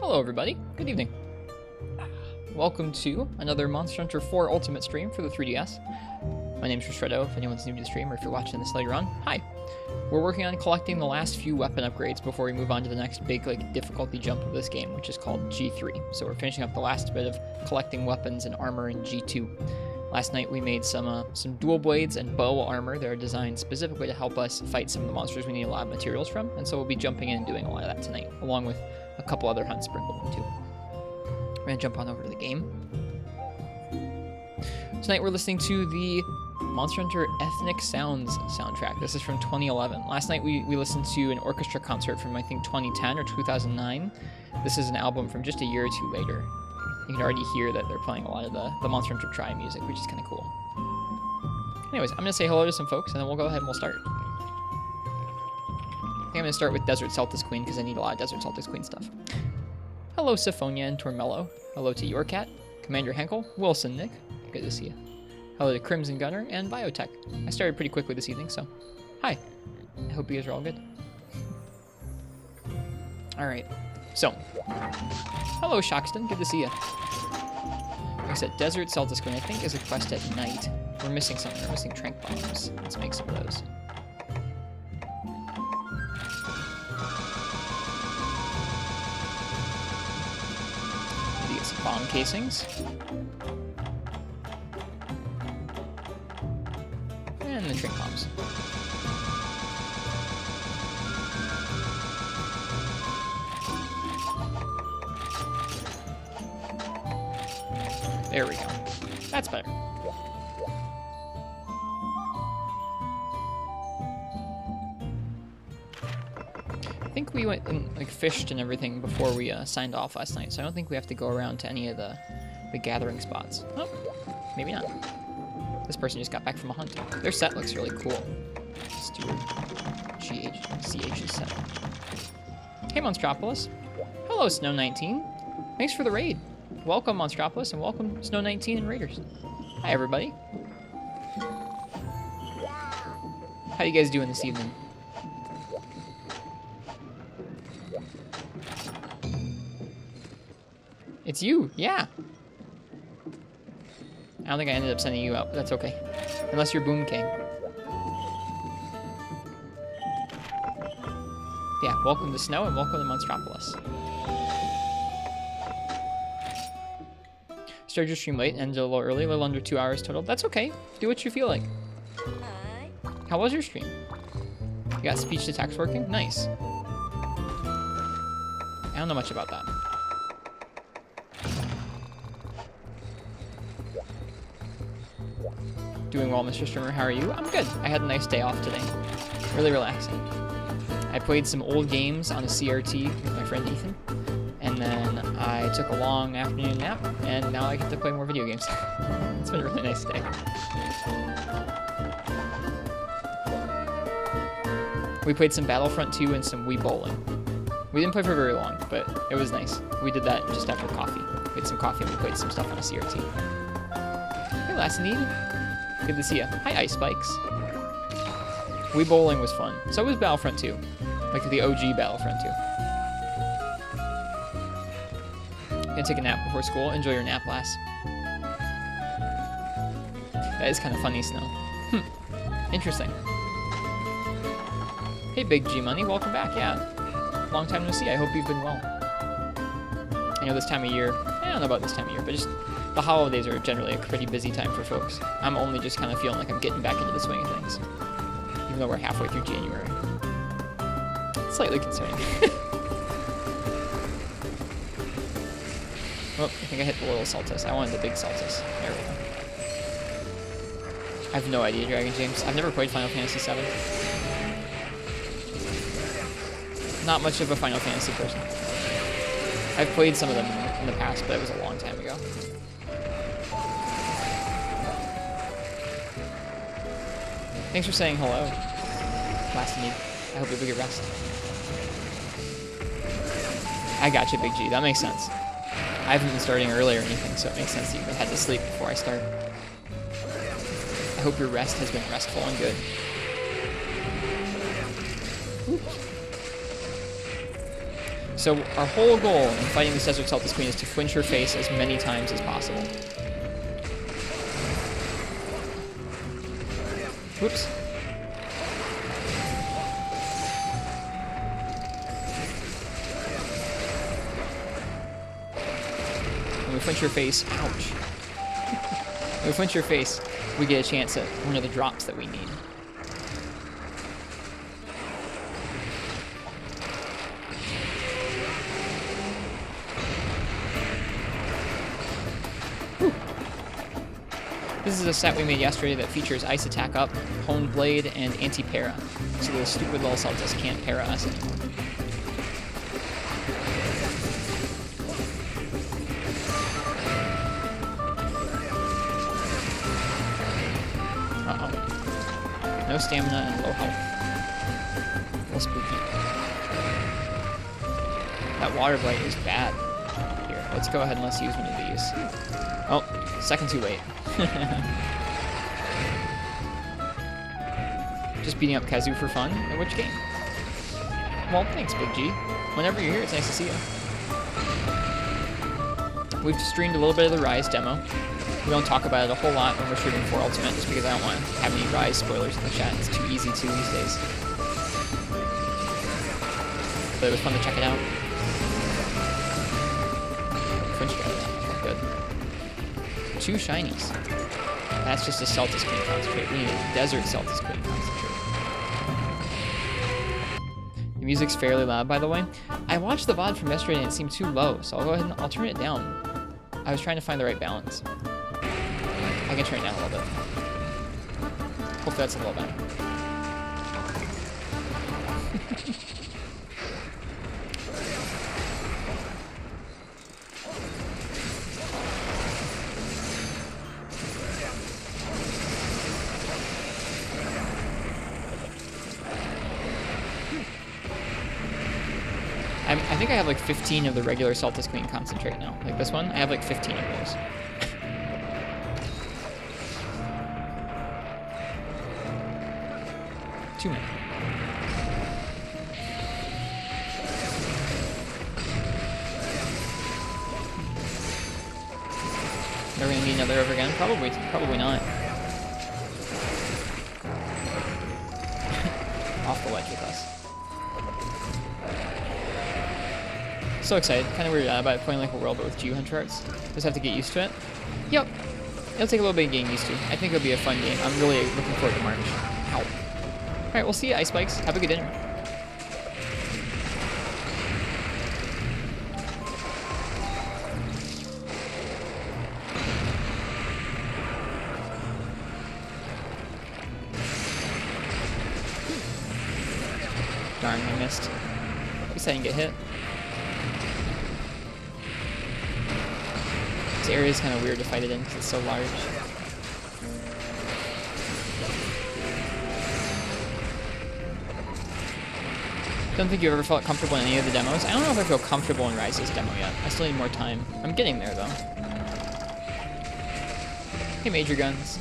Hello everybody, good evening. Welcome to another Monster Hunter 4 Ultimate stream for the 3DS. My name's Ristretto, if anyone's new to the stream or if you're watching this later on, hi. We're working on collecting the last few weapon upgrades before we move on to the next big difficulty jump of this game, which is called G3. So we're finishing up the last bit of collecting weapons and armor in G2. Last night we made some dual blades and bow armor that are designed specifically to help us fight some of the monsters we need a lot of materials from, and so we'll be jumping in and doing a lot of that tonight, along with a couple other hunts sprinkled in too. We're gonna jump on over to the game. Tonight we're listening to the Monster Hunter Ethnic Sounds soundtrack. This is from 2011. Last night we listened to an orchestra concert from I think 2010 or 2009. This is an album from just a year or two later. You can already hear that they're playing a lot of the Monster Hunter Tri music, which is kind of cool. Anyways, I'm going to say hello to some folks, and then we'll go ahead and we'll start. I think I'm going to start with Desert Celtis Queen, because I need a lot of Desert Celtis Queen stuff. Hello, Syphonia and Tormello. Hello to Your Cat, Commander Henkel, Wilson Nick. Good to see you. Hello to Crimson Gunner and Biotech. I started pretty quickly this evening, so hi. I hope you guys are all good. Alright, so. Hello, Shoxton. Good to see you. Like I said, Desert Celtis Queen, I think, is a quest at night. We're missing something. We're missing trank bombs. Let's make some of those. Need to get some bomb casings. And the trank bombs. There we go. That's better. I think we went and fished and everything before we signed off last night, so I don't think we have to go around to any of the gathering spots. Oh, maybe not. This person just got back from a hunt. Their set looks really cool. Steward CH's set. Hey, Monstropolis. Hello, Snow19. Thanks for the raid. Welcome, Monstropolis, and welcome, Snow19 and Raiders. Hi, everybody. How you guys doing this evening? It's you, yeah. I don't think I ended up sending you out, but that's okay. Unless you're Boom King. Yeah, welcome to Snow and welcome to Monstropolis. Started your stream late, ended a little early, a little under 2 hours total. That's okay. Do what you feel like. How was your stream? You got speech to text working? Nice. I don't know much about that. Doing well, Mr. Streamer. How are you? I'm good. I had a nice day off today. Really relaxing. I played some old games on a CRT with my friend Ethan. And then I took a long afternoon nap, and now I get to play more video games. It's been a really nice day. We played some Battlefront 2 and some Wii Bowling. We didn't play for very long, but it was nice. We did that just after coffee. We had some coffee and we played some stuff on a CRT. Hey, Last Need. Good to see you. Hi, Ice Spikes. Wii Bowling was fun. So was Battlefront 2. Like the OG Battlefront 2. Gonna take a nap before school. Enjoy your nap, lass. That is kind of funny, Snow. Interesting. Hey, Big G Money, welcome back. Yeah, long time no see. I hope you've been well. I know this time of year. I don't know about this time of year, but just the holidays are generally a pretty busy time for folks. I'm only just kind of feeling like I'm getting back into the swing of things, even though we're halfway through January. It's slightly concerning. Oh, I think I hit the little Celtis. I wanted the big Celtis. There we go. I have no idea, Dragon James. I've never played Final Fantasy VII. Not much of a Final Fantasy person. I've played some of them in the past, but it was a long time ago. Thanks for saying hello, Last Need. I hope you have a good rest. I got you, Big G. That makes sense. I haven't been starting early or anything, so it makes sense that you had to sleep before I start. I hope your rest has been restful and good. Oops. So our whole goal in fighting this Desert Celtis Queen is to flinch her face as many times as possible. Whoops. When we flinch her face, ouch. When we flinch her face, we get a chance at one of the drops that we need. This is a set we made yesterday that features Ice Attack Up, Honed Blade, and Anti-Para. So those stupid little Celtis can't para us anymore. Uh-oh. No stamina and low health. A little spooky. That Water Blight is bad. Here, let's go ahead and let's use one of these. Oh, second too late. Just beating up Kazoo for fun? In which game? Well, thanks, Big G. Whenever you're here, it's nice to see you. We've streamed a little bit of the Rise demo. We don't talk about it a whole lot when we're shooting 4 Ultimate, just because I don't want to have any Rise spoilers in the chat. It's too easy to these days. But it was fun to check it out. French guy, good. 2 shinies. That's just a Celtis Queen concentrate. We need a Desert Celtis Queen concentrate. The music's fairly loud, by the way. I watched the VOD from yesterday and it seemed too low, so I'll go ahead and I'll turn it down. I was trying to find the right balance. I can turn it down a little bit. Hopefully that's a little better. I think I have like 15 of the regular Celtis Queen concentrate now. Like this one, I have like 15 of those. Too many. Are we gonna need another over again? Probably not. Off the ledge with us. So excited, kind of weirded out about playing like a world but with Geohunter arts. Just have to get used to it. Yep, it'll take a little bit of getting used to. I think it'll be a fun game. I'm really looking forward to March. Ow. Alright, we'll see you, Ice Spikes. Have a good dinner. Darn, I missed. At least I didn't get hit. This area is kind of weird to fight it in because it's so large. Don't think you ever felt comfortable in any of the demos. I don't know if I feel comfortable in Rise's demo yet. I still need more time. I'm getting there, though. Hey, Major Guns.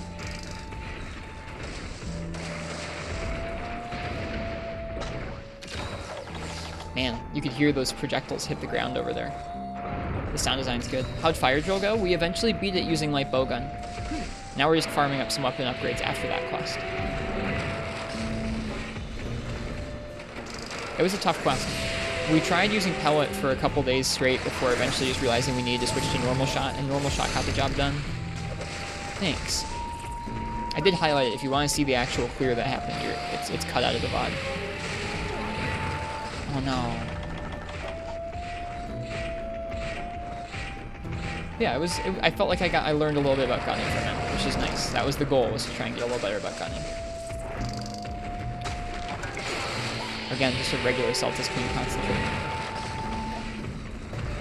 Man, you could hear those projectiles hit the ground over there. The sound design's good. How'd Fire Drill go? We eventually beat it using Light Bowgun. Now we're just farming up some weapon upgrades after that quest. It was a tough quest. We tried using Pellet for a couple days straight before eventually just realizing we needed to switch to Normal Shot, and Normal Shot got the job done. Thanks. I did highlight it. If you want to see the actual clear that happened here, it's cut out of the VOD. Oh no. Yeah, I felt like I learned a little bit about gunning from it, which is nice. That was the goal, was to try and get a little better about gunning. Again, just a regular Celtis Queen concentrate.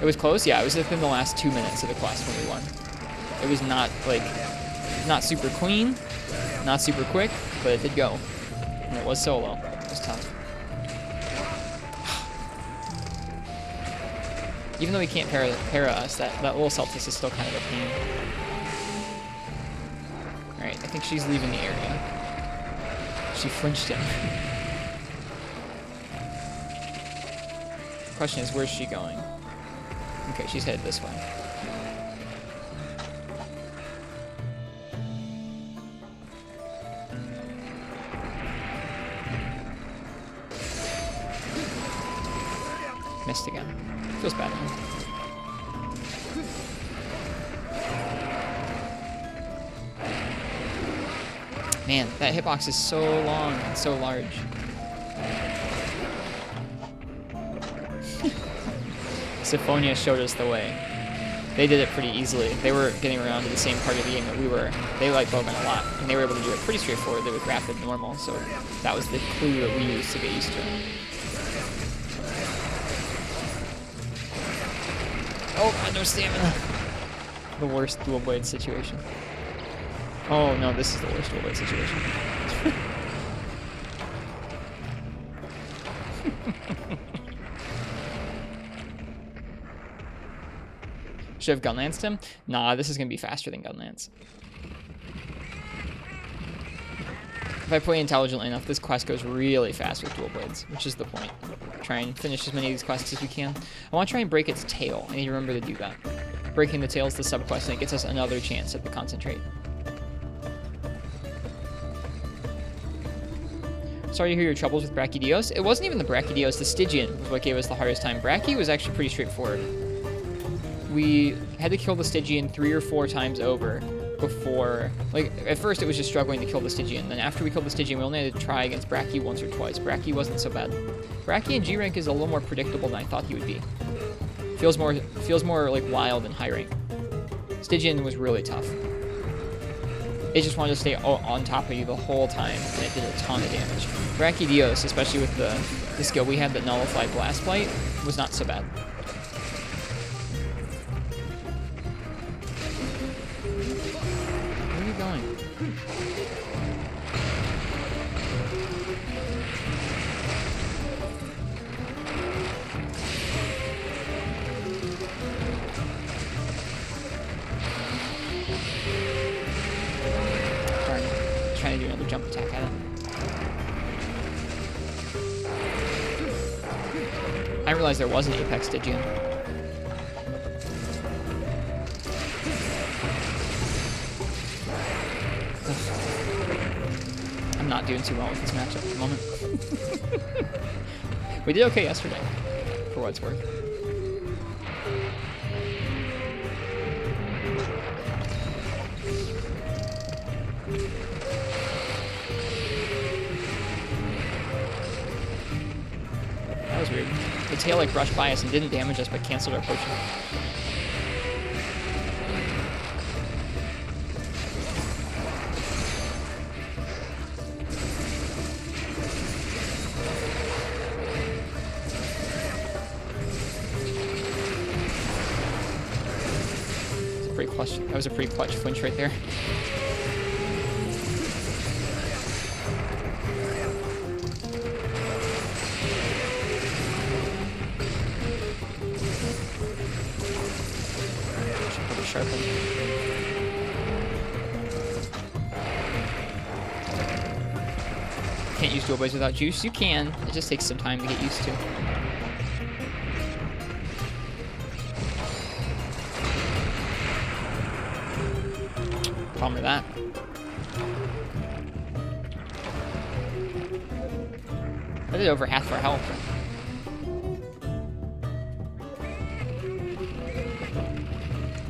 It was close, yeah, it was within the last 2 minutes of the quest when we won. It was not, like, not super clean, not super quick, but it did go. And it was solo. It was tough. Even though he can't para us, that little Celtis is still kind of a pain. Alright, I think she's leaving the area. She flinched him. Question is, where's she going? Okay, she's headed this way. Missed again. Feels bad. Man, that hitbox is so long and so large. Symphonia showed us the way. They did it pretty easily. They were getting around to the same part of the game that we were. They liked bowgun a lot, and they were able to do it pretty straightforwardly with rapid normal, so that was the clue that we used to get used to it. Oh god, no stamina. The worst dual blade situation. Oh no, this is the worst dual blade situation. Should have gunlanced him? Nah, this is gonna be faster than gunlance. If I play intelligently enough, this quest goes really fast with dual blades, which is the point. Try and finish as many of these quests as we can. I want to try and break its tail. I need to remember to do that. Breaking the tail is the subquest, and it gets us another chance at the concentrate. Sorry to hear your troubles with Brachydios. It wasn't even the Brachydios, the Stygian was what gave us the hardest time. Brachy was actually pretty straightforward. We had to kill the Stygian 3 or 4 times over before, like, at first it was just struggling to kill the Stygian. Then after we killed the Stygian, we only had to try against Brachy once or twice. Brachy wasn't so bad. Brachy in G rank is a little more predictable than I thought he would be. Feels more like wild and high rank. Stygian was really tough. It just wanted to stay on top of you the whole time, and it did a ton of damage. Brachydios, especially with the skill we had that nullified Blast Blight, was not so bad. Where are you going? Trying to do another jump attack at it. I realized there was an Apex Stygian. I'm not doing too well with this matchup at the moment. We did okay yesterday, for what it's worth. That was weird. The tail like brushed by us and didn't damage us, but canceled our potion. That was a pretty clutch flinch right there. Should probably sharpen. Can't use dual blades without juice. You can. It just takes some time to get used to. Problem with that. I did over half our health.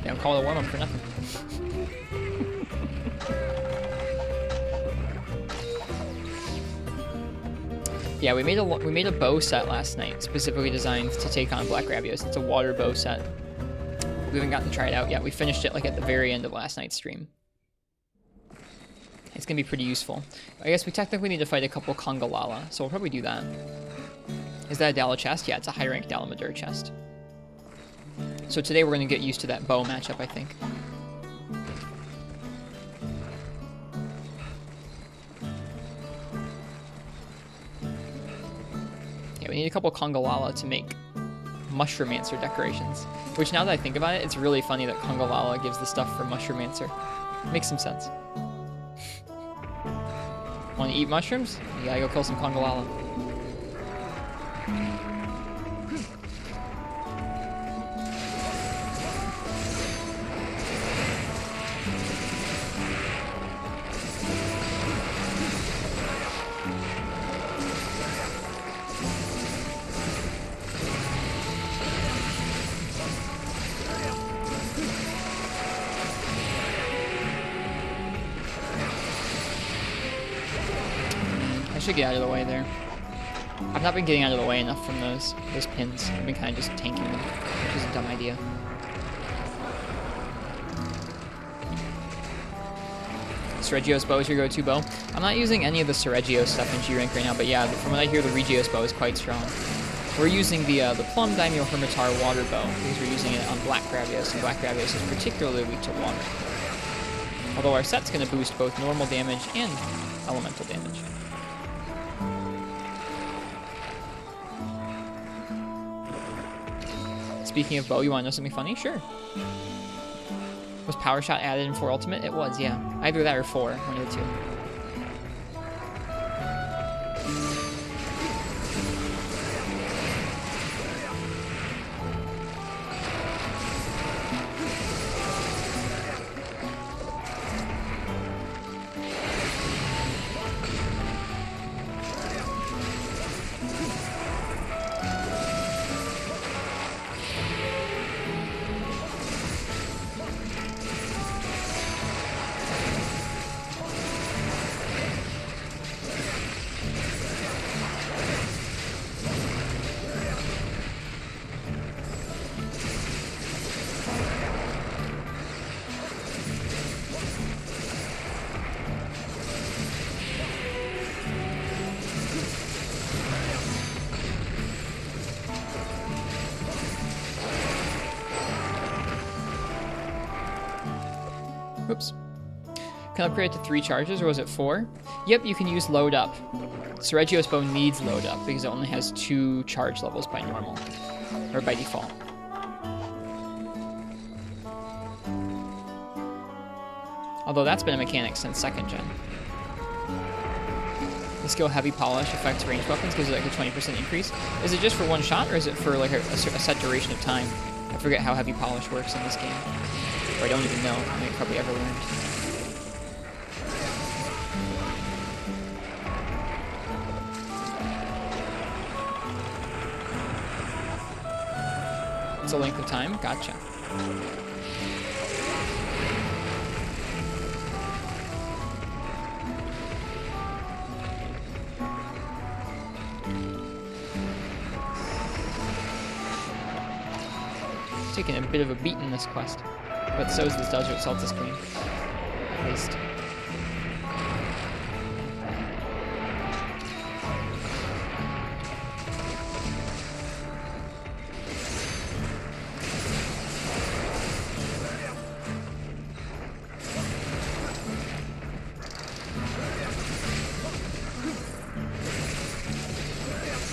Yeah, I'll call it a warm-up for nothing. Yeah, we made a bow set last night, specifically designed to take on Black Gravios. It's a water bow set. We haven't gotten to try it out yet. We finished it like at the very end of last night's stream. It's going to be pretty useful. I guess we technically need to fight a couple Kongalala, so we'll probably do that. Is that a Dala chest? Yeah, it's a high-rank Dalamadur chest. So today we're going to get used to that bow matchup, I think. Yeah, we need a couple Kongalala to make Mushroomancer decorations. Which, now that I think about it, it's really funny that Kongalala gives the stuff for Mushroomancer. Makes some sense. Want to eat mushrooms? You gotta go kill some Kongalala. should get out of the way there. I've not been getting out of the way enough from those pins. I've been kind of just tanking them, which is a dumb idea. Sergio's bow is your go-to bow. I'm not using any of the Sergio stuff in G rank right now, but yeah, from what I hear, the Regios bow is quite strong. We're using the Plum Daimyo Hermitar water bow because we're using it on Black Gravios, and Black Gravios is particularly weak to water. Although our set's going to boost both normal damage and elemental damage. Speaking of bow, you want to know something funny? Sure. Was Power Shot added in 4 Ultimate? It was, yeah. Either that or 4, one of the two. Oops. Can upgrade to 3 charges, or was it 4? Yep, you can use load up. Sergio's bow needs load up because it only has 2 charge levels by normal, or by default. Although that's been a mechanic since 2nd gen. The skill Heavy Polish affects ranged weapons, gives it like a 20% increase. Is it just for one shot, or is it for like a set duration of time? I forget how Heavy Polish works in this game. Or I don't even know. I mean, probably ever learned. It's a length of time? Gotcha. Taking a bit of a beat in this quest. But so is this Desert Salta screen, at least.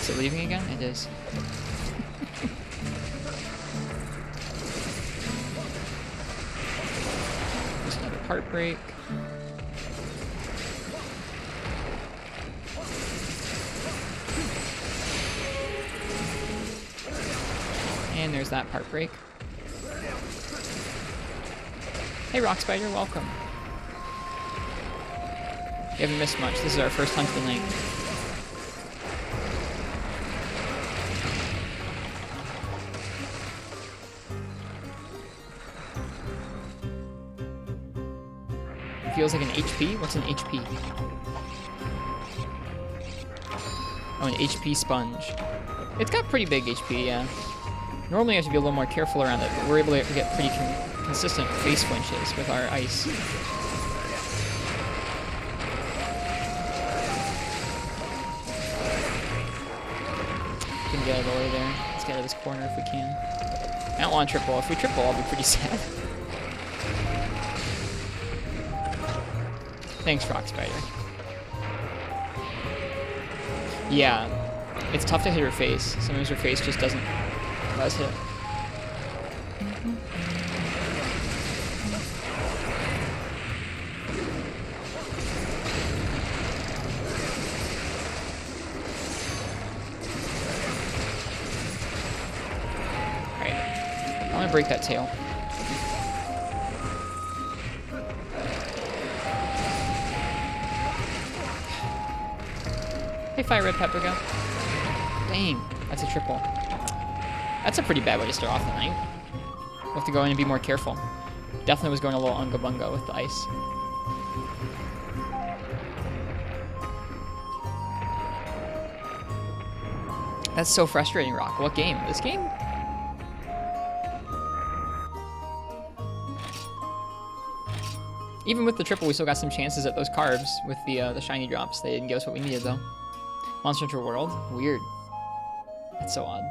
Is it leaving again? It is. Heartbreak. And there's that part break. Hey Rock Spider, welcome. You haven't missed much. This is our first hunt of the night. Feels like an HP? What's an HP? Oh, an HP sponge. It's got pretty big HP, yeah. Normally I have to be a little more careful around it, but we're able to get pretty consistent face flinches with our ice. Can get out of the way there. Let's get out of this corner if we can. I don't want to triple. If we triple, I'll be pretty sad. Thanks, Rock Spider. Yeah, it's tough to hit her face. Sometimes her face just doesn't let us hit. Alright, I'm gonna break that tail. Hey, Fire Red Peppergo. Dang, that's a triple. That's a pretty bad way to start off the night. We'll have to go in and be more careful. Definitely was going a little unga bunga with the ice. That's so frustrating, Rock. What game? This game? Even with the triple, we still got some chances at those carbs with the shiny drops. They didn't give us what we needed, though. Monster Hunter World? Weird. That's so odd.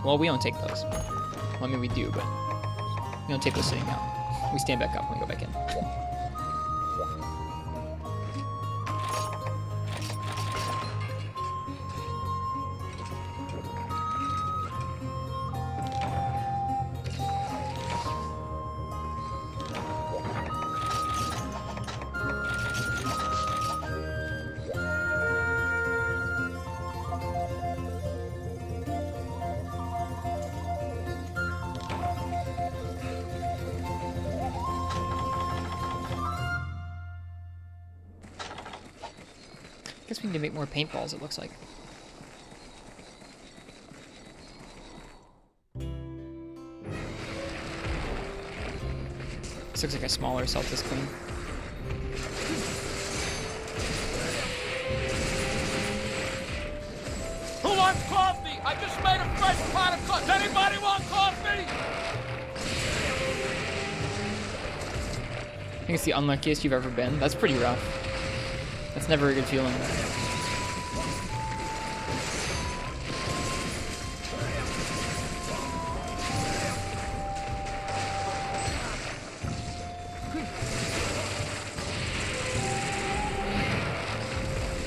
Well, we don't take those. Well, I mean, we do, but we don't take those sitting down. We stand back up when we go back in. I guess we need to make more paintballs, it looks like. This looks like a smaller Celtis clean. Who wants coffee? I just made a fresh pot of coffee. Does anybody want coffee? I think it's the unluckiest you've ever been. That's pretty rough. That's never a good feeling.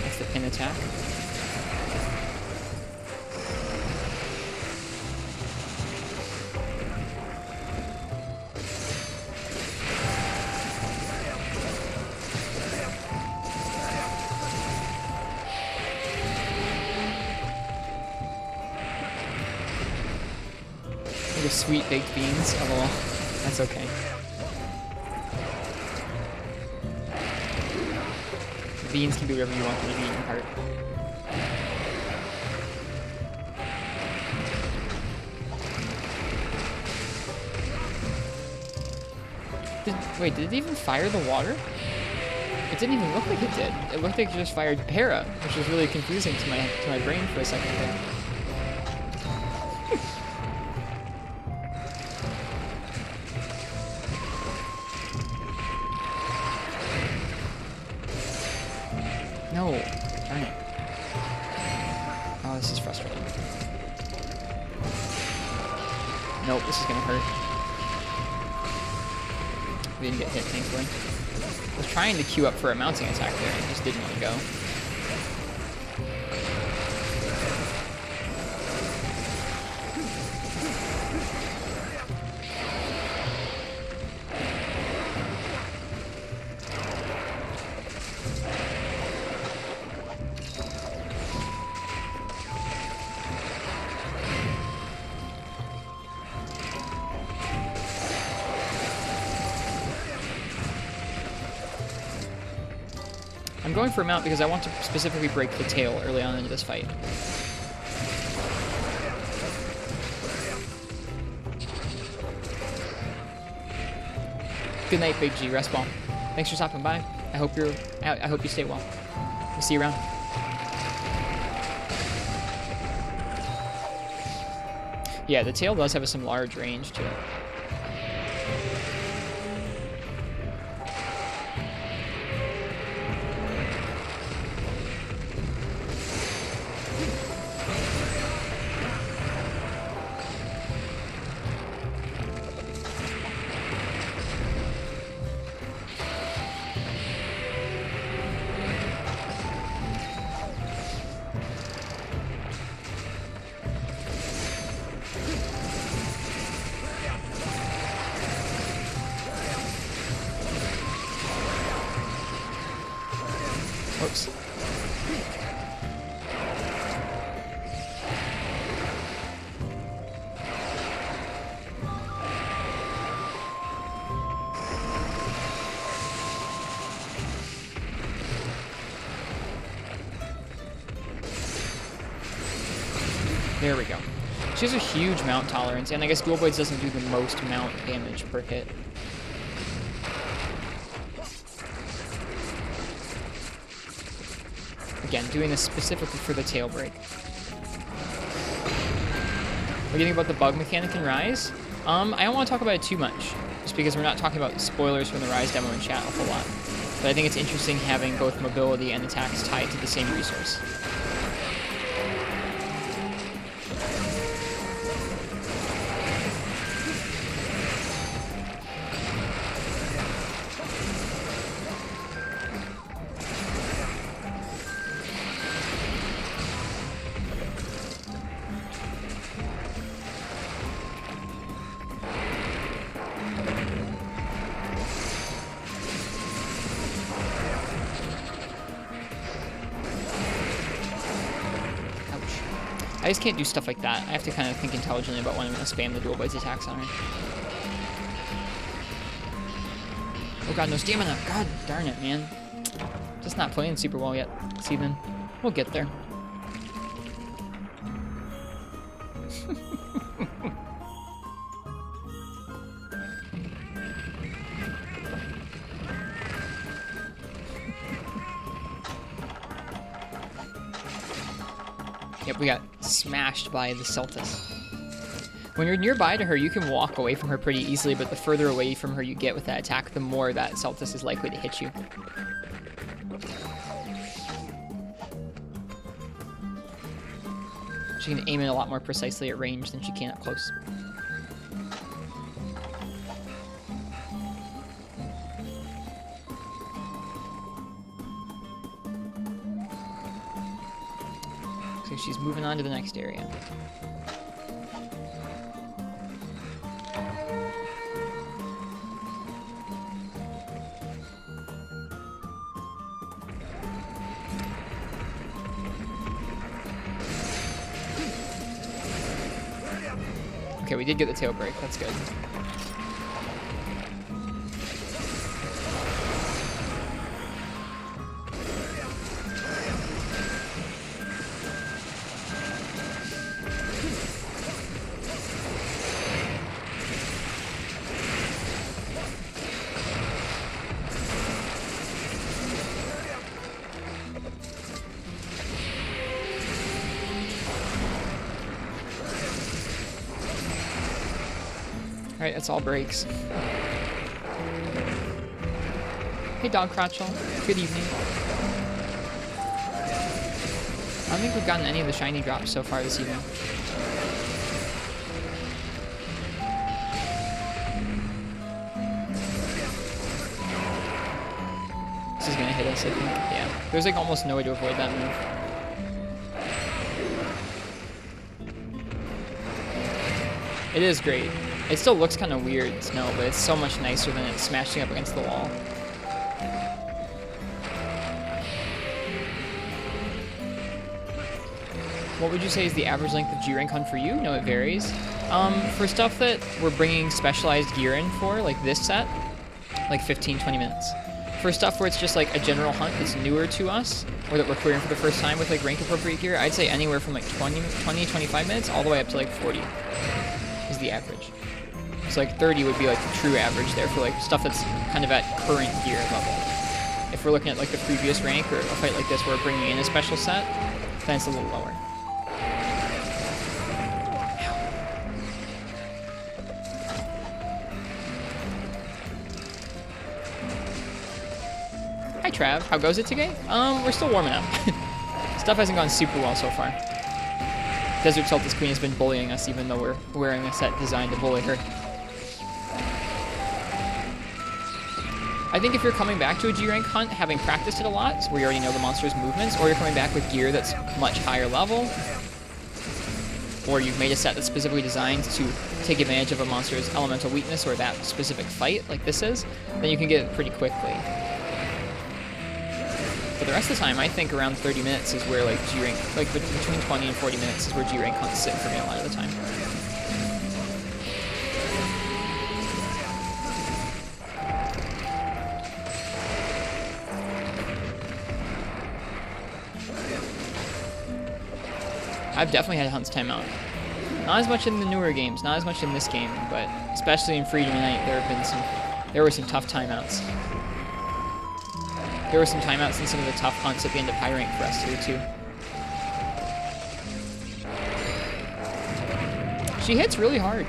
That's the pin attack. The sweet baked beans. Oh well, that's okay. The beans can be whatever you want them to be in your heart. Wait, did it even fire the water? It didn't even look like it did. It looked like it just fired para, which was really confusing to my brain for a second there. No, darn it. Oh, this is frustrating. Nope, this is gonna hurt. We didn't get hit, thankfully. I was trying to queue up for a mounting attack there, and it just didn't want to go. I'm going for a mount because I want to specifically break the tail early on into this fight. Good night, Big G. Rest well. Thanks for stopping by. I hope you stay well. We'll see you around. Yeah, the tail does have some large range to it. Whoops. There we go. She has a huge mount tolerance, and I guess Dual Blades doesn't do the most mount damage per hit. Again, doing this specifically for the tail break. What do you think about the bug mechanic in Rise? I don't want to talk about it too much, just because we're not talking about spoilers from the Rise demo in chat a whole lot. But I think it's interesting having both mobility and attacks tied to the same resource. I just can't do stuff like that. I have to kind of think intelligently about when I'm going to spam the dual blades attacks on her. Oh god, no stamina. God darn it, man. Just not playing super well yet this evening. We'll get there. Yep, we got smashed by the Celtis. When you're nearby to her, you can walk away from her pretty easily, but the further away from her you get with that attack, the more that Celtis is likely to hit you. She can aim it a lot more precisely at range than she can up close. So she's moving on to the next area. Okay, we did get the tail break. That's good. Alright, that's all breaks. Hey, Dog Crotchel. Good evening. I don't think we've gotten any of the shiny drops so far this evening. This is gonna hit us, I think. Yeah. There's like almost no way to avoid that move. It is great. It still looks kind of weird, Snow, but it's so much nicer than it smashing up against the wall. What would you say is the average length of G-Rank hunt for you? No, it varies. For stuff that we're bringing specialized gear in for, like this set, like 15, 20 minutes. For stuff where it's just like a general hunt that's newer to us, or that we're clearing for the first time with like rank appropriate gear, I'd say anywhere from like 20, 25 minutes all the way up to like 40 is the average. So like 30 would be like the true average there for like stuff that's kind of at current gear level. If we're looking at like the previous rank or a fight like this where we're bringing in a special set, then it's a little lower. Hi Trav, how goes it today? We're still warming up. Stuff hasn't gone super well so far. Desert Celtis Queen has been bullying us even though we're wearing a set designed to bully her. I think if you're coming back to a G-Rank hunt, having practiced it a lot, so where you already know the monster's movements, or you're coming back with gear that's much higher level, or you've made a set that's specifically designed to take advantage of a monster's elemental weakness or that specific fight, like this is, then you can get it pretty quickly. For the rest of the time, I think around 30 minutes is where like G-Rank, like between 20 and 40 minutes is where G-Rank hunts sit for me a lot of the time. I've definitely had hunts timeout. Not as much in the newer games, not as much in this game, but especially in Freedom Unite, there were some tough timeouts. There were some timeouts in some of the tough hunts at the end of high rank for us here too. She hits really hard.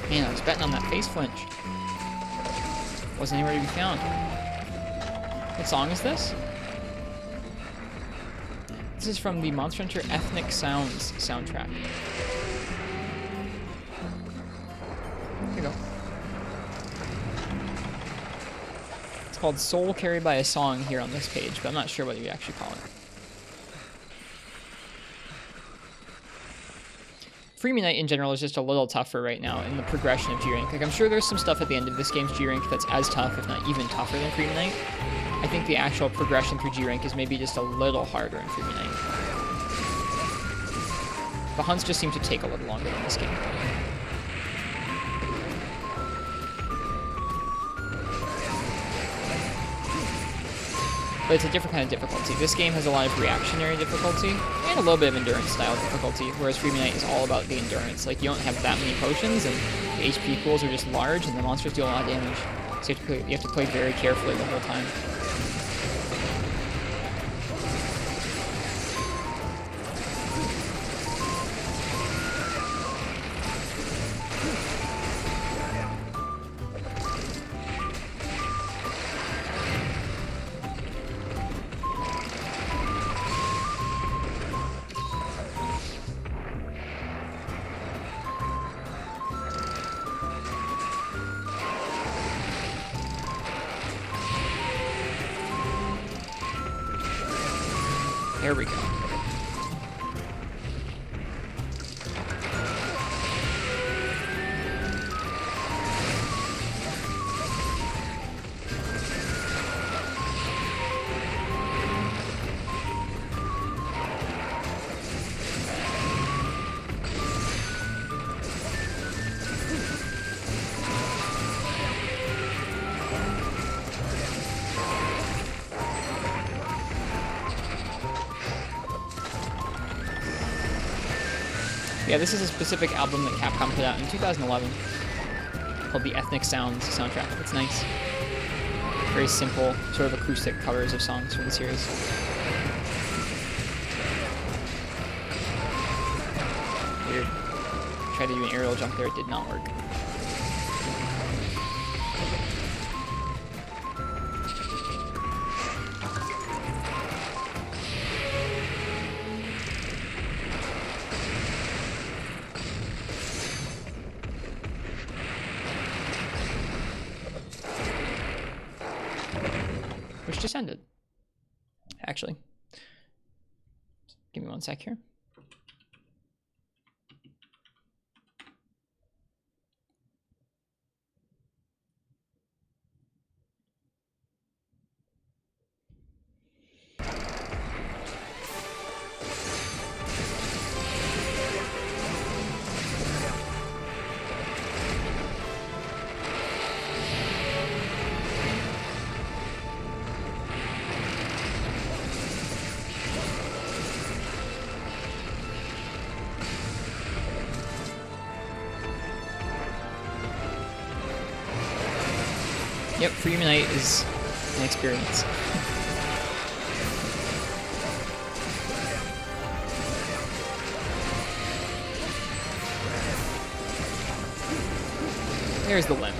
Man, I was betting on that face flinch. Wasn't anywhere to be found. What song is this? This is from the Monster Hunter Ethnic Sounds soundtrack. Here you go. It's called Soul Carried by a Song here on this page, but I'm not sure what you actually call it. Freeman Knight in general is just a little tougher right now in the progression of G rank. Like, I'm sure there's some stuff at the end of this game's G rank that's as tough, if not even tougher than Freeman Knight. I think the actual progression through G rank is maybe just a little harder in Freeman Knight. The hunts just seem to take a little longer in this game. But it's a different kind of difficulty. This game has a lot of reactionary difficulty and a little bit of endurance style difficulty, whereas Freeman Knight is all about the endurance. Like, you don't have that many potions, and the HP pools are just large, and the monsters deal a lot of damage. So you have to play very carefully the whole time. There we go. Yeah, this is a specific album that Capcom put out in 2011 called the Ethnic Sounds soundtrack. It's nice. Very simple, sort of acoustic covers of songs from the series. Weird. Tried to do an aerial jump there, it did not work. Which just ended, actually. Give me one sec here. Yep, Freeman Knight is an experience. There's the limp.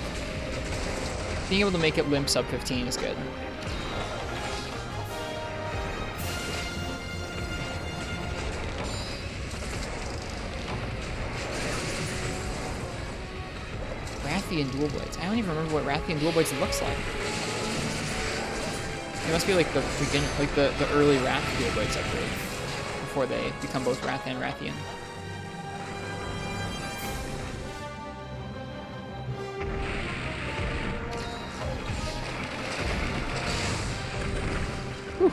Being able to make it limp sub 15 is good. Rathian Dual Blades. I don't even remember what Rathian Dual Blades looks like. It must be like the beginning, like the early Wrath Dual Blades upgrade. before they become both Wrath and Rathian. Whew.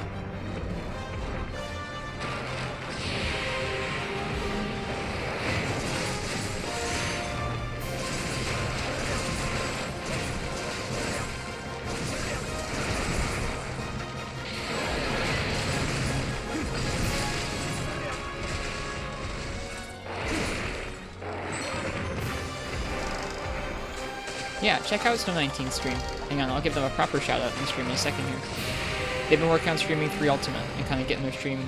Yeah, check out Snow 19's stream. Hang on, I'll give them a proper shout out in the stream in a second here. They've been working on streaming 3 Ultimate and kind of getting their stream.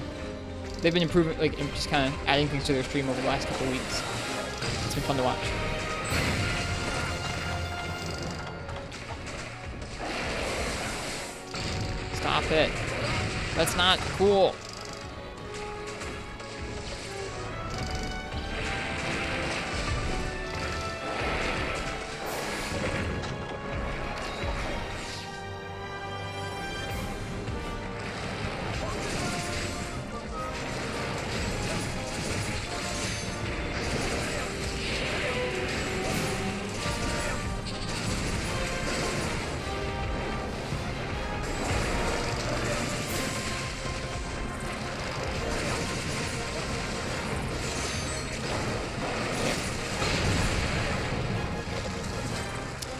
They've been improving, like, just kind of adding things to their stream over the last couple weeks. It's been fun to watch. Stop it. That's not cool.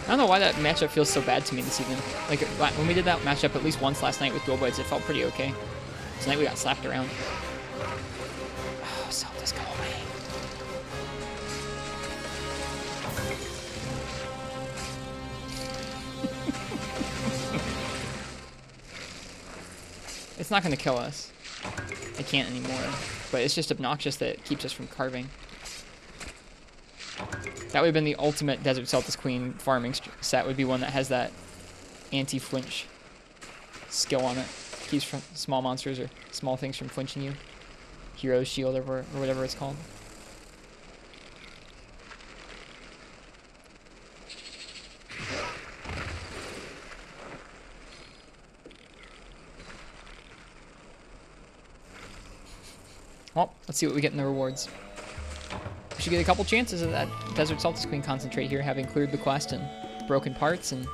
I don't know why that matchup feels so bad to me this evening. Like, when we did that matchup at least once last night with Dual Blades, it felt pretty okay. Tonight we got slapped around. Oh, Zelda's go away. It's not going to kill us. It can't anymore. But it's just obnoxious that it keeps us from carving. That would have been the ultimate Desert Celtis Queen farming set. Would be one that has that anti-flinch skill on it. Keeps from small monsters or small things from flinching you. Hero's Shield or whatever it's called. Well, let's see what we get in the rewards. We should get a couple chances of that Desert Celtis Queen concentrate here, having cleared the quest and broken parts and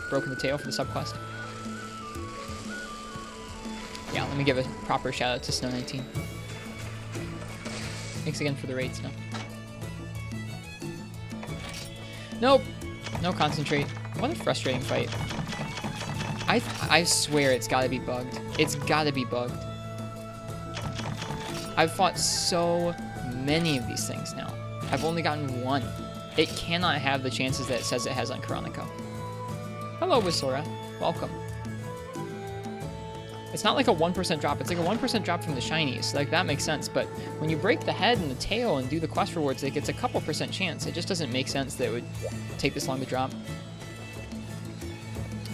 broken the tail for the subquest. Yeah, let me give a proper shout out to Snow 19. Thanks again for the raid, Snow. Nope, no concentrate. What a frustrating fight. I swear it's gotta be bugged. It's gotta be bugged. I've fought so many of these things now. I've only gotten one. It cannot have the chances that it says it has on Chronico. Hello, Wisora. Welcome. It's not like a 1% drop. It's like a 1% drop from the shinies. Like, that makes sense. But when you break the head and the tail and do the quest rewards, like, it's a couple % chance. It just doesn't make sense that it would take this long to drop.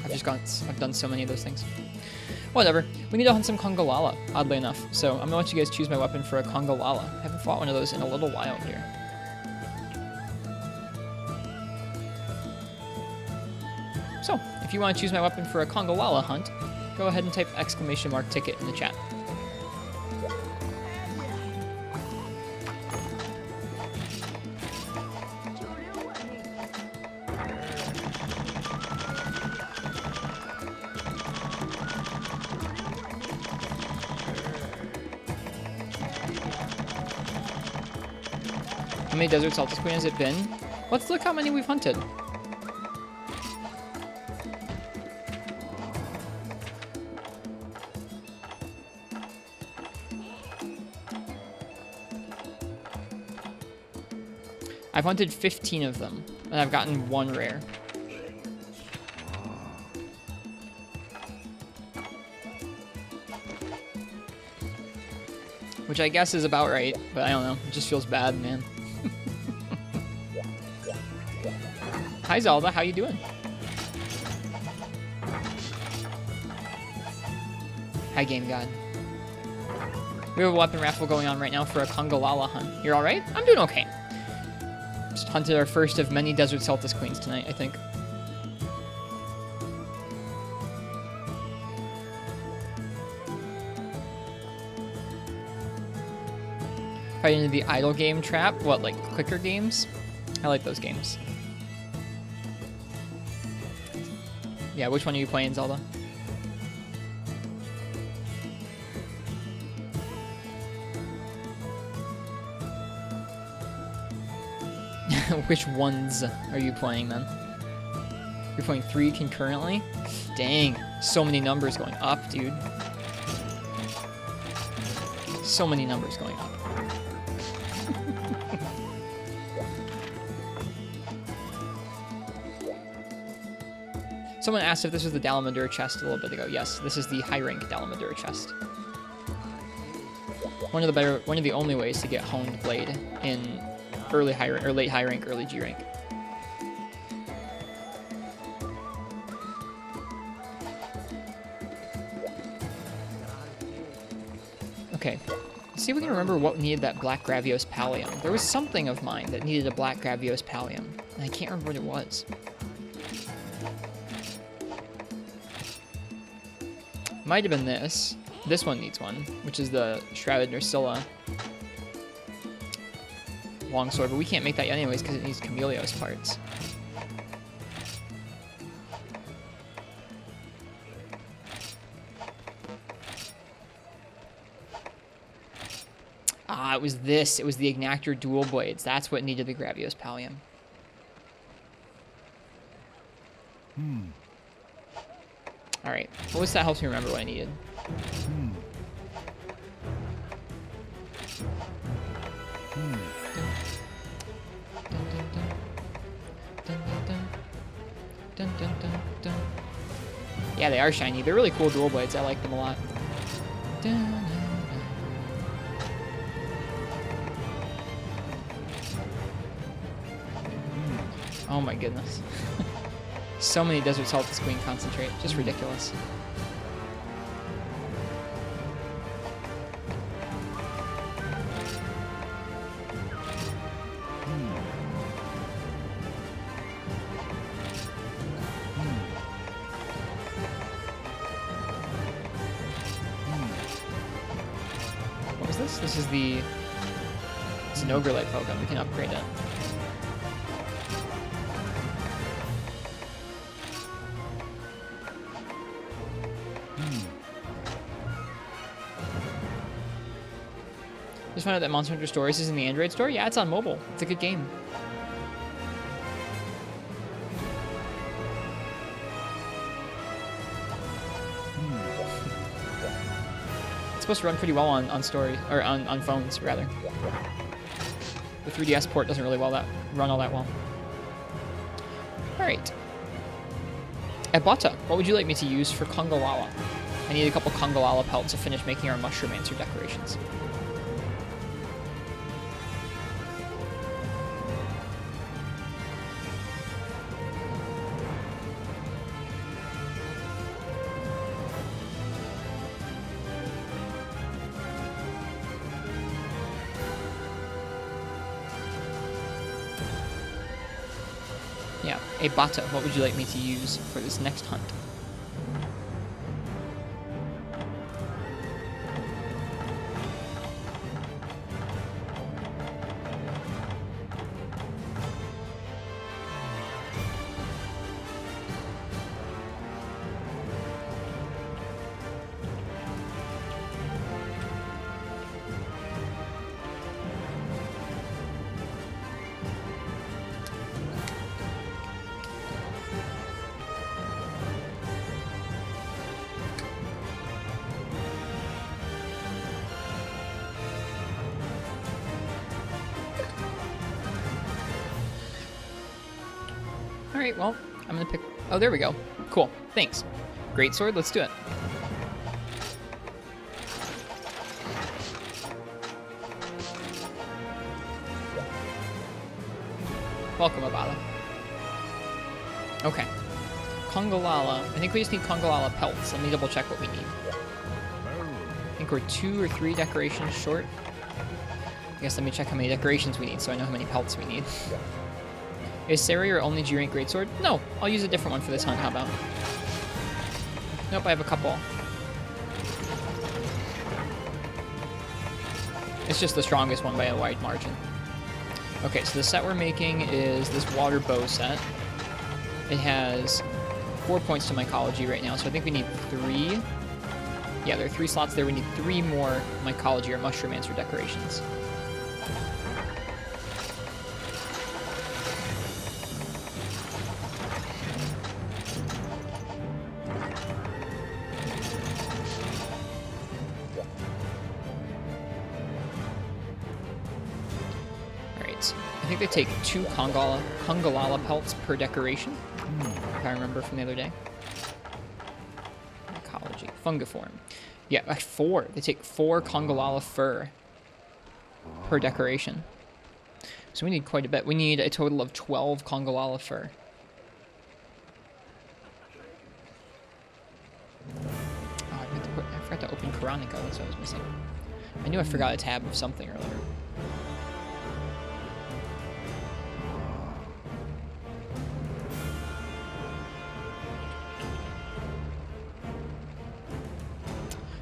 I've done so many of those things. Whatever. We need to hunt some Congalala, oddly enough. So I'm going to let you guys choose my weapon for a Congalala. I haven't fought one of those in a little while here. So, if you want to choose my weapon for a Congalala hunt, go ahead and type !ticket in the chat. How many Desert Celtis Queen has it been? Let's look how many we've hunted. I've hunted 15 of them, and I've gotten 1 rare. Which I guess is about right, but I don't know. It just feels bad, man. Hi, Zelda. How you doing? Hi, Game God. We have a weapon raffle going on right now for a Congalala hunt. You're all right? I'm doing okay. Just hunted our first of many Desert Celtis Queens tonight, I think. Fight into the idle game trap. What, like clicker games? I like those games. Yeah, which one are you playing, Zelda? Which ones are you playing then? You're playing 3 concurrently? Dang, so many numbers going up, dude. So many numbers going up. Someone asked if this was the Dalamandur chest a little bit ago. Yes, this is the high rank Dalamandur chest. One of the only ways to get honed blade in early high or late high rank, early G rank. Okay, let's see if we can remember what needed that black Gravios Pallium. There was something of mine that needed a black Gravios Pallium, and I can't remember what it was. Might have been this. This one needs one, which is the Shrouded Nursilla longsword, but we can't make that yet anyways because it needs Camelios parts. Ah, it was this. It was the Ignactor dual blades. That's what needed the Gravios Pallium. Alright, well, that helps me remember what I needed. Yeah, they are shiny. They're really cool dual blades. I like them a lot. Oh my goodness. So many Desert Saltus Queen concentrate. Just ridiculous. What was this? This is the... It's an Ogre-like Pokemon. We can upgrade it. Just found out that Monster Hunter Stories is in the Android store. Yeah, it's on mobile. It's a good game. It's supposed to run pretty well on story or on phones rather. The 3DS port doesn't really run all that well. All right. Ebata, what would you like me to use for Congalala? I need a couple Congalala pelts to finish making our Mushroom Answer decorations. Yeah, a Bata, what would you like me to use for this next hunt? Alright, well, I'm gonna pick... Oh, there we go. Cool. Thanks. Great sword, let's do it. Welcome, Abala. Okay. Congalala. I think we just need Congalala pelts. Let me double check what we need. I think we're 2 or 3 decorations short. I guess let me check how many decorations we need so I know how many pelts we need. Is Sari your only G-Rank Greatsword? No, I'll use a different one for this hunt, how about? Nope, I have a couple. It's just the strongest one by a wide margin. Okay, so the set we're making is this water bow set. It has 4 points to mycology right now, so I think we need 3. Yeah, there are 3 slots there. We need 3 more mycology or mushroom answer decorations. I think they take 2 Congalala pelts per decoration, if I remember from the other day. Ecology. Fungiform. Yeah, 4. They take 4 Congalala fur per decoration. So we need quite a bit. We need a total of 12 Congalala fur. Oh, I forgot to open Karanika. That's what I was missing. I knew I forgot a tab of something earlier.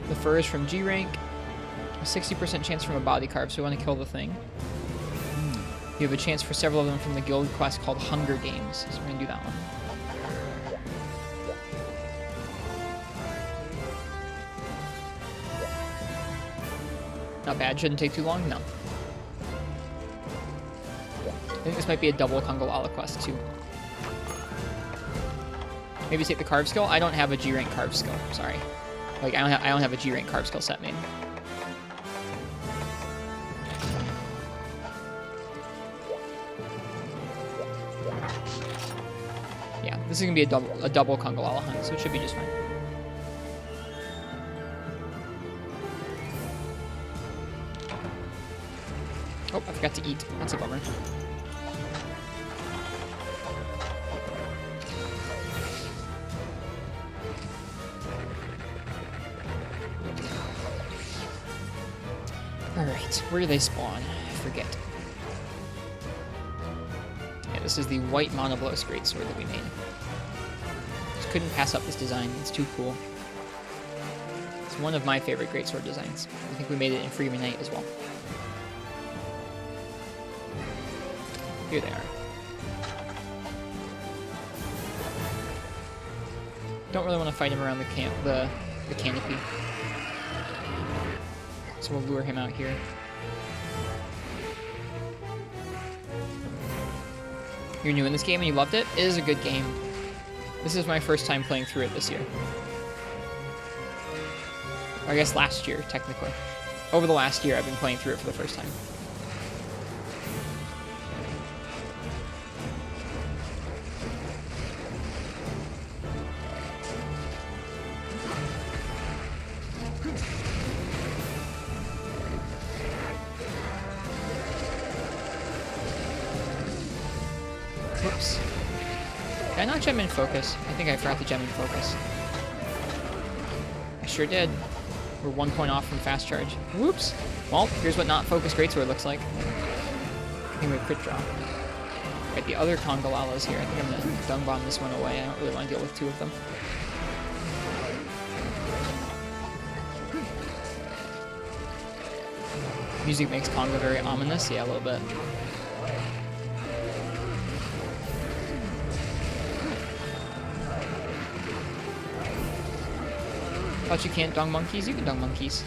The fur is from G rank. A 60% chance from a body carve, so we want to kill the thing. You have a chance for several of them from the guild quest called Hunger Games, so we're going to do that one. Not bad, shouldn't take too long? No. I think this might be a double Congalala quest too. Maybe take the carve skill? I don't have a G rank carve skill, sorry. Like, I don't have a G rank carve skill set made. Yeah, this is gonna be a double Congalala hunt, so it should be just fine. Oh, I forgot to eat. That's a bummer. Alright, where do they spawn? I forget. Yeah, this is the white monoblos greatsword that we made. Just couldn't pass up this design, it's too cool. It's one of my favorite greatsword designs. I think we made it in Freeman Knight as well. Here they are. Don't really want to fight him around the canopy. So we'll lure him out here. You're new in this game and you loved it? It is a good game. This is my first time playing through it this year. Or I guess last year, technically. Over the last year, I've been playing through it for the first time. Whoops. Did I not gem in focus? I think I forgot to gem in focus. I sure did. We're 1 point off from fast charge. Whoops. Well, here's what not focused greatsword looks like. I think we have crit draw. Got the other Congalalas here. I think I'm gonna dung bomb this one away. I don't really want to deal with 2 of them. Music makes Conga very ominous. Yeah, a little bit. Thought you can't dung monkeys? You can dung monkeys.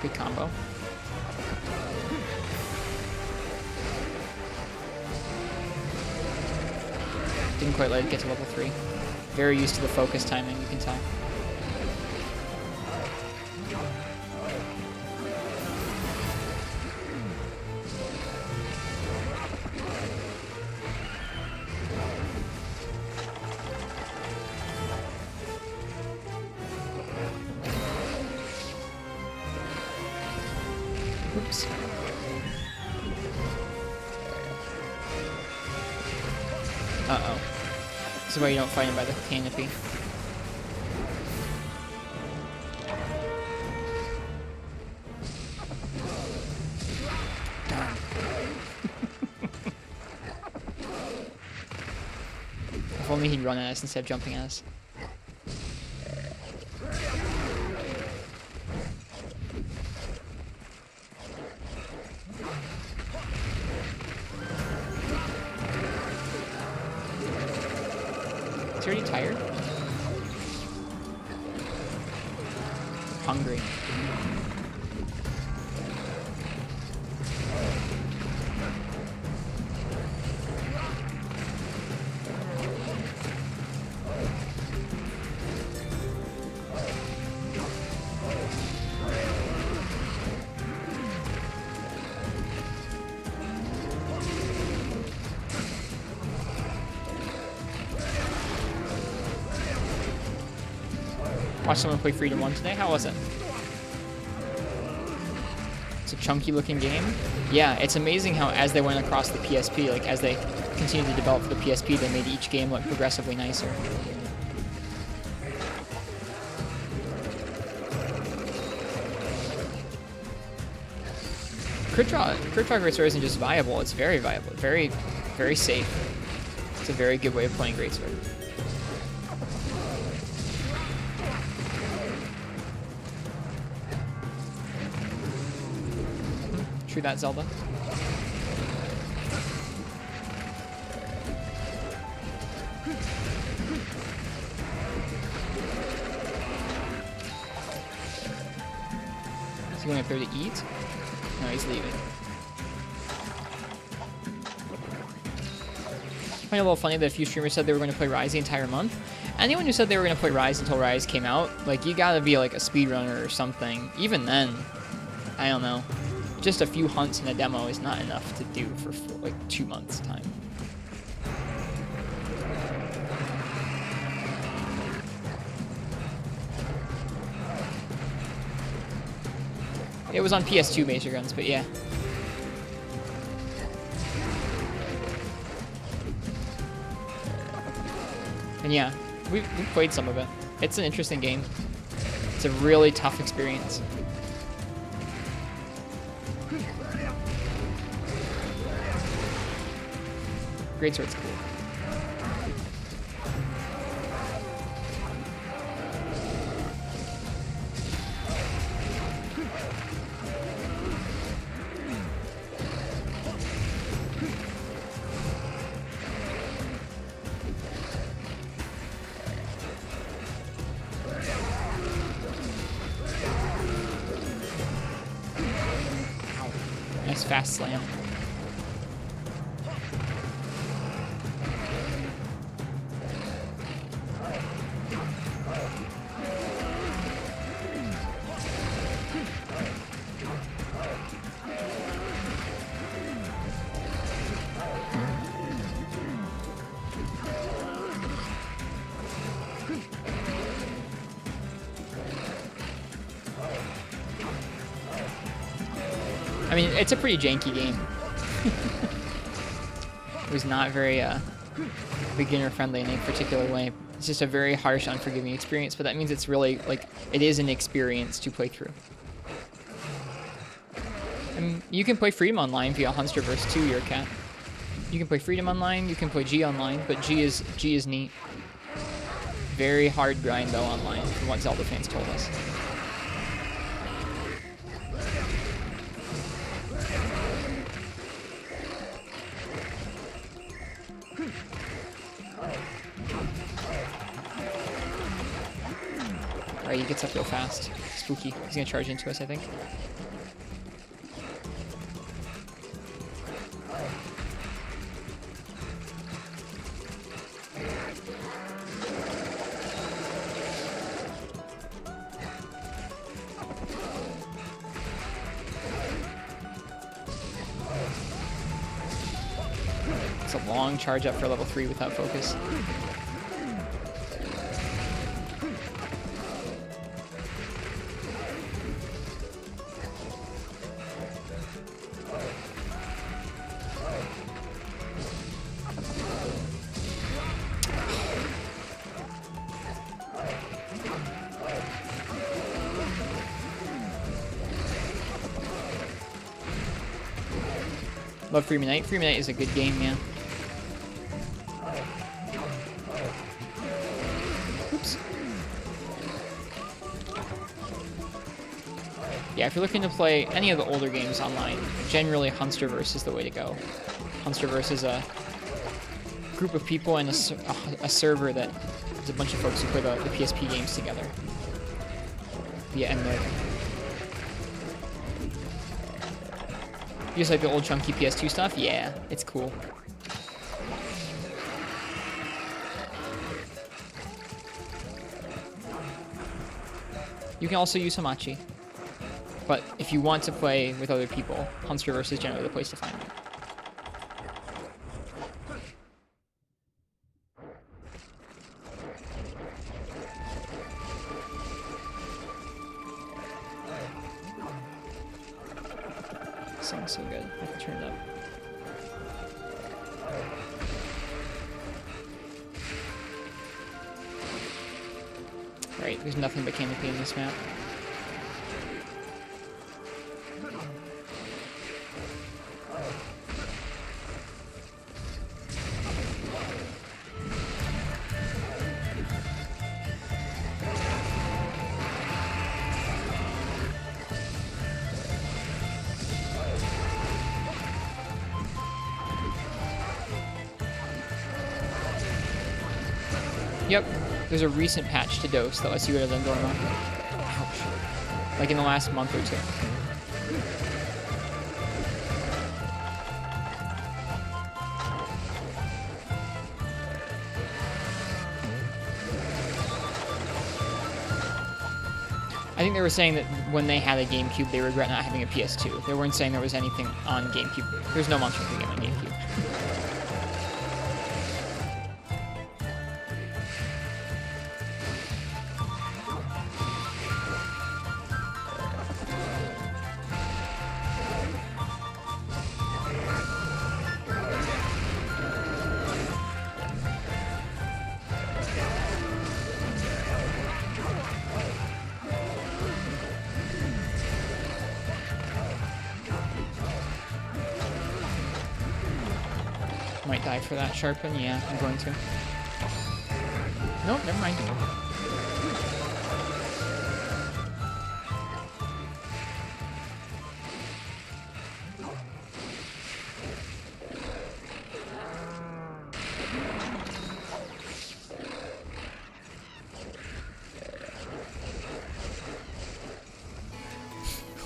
Good combo. Didn't quite let it get to level 3. Very used to the focus timing, you can tell. Oops. Uh-oh. This is why you don't fight him by the canopy. only he'd run at us instead of jumping at us. Is he already tired? Hungry. Watched someone play Freedom 1 today. How was it? It's a chunky looking game. Yeah, it's amazing how as they went across the PSP, like as they continued to develop for the PSP, they made each game look progressively nicer. Crit Draw Greatsword isn't just viable, it's very viable. Very, very safe. It's a very good way of playing Greatsword. True that, Zelda. Is he going up there to eat? No, he's leaving. I find it a little funny that a few streamers said they were going to play Rise the entire month. Anyone who said they were going to play Rise until Rise came out, like, you gotta be like a speedrunner or something. Even then, I don't know. Just a few hunts in a demo is not enough to do for like 2 months' time. It was on PS2 Major Guns, but yeah. And yeah, we played some of it. It's an interesting game. It's a really tough experience. Greatsword's cool. Ow. Nice fast slam. I mean, it's a pretty janky game. It was not very beginner-friendly in any particular way. It's just a very harsh, unforgiving experience, but that means it's really, like, it is an experience to play through. I mean, you can play Freedom Online via Hunsterverse too, your cat. You can play Freedom Online, you can play G Online, but G is neat. Very hard grind, though, online, from what Zelda fans told us. Alright, he gets up real fast. Spooky. He's gonna charge into us, I think. It's a long charge up for level 3 without focus. Love Freeman Knight. Freeman Knight is a good game, man. if you're looking to play any of the older games online, generally Hunsterverse is the way to go. Hunsterverse is a group of people and a server that is a bunch of folks who play the PSP games together. Yeah, and you just like the old chunky PS2 stuff? Yeah, it's cool. You can also use Hamachi. But if you want to play with other people, Hunsterverse is generally the place to find it. Sounds so good. I can turn it up. Right, there's nothing but canopy in this map. Yep, there's a recent patch to Dose that lets you go to Lindorma. Ouch. Like in the last month or two. I think they were saying that when they had a GameCube, they regret not having a PS2. They weren't saying there was anything on GameCube. There's no Monster Hunter game on GameCube. Might die for that sharpen. Yeah, I'm going to. Nope, never mind.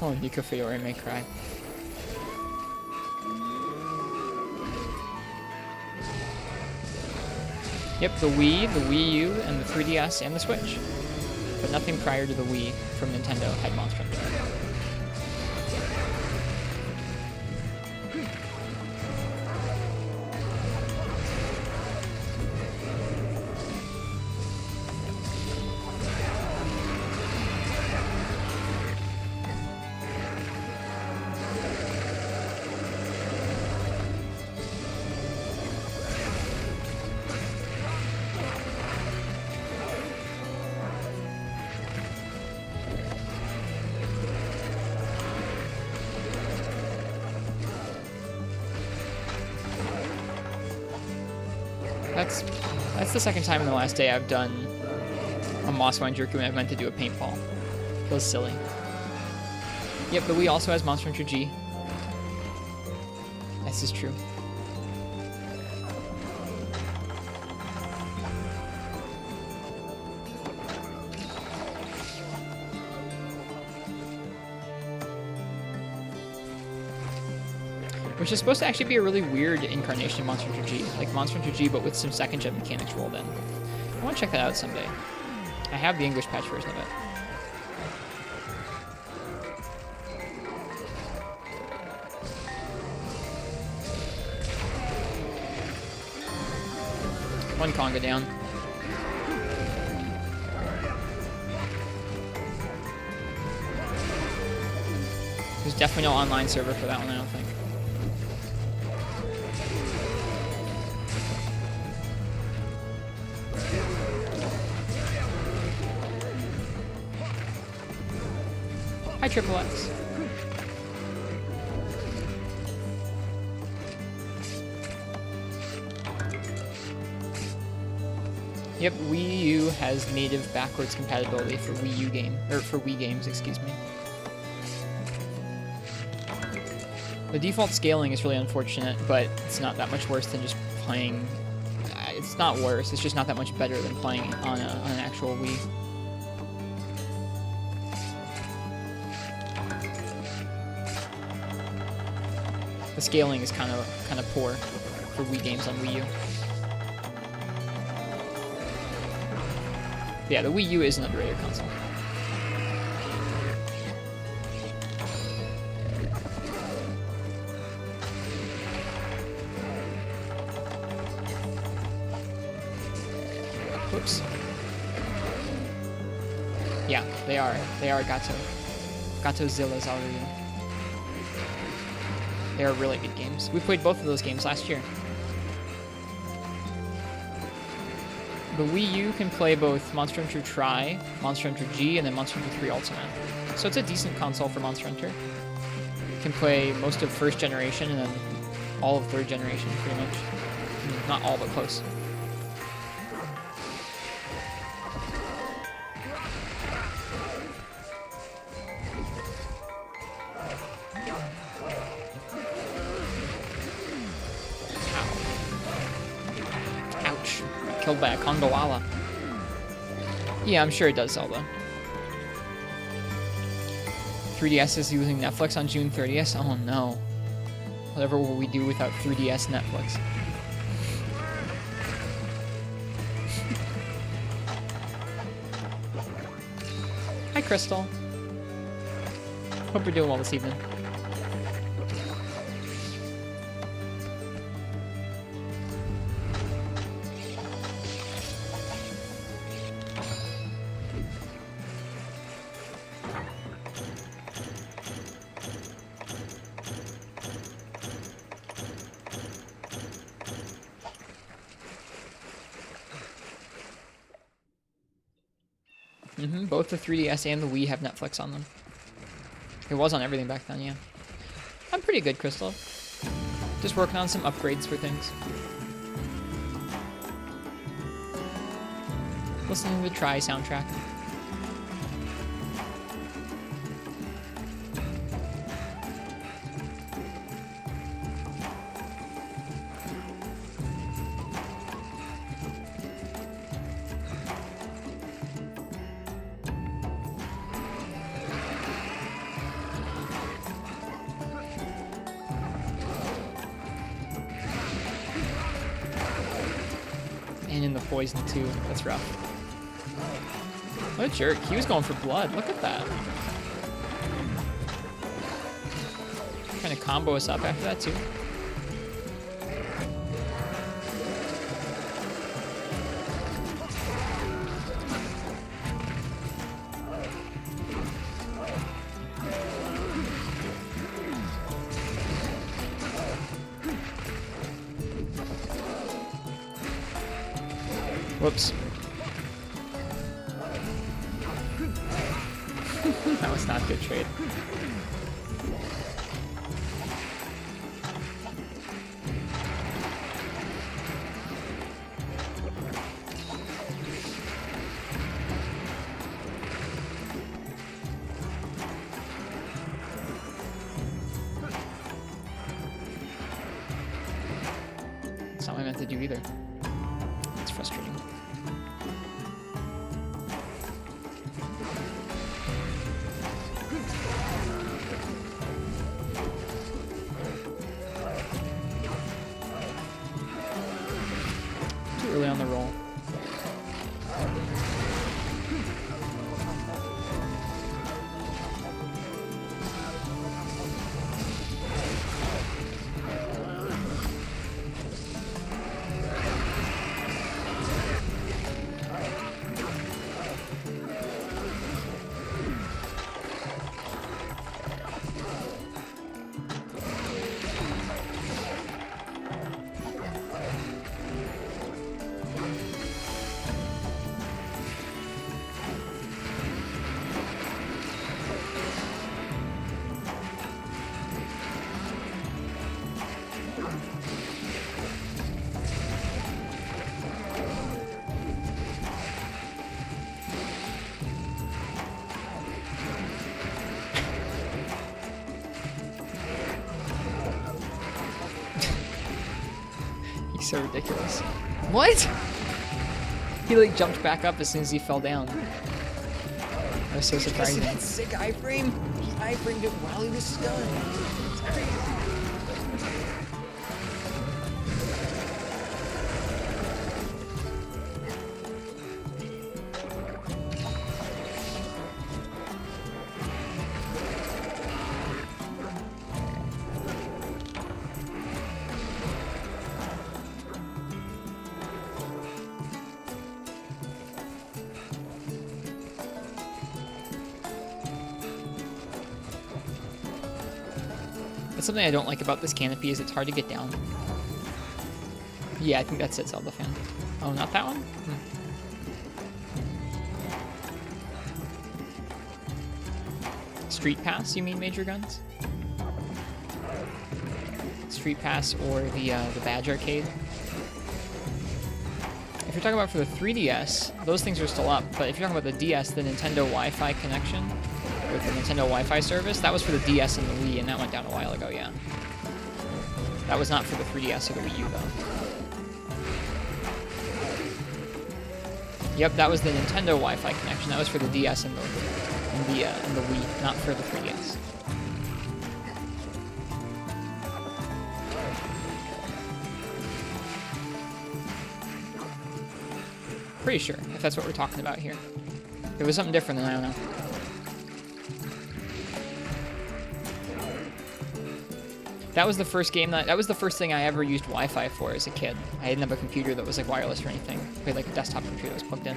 Oh, Nico Fiore may cry. Yep, the Wii, the Wii U, and the 3DS, and the Switch. But nothing prior to the Wii from Nintendo had Monster Hunter. That's the second time in the last day I've done a Mosswine Jerku and I've meant to do a paintball. Feels silly. Yep, the Wii also has Monster Hunter G. This is true. Which is supposed to actually be a really weird incarnation of Monster Hunter G. Like Monster Hunter G, but with some second gen mechanics rolled in. I want to check that out someday. I have the English patch version of it. One Conga down. There's definitely no online server for that one, I don't think. Hi, Triple X. Yep, Wii U has native backwards compatibility for Wii U game, or for Wii games, excuse me. The default scaling is really unfortunate, but it's not that much worse than just playing. It's not worse. It's just not that much better than playing on an actual Wii. The scaling is kind of poor for Wii games on Wii U. Yeah, the Wii U is an underrated console. Whoops. Yeah, they are. They are Gatozillas already. They are really good games. We played both of those games last year. The Wii U can play both Monster Hunter Tri, Monster Hunter G, and then Monster Hunter 3 Ultimate. So it's a decent console for Monster Hunter. It can play most of first generation and then all of third generation, pretty much. Not all, but close. Killed by a Kondawala. Yeah, I'm sure it does, Zelda. 3DS is using Netflix on June 30th. Oh no. Whatever will we do without 3DS Netflix? Hi, Crystal. Hope you're doing well this evening. Both the 3DS and the Wii have Netflix on them. It was on everything back then, yeah. I'm pretty good, Crystal. Just working on some upgrades for things. Listening to the Tri soundtrack. Poison too. That's rough. What a jerk. He was going for blood. Look at that. Trying to combo us up after that too. Whoops. That was not a good trade. That's not what I meant to do either. It's frustrating. Too early on the roll. So ridiculous. What? He like jumped back up as soon as he fell down. That was so surprising. That sick iframe? He iframed it while he was stunned. It's crazy. That's something I don't like about this canopy is it's hard to get down. Yeah, I think that's it, Zelda fan. Oh, not that one? Street Pass, you mean, Major Guns? Street Pass or the Badge Arcade. If you're talking about for the 3DS, those things are still up, but if you're talking about the DS, the Nintendo Wi-Fi connection, with the Nintendo Wi-Fi service, that was for the DS and the Wii, and that went down a while ago, yeah. That was not for the 3DS or the Wii U, though. Yep, that was the Nintendo Wi-Fi connection. That was for the DS and the Wii, not for the 3DS. Pretty sure, if that's what we're talking about here. If it was something different, then I don't know. That was the first game that was the first thing I ever used Wi-Fi for as a kid. I didn't have a computer that was like wireless or anything. I had like a desktop computer that was plugged in.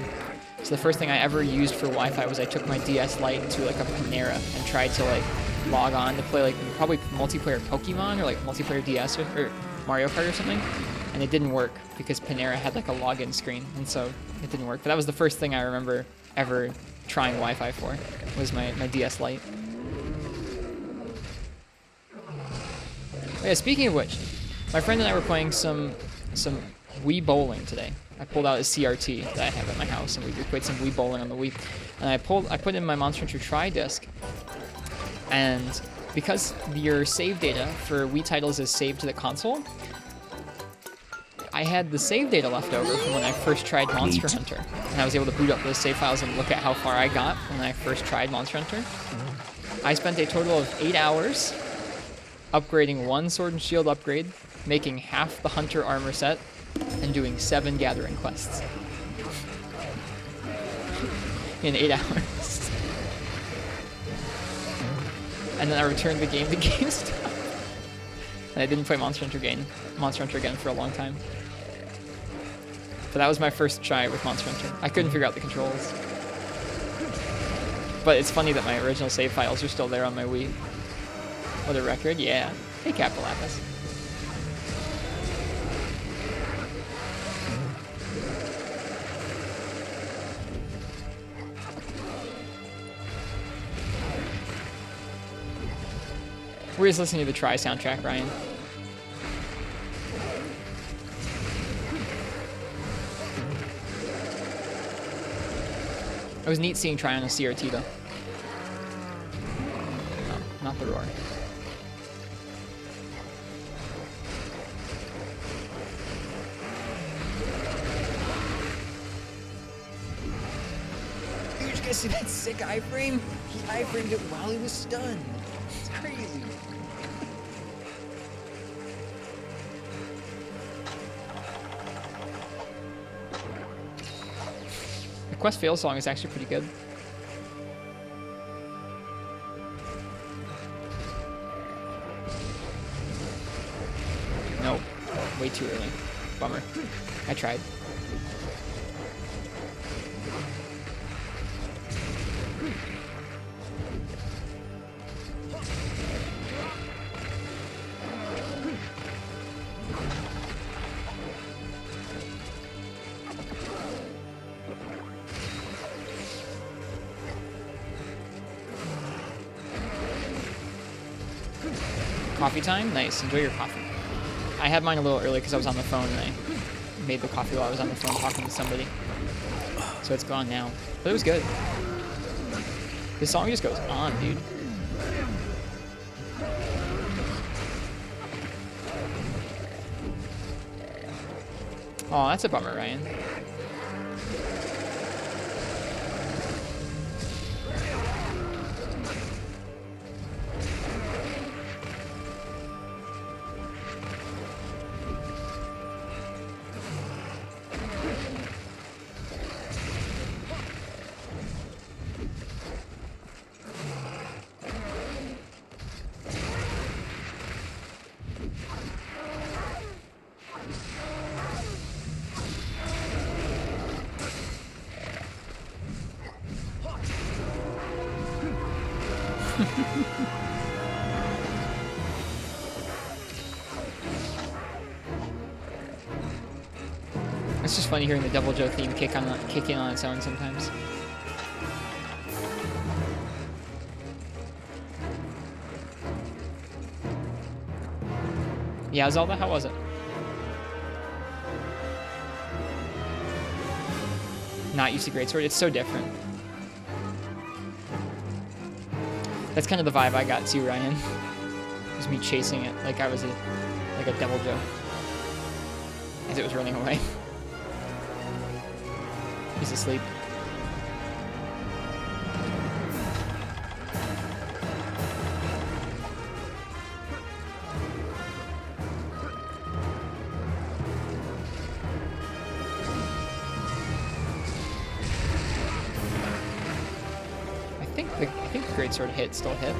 So the first thing I ever used for Wi-Fi was I took my DS Lite to like a Panera and tried to like log on to play like probably multiplayer Pokemon or like multiplayer DS or Mario Kart or something. And it didn't work because Panera had like a login screen, and so it didn't work. But that was the first thing I remember ever trying Wi-Fi for, was my DS Lite. Yeah, speaking of which, my friend and I were playing some Wii bowling today. I pulled out a CRT that I have at my house, and we played some Wii bowling on the Wii. And I put in my Monster Hunter Tri disc, and because your save data for Wii titles is saved to the console, I had the save data left over from when I first tried Monster Hunter, and I was able to boot up those save files and look at how far I got when I first tried Monster Hunter. I spent a total of 8 hours upgrading 1 Sword and Shield upgrade, making half the Hunter armor set, and doing 7 gathering quests. In 8 hours. And then I returned the game to GameStop. And I didn't play Monster Hunter again for a long time. But that was my first try with Monster Hunter. I couldn't figure out the controls. But it's funny that my original save files are still there on my Wii. What a record, yeah. Hey, Capital Lapis. We're just listening to the Tri soundtrack, Ryan. It was neat seeing Tri on a CRT, though. No, not the roar. Did you guys see that sick iframe? He iframed it while he was stunned. It's crazy. The Quest Fail song is actually pretty good. Nope. Way too early. Bummer. I tried. Coffee time? Nice. Enjoy your coffee. I had mine a little early because I was on the phone and I made the coffee while I was on the phone talking to somebody. So it's gone now. But it was good. This song just goes on, dude. Oh, that's a bummer, Ryan. It's just funny hearing the Devil Joe theme kick in on its own sometimes. Yeah, Zelda, how was it? Not used to Greatsword, it's so different. That's kind of the vibe I got too, Ryan. It was me chasing it like I was like a Devil Joe as it was running away. He's asleep. I think the Greatsword still hit.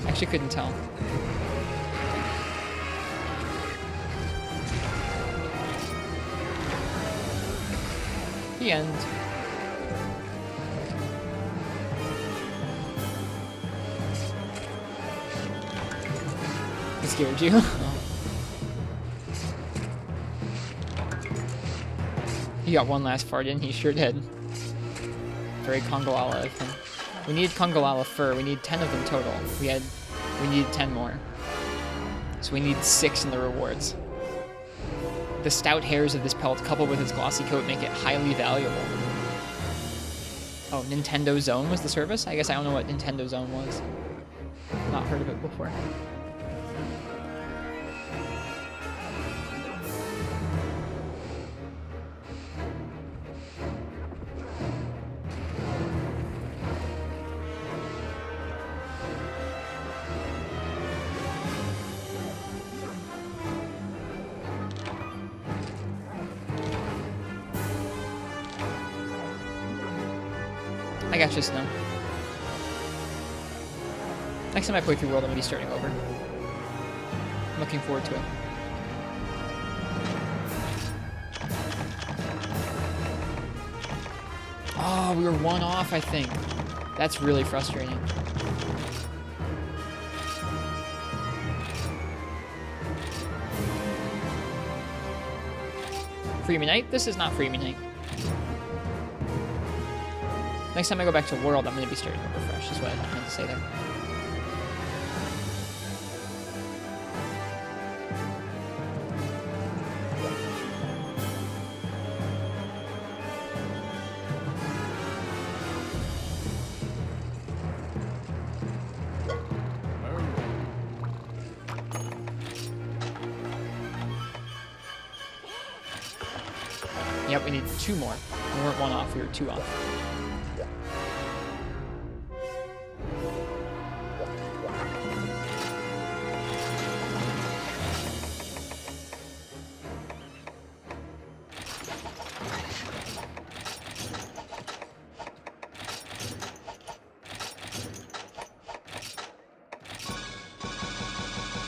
Actually couldn't tell. The end. It scared you? He got one last fart in, he sure did. Very Kongolala of him. We need Kongolala fur, we need 10 of them total. We need 10 more. So we need 6 in the rewards. The stout hairs of this pelt, coupled with its glossy coat, make it highly valuable. Oh, Nintendo Zone was the service? I guess I don't know what Nintendo Zone was. Not heard of it before. I got you, Snow. Next time I play through World, I'm going to be starting over. I'm looking forward to it. Oh, we were one off, I think. That's really frustrating. Freemy Night? This is not Freemy Night. Next time I go back to World, I'm going to be starting over fresh, is what I meant to say there. Yep, we need 2 more. We weren't 1 off, we were 2 off.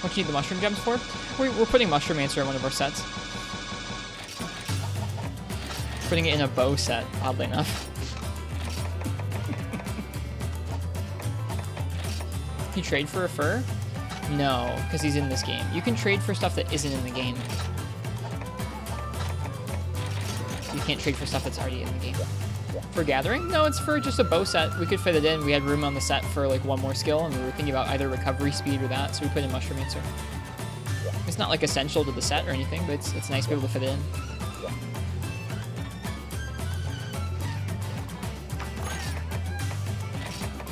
What do you need the mushroom gems for? We're putting Mushroom Answer in one of our sets. Putting it in a bow set, oddly enough. Can you trade for a fur? No, because he's in this game. You can trade for stuff that isn't in the game. You can't trade for stuff that's already in the game. For gathering? No, it's for just a bow set. We could fit it in. We had room on the set for like 1 more skill, and we were thinking about either recovery speed or that, so we put in Mushroom Answer. It's not like essential to the set or anything, but it's nice to be able to fit it in.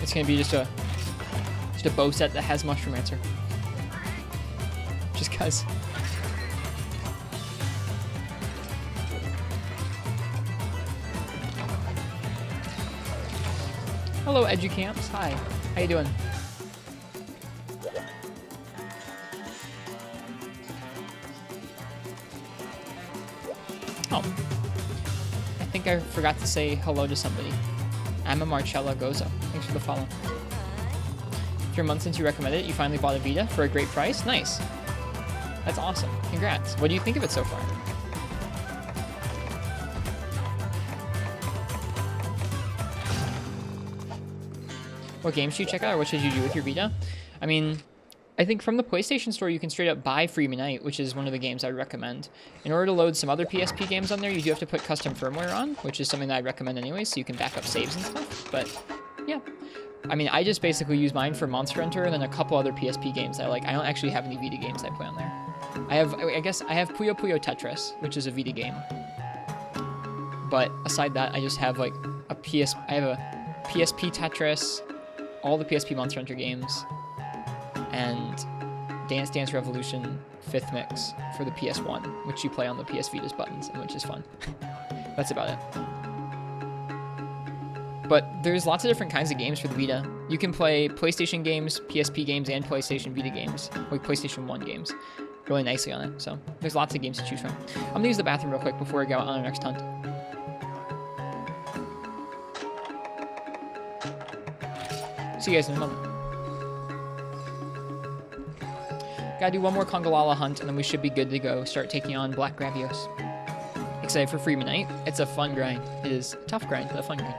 It's gonna be just a bow set that has Mushroom Answer. Just cause. Hello, Educamps. Hi. How you doing? Oh. I think I forgot to say hello to somebody. I'm a Marcella Gozo. Thanks for the follow. After a month since you recommended it, you finally bought a Vita for a great price? Nice. That's awesome. Congrats. What do you think of it so far? What games should you check out, or what should you do with your Vita? I mean, I think from the PlayStation Store, you can straight up buy Free Night, which is one of the games I would recommend. In order to load some other PSP games on there, you do have to put custom firmware on, which is something that I'd recommend anyway, so you can back up saves and stuff. But, yeah. I mean, I just basically use mine for Monster Hunter and then a couple other PSP games I like. I don't actually have any Vita games I play on there. I guess I have Puyo Puyo Tetris, which is a Vita game. But aside that, I just have like I have a PSP Tetris, all the PSP Monster Hunter games, and Dance Dance Revolution 5th Mix for the PS1, which you play on the PS Vita's buttons, and which is fun. That's about it. But there's lots of different kinds of games for the Vita. You can play PlayStation games, PSP games, and PlayStation Vita games, like PlayStation 1 games, really nicely on it. So there's lots of games to choose from. I'm gonna use the bathroom real quick before I go on our next hunt. See you guys in a moment. Gotta do one more Congalala hunt, and then we should be good to go start taking on Black Gravios. Excited for Free Night. It's a fun grind. It is a tough grind, but a fun grind.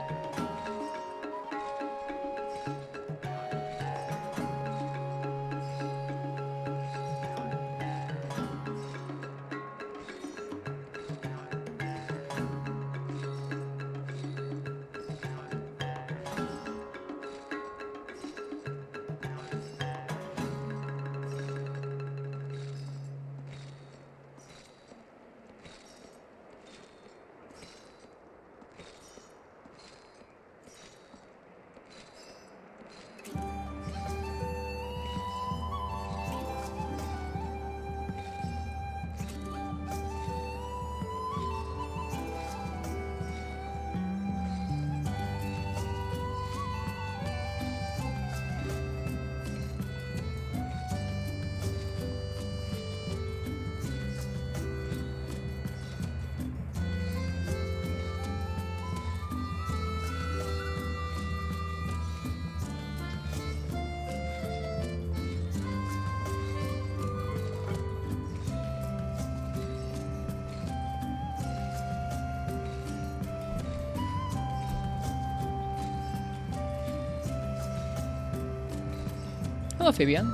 Hello, Fabian.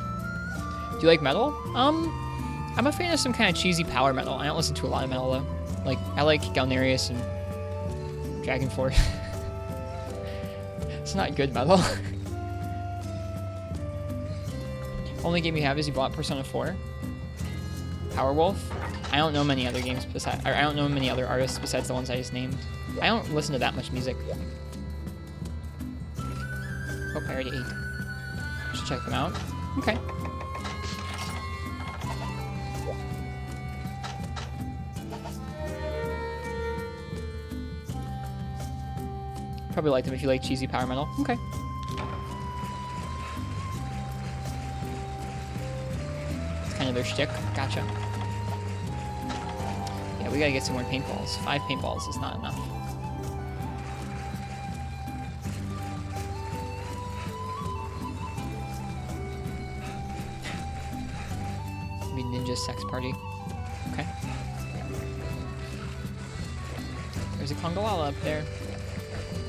Do you like metal? I'm a fan of some kind of cheesy power metal. I don't listen to a lot of metal, though. Like, I like Galnerius and Dragon Force. It's not good metal. Only game you have is you bought Persona 4? Powerwolf? I don't know many other games besides... I don't know many other artists besides the ones I just named. I don't listen to that much music. Oh, I already ate. Should check them out. Okay. Probably like them if you like cheesy power metal. Okay. It's kind of their shtick. Gotcha. Yeah, we gotta get some more paintballs. 5 paintballs is not enough. Ninja sex party. Okay. There's a Congalala up there.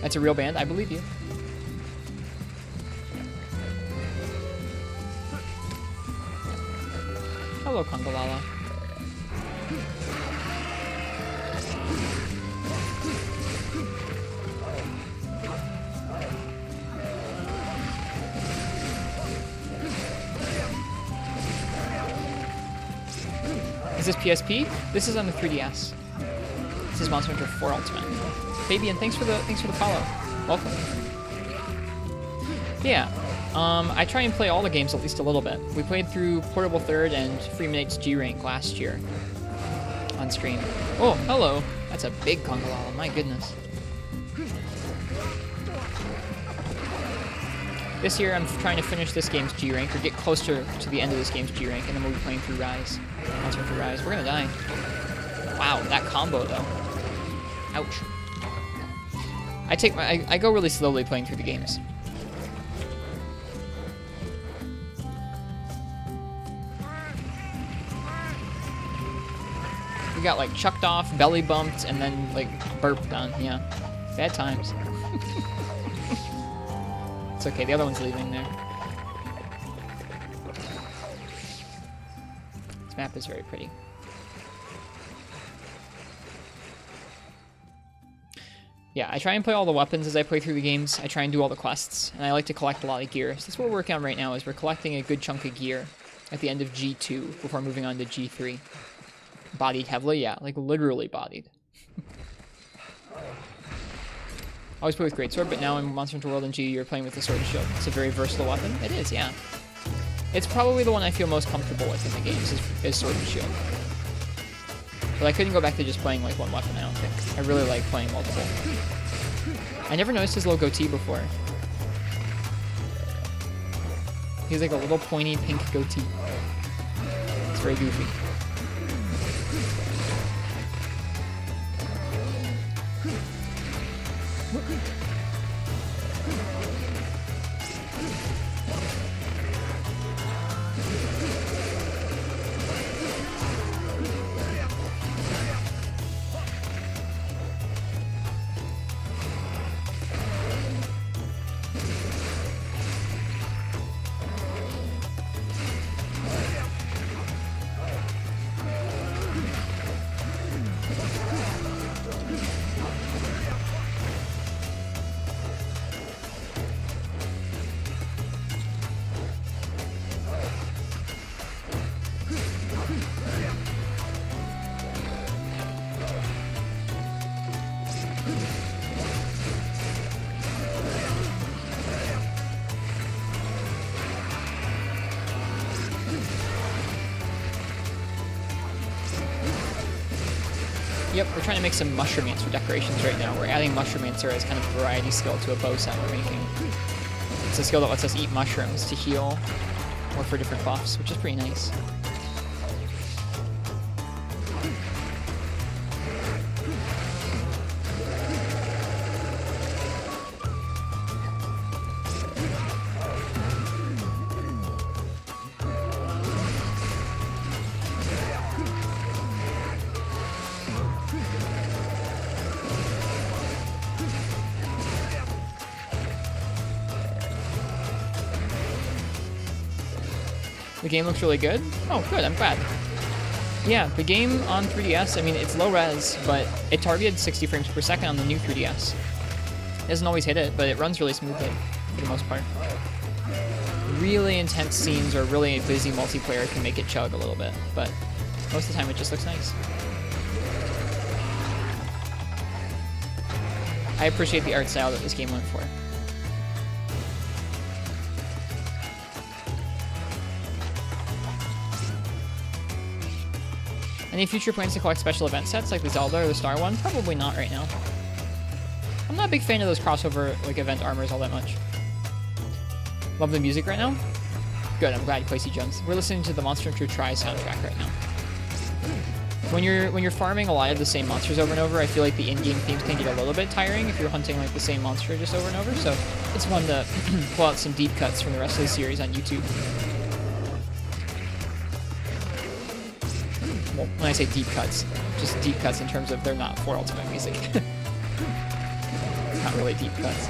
That's a real band, I believe you. Hello, Congalala. Is this PSP? This is on the 3DS. This is Monster Hunter 4 Ultimate. Fabian, thanks for the follow. Welcome. Yeah. I try and play all the games at least a little bit. We played through Portable Third and Free Minate's G-Rank last year on stream. Oh, hello. That's a big Congalala, my goodness. This year, I'm trying to finish this game's G rank, or get closer to the end of this game's G rank, and then we'll be playing through Rise. Monster Hunter Rise. We're gonna die. Wow, that combo though. Ouch. I go really slowly playing through the games. We got like chucked off, belly bumped, and then like burped on. Yeah, bad times. It's okay. The other one's leaving there. This map is very pretty. Yeah, I try and play all the weapons as I play through the games. I try and do all the quests, and I like to collect a lot of gear. So that's what we're working on right now, is we're collecting a good chunk of gear at the end of G2 before moving on to G3. Bodied heavily? Yeah, like literally bodied. Always play with Greatsword, but now in Monster Hunter World and G, you're playing with the Sword and Shield. It's a very versatile weapon. It is, yeah. It's probably the one I feel most comfortable with in the games, is Sword and Shield. But I couldn't go back to just playing like one weapon, I don't think. I really like playing multiple. I never noticed his little goatee before. He's like a little pointy pink goatee. It's very goofy. Yep, we're trying to make some Mushroomancer decorations right now. We're adding Mushroomancer as kind of a variety skill to a bow set we're making. It's a skill that lets us eat mushrooms to heal or for different buffs, which is pretty nice. The game looks really good? Oh, good, I'm glad. Yeah, the game on 3DS, I mean, it's low res, but it targeted 60 frames per second on the new 3DS. It doesn't always hit it, but it runs really smoothly, for the most part. Really intense scenes or really busy multiplayer can make it chug a little bit, but most of the time it just looks nice. I appreciate the art style that this game went for. Any future plans to collect special event sets like the Zelda or the Star one? Probably not right now. I'm not a big fan of those crossover like event armors all that much. Love the music right now? Good, I'm glad Quasi Jones. We're listening to the Monster Hunter Tri soundtrack right now. When you're farming a lot of the same monsters over and over, I feel like the in-game themes can get a little bit tiring if you're hunting like the same monster just over and over, so it's fun to pull out some deep cuts from the rest of the series on YouTube. Well, when I say deep cuts, just deep cuts in terms of they're not for Ultimate music. Not really deep cuts.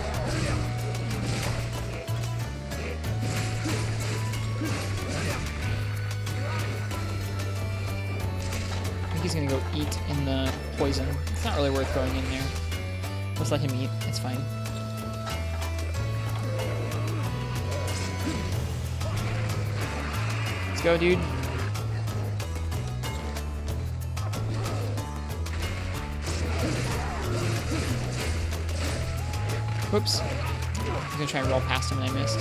I think he's gonna go eat in the poison. It's not really worth going in there. Let's let him eat, it's fine. Let's go, dude. Whoops. I was gonna try and roll past him and I missed.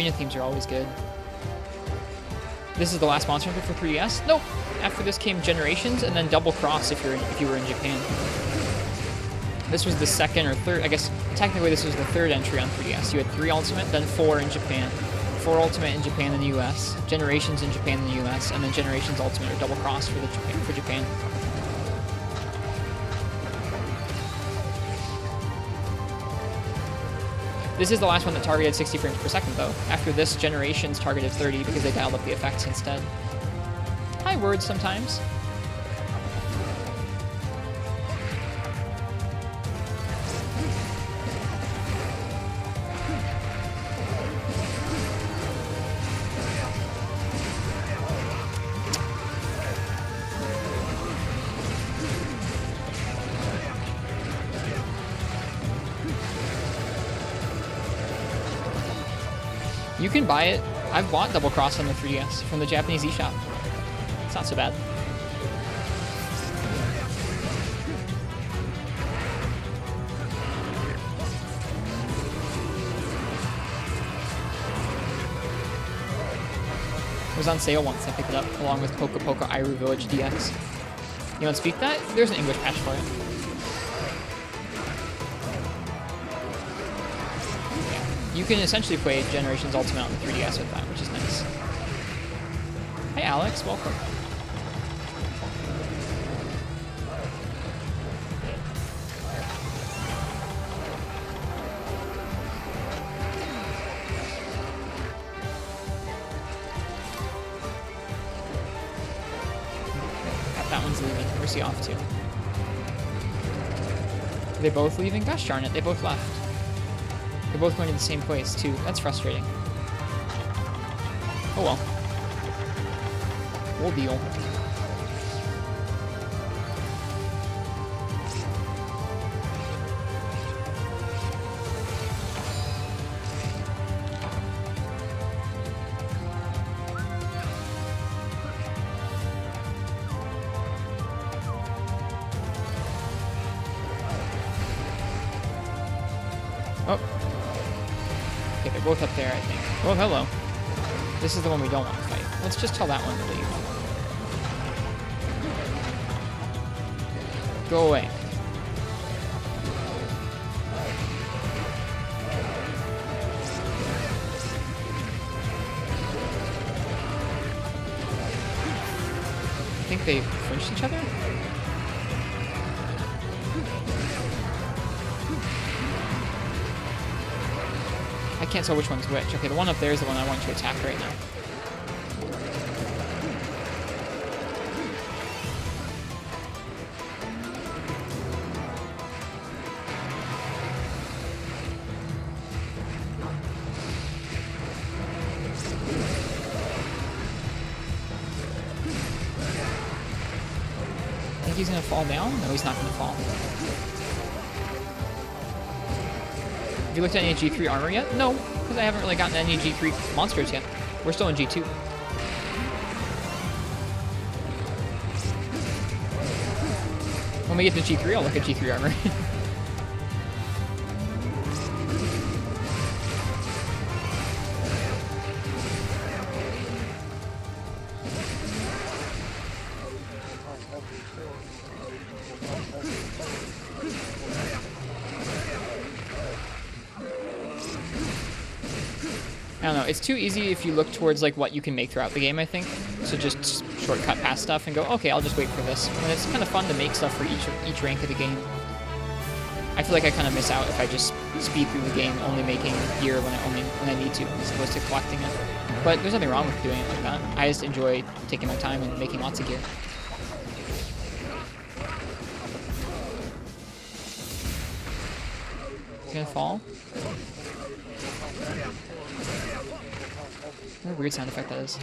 arena themes are always good. This is the last Monster Hunter for 3DS? Nope. After this came Generations, and then Double Cross if you were in Japan. This was the second or third, I guess technically this was the third entry on 3DS. You had 3 Ultimate, then 4 in Japan. 4 Ultimate in Japan and the US, Generations in Japan and the US, and then Generations Ultimate or Double Cross for Japan. This is the last one that targeted 60 frames per second though. After this, Generations targeted 30 because they dialed up the effects instead. Hi, words sometimes. You can buy it. I've bought Double Cross on the 3DS from the Japanese eShop. It's not so bad. It was on sale once. I picked it up along with Poco Poco Iru Village DX. You want to speak that? There's an English patch for it. You can essentially play Generations Ultimate on the 3DS with that, which is nice. Hey Alex, welcome. That one's leaving. Where's he off to? Are they both leaving? Gosh darn it, they both left. They're both going to the same place, too. That's frustrating. Oh well. We'll deal. Oh. Okay, they're both up there, I think. Oh, hello. This is the one we don't want to fight. Let's just tell that one to leave. Go away. I think they finished each other? I can't tell which one's which. Okay, the one up there is the one I want to attack right now. I think he's gonna fall down? No, he's not gonna fall. Have you looked at any G3 armor yet? No, because I haven't really gotten any G3 monsters yet. We're still in G2. When we get to G3, I'll look at G3 armor. I don't know, it's too easy if you look towards like what you can make throughout the game, I think. So just shortcut past stuff and go, okay, I'll just wait for this. And it's kind of fun to make stuff for each rank of the game. I feel like I kind of miss out if I just speed through the game, only making gear when I need to, as opposed to collecting it. But there's nothing wrong with doing it like that. I just enjoy taking my time and making lots of gear. He's gonna fall. What a weird sound effect that is.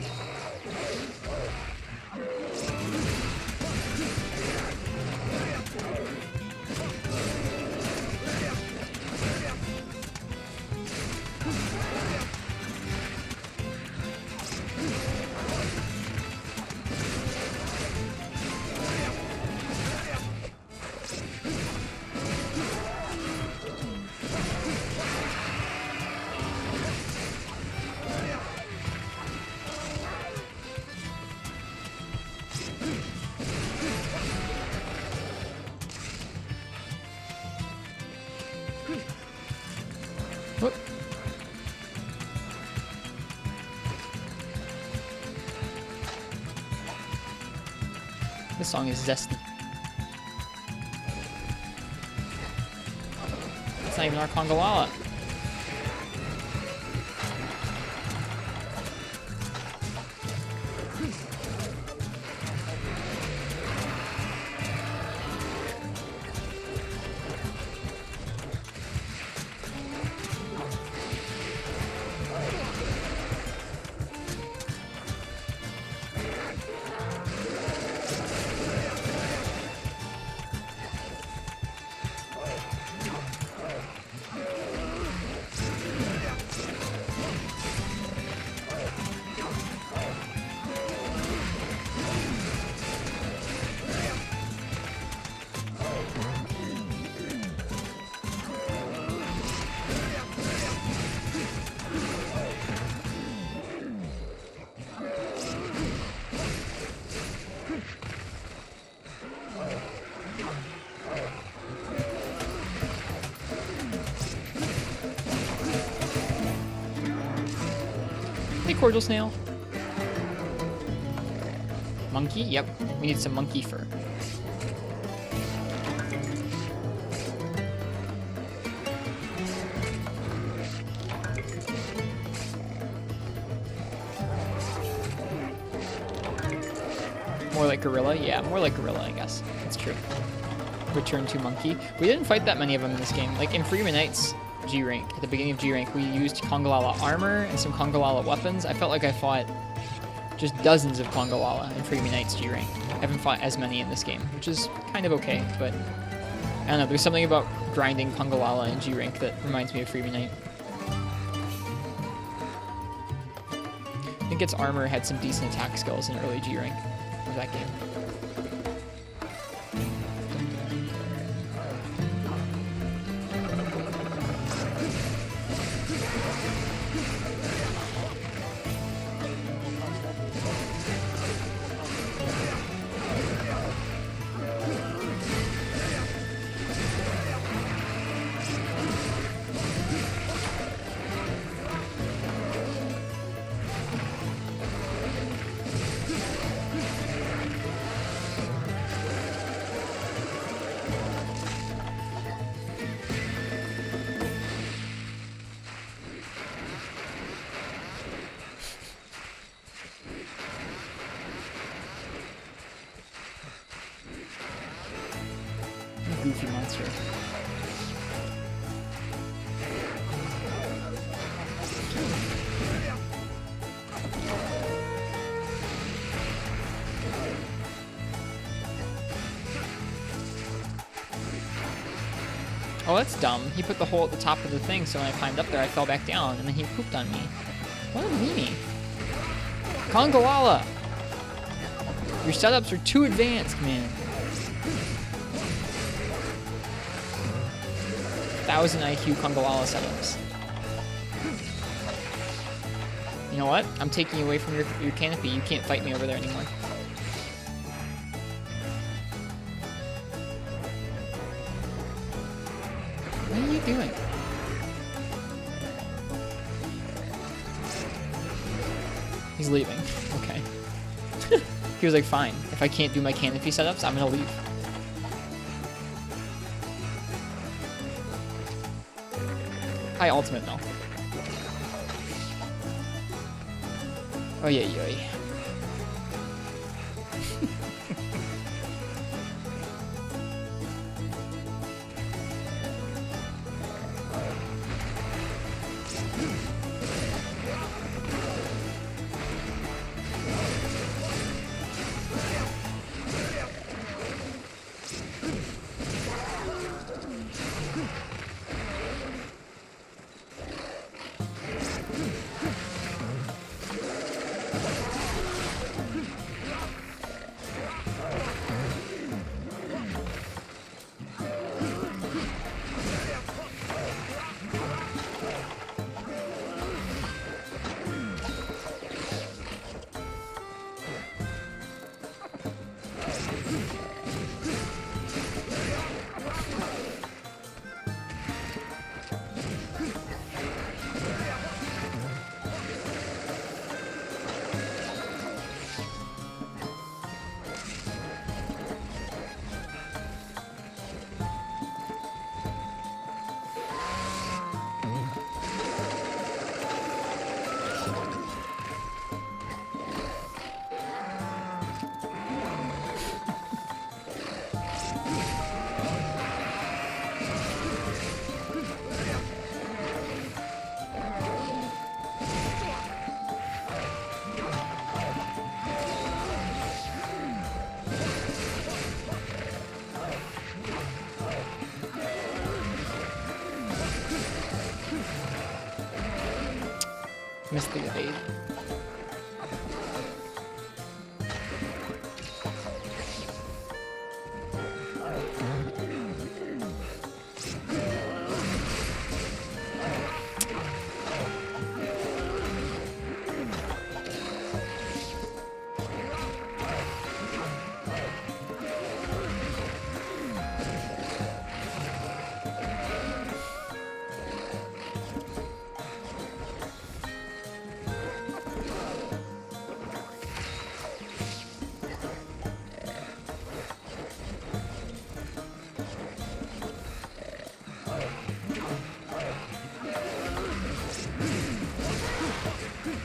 Whoop. This song is zesty. It's not even our Kongolala. Hey, cordial snail. Monkey? Yep, we need some monkey fur. More like gorilla? Yeah, more like gorilla, I guess. That's true. Return to monkey. We didn't fight that many of them in this game. Like in Freeman Knight's G rank, at the beginning of G rank, we used Kongolala armor and some Kongolala weapons. I felt like I fought just dozens of Kongolala in Freeman Knight's G rank. I haven't fought as many in this game, which is kind of okay, but I don't know, there's something about grinding Kongolala in G rank that reminds me of Freeman Knight. I think its armor had some decent attack skills in early G rank of that game. Goofy monster. Oh, that's dumb. He put the hole at the top of the thing, so when I climbed up there, I fell back down, and then he pooped on me. What a meanie. Kongolala! Your setups are too advanced, man. 1,000 IQ Kongolala setups. You know what? I'm taking you away from your canopy. You can't fight me over there anymore. What are you doing? He's leaving. Okay. He was like, fine. If I can't do my canopy setups, I'm gonna leave. Hi, ultimate Mel. Oh yeah, yeah. Missed the evade.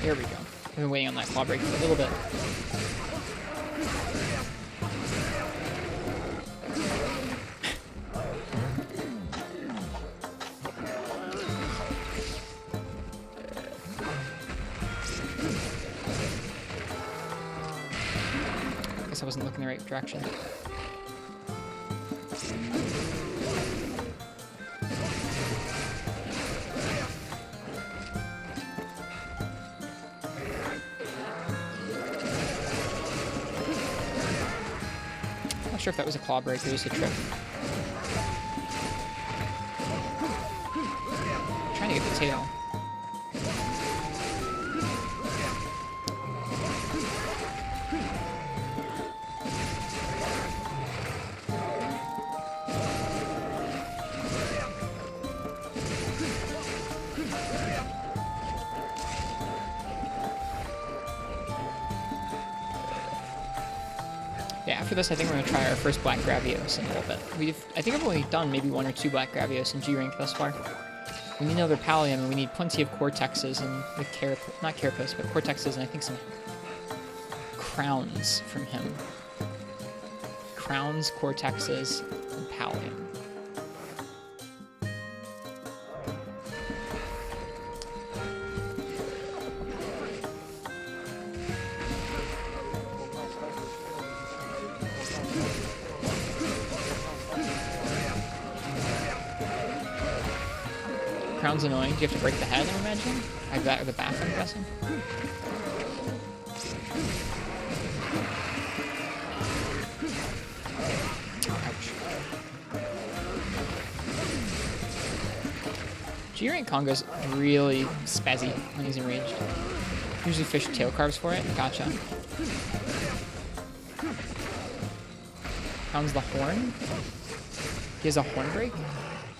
There we go. I've been waiting on that claw break for a little bit. Guess I wasn't looking the right direction. Not sure if that was a claw break or just a trip. Trying to get the tail. Yeah, after this, I think we're going to try our first Black Gravios in a little bit. I think I've only done maybe 1 or 2 Black Gravios in G rank thus far. We need another Pallium, and we need plenty of Cortexes and not Carapace, but Cortexes, and I think some Crowns from him. Crowns, Cortexes, and Pallium. Crown's annoying. Do you have to break the head, I'm imagining? I have that with the back, I'm guessing. Ouch. G-Rank Kongo's really spazzy when he's enraged. Usually fish tail carves for it. Gotcha. Crown's the horn? He has a horn break?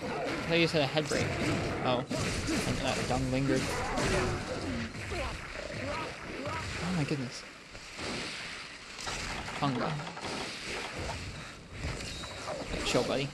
I thought you said a head break. Oh. And that dung lingered. Oh my goodness. Kongo. Chill, buddy.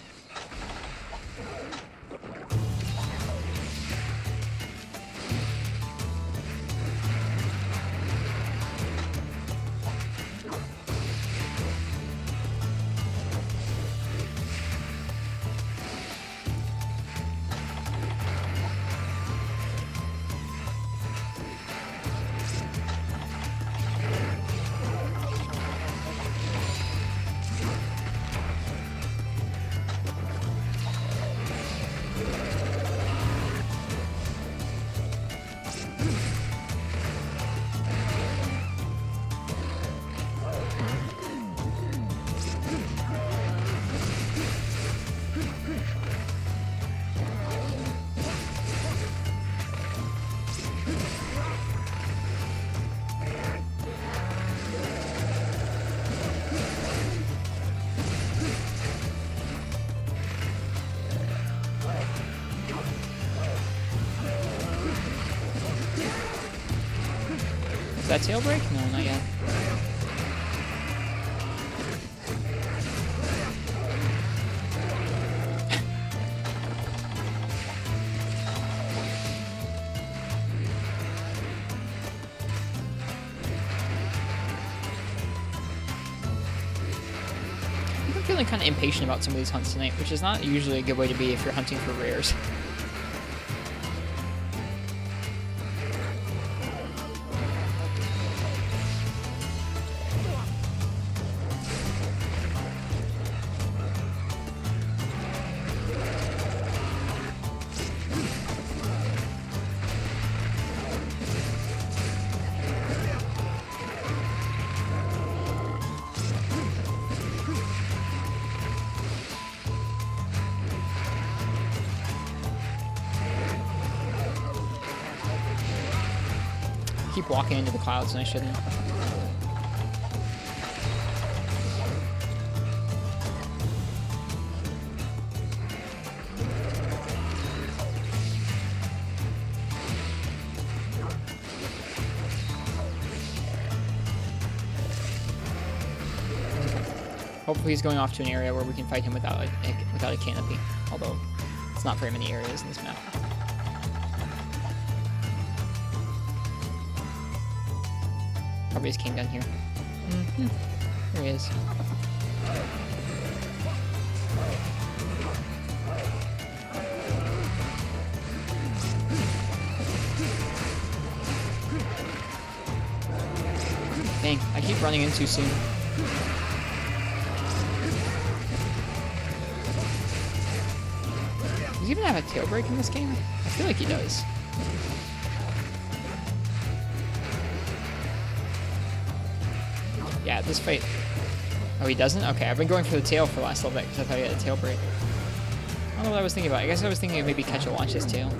Is that tail break? No, not yet. I'm feeling kind of impatient about some of these hunts tonight, which is not usually a good way to be if you're hunting for rares. keep walking into the clouds and I shouldn't. Hopefully he's going off to an area where we can fight him without a canopy. Although, it's not very many areas in this map. Probably just came down here. There he is. Dang, I keep running in too soon. Does he even have a tail break in this game? I feel like he does. Yeah, this fight... Oh, he doesn't? Okay, I've been going for the tail for the last little bit because I thought he had a tail break. I don't know what I was thinking about. I guess I was thinking of maybe catch a launch his tail.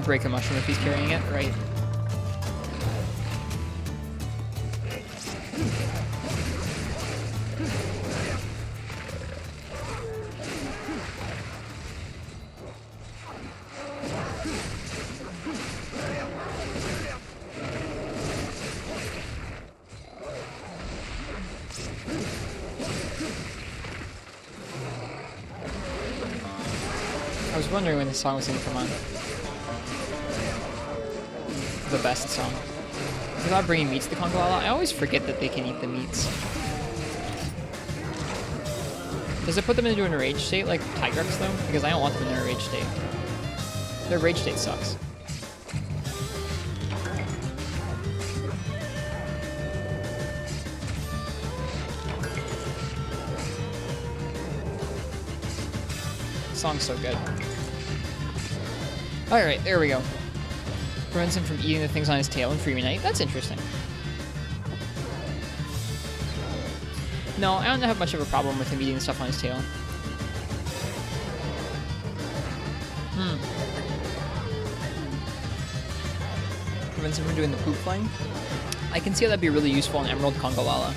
Break a mushroom if he's carrying it, right? I was wondering when the song was going to come on. The best song. Without bringing meats to Congalala, I always forget that they can eat the meats. Does it put them into an enraged state like Tigrex though? Because I don't want them in their rage state. Their rage state sucks. The song's so good. Alright, there we go. Prevents him from eating the things on his tail in Free Night. That's interesting. No, I don't have much of a problem with him eating the stuff on his tail. Prevents him from doing the poop flying. I can see how that'd be really useful in Emerald Congalala.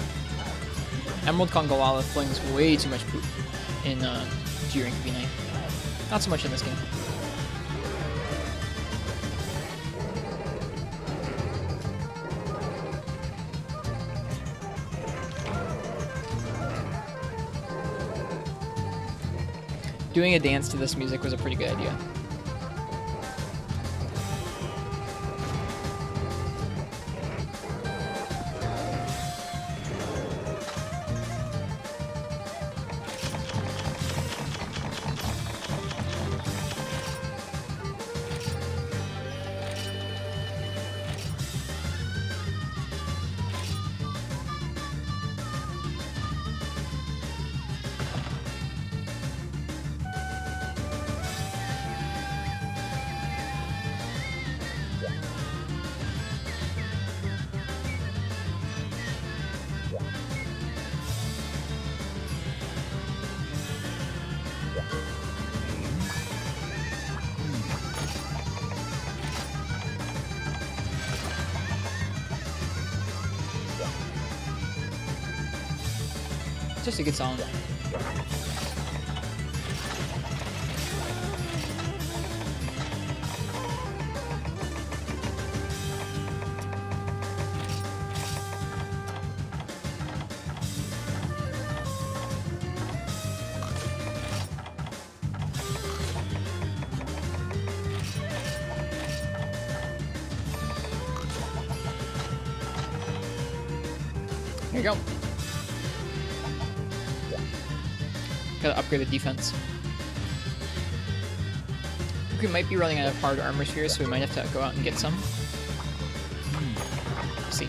Emerald Congalala flings way too much poop in G-Rank Free Night. Not so much in this game. Doing a dance to this music was a pretty good idea. Just a good song. Here you go. Gotta upgrade the defense. I think we might be running out of hard armor spheres, so we might have to go out and get some. Let's see.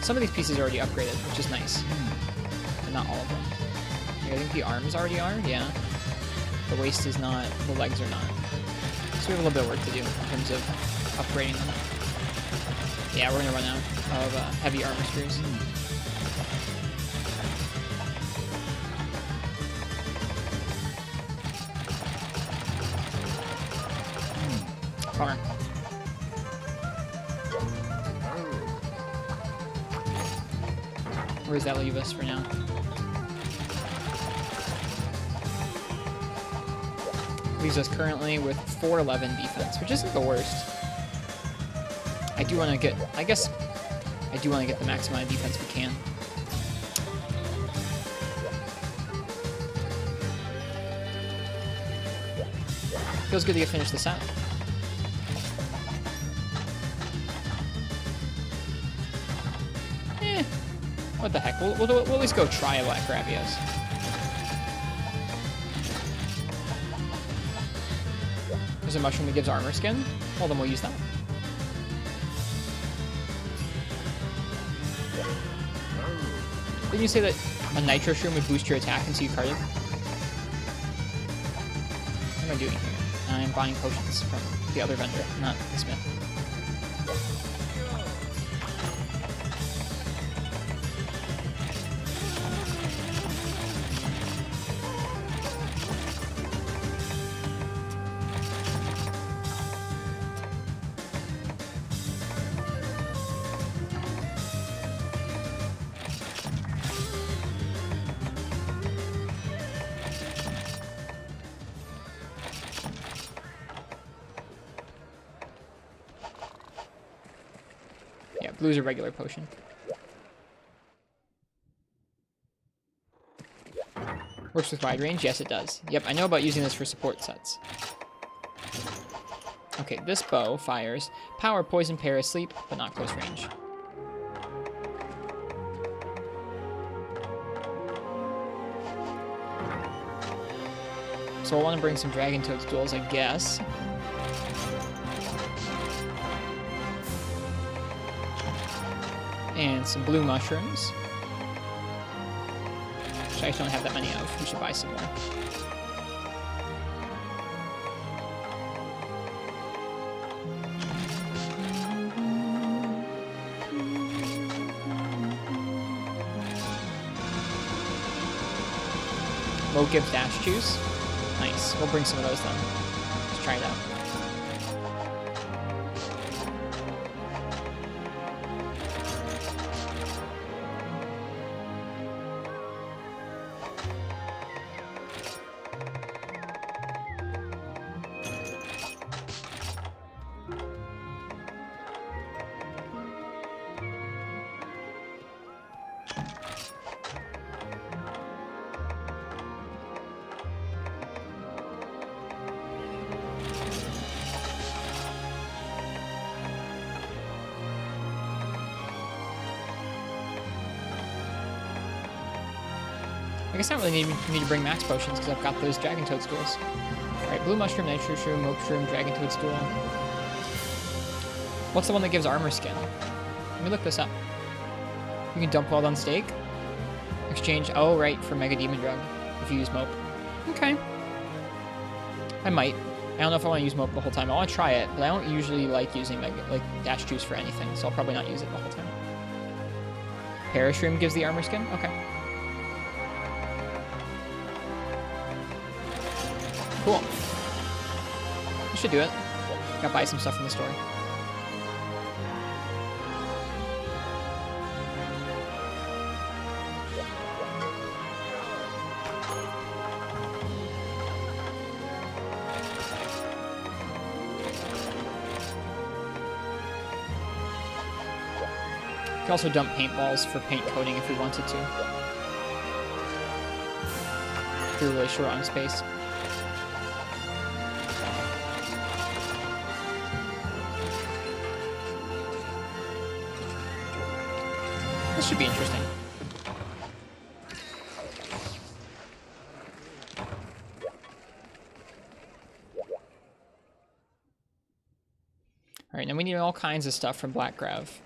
Some of these pieces are already upgraded, which is nice. But not all of them. I think the arms already are, yeah. The waist is not, the legs are not. So we have a little bit of work to do in terms of upgrading them. Yeah, we're gonna run out of heavy armor spheres. Bummer. Where does that leave us for now? Leaves us currently with 411 defense, which isn't the worst. I do want to get, I guess, I do want to get the max amount of defense we can. Feels good to get finished this out. What the heck? We'll at least go try a Black Gravios. There's a mushroom that gives armor skin. Well, then we'll use that. Didn't you say that a nitro shroom would boost your attack until you carded? What am I doing here? I'm buying potions from the other vendor, not the smith. Blue's a regular potion. Works with wide range? Yes, it does. Yep, I know about using this for support sets. Okay, this bow fires power, poison, para, sleep, but not close range. So I want to bring some Dragon Toadstools, I guess. And some blue mushrooms, which I actually don't have that many of. We should buy some more. Low gives dash juice. Nice. We'll bring some of those then. Let's try it out. I guess I don't really need to bring max potions because I've got those Dragon Toadstools. Alright, blue mushroom, nitro shroom, mope shroom, Dragon Toadstool. What's the one that gives armor skin? Let me look this up. You can dump Wild on Stake. Exchange, oh right, for Mega Demon Drug if you use mope. Okay. I might. I don't know if I want to use mope the whole time. I want to try it, but I don't usually like using dash juice for anything, so I'll probably not use it the whole time. Parashroom gives the armor skin? Okay. Cool. I should do it. Gotta buy some stuff from the store. We can also dump paintballs for paint coating if we wanted to. If you're really short on space. This should be interesting. Alright, now we need all kinds of stuff from Black Grav.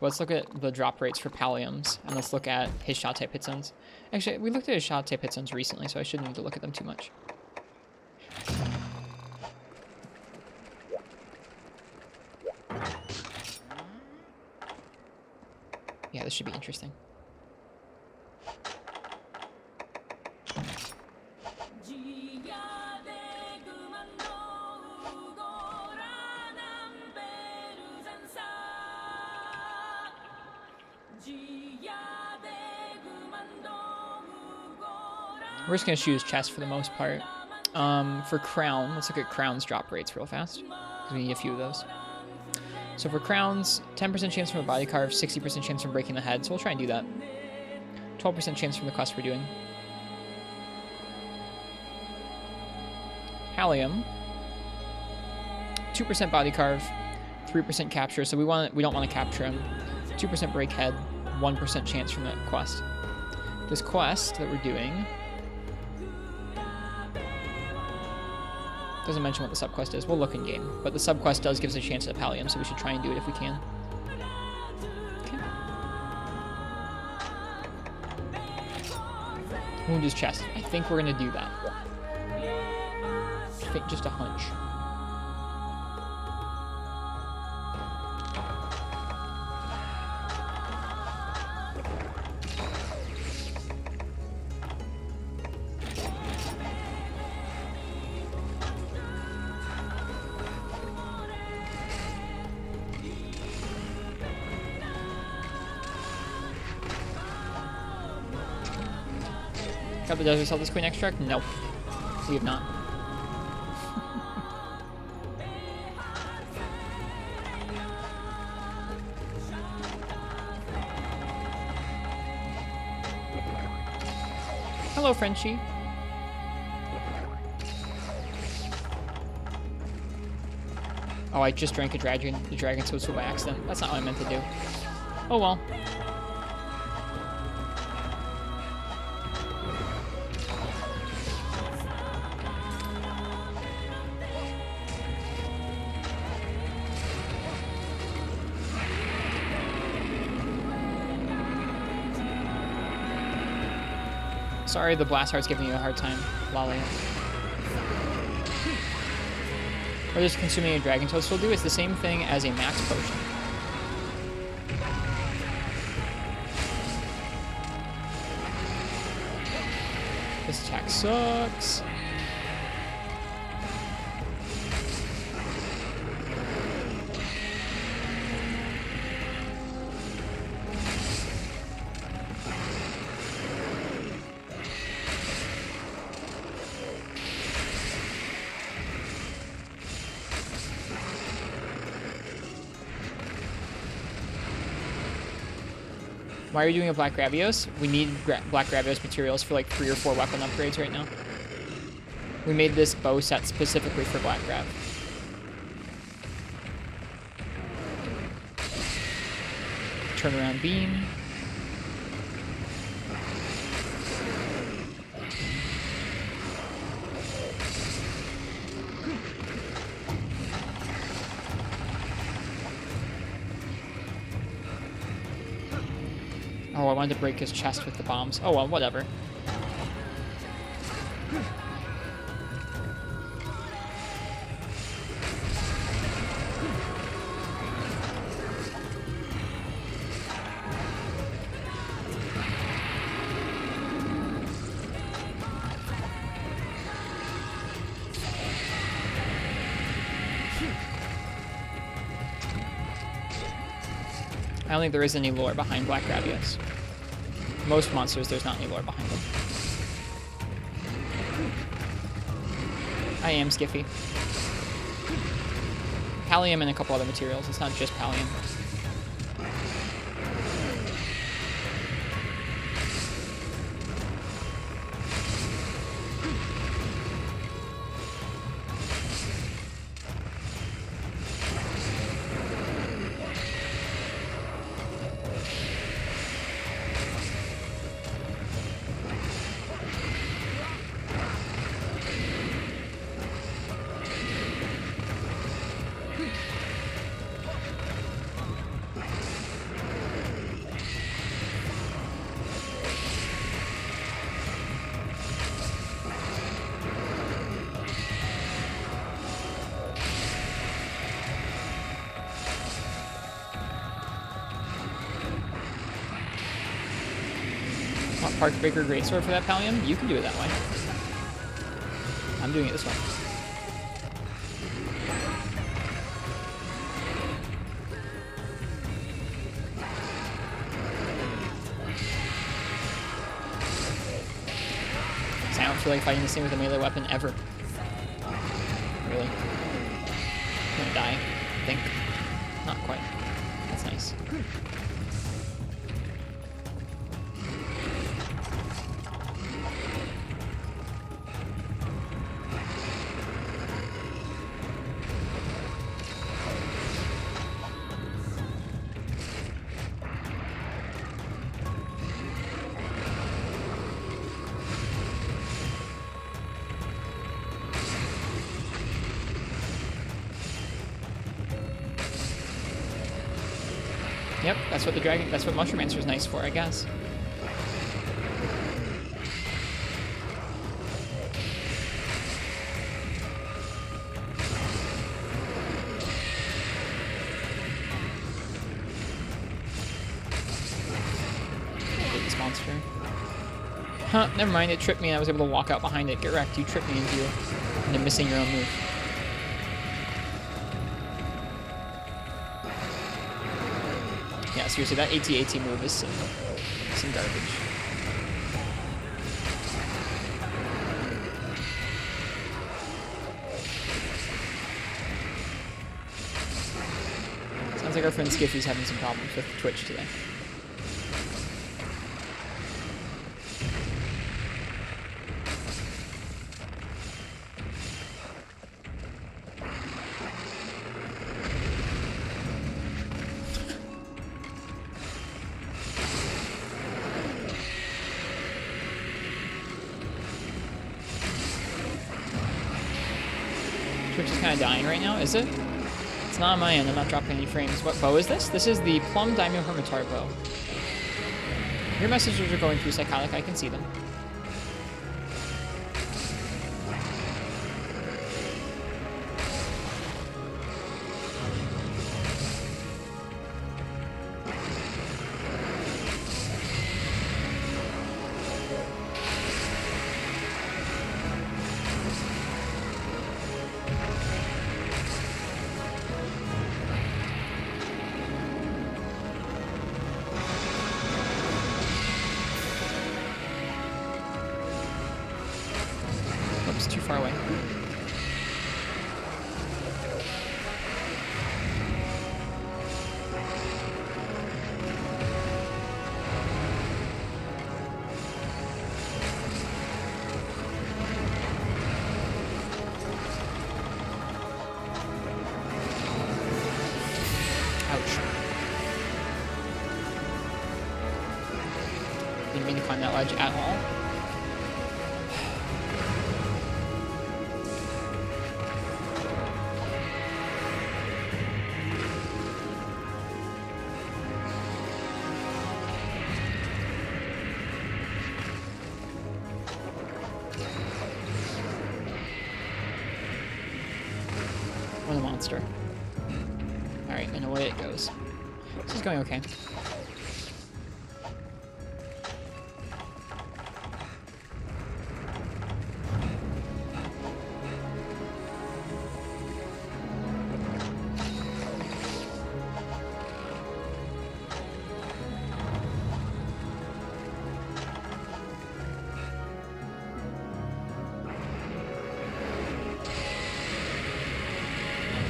Let's look at the drop rates for palliums, and let's look at his shot type hit zones. Actually, we looked at his shot type hit zones recently, so I shouldn't need to look at them too much. Yeah, this should be interesting. We're just going to shoot his chest for the most part. For Crown, let's look at Crown's drop rates real fast, because we need a few of those. So for Crowns, 10% chance from a body carve, 60% chance from breaking the head, so we'll try and do that. 12% chance from the quest we're doing. Pallium, 2% body carve, 3% capture, so we don't want to capture him. 2% break head, 1% chance from that quest. This quest that we're doing doesn't mention what the subquest is. We'll look in game, but the subquest does give us a chance at Pallium, so we should try and do it if we can. Okay. Wound his chest. I think we're gonna do that. I think just a hunch. Got the Desert Celtics Queen extract? Nope. We have not. Hello, Frenchie. Oh, I just drank the dragon toadstool by accident. That's not what I meant to do. Oh well. Sorry, the blast heart's giving you a hard time, Lolly. What does consuming a dragon toadstool do? It's the same thing as a max potion. This attack sucks. Why are you doing a Black Gravios? We need Black Gravios materials for like 3 or 4 weapon upgrades right now. We made this bow set specifically for Black Grav. Turnaround beam. Oh, I wanted to break his chest with the bombs. Oh well, whatever. I don't think there is any lore behind Black Gravios. Most monsters, there's not any lore behind them. I am Skiffy. Pallium and a couple other materials. It's not just Pallium. Want Park Breaker Greatsword for that Pallium? You can do it that way. I'm doing it this way. I don't feel like fighting this thing with a melee weapon ever. Really. I'm gonna die, I think. Not quite. That's nice. Yep, that's what that's what Mushroom is nice for, I guess. Hate this monster. Huh, never mind, it tripped me and I was able to walk out behind it. Get wrecked, you tripped me into missing your own move. Yeah, seriously, that AT-AT move is some garbage. Sounds like our friend Skiffy's having some problems with Twitch today. Twitch is kind of dying right now, is it? It's not on my end, I'm not dropping any frames. What bow is this? This is the Plum Daimyo Hermitar bow. Your messages are going through Psychotic, I can see them. Oops, too far away. Ouch. Didn't mean to climb that ledge at all. Or the monster. Alright, and away it goes. This is going okay.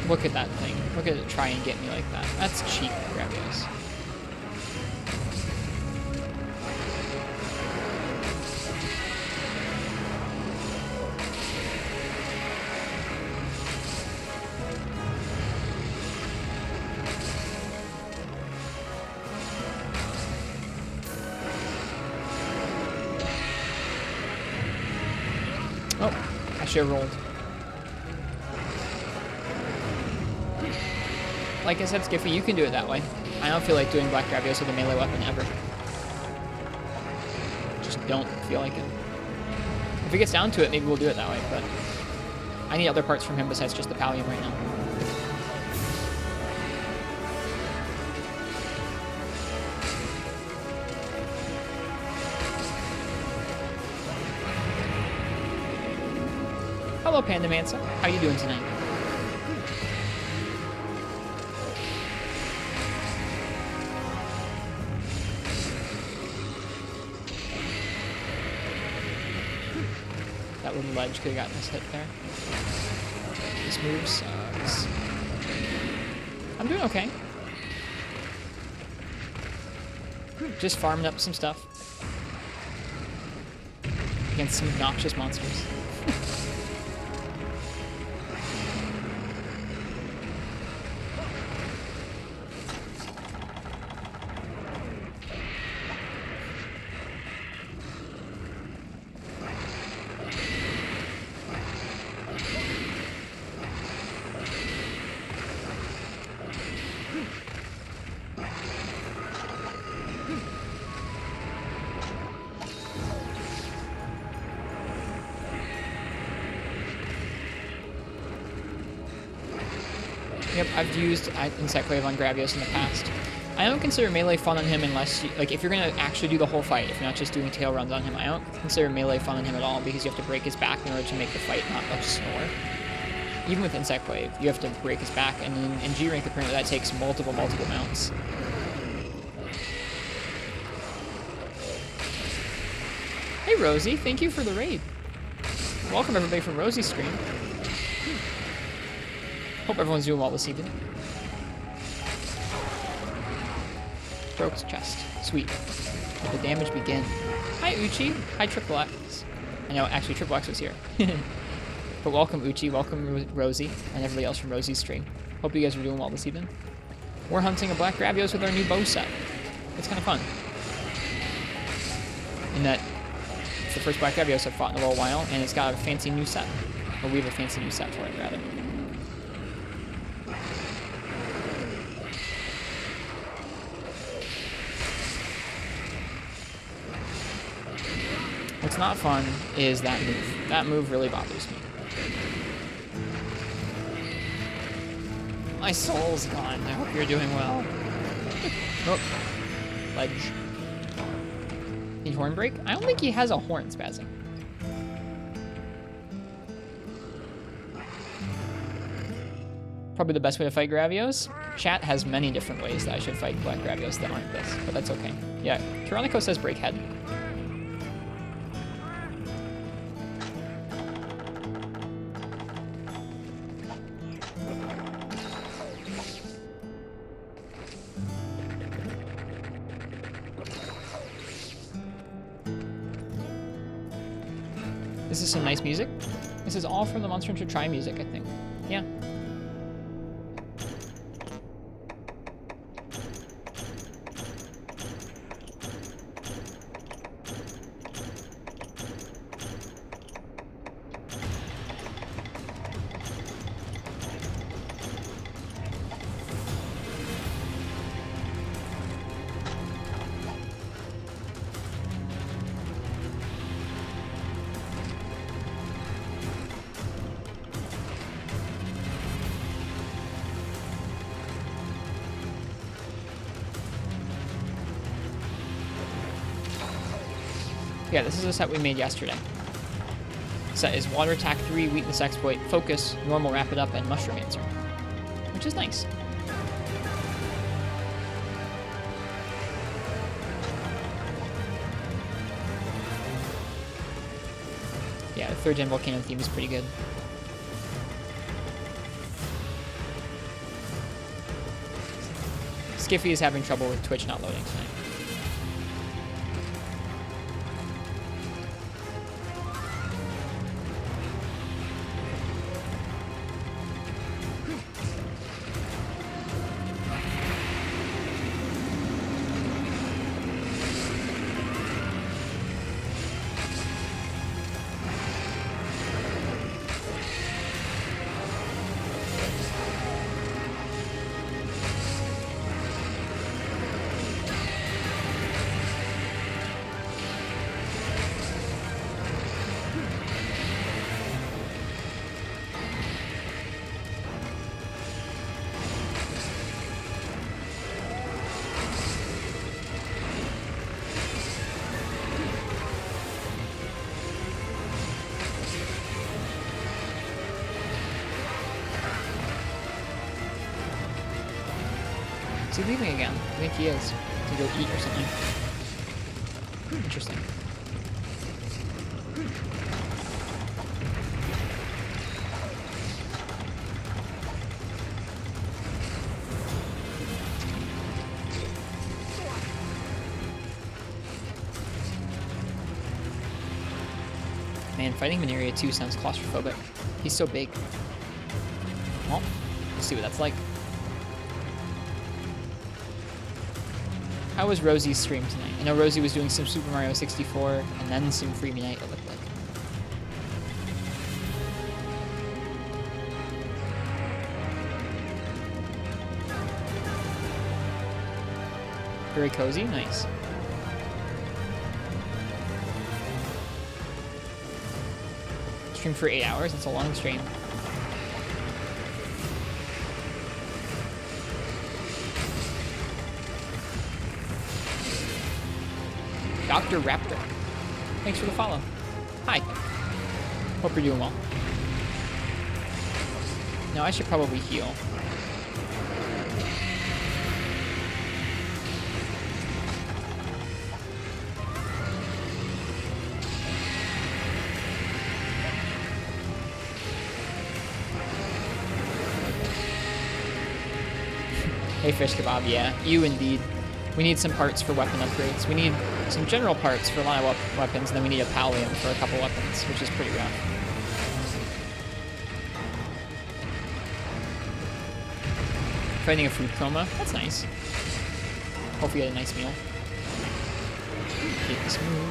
Look at that thing. Look at it try and get me like that. That's cheap, Gravios. Oh, I should have rolled. Like I said, Skiffy, you can do it that way. I don't feel like doing Black Gravios with a melee weapon ever. Just don't feel like it. If it gets down to it, maybe we'll do it that way, but I need other parts from him besides just the Pallium right now. Hello, Panda Mansa. How you doing tonight? That little ledge could have gotten us hit there. This move sucks. I'm doing okay. Just farming up some stuff. Against some obnoxious monsters. Yep, I've used Insect Wave on Gravios in the past. I don't consider melee fun on him unless, like, if you're going to actually do the whole fight, if you're not just doing tail runs on him, I don't consider melee fun on him at all because you have to break his back in order to make the fight not a snore. Even with Insect Wave, you have to break his back, and then in G-Rank, apparently that takes multiple mounts. Hey, Rosie, thank you for the raid. Welcome, everybody, from Rosie's stream. Hope everyone's doing well this evening. Broke his chest. Sweet. Let the damage begin. Hi, Uchi. Hi, Triple X. I know, actually, Triple X was here. But welcome, Uchi. Welcome, Rosie, and everybody else from Rosie's stream. Hope you guys are doing well this evening. We're hunting a Black Gravios with our new bow set. It's kind of fun. In that, it's the first Black Gravios I've fought in a little while, and it's got a fancy new set. Or we have a fancy new set for it, rather. What's not fun is that move. That move really bothers me. My soul's gone. I hope you're doing well. Oh. Ledge. Need horn break? I don't think he has a horn spazzing. Probably the best way to fight Gravios. Chat has many different ways that I should fight Black Gravios that aren't this, but that's okay. Yeah, Kironico says break head. This is some nice music. This is all from the Monster Hunter Tri music, I think. Yeah. Yeah, this is a set we made yesterday. Set is Water Attack 3, Weakness Exploit, Focus, Normal Wrap It Up, and Mushroom Answer. Which is nice. Yeah, the 3rd gen Volcano theme is pretty good. Skiffy is having trouble with Twitch not loading tonight. Is he leaving again? I think he is. To go eat or something. Interesting. Man, fighting him in Area 2 sounds claustrophobic. He's so big. Well, let's see what that's like. How was Rosie's stream tonight? I know Rosie was doing some Super Mario 64 and then some Freebie Night, it looked like. Very cozy, nice. Stream for 8 hours, that's a long stream. Dr. Raptor, thanks for the follow. Hi. Hope you're doing well. Now I should probably heal. Hey Fish Kebab, yeah, you indeed. We need some parts for weapon upgrades. We need some general parts for a lot of weapons, and then we need a pallium for a couple weapons, which is pretty rough. Fighting a food coma, that's nice. Hope you had a nice meal. Keep this smooth.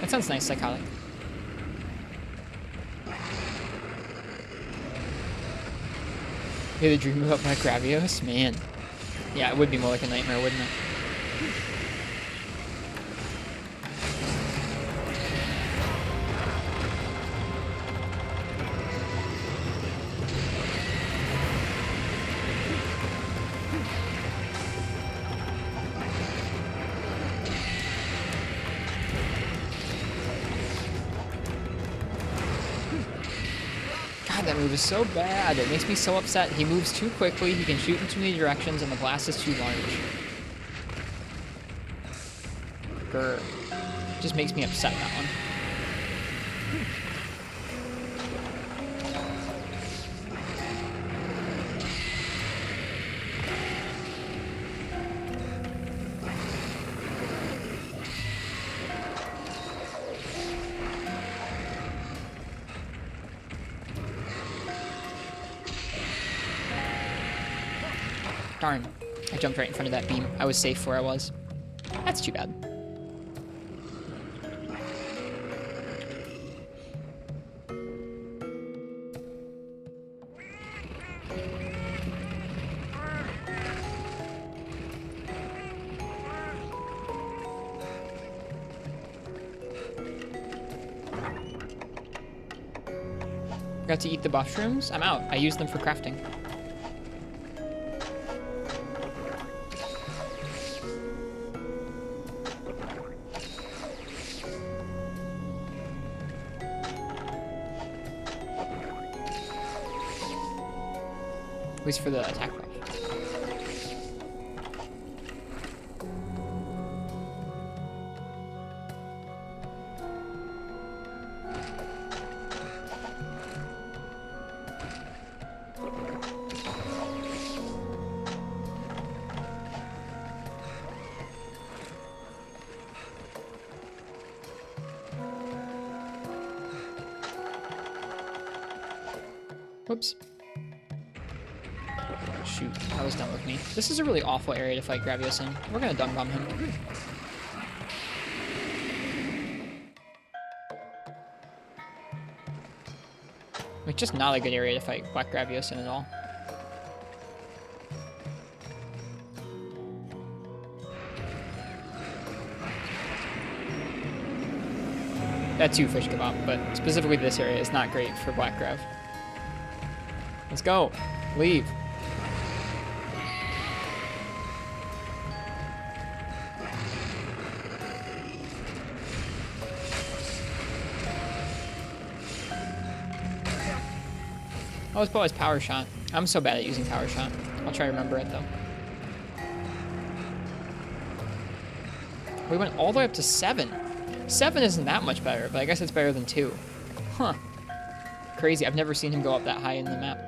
That sounds nice, psychotic. You had a dream about my Gravios? Man. Yeah, it would be more like a nightmare, wouldn't it? That move is so bad. It makes me so upset. He moves too quickly, he can shoot in too many directions, and the blast is too large. Grr. Just makes me upset, that one. Darn. I jumped right in front of that beam. I was safe where I was. That's too bad. Got to eat the mushrooms? I'm out. I use them for crafting. At least for the attack buff. Whoops. Shoot, that was done with me. This is a really awful area to fight Gravios in. We're gonna dung bomb him. It's just not a good area to fight Black Gravios in at all. That too, fish kebab, but specifically this area is not great for Black Grav. Let's go. Leave. Oh, it's always power shot. I'm so bad at using power shot. I'll try to remember it though. We went all the way up to 7. 7 isn't that much better, but I guess it's better than 2. Huh. Crazy. I've never seen him go up that high in the map.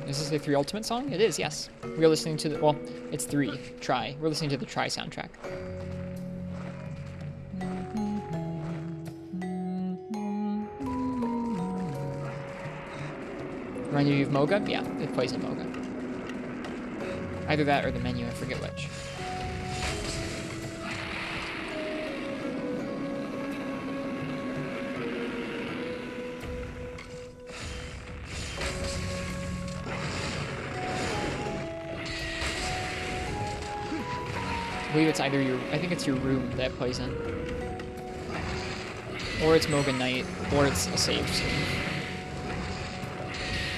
Is this a 3 Ultimate song? It is, yes. We're listening to the, well, it's 3. Try. We're listening to the Try soundtrack. Remind you of Moga? Yeah, it plays in Moga. Either that or the menu, I forget which. I believe it's either your, I think it's your room that it plays in. Or it's Moga Knight, or it's a save scene.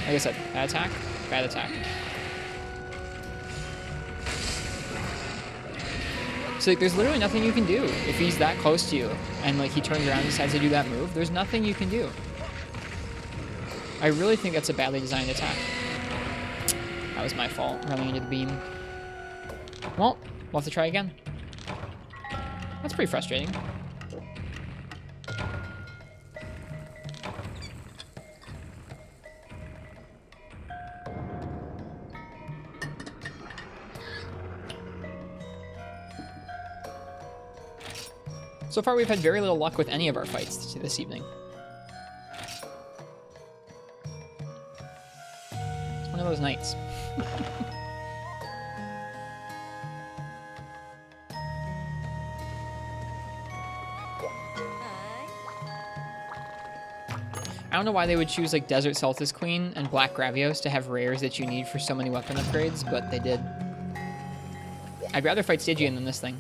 Like I said, bad attack, bad attack. So like, there's literally nothing you can do if he's that close to you and like he turns around and decides to do that move. There's nothing you can do. I really think that's a badly designed attack. That was my fault, running into the beam. Well, we'll have to try again. That's pretty frustrating. So far, we've had very little luck with any of our fights this evening. It's one of those nights. I don't know why they would choose like Desert Celtis Queen and Black Gravios to have rares that you need for so many weapon upgrades, but they did. I'd rather fight Stygian than this thing.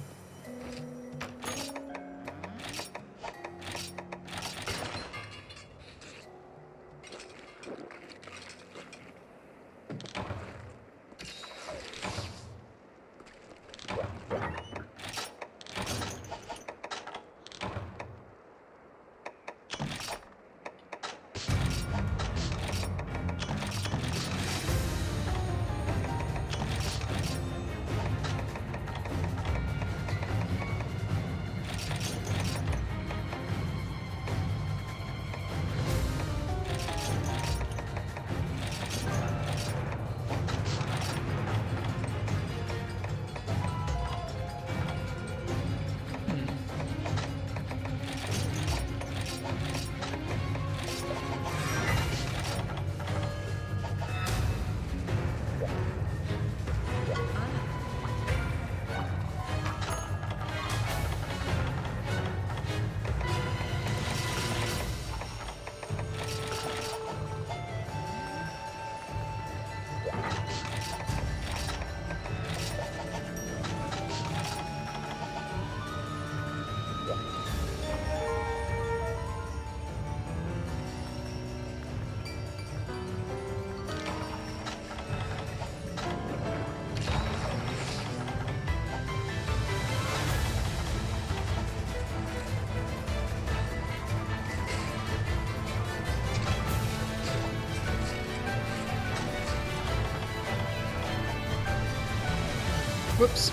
Whoops.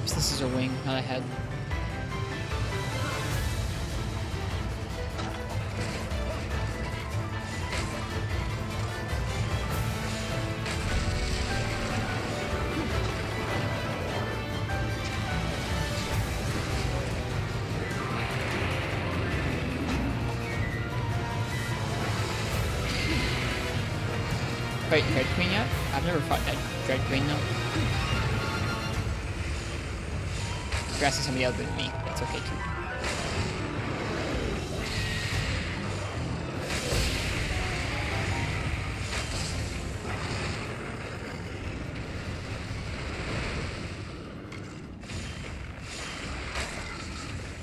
Whoops, this is a wing, not a head. Fight Dread Queen yet? I've never fought Dread Queen though. Grass is somebody other than me. That's okay too.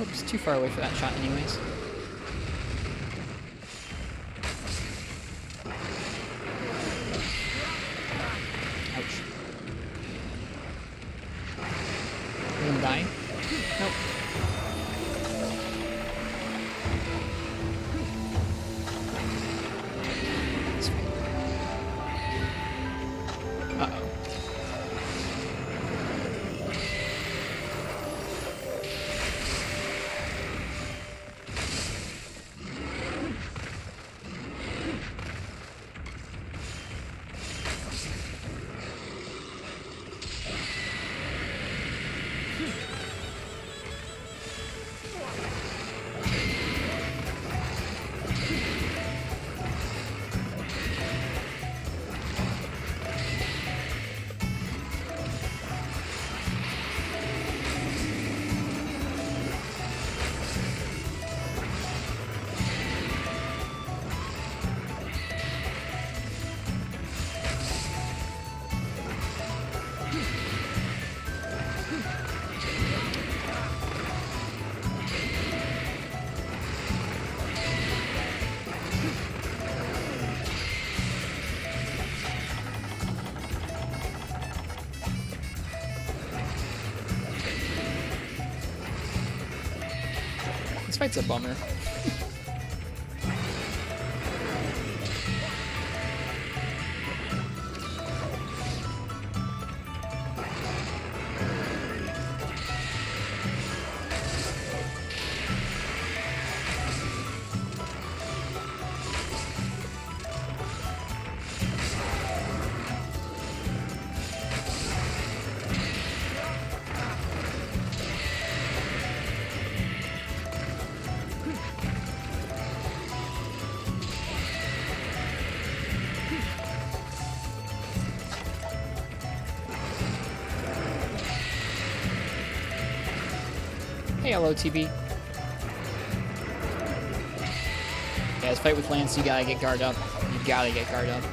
Oops, too far away for that shot anyways. Ouch. Are you gonna die? Nope. That's fine. Uh-oh. This fight's a bummer. Hey, LOTB. Yeah, this fight with Lance, you gotta get guard up. You gotta get guard up.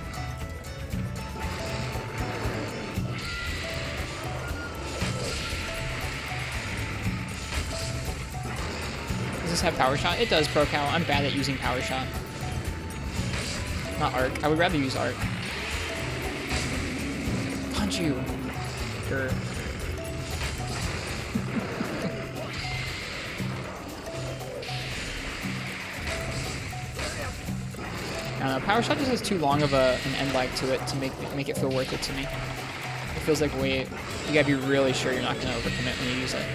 Does this have power shot? It does, Pro Cow. I'm bad at using power shot. Not arc. I would rather use arc. Punch you. Grr. I don't know, power shot just has too long of an end lag to it to make it feel worth it to me. It feels like you gotta be really sure you're not gonna overcommit when you use it.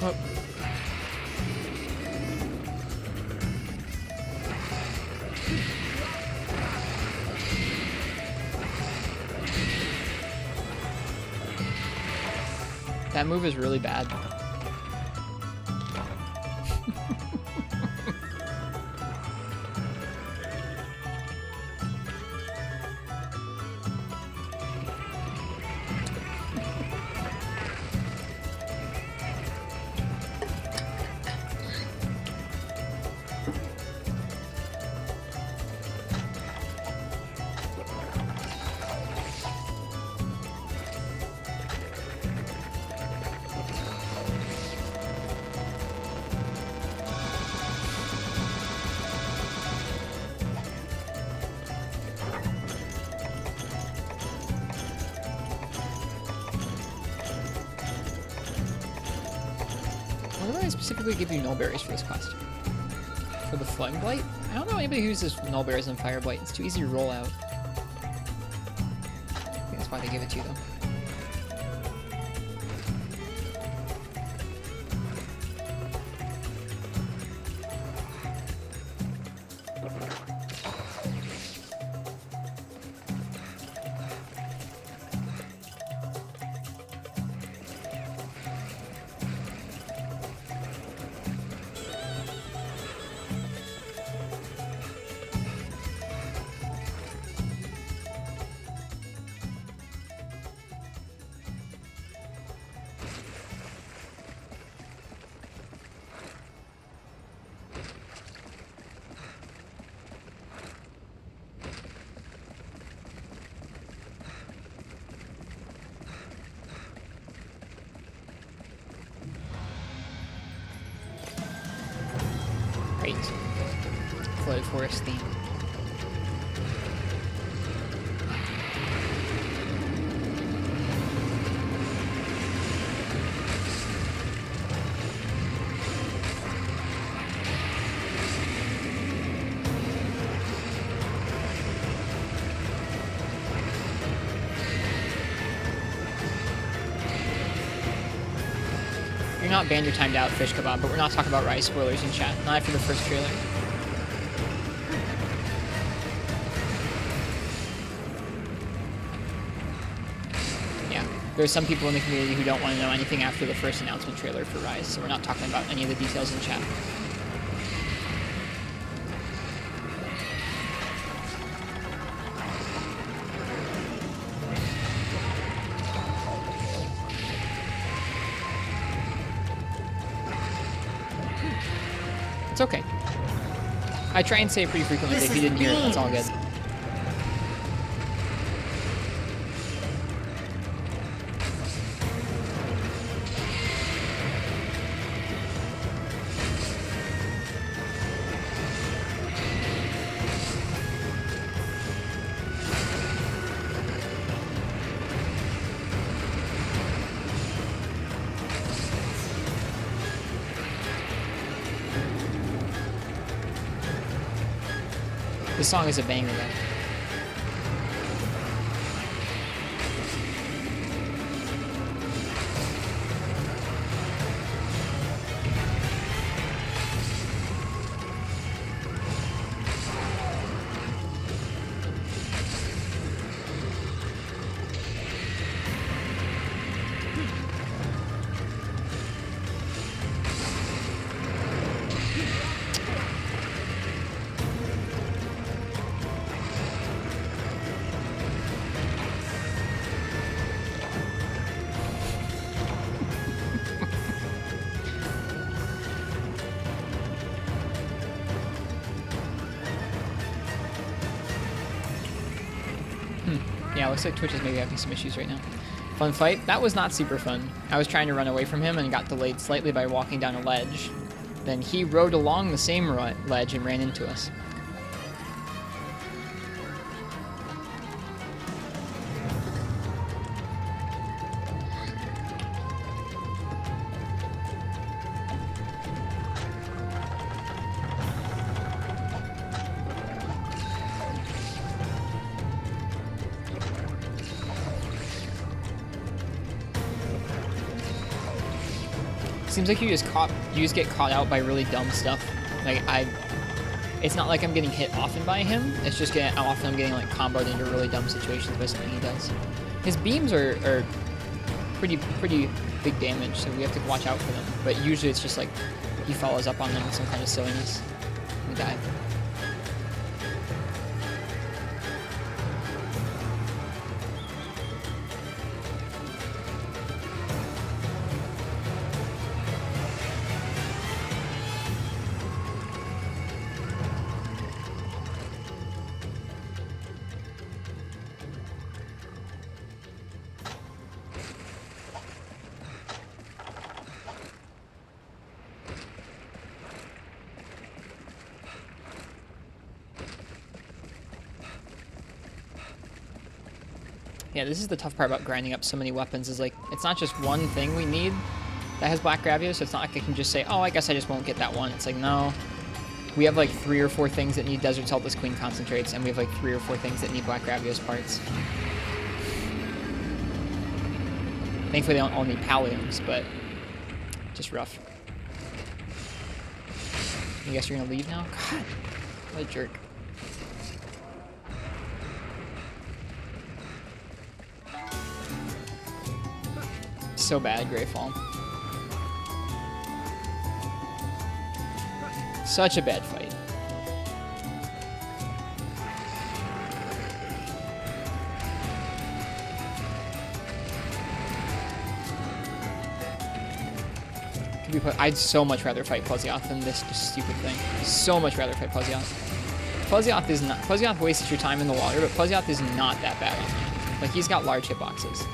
Oh. That move is really bad. Why did I specifically give you nullberries for this quest? For the Flame Blight? I don't know anybody who uses nullberries and Fire Blight. It's too easy to roll out. I think that's why they give it to you, though. Great. Flooded forest theme. You're not banned, you're timed out, Fish Kebab, but we're not talking about Rise spoilers in chat. Not after the first trailer. Yeah, there's some people in the community who don't want to know anything after the first announcement trailer for Rise, so we're not talking about any of the details in chat. It's okay. I try and say it pretty frequently, but if you didn't hear it, that's all good. This song is a banger, though. Yeah, looks like Twitch is maybe having some issues right now. Fun fight? That was not super fun. I was trying to run away from him and got delayed slightly by walking down a ledge. Then he rode along the same ledge and ran into us. Seems like you just get caught out by really dumb stuff. Like it's not like I'm getting hit often by him. It's just often I'm getting like comboed into really dumb situations by something he does. His beams are pretty big damage, so we have to watch out for them. But usually it's just like he follows up on them with some kind of silliness and we die. Yeah, this is the tough part about grinding up so many weapons, is like, it's not just one thing we need, that has black Gravios, so it's not like I can just say, oh, I guess I just won't get that one. It's like, no. We have like 3 or 4 things that need Desert Saltless Queen concentrates, and we have like 3 or 4 things that need black Gravios parts. Thankfully, they don't all need palliums, but just rough. I guess you're gonna leave now? God, what a jerk. So bad, Greyfall. Such a bad fight. I'd so much rather fight Plesioth than this just stupid thing. So much rather fight Plesioth. Plesioth is not. Plesioth wastes your time in the water, but Plesioth is not that bad on you. Like, he's got large hitboxes.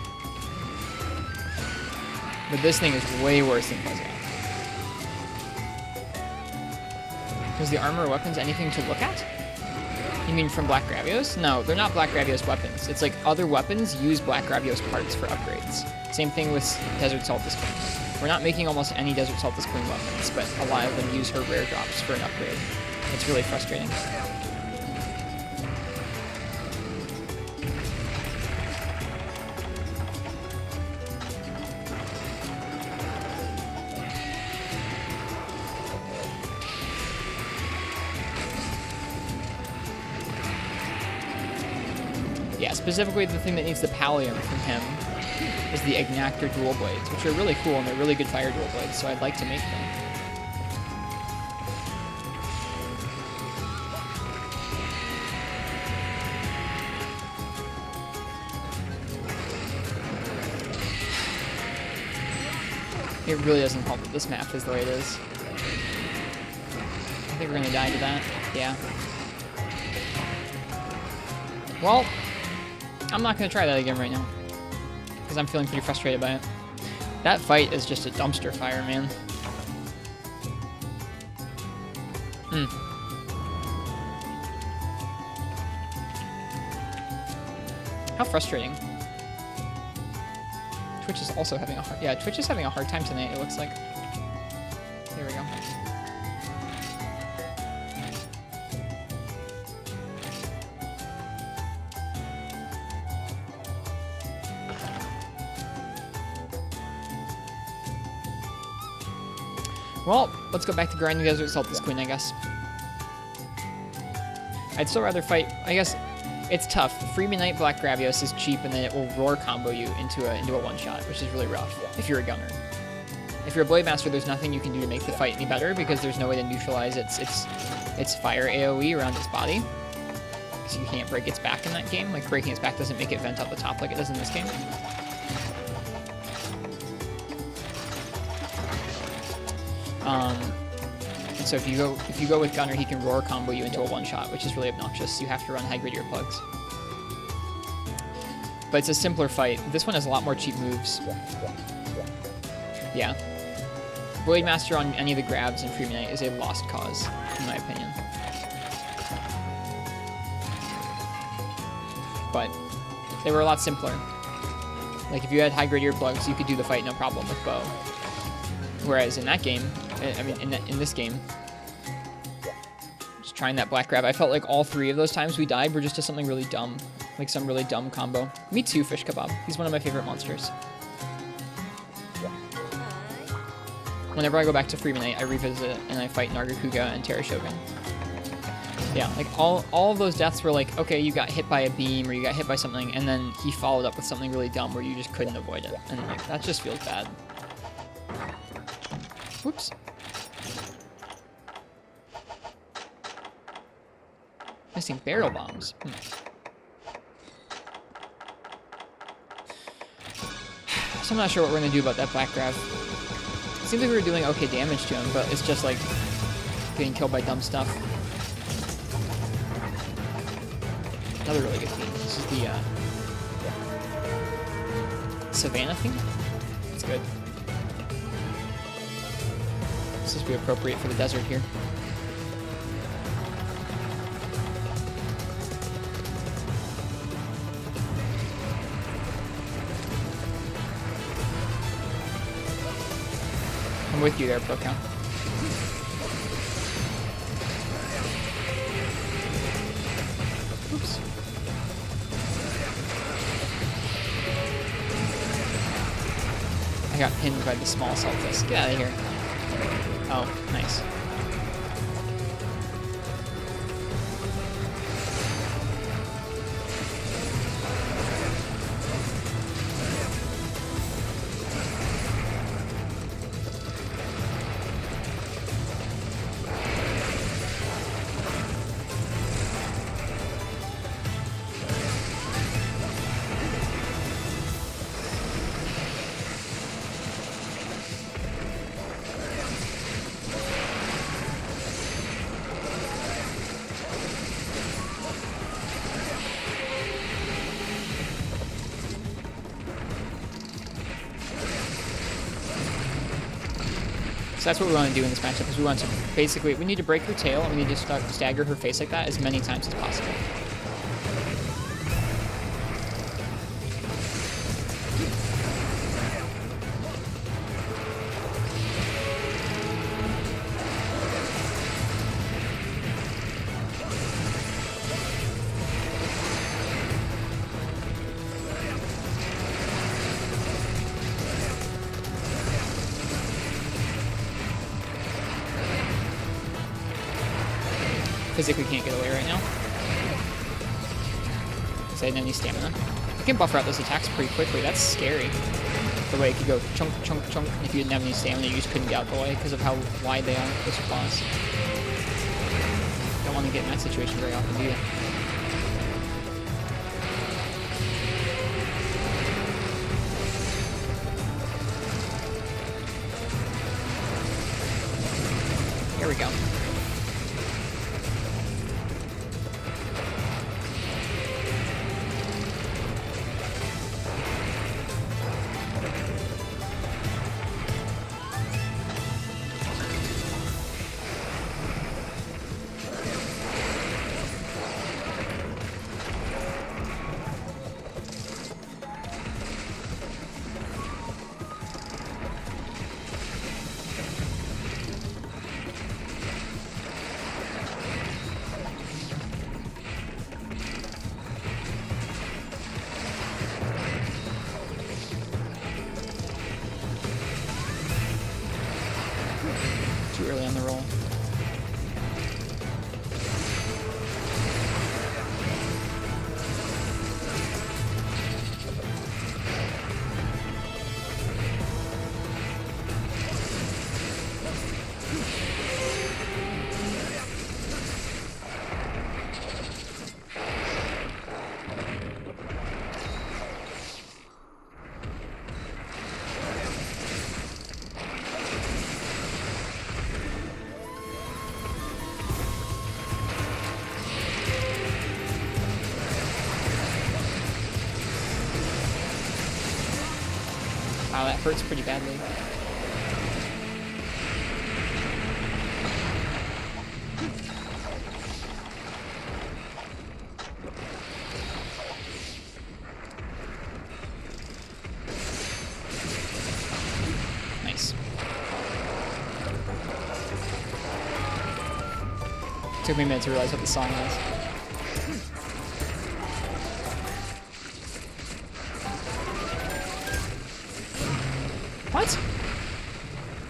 But this thing is way worse than Plesioth. Is the armor or weapons anything to look at? You mean from Black Gravios? No, they're not Black Gravios weapons. It's like other weapons use Black Gravios parts for upgrades. Same thing with Desert Saltless Queen. We're not making almost any Desert Saltless Queen weapons, but a lot of them use her rare drops for an upgrade. It's really frustrating. Yeah, specifically the thing that needs the Pallium from him is the Ignactor dual blades, which are really cool and they're really good fire dual blades, so I'd like to make them. It really doesn't help that this map is the way it is. I think we're gonna die to that. Yeah. Well, I'm not gonna try that again right now, because I'm feeling pretty frustrated by it. That fight is just a dumpster fire, man. How frustrating. Twitch is also having a hard... Yeah, Twitch is having a hard time tonight, it looks like. There we go. Well, let's go back to grinding Desert Saltless Queen, I guess. I'd still rather fight... I guess it's tough. Freebie Knight Black Gravios is cheap, and then it will roar combo you into a one-shot, which is really rough if you're a gunner. If you're a Blade Master, there's nothing you can do to make the fight any better, because there's no way to neutralize its fire AoE around its body. Because you can't break its back in that game. Like, breaking its back doesn't make it vent out the top like it does in this game. And so if you go with Gunner, he can roar combo you into a one-shot, which is really obnoxious. You have to run high grade earplugs. But it's a simpler fight. This one has a lot more cheap moves. Yeah. Blade Master on any of the grabs in Freebie Knight is a lost cause, in my opinion. But they were a lot simpler. Like, if you had high grade earplugs, you could do the fight no problem with bow. Whereas in that game, I mean, in this game, just trying that black grab, I felt like all 3 of those times we died were just to something really dumb. Like some really dumb combo. Me too, Fish Kebab. He's one of my favorite monsters. Whenever I go back to Freebie Knight, I revisit and I fight Nargacuga and Terra Shogun. Yeah, like all of those deaths were like, okay, you got hit by a beam or you got hit by something, and then he followed up with something really dumb where you just couldn't avoid it. And like, that just feels bad. Whoops. Missing barrel bombs. So I'm not sure what we're going to do about that black grab. It seems like we were doing okay damage to him, but it's just like getting killed by dumb stuff. Another really good team. This is the Savannah thing. It's good. This is be appropriate for the desert here. I'm with you there, Procal. Oops. I got pinned by the small Celtis. Get out of here. Oh, nice. So that's what we want to do in this matchup, is we want to basically, we need to break her tail, and we need to start stagger her face like that as many times as possible. Physically can't get away right now. Because I didn't have any stamina. I can buffer out those attacks pretty quickly. That's scary. The way it could go chunk, chunk, chunk. And if you didn't have any stamina, you just couldn't get out the way because of how wide they are, those claws. Don't want to get in that situation very often, do you? Here we go. Too early on the roll. Wow, that hurts pretty badly. Nice. Took me a minute to realize what the song was. What?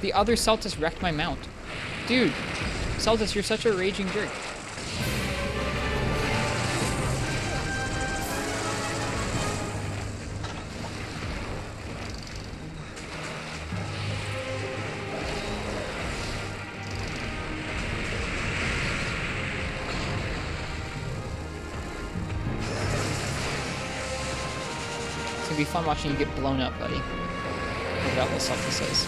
The other Celtis wrecked my mount. Dude, Celtis, you're such a raging jerk. It's gonna be fun watching you get blown up, buddy. Without what Celtis is.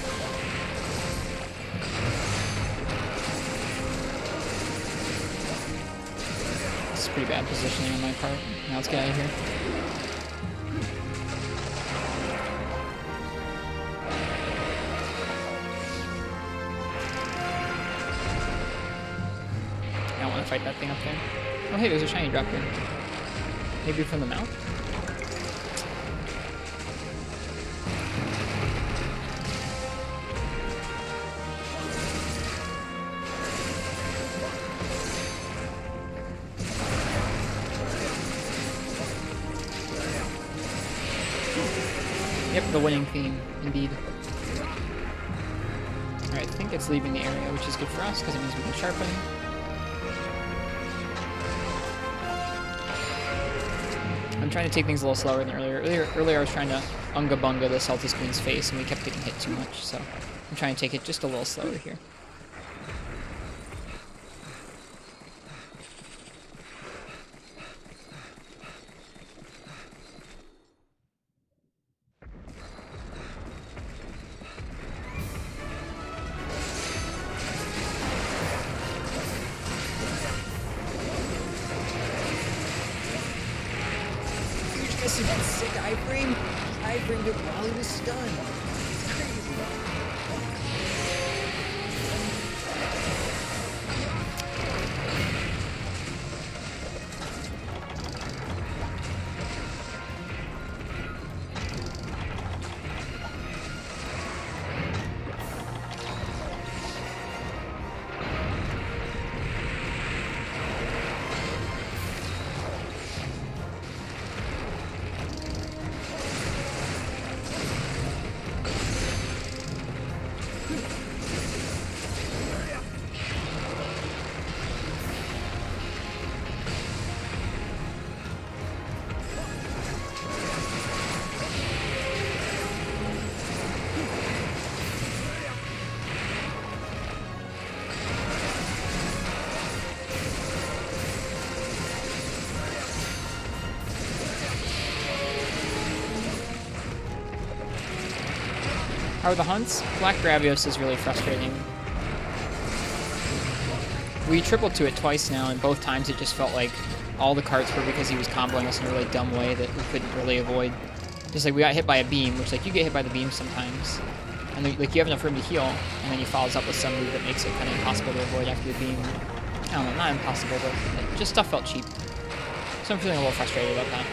This is pretty bad positioning on my part. Now let's get out of here. I don't want to fight that thing up there. Oh hey, there's a shiny drop here. Maybe from the mount? the winning theme, indeed. Alright, I think it's leaving the area, which is good for us, because it means we can sharpen. I'm trying to take things a little slower than earlier. Earlier I was trying to Unga Bunga the Celtis Queen's face, and we kept getting hit too much, so I'm trying to take it just a little slower here. See that sick iframe? He iframed it while he was stunned. It's crazy. How are the hunts? Black Gravios is really frustrating. We tripled to it twice now, and both times it just felt like all the carts were because he was comboing us in a really dumb way that we couldn't really avoid. Just like we got hit by a beam, which like you get hit by the beam sometimes. And like you have enough room to heal, and then he follows up with some move that makes it kind of impossible to avoid after the beam. I don't know, not impossible, but just stuff felt cheap. So I'm feeling a little frustrated about that.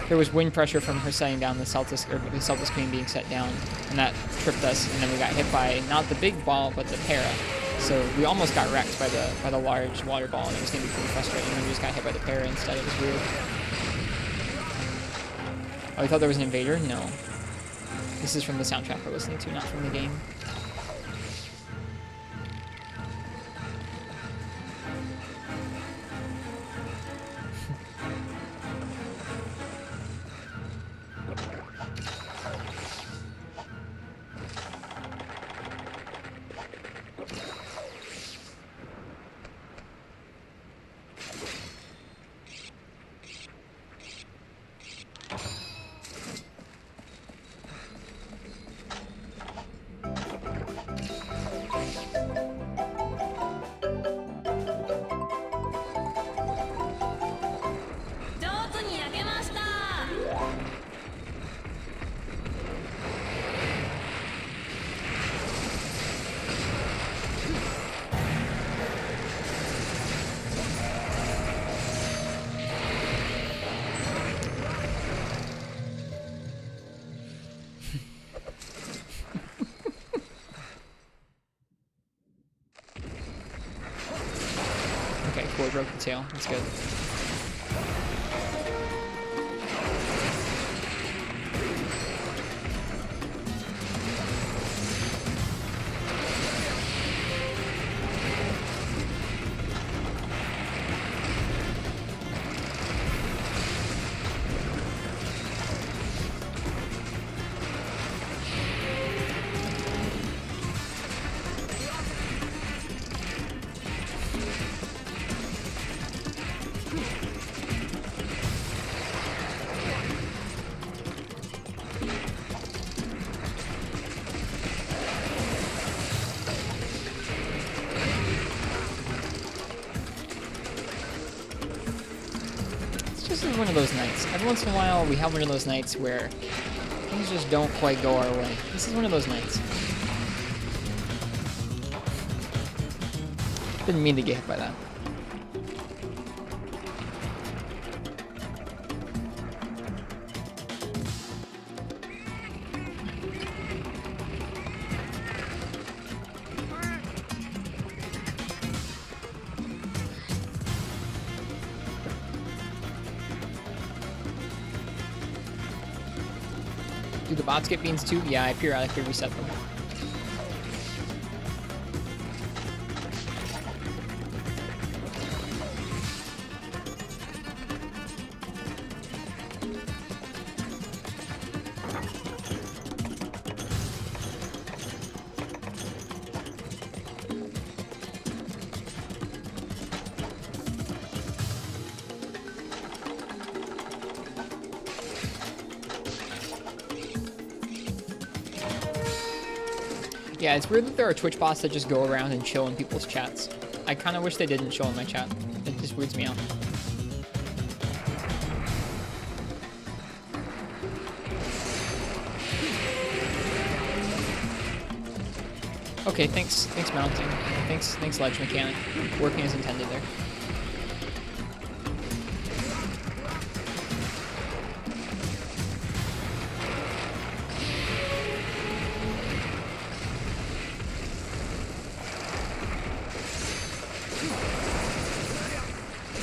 There was wind pressure from her setting down the Celtis Queen being set down, and that tripped us, and then we got hit by not the big ball, but the para. So we almost got wrecked by the large water ball, and it was going to be pretty frustrating, and we just got hit by the para instead. It was weird. Oh, we thought there was an invader? No. This is from the soundtrack we're listening to, not from the game. Cool, broke the tail. That's good. is one of those nights. Every once in a while, we have one of those nights where things just don't quite go our way. This is one of those nights. Didn't mean to get hit by that. Do the bots get beans too? Yeah, I periodically reset them. Yeah, it's weird that there are Twitch bots that just go around and chill in people's chats. I kind of wish they didn't chill in my chat. It just weirds me out. Okay, thanks mounting. Thanks ledge mechanic. Working as intended there.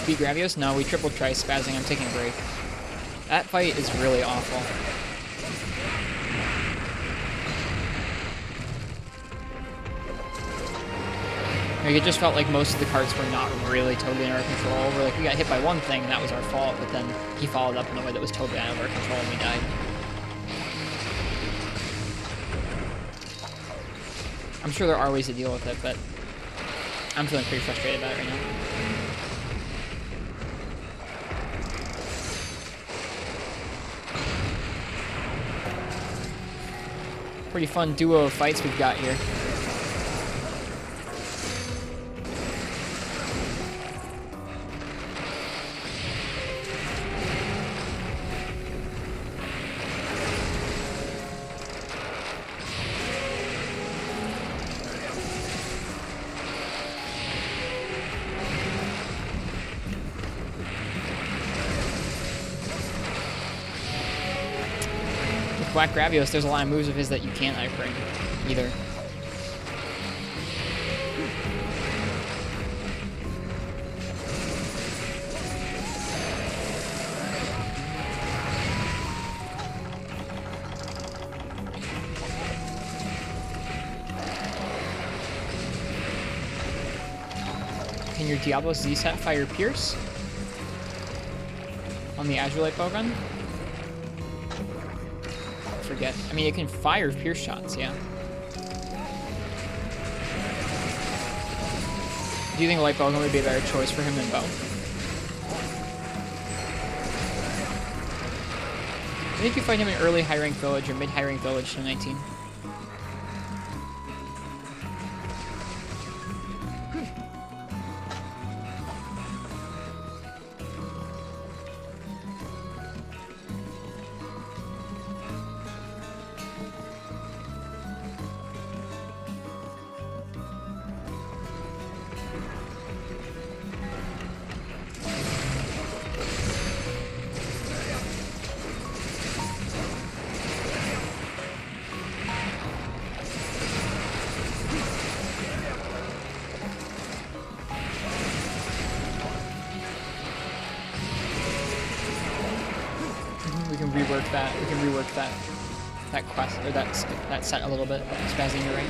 Beat Gravios? No, we triple try spazzing. I'm taking a break. That fight is really awful. Like, it just felt like most of the carts were not really totally in our control. We're like, we got hit by one thing, that was our fault, but then he followed up in a way that was totally out of our control and we died. I'm sure there are ways to deal with it, but I'm feeling pretty frustrated about it right now. Pretty fun duo of fights we've got here. Black Gravios, there's a lot of moves of his that you can't iframe either. Can your Diablo Z set fire Pierce? On the Azurite Bowgun? Forget. I mean, it can fire Pierce shots, yeah. Do you think Light Bowgun would be a better choice for him than Bow? I think you fight him in early high rank village or mid high rank village in 19. We can rework that quest or that set a little bit. Spazzing your right.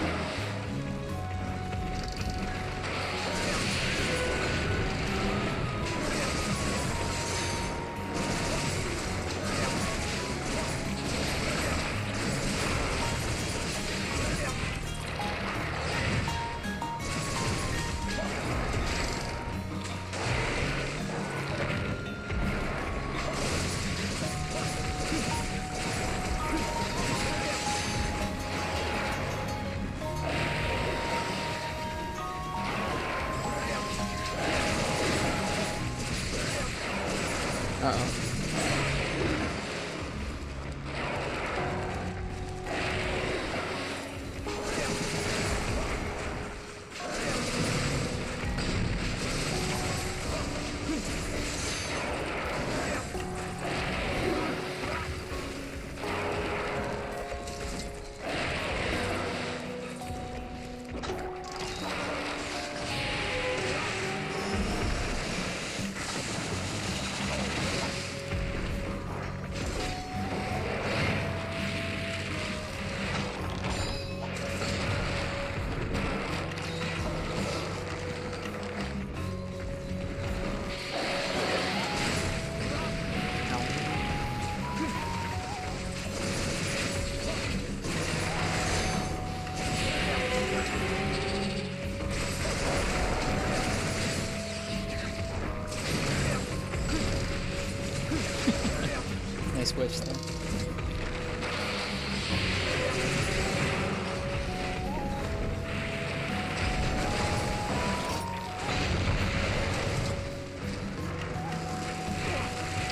Uh-oh.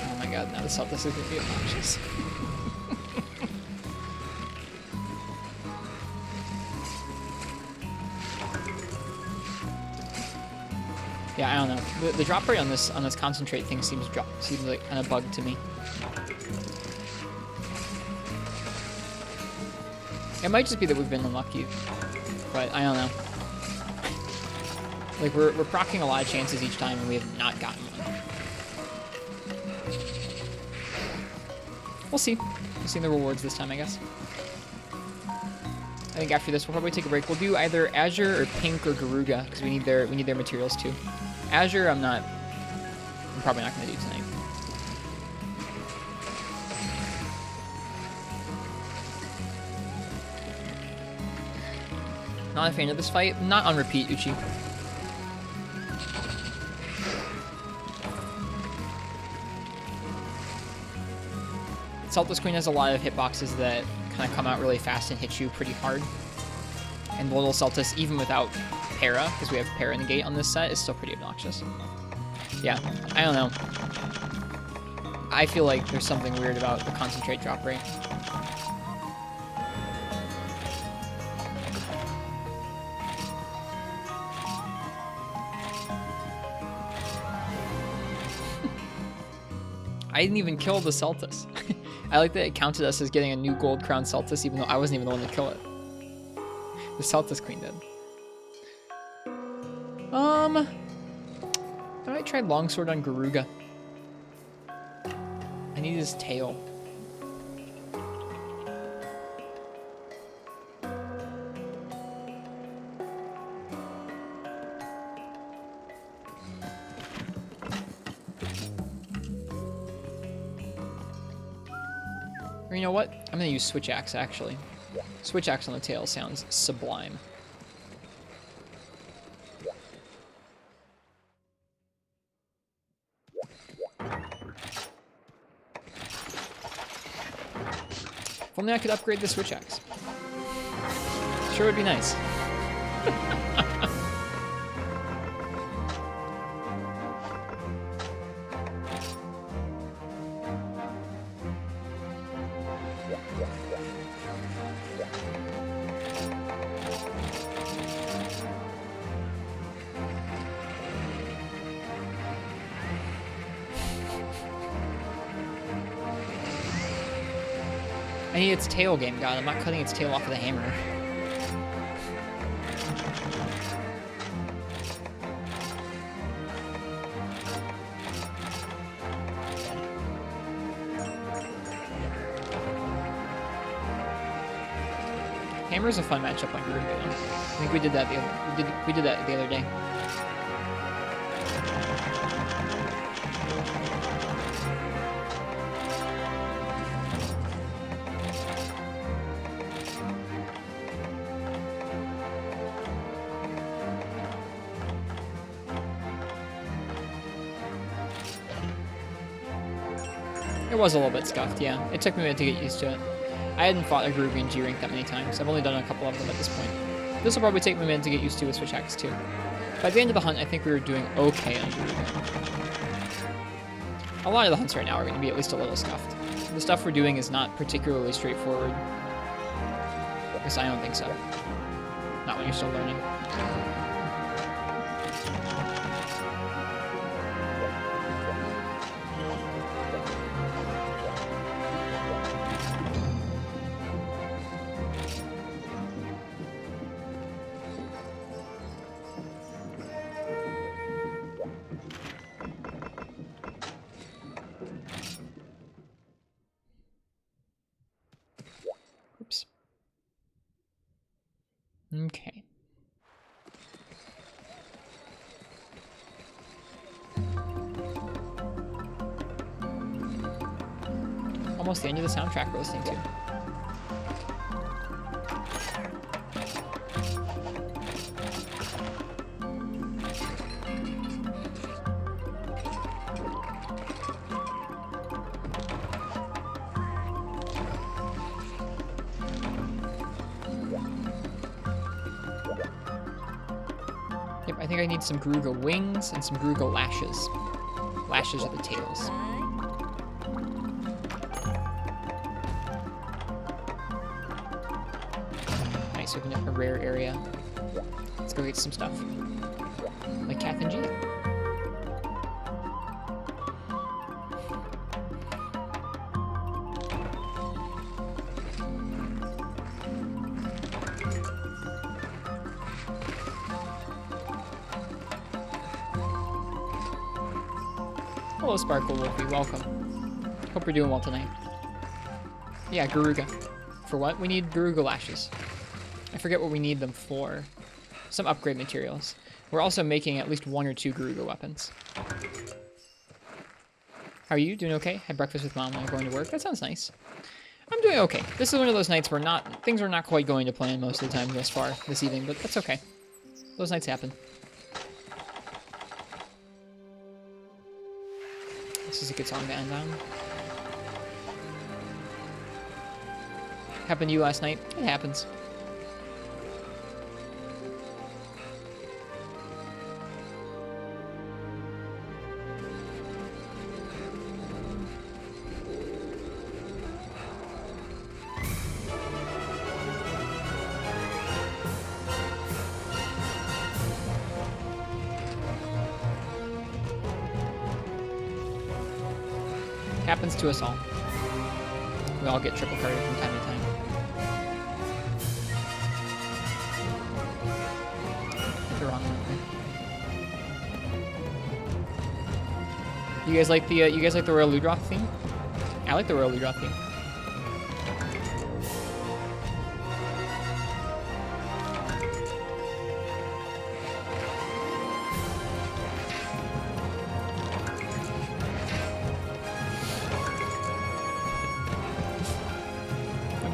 Oh my god, now the Celtis is gonna be obnoxious. Yeah, I don't know. The drop rate on this concentrate thing seems like kind of bugged to me. It might just be that we've been unlucky, but I don't know. Like we're proccing a lot of chances each time, and we have not gotten one. We'll see. We'll see the rewards this time, I guess. I think after this we'll probably take a break. We'll do either Azure or Pink or Garuga because we need their materials too. Azure, I'm probably not going to do tonight. Not a fan of this fight. Not on repeat, Uchi. Celtis Queen has a lot of hitboxes that kind of come out really fast and hit you pretty hard. And the little Celtis, even without Para, because we have Para negate on this set, is still pretty obnoxious. Yeah, I don't know. I feel like there's something weird about the concentrate drop rate. I didn't even kill the Celtis. I like that it counted us as getting a new gold crown Celtis, even though I wasn't even the one to kill it. The Celtis Queen did. I might try Longsword on Garuga. I need his tail. Or you know what? I'm gonna use Switch Axe actually. Switch Axe on the tail sounds sublime. If only I could upgrade the Switch Axe. Sure would be nice. I need its tail game, God. I'm not cutting its tail off with a hammer. Hammer's a fun matchup on Garuga, though. I think we did that we did that the other day. It was a little bit scuffed, yeah. It took me a minute to get used to it. I hadn't fought a Garuga in G-Rank that many times. I've only done a couple of them at this point. This will probably take me a minute to get used to with Switch Axe too. By the end of the hunt, I think we were doing okay on Garuga. A lot of the hunts right now are going to be at least a little scuffed. The stuff we're doing is not particularly straightforward. At least I don't think so. Not when you're still learning. Oops. Okay. Almost the end of the soundtrack we're listening to. think I need some Garuga wings and some Garuga lashes. Lashes are the tails. Nice, we have a rare area. Let's go get some stuff. Like Kath and G. Hello, Sparkle Wolfie. Welcome. Hope you're doing well tonight. Yeah, Garuga. For what? We need Garuga lashes. I forget what we need them for. Some upgrade materials. We're also making at least 1 or 2 Garuga weapons. How are you? Doing okay? Had breakfast with mom when I'm going to work. That sounds nice. I'm doing okay. This is one of those nights where things are not quite going to plan most of the time thus far this evening, but that's okay. Those nights happen. This is a good song to end on. Happened to you last night? It happens. Happens to us all. We all get triple carded from time to time. The wrong one. You guys like the Royal Ludroth theme? I like the Royal Ludroth theme.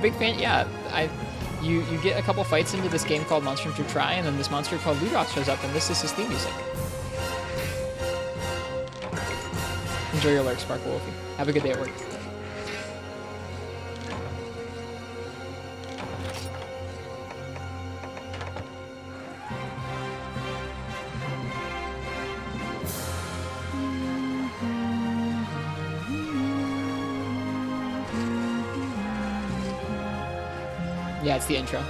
Big fan, yeah. You get a couple fights into this game called Monster Hunter Tri, and then this monster called Ludroth shows up, and this is his theme music. Enjoy your lurk, Sparkle Wolfie. Have a good day at work. Yeah, it's the intro.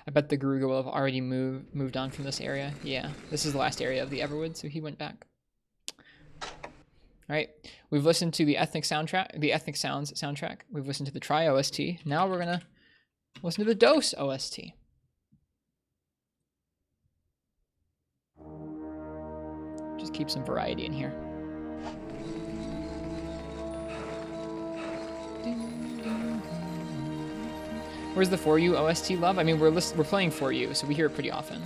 I bet the Garuga will have already moved on from this area. Yeah, this is the last area of the Everwood, so he went back. All right, we've listened to the Ethnic Sounds soundtrack. We've listened to the Tri OST. Now we're gonna listen to the Dose OST. Just keep some variety in here. Where's the 4U OST love? I mean, we're playing 4U, so we hear it pretty often.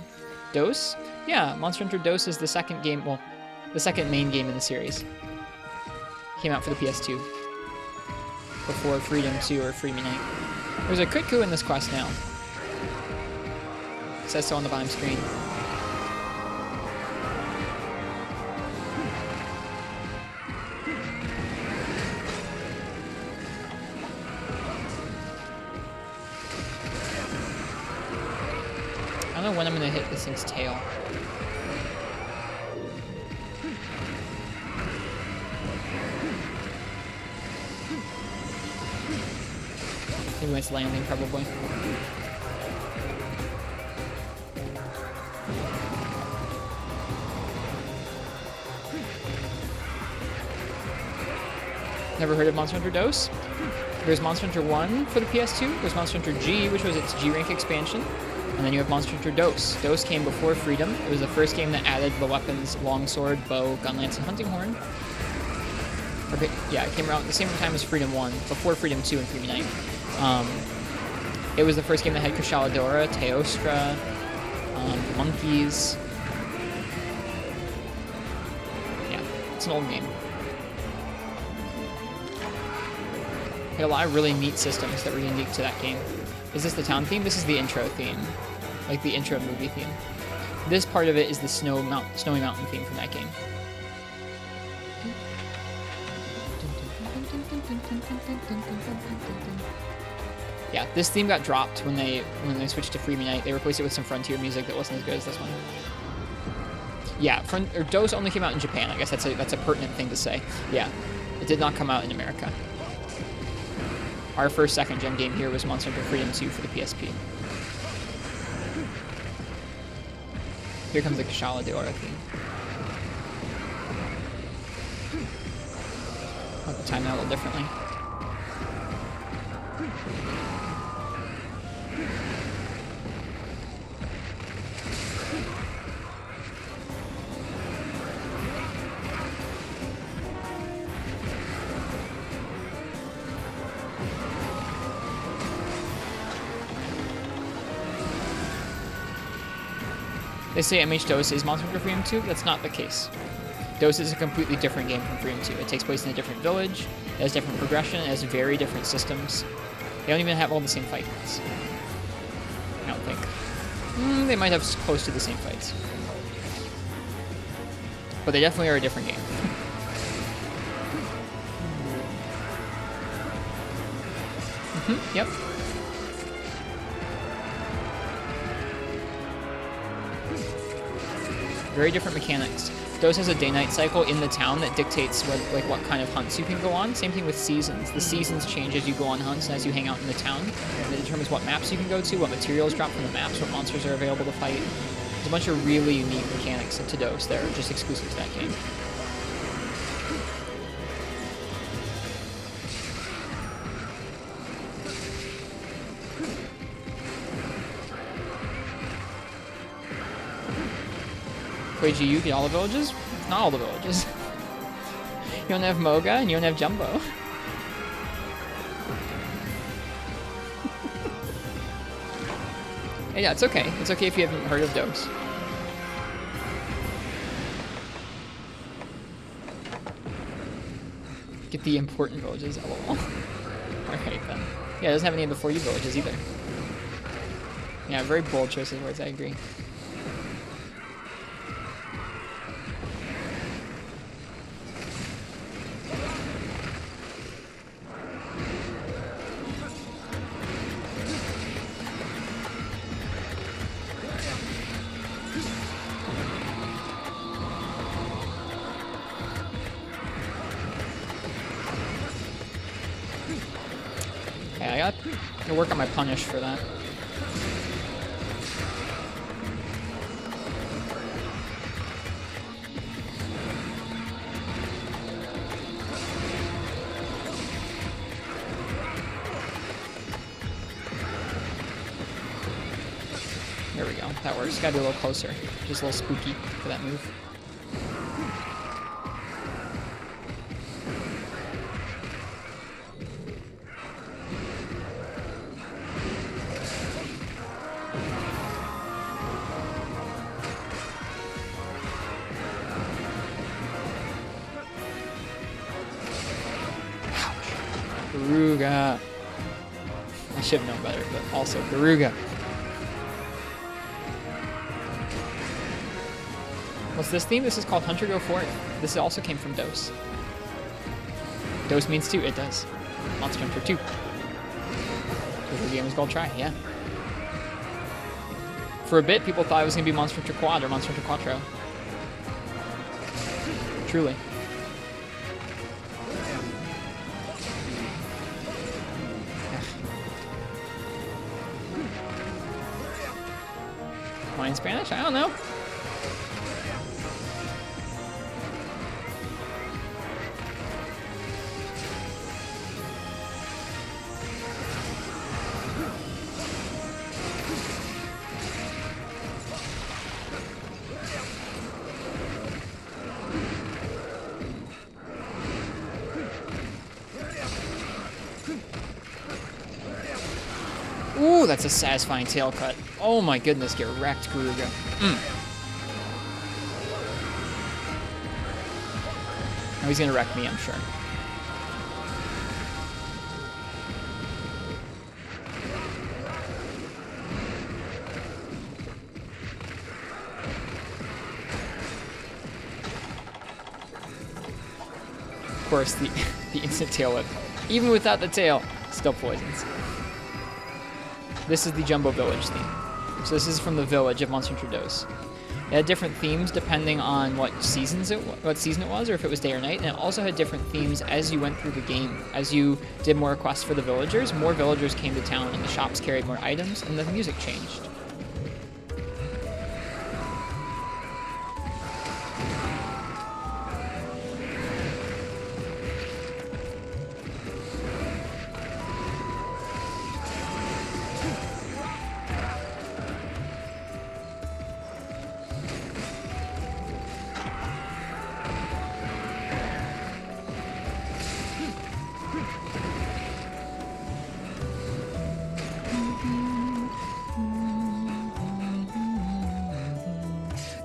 Dose? Yeah, Monster Hunter Dose is the second game, well, the second main game in the series. Came out for the PS2. Before Freedom 2 or Free Me Night. There's a crit coup in this quest now. It says so on the bottom screen. I don't know when I'm gonna hit this thing's tail. Maybe when it's landing, probably. Never heard of Monster Hunter Dose? There's Monster Hunter 1 for the PS2. There's Monster Hunter G, which was its G-Rank expansion. And then you have Monster Hunter Dose. Dose came before Freedom. It was the first game that added the weapons Longsword, Bow, Gunlance, and Hunting Horn. Yeah, it came around at the same time as Freedom 1, before Freedom 2 and Free Me Night. It was the first game that had Kushaladora, Teostra, monkeys. Yeah, it's an old game. Had a lot of really neat systems that were unique to that game. Is this the town theme? This is the intro theme, like the intro movie theme. This part of it is the snowy mountain theme from that game. Yeah, this theme got dropped when they switched to Freemium Night. They replaced it with some Frontier music that wasn't as good as this one. Yeah, DOS only came out in Japan. I guess that's a pertinent thing to say. Yeah, it did not come out in America. Our first second-gen game here was Monster Hunter Freedom 2 for the PSP. Here comes the Kushaladora theme. I'll have to time that a little differently. They say MH4U is Monster Hunter Freedom 2. That's not the case. DOS is a completely different game from Freedom 2. It takes place in a different village, it has different progression, it has very different systems. They don't even have all the same fights. I don't think. They might have close to the same fights. But they definitely are a different game. Yep. Very different mechanics. DOS has a day-night cycle in the town that dictates what kind of hunts you can go on. Same thing with seasons. The seasons change as you go on hunts and as you hang out in the town. And it determines what maps you can go to, what materials drop from the maps, what monsters are available to fight. There's a bunch of really unique mechanics to DOS that are just exclusive to that game. Wait, you get all the villages? Not all the villages. You don't have Moga and you don't have Jumbo. Hey, yeah, it's okay. It's okay if you haven't heard of DOS. Get the important villages, lol. Alright then. Yeah, it doesn't have any of the 4U villages either. Yeah, very bold choice of words, I agree. I got to work on my punish for that. There we go. That works. Gotta be a little closer. Just a little spooky for that move. Garuga. I should have known better, but also Garuga. What's this theme? This is called Hunter Go Forth. This also came from DOS. DOS means two. It does. Monster Hunter 2. The game is called Try, yeah. For a bit, people thought it was going to be Monster Hunter Quad or Monster Hunter Quattro. Truly. Why in Spanish? I don't know. Ooh, Ooh, that's a satisfying tail cut. Oh my goodness, get wrecked, Garuga. Now he's gonna wreck me, I'm sure. Of course, the instant tail whip. Even without the tail, still poisons. This is the Jumbo Village theme. So this is from the village of Monster Hunter Dose. It had different themes depending on what season it was, or if it was day or night, and it also had different themes as you went through the game. As you did more quests for the villagers, more villagers came to town, and the shops carried more items, and the music changed.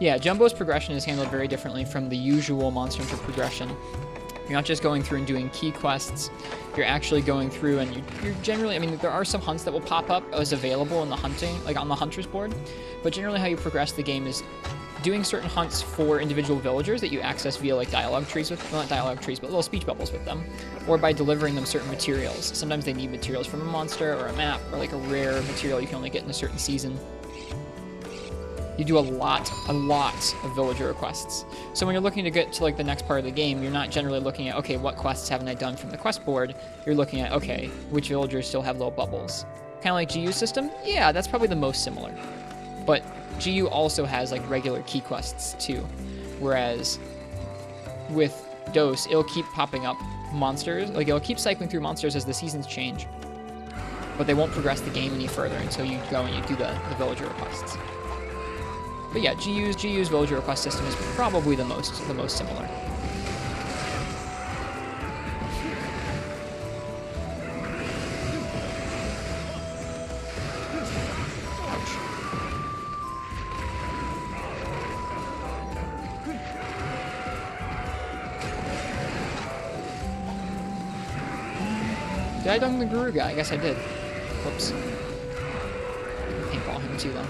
Yeah, Jumbo's progression is handled very differently from the usual Monster Hunter progression. You're not just going through and doing key quests, you're actually going through and you're generally, I mean, there are some hunts that will pop up as available in the hunting, like on the hunter's board, but generally how you progress the game is doing certain hunts for individual villagers that you access via like dialogue trees with, well, not dialogue trees, but little speech bubbles with them, or by delivering them certain materials. Sometimes they need materials from a monster or a map or like a rare material you can only get in a certain season. You do a lot of villager requests. So when you're looking to get to like the next part of the game, you're not generally looking at, okay, what quests haven't I done from the quest board? You're looking at, okay, which villagers still have little bubbles? Kind of like GU's system? Yeah, that's probably the most similar. But GU also has like regular key quests too. Whereas with Dose, it'll keep popping up monsters, like it'll keep cycling through monsters as the seasons change. But they won't progress the game any further until you go and you do the villager requests. But yeah, GU's villager request system is probably the most similar. Ouch. Did I dunk the Guru guy? I guess I did. Whoops. Paintball him too though.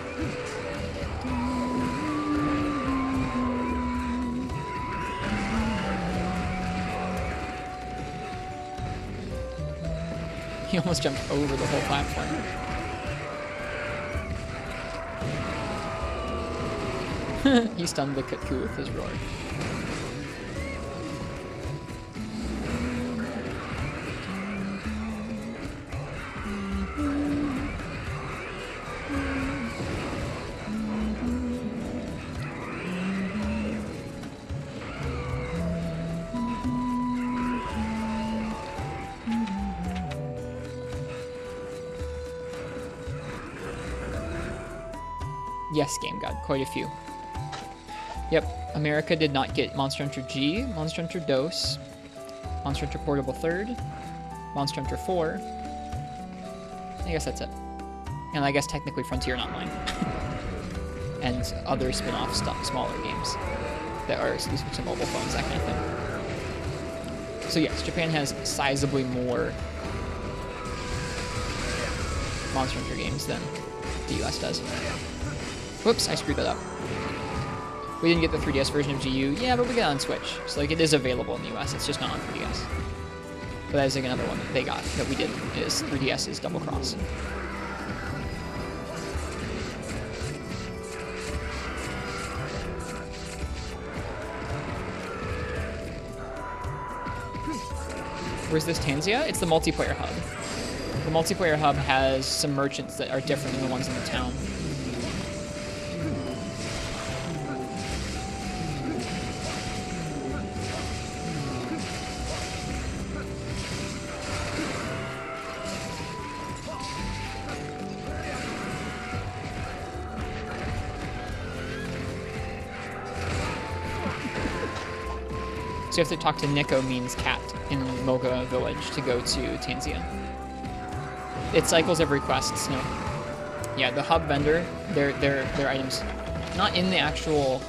He almost jumped over the whole platform. He stunned the Kitku with his roar. Yes, Game God, quite a few. Yep, America did not get Monster Hunter G, Monster Hunter Dose, Monster Hunter Portable 3rd, Monster Hunter 4. I guess that's it. And I guess technically Frontier and Online. And other spin-off smaller games that are exclusive to mobile phones, that kind of thing. So yes, Japan has sizably more Monster Hunter games than the US does. Whoops, I screwed that up. We didn't get the 3DS version of GU. Yeah, but we got it on Switch. So like it is available in the US, it's just not on 3DS. But that is like another one that they got that we didn't, is 3DS's Double Cross. Where's this Tanzia? It's the multiplayer hub. The multiplayer hub has some merchants that are different than the ones in the town. So you have to talk to Nico means cat in Moga Village to go to Tanzia. It cycles every quest, Snow. Yeah, the hub vendor, their items, not in the actual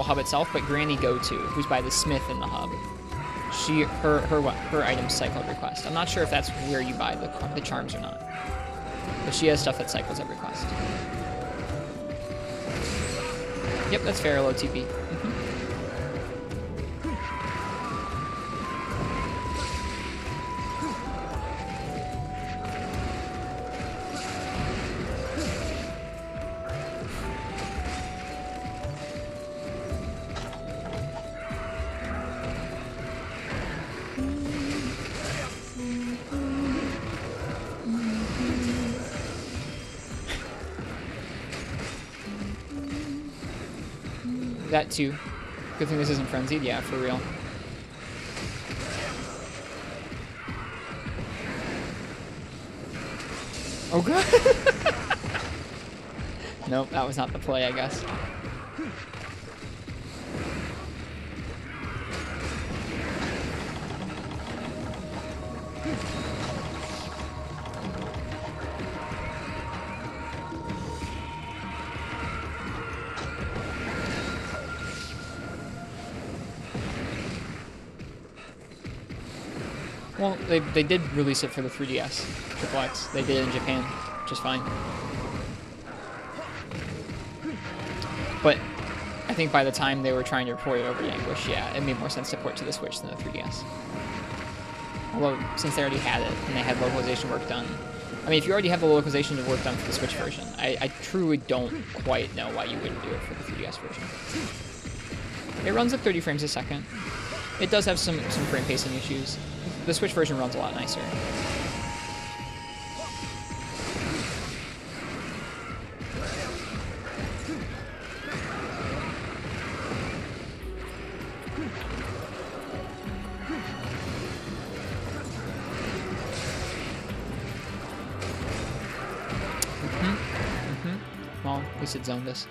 hub itself, but Granny Go-To, who's by the smith in the hub. Her items cycle at request. I'm not sure if that's where you buy the charms or not, but she has stuff that cycles at request. Yep, that's fair. Low TP. That too. Good thing this isn't frenzied. Yeah, for real. Oh god. Nope, that was not the play, I guess. Well, they did release it for the 3DS, Triple X. They did it in Japan, which is fine. But I think by the time they were trying to port it over to English, yeah, it made more sense to port to the Switch than the 3DS. Although, since they already had it, and they had localization work done. I mean, if you already have the localization work done for the Switch version, I truly don't quite know why you wouldn't do it for the 3DS version. It runs at 30 frames a second. It does have some frame pacing issues. The Switch version runs a lot nicer. Well, at least it zoned us.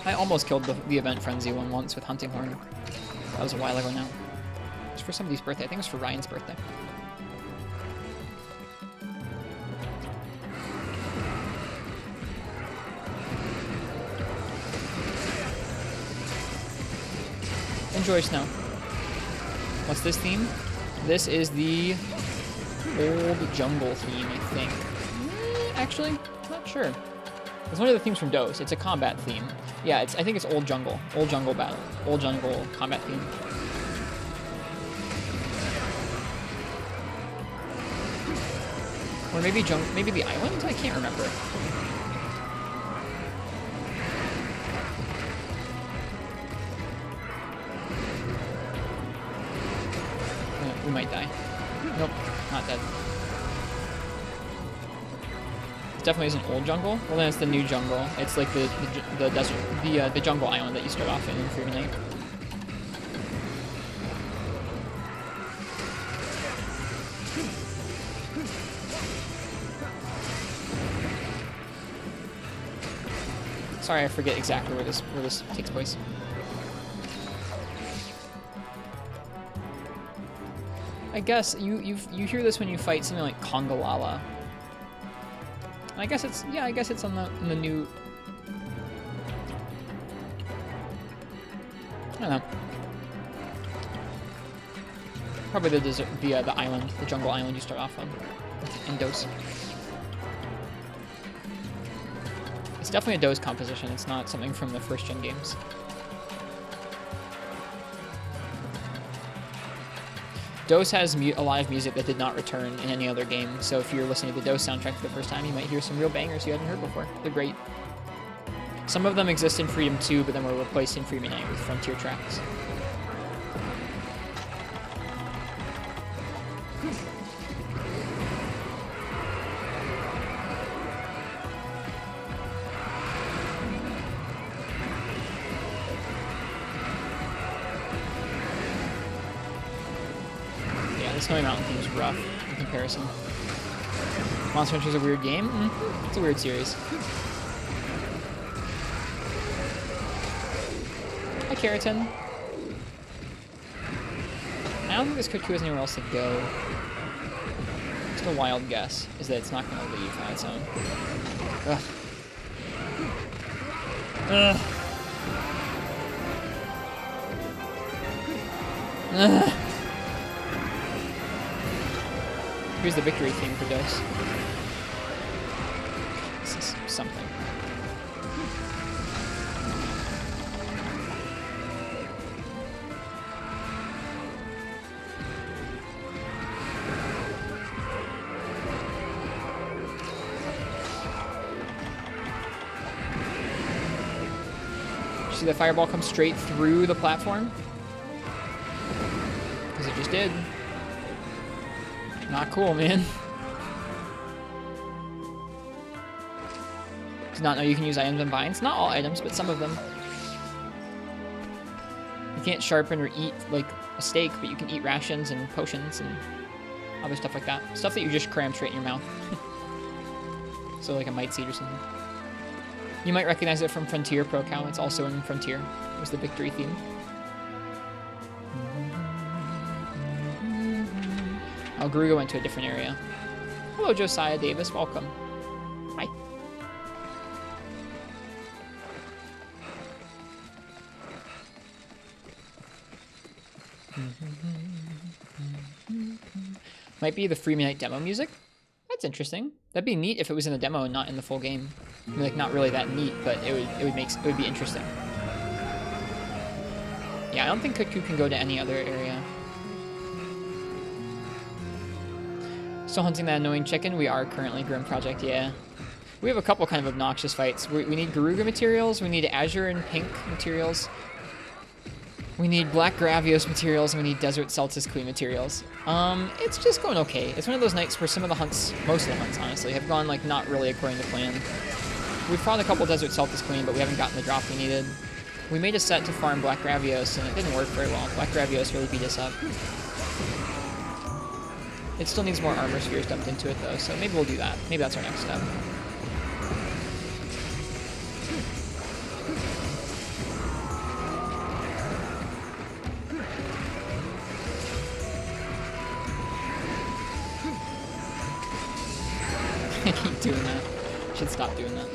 I almost killed the Event Frenzy one once with Hunting Horn. That was a while ago now. It was for somebody's birthday. I think it was for Ryan's birthday. Enjoy snow. What's this theme? This is the old jungle theme, I think. Actually, not sure. It's one of the themes from DOS. It's a combat theme. Yeah, I think it's old jungle battle, old jungle combat theme. Or maybe the island? I can't remember. We might die. Nope, not dead. It definitely isn't old jungle. Well, then it's the new jungle. It's like the desert, the jungle island that you start off in Freeman Lake. Sorry, I forget exactly where this takes place. I guess you hear this when you fight something like Kongalala. I guess it's on the new. I don't know. Probably the desert, the island, the jungle island you start off on in DOS. It's definitely a DOS composition. It's not something from the first gen games. DOS has a lot of music that did not return in any other game, so if you're listening to the DOS soundtrack for the first time, you might hear some real bangers you hadn't heard before. They're great. Some of them exist in Freedom 2, but then were replaced in Freedom 8 with Frontier tracks. Snowy Mountain theme is rough in comparison. Monster Hunter is a weird game? It's a weird series. Hi, Keratin. I don't think this Cuckoo has anywhere else to go. Just a wild guess is that it's not going to leave on its own. Ugh. Ugh. Ugh. Here's the victory theme for Dose. This is something. See the fireball come straight through the platform? Because it just did. Not cool, man. Did not know you can use items on vines. Not all items, but some of them. You can't sharpen or eat, like, a steak, but you can eat rations and potions and other stuff like that. Stuff that you just cram straight in your mouth. So, like a might seed or something. You might recognize it from Frontier Pro Cow. It's also in Frontier. It was the victory theme. Oh, Garuga went to a different area. Hello, Josiah Davis. Welcome. Hi. Might be the Free Night demo music. That's interesting. That'd be neat if it was in the demo and not in the full game. I mean, like, not really that neat, but it would be interesting. Yeah, I don't think Cuckoo can go to any other area. Still hunting that annoying chicken? We are currently, Grim Project, yeah. We have a couple kind of obnoxious fights. We need Garuga materials, we need Azure and Pink materials. We need Black Gravios materials, and we need Desert Celtis Queen materials. It's just going okay. It's one of those nights where some of the hunts, most of the hunts honestly, have gone like not really according to plan. We found a couple Desert Celtis Queen, but we haven't gotten the drop we needed. We made a set to farm Black Gravios, and it didn't work very well. Black Gravios really beat us up. It still needs more armor spheres dumped into it though, so maybe we'll do that. Maybe that's our next step. I keep doing that. Should stop doing that.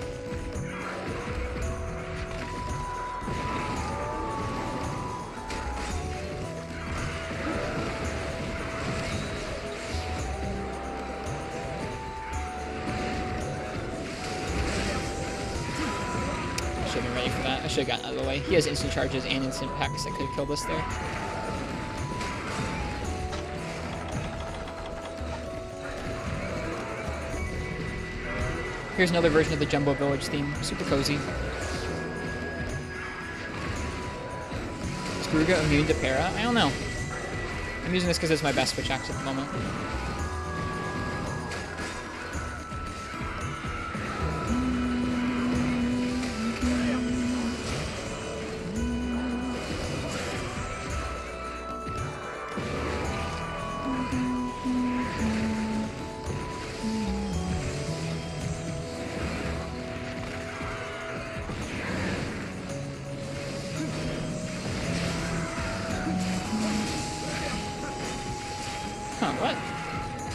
Should have been ready for that. I should have gotten out of the way. He has instant charges and instant packs that could have killed us there. Here's another version of the Jumbo Village theme. Super cozy. Is Garuga immune to para? I don't know. I'm using this because it's my best switch axe at the moment. Huh, what?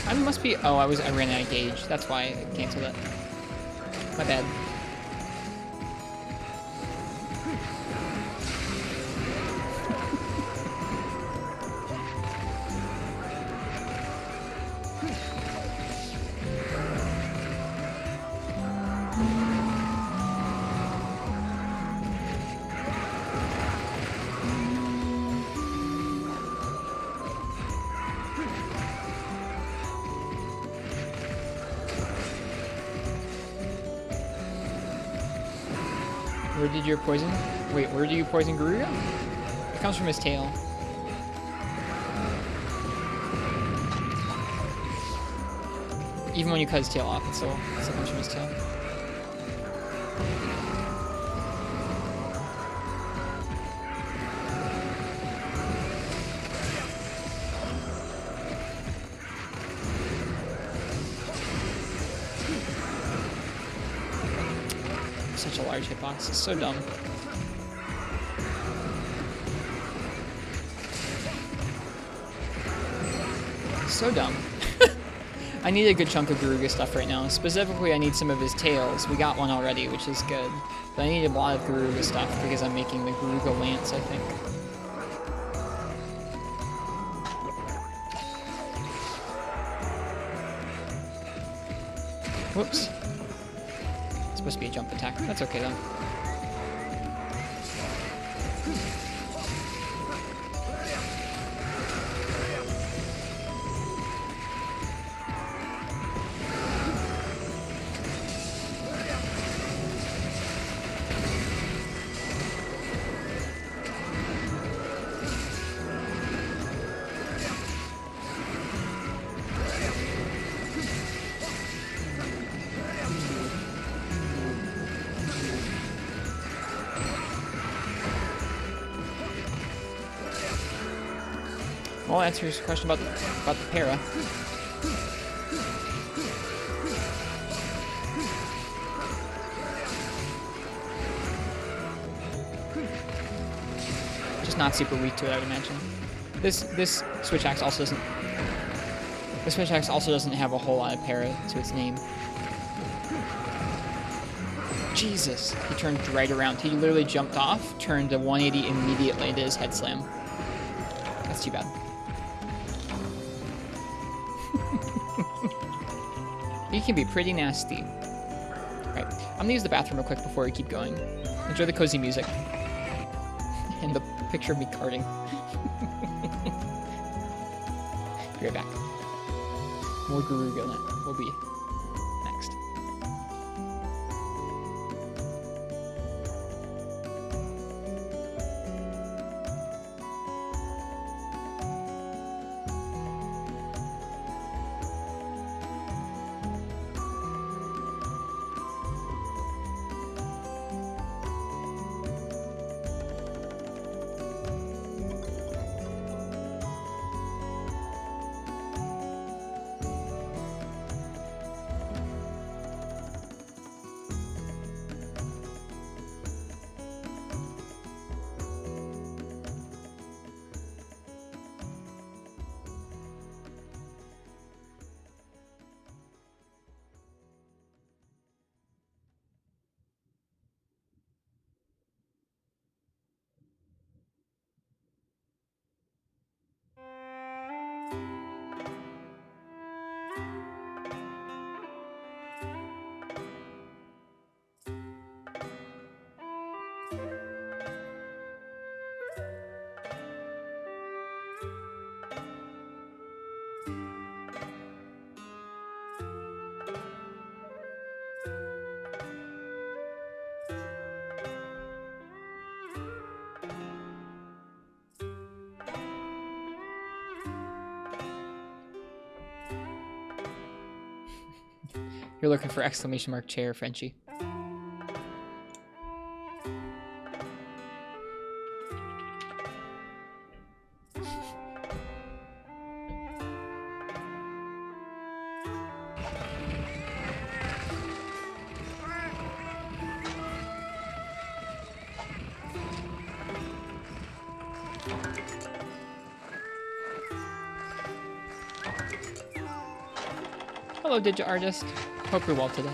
I must be... Oh, I ran out of gauge. That's why I canceled it. My bad. Where did your poison... Wait, where do you poison Garuga? It comes from his tail. Even when you cut his tail off, it still comes from his tail. Such a large hitbox. It's so dumb. So dumb. I need a good chunk of Garuga stuff right now. Specifically, I need some of his tails. We got one already, which is good. But I need a lot of Garuga stuff because I'm making the Garuga lance, I think. Whoops. It's supposed to be a jump attack. That's okay, though. Well, that answers your question about the para. Just not super weak to it, I would imagine. This switch axe also doesn't. The switch axe also doesn't have a whole lot of para to its name. Jesus, he turned right around. He literally jumped off, turned a 180 immediately into his head slam. That's too bad. He can be pretty nasty. Right, I'm gonna use the bathroom real quick before we keep going. Enjoy the cozy music. And the picture of me carting. Be right back. More Garuga will be next. You're looking for exclamation mark chair, Frenchie. Hello, Digit Artist. Hope you're well today.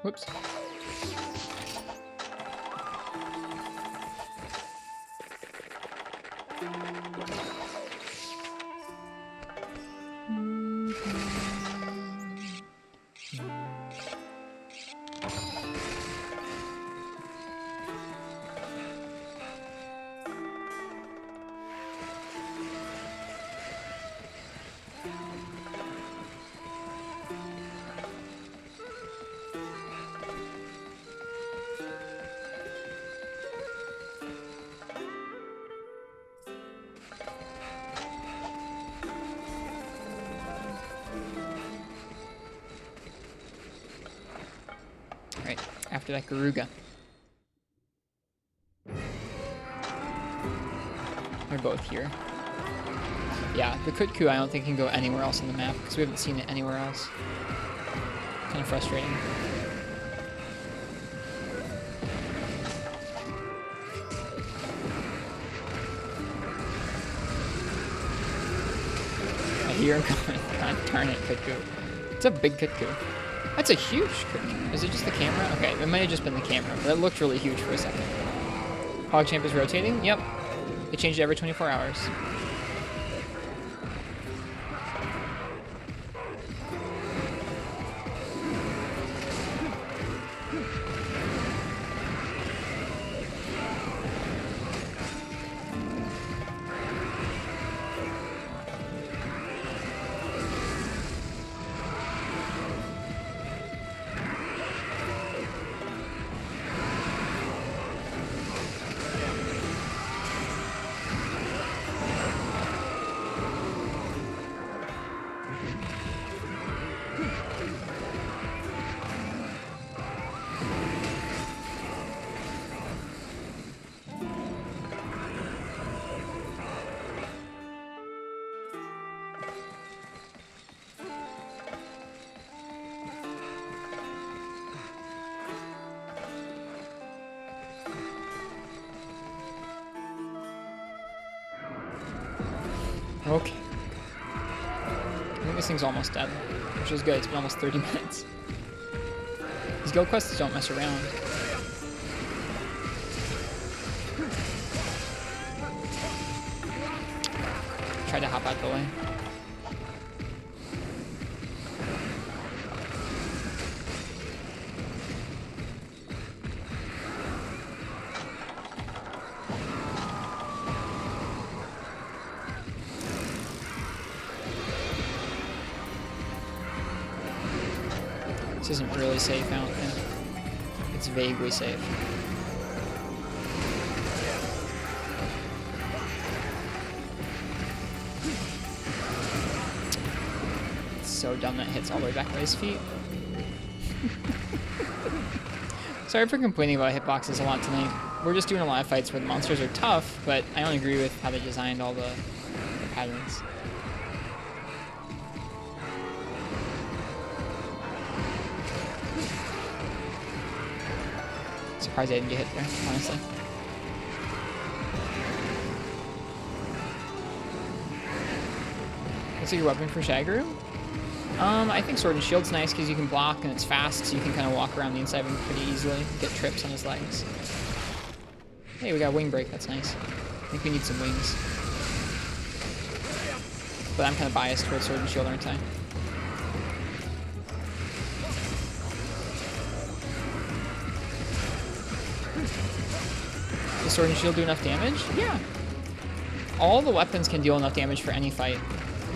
Whoops. Right, after that Garuga. They're both here. Yeah, the Kutku I don't think can go anywhere else on the map because we haven't seen it anywhere else. Kind of frustrating. you're coming. God darn it, Kitku. It's a big Kitku. That's a huge Kitku. Is it just the camera? Okay, it might have just been the camera, but that looked really huge for a second. PogChamp is rotating? Yep. It changed every 24 hours. Okay. I think this thing's almost dead, which is good. It's been almost 30 minutes. These guild quests don't mess around. Tried to hop out the way. This isn't really safe, I don't think. It's vaguely safe. It's so dumb that hits all the way back by his feet. Sorry for complaining about hitboxes a lot tonight. We're just doing a lot of fights where the monsters are tough, but I don't agree with how they designed all the patterns. Surprised I didn't get hit there, honestly. What's your weapon for Shagru? I think Sword and Shield's nice because you can block and it's fast, so you can kind of walk around the inside of him pretty easily, get trips on his legs. Hey, we got a wing break, that's nice. I think we need some wings. But I'm kind of biased towards Sword and Shield, aren't I? Does Sword and Shield do enough damage? Yeah. All the weapons can deal enough damage for any fight.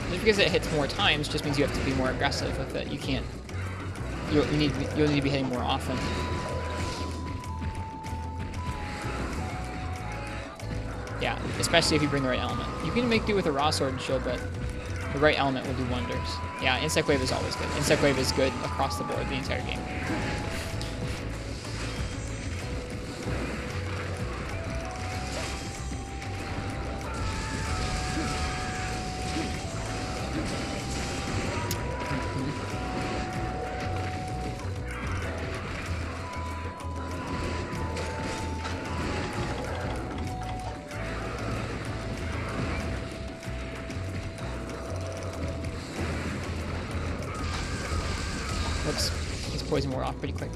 Just because it hits more times just means you have to be more aggressive with it. You can't. You'll need to be hitting more often. Yeah, especially if you bring the right element. You can make do with a raw Sword and Shield, but the right element will do wonders. Yeah, Insect Wave is always good. Insect Wave is good across the board the entire game. Whoops. His poison wore off pretty quick.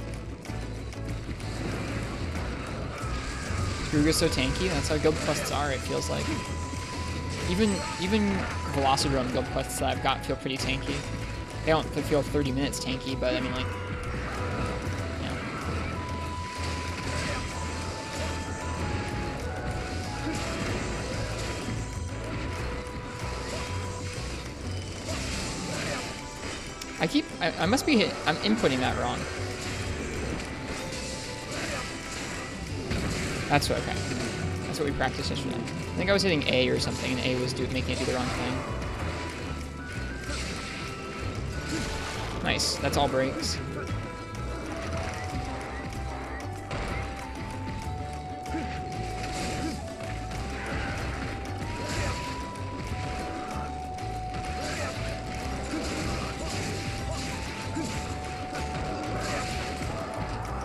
Gruga's so tanky, that's how guild quests are, it feels like. Even Velocidrome guild quests that I've got feel pretty tanky. They don't feel 30 minutes tanky, but I mean, like, yeah. I must be I'm inputting that wrong. That's what, okay. That's what we practiced yesterday. I think I was hitting A or something, and A was making it do the wrong thing. Nice, that's all breaks.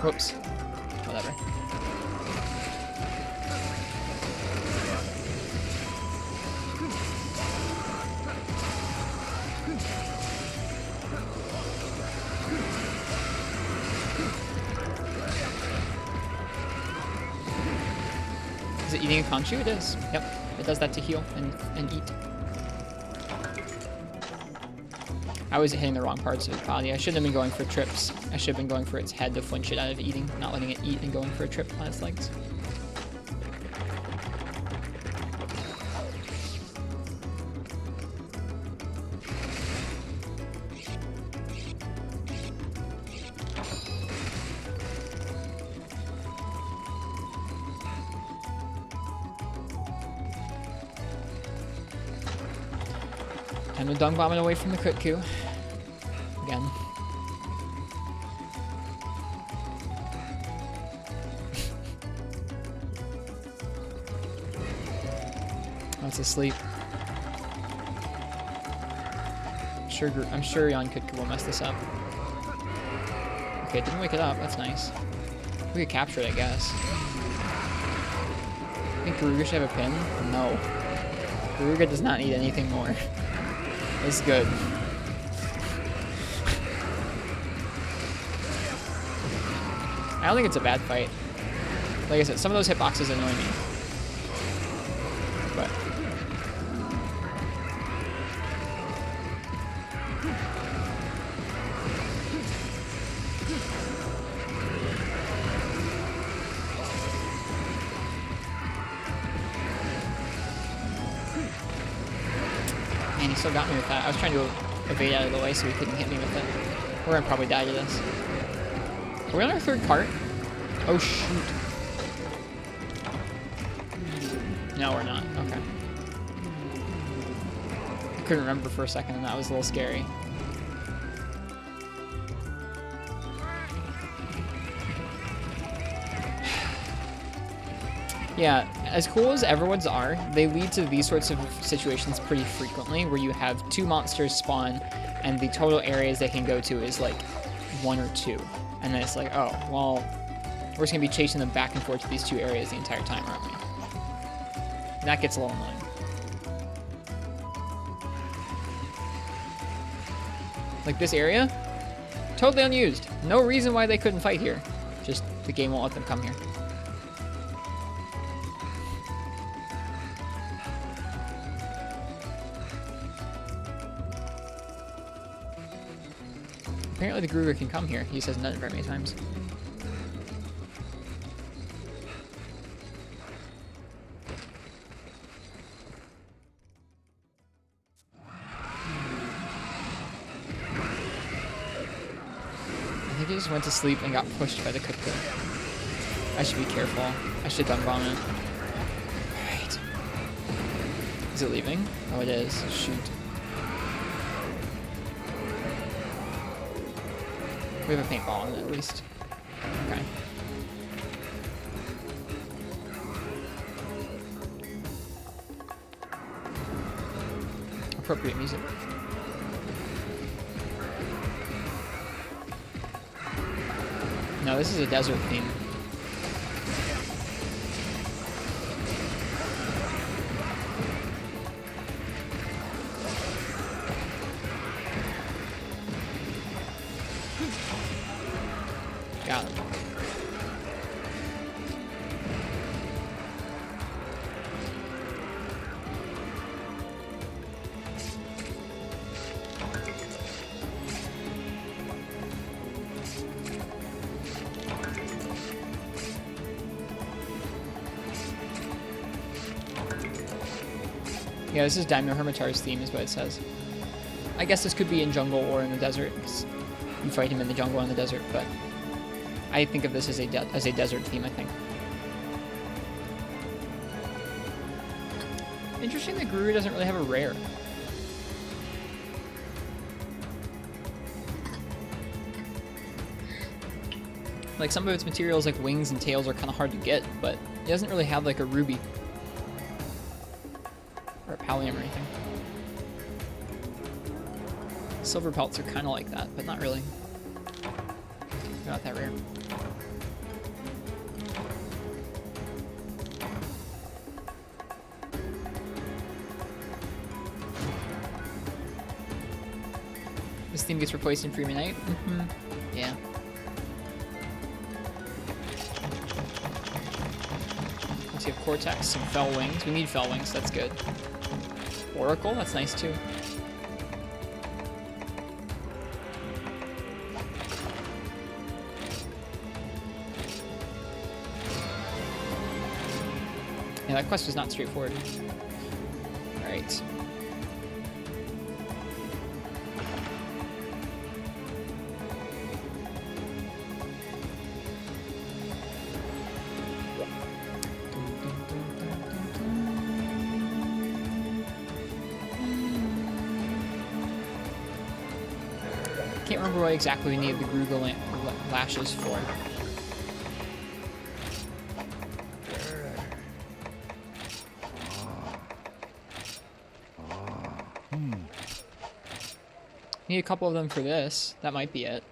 Whoops. Whatever. it eating a conchu? It is. Yep. It does that to heal and eat. I was hitting the wrong parts of its body. I shouldn't have been going for trips. I should have been going for its head to flinch it out of eating, not letting it eat and going for a trip on its legs. Time to dung bomb it away from the crit coup. Again. Oh, it's asleep. I'm sure Jan Kutku will mess this up. Okay, it didn't wake it up. That's nice. We could capture it, I guess. I think Garuga should have a pin. No. Garuga does not need anything more. It's good. I don't think it's a bad fight. Like I said, some of those hitboxes annoy me. But man, he still got me with that. I was trying to evade out of the way so he couldn't hit me with it. We're gonna probably die to this. Are we on our third cart? Oh shoot. No, we're not. Okay. I couldn't remember for a second and that was a little scary. Yeah, as cool as everyone's are, they lead to these sorts of situations pretty frequently where you have two monsters spawn and the total areas they can go to is like 1 or 2. And then it's like, oh, well, we're just going to be chasing them back and forth to these 2 areas the entire time, aren't we? And that gets a little annoying. Like this area, totally unused. No reason why they couldn't fight here. Just the game won't let them come here. Apparently the Gruger can come here. He says none very many times. I think he just went to sleep and got pushed by the cooker. I should be careful. I should dung bomb it. Alright. Is it leaving? Oh, it is. Shoot. We have a paintball on it at least. Okay. Appropriate music. No, this is a desert theme. Got him. Yeah, this is Daimyo Hermitar's theme is what it says. I guess this could be in jungle or in the desert, because you fight him in the jungle or in the desert, but I think of this as a desert theme, I think. Interesting that Guru doesn't really have a rare. Like, some of its materials, like wings and tails, are kind of hard to get, but it doesn't really have, like, a ruby. Or a pallium or anything. Silver pelts are kind of like that, but not really. They're not that rare. This theme gets replaced in Freeman Night? Mm-hmm. Yeah. So you have Cortex, some Fell Wings. We need Fell Wings, that's good. Oracle, that's nice too. Yeah, that quest was not straightforward. Alright. Can't remember what exactly we needed the Grugal lashes for. Need a couple of them for this. That might be it.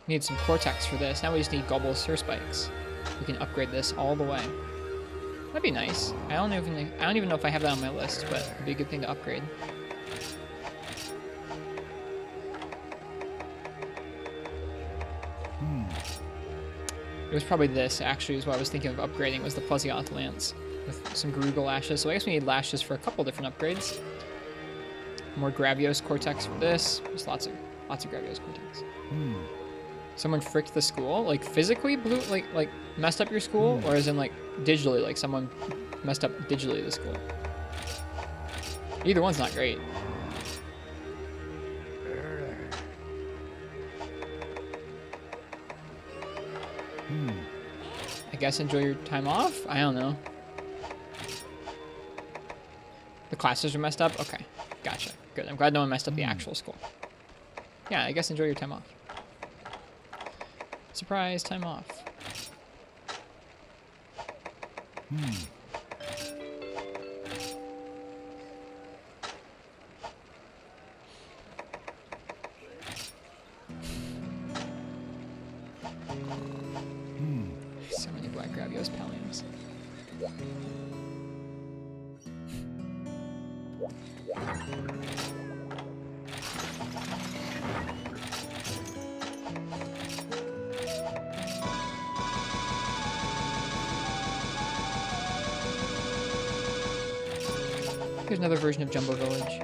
Need some Cortex for this. Now we just need Gobble Sir Spikes. We can upgrade this all the way. That'd be nice. I don't even know if I have that on my list, but it'd be a good thing to upgrade. It was probably this, actually, is what I was thinking of upgrading, was the Plesioth Lance with some Grugal lashes. So I guess we need lashes for a couple different upgrades. More Gravios Cortex for this. There's lots of Gravios Cortex. Someone fricked the school? Like physically blew, like messed up your school? Or as in like digitally, like someone messed up digitally the school? Either one's not great. I guess enjoy your time off? I don't know. The classes are messed up? Okay, gotcha. Good. I'm glad no one messed up the actual school. Yeah, I guess enjoy your time off. Surprise, time off. So many Black Gravios Palliums. Here's another version of Jumbo Village.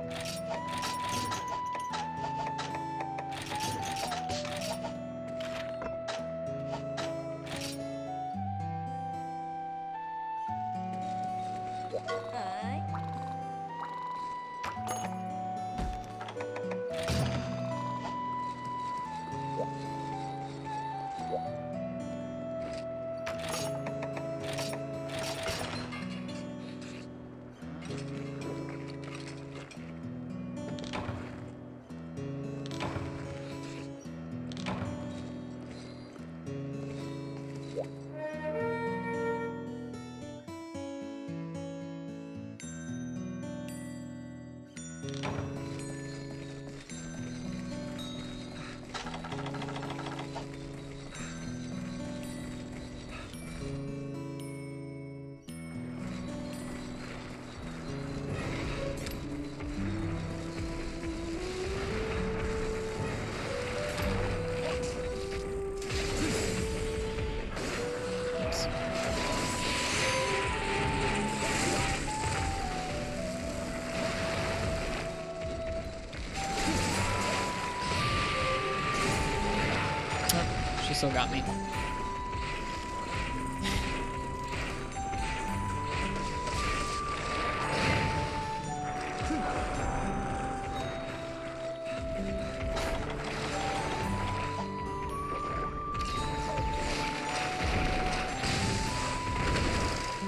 Still got me.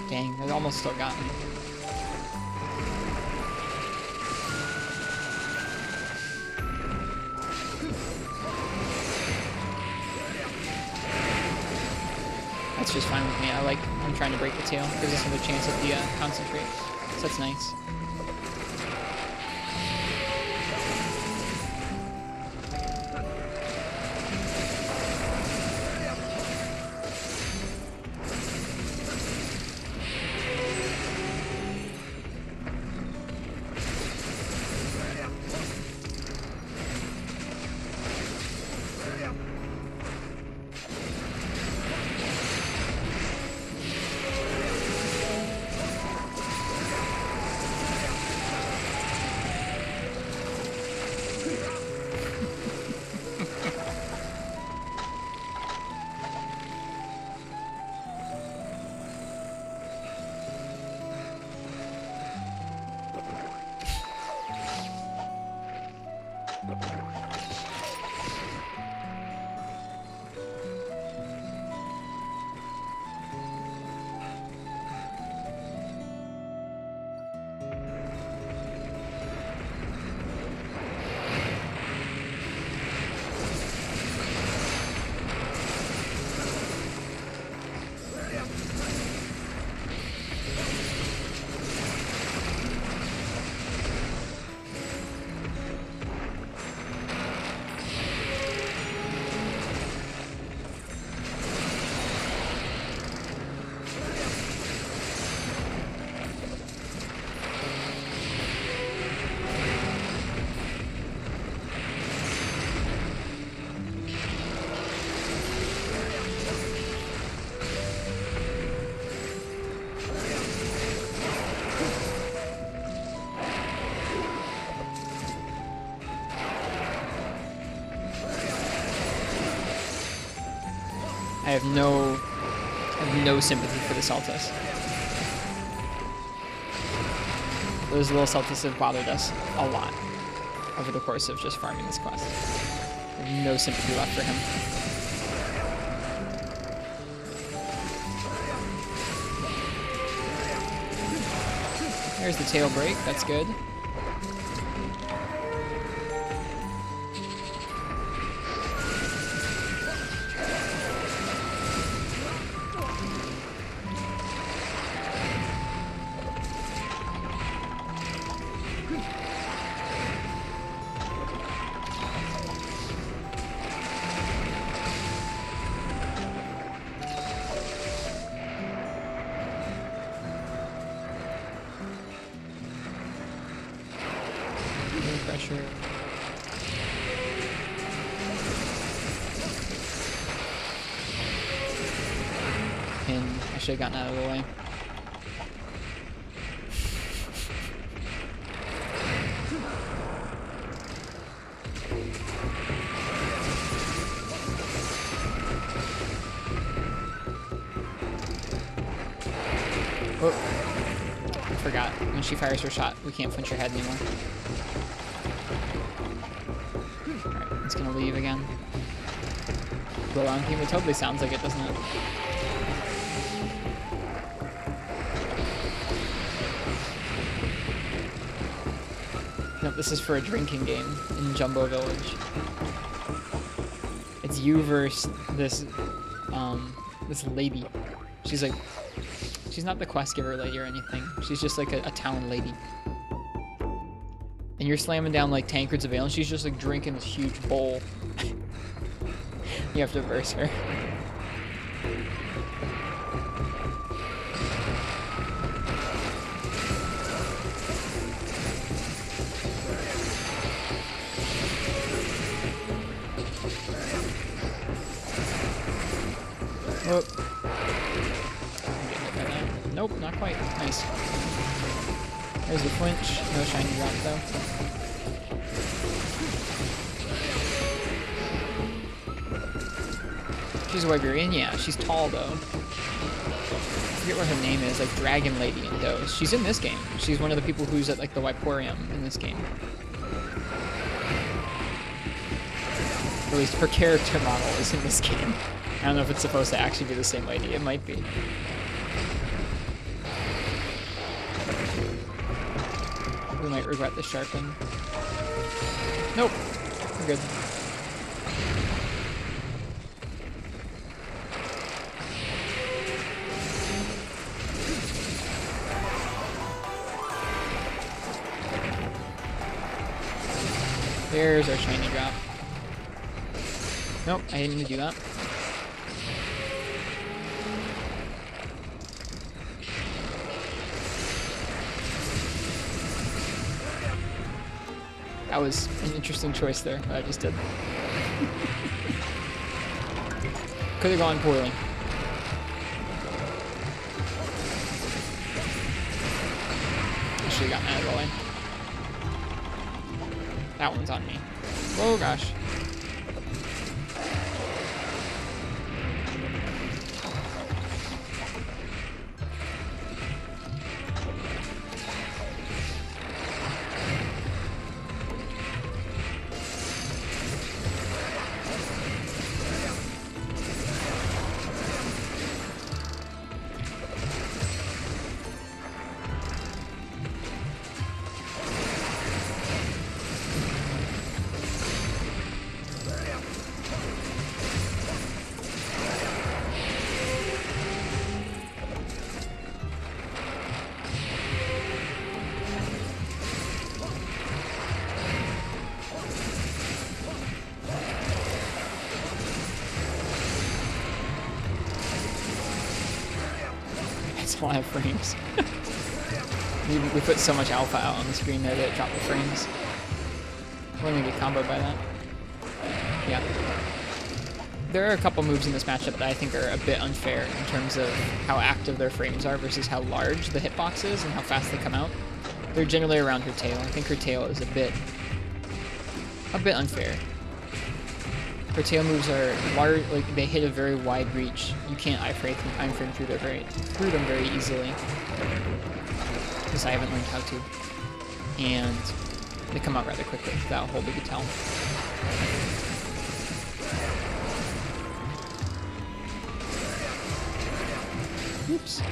Dang, it almost still got me. That's just fine with me. I'm trying to break the tail. Gives us another chance at the concentrate. So that's nice. I have no sympathy for the Celtics. Those little Celtics have bothered us a lot over the course of just farming this quest. I have no sympathy left for him. There's the tail break, that's good. Pressure. Pin. I should have gotten out of the way. Oh. I forgot. When she fires her shot, we can't flinch her head anymore. It's gonna leave again. Blow on team, it totally sounds like it, doesn't it? Nope, this is for a drinking game in Jumbo Village. It's you versus this this lady. She's like, she's not the quest giver lady or anything. She's just like a town lady. And you're slamming down like tankards of ale, and she's just like drinking this huge bowl. You have to verse her. Oh. Nope, not quite. Nice. There's the flinch. No shiny drop though. She's a Wiberian? Yeah, she's tall though. I forget what her name is, like Dragon Lady in Dose. She's in this game. She's one of the people who's at like the Wiporium in this game. Or at least her character model is in this game. I don't know if it's supposed to actually be the same lady. It might be. We might regret the sharpen. Nope. We're good. There's our shiny drop. Nope, I didn't mean to do that. That was an interesting choice there, that I just did. Could have gone poorly. I should have gotten out of the way. That one's on me. Oh gosh. A lot of frames. we put so much alpha out on the screen there that it dropped the frames. We're gonna get comboed by that. Yeah. There are a couple moves in this matchup that I think are a bit unfair in terms of how active their frames are versus how large the hitbox is and how fast they come out. They're generally around her tail. I think her tail is a bit unfair. Her tail moves are large, like they hit a very wide reach. You can't iframe through them very easily. Because I haven't learned how to. And they come out rather quickly without a whole big tail. Oops.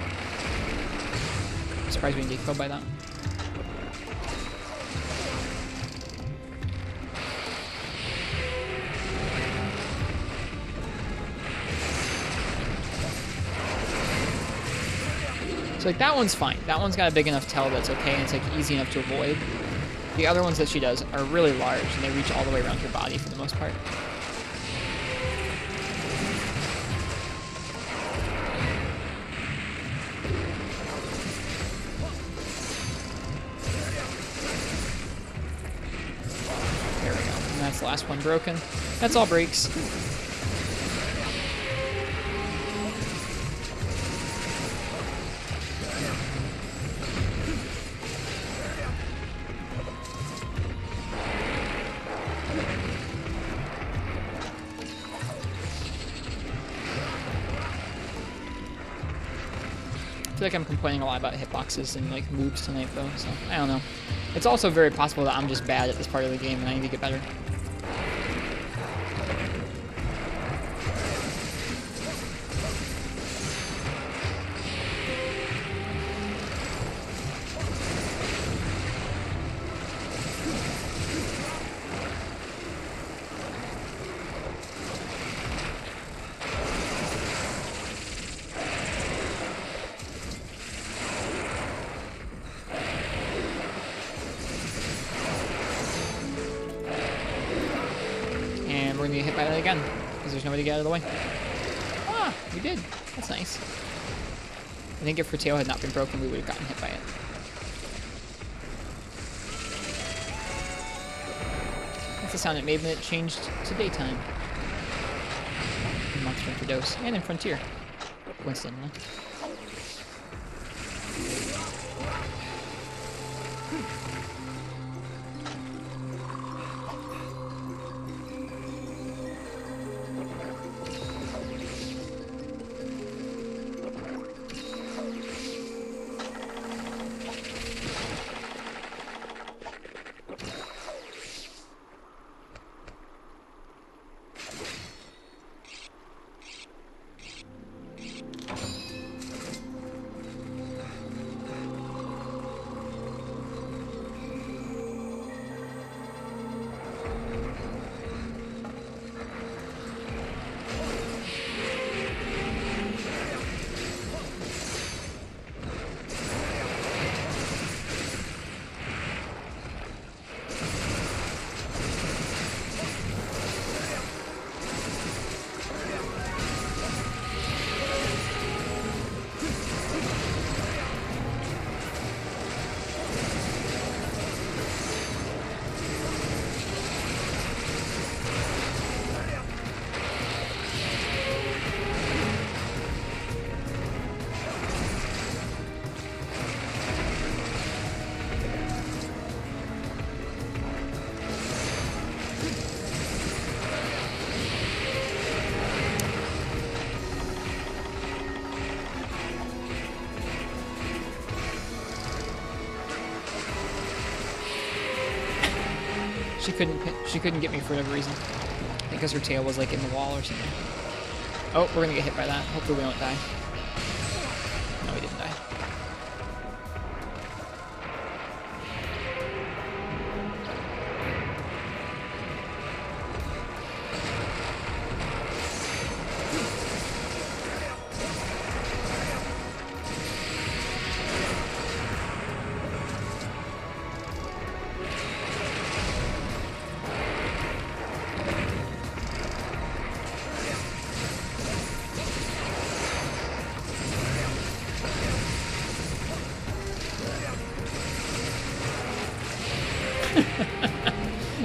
I'm surprised we didn't get killed by that. So like that one's fine. That one's got a big enough tail that's okay, and it's like easy enough to avoid. The other ones that she does are really large, and they reach all the way around her body for the most part. There we go. And that's the last one broken. That's all breaks. I feel like I'm complaining a lot about hitboxes and like moves tonight though, so I don't know. It's also very possible that I'm just bad at this part of the game and I need to get better. We're gonna get hit by that again, because there's nobody to get out of the way. Ah, we did. That's nice. I think if her tail had not been broken, we would have gotten hit by it. That's the sound it made when it changed to daytime. In Monster Hunter Dose, and in Frontier, coincidentally. She couldn't get me for whatever reason. Because her tail was like in the wall or something. Oh, we're gonna get hit by that. Hopefully we don't die. No, we didn't die.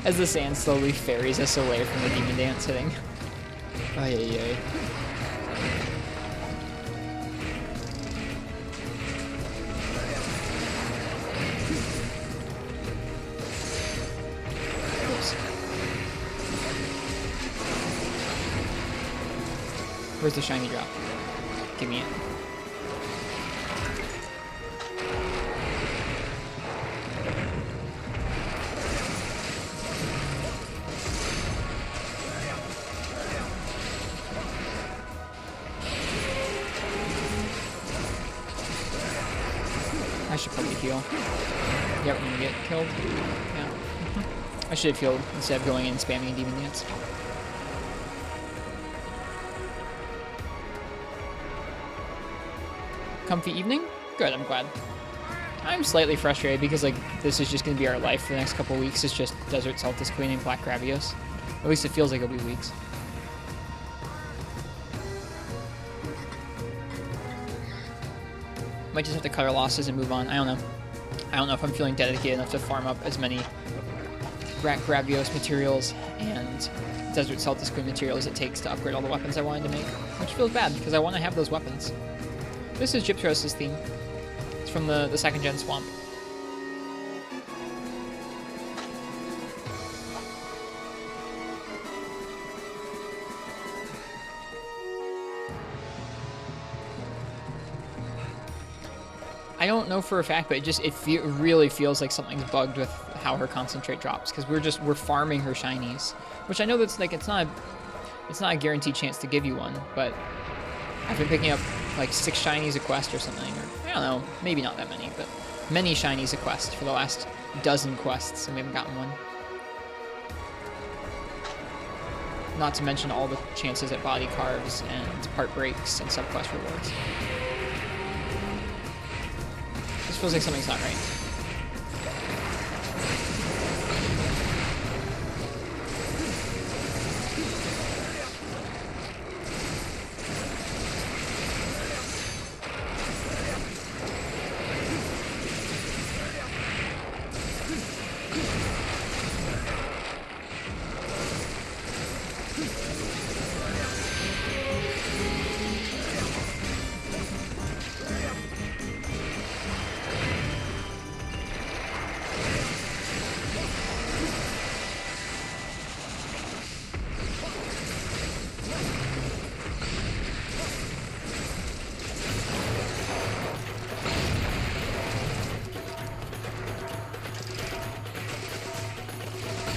As the sand slowly ferries us away from the demon dance hitting. Ay, ay, ay. Oops. Where's the shiny drop? Give me it. I should probably heal. Yep, I'm gonna get killed. Yeah. I should have healed instead of going in and spamming a demon dance. Comfy evening? Good, I'm glad. I'm slightly frustrated because like this is just gonna be our life for the next couple weeks. It's just Desert Saltus Queen and Black Gravios. At least it feels like it'll be weeks. Might just have to cut our losses and move on. I don't know. I don't know if I'm feeling dedicated enough to farm up as many Black Gravios materials and Desert Saltus Queen materials it takes to upgrade all the weapons I wanted to make. Which feels bad, because I want to have those weapons. This is Gyptros's theme. It's from the 2nd gen swamp. I don't know for a fact, but it really feels like something's bugged with how her concentrate drops, because we're farming her shinies, which I know that's like it's not a guaranteed chance to give you one, but I've been picking up like 6 shinies a quest or something, or I don't know, maybe not that many, but many shinies a quest for the last dozen quests, and we haven't gotten one. Not to mention all the chances at body carves and part breaks and sub-quest rewards. This feels like something's not right.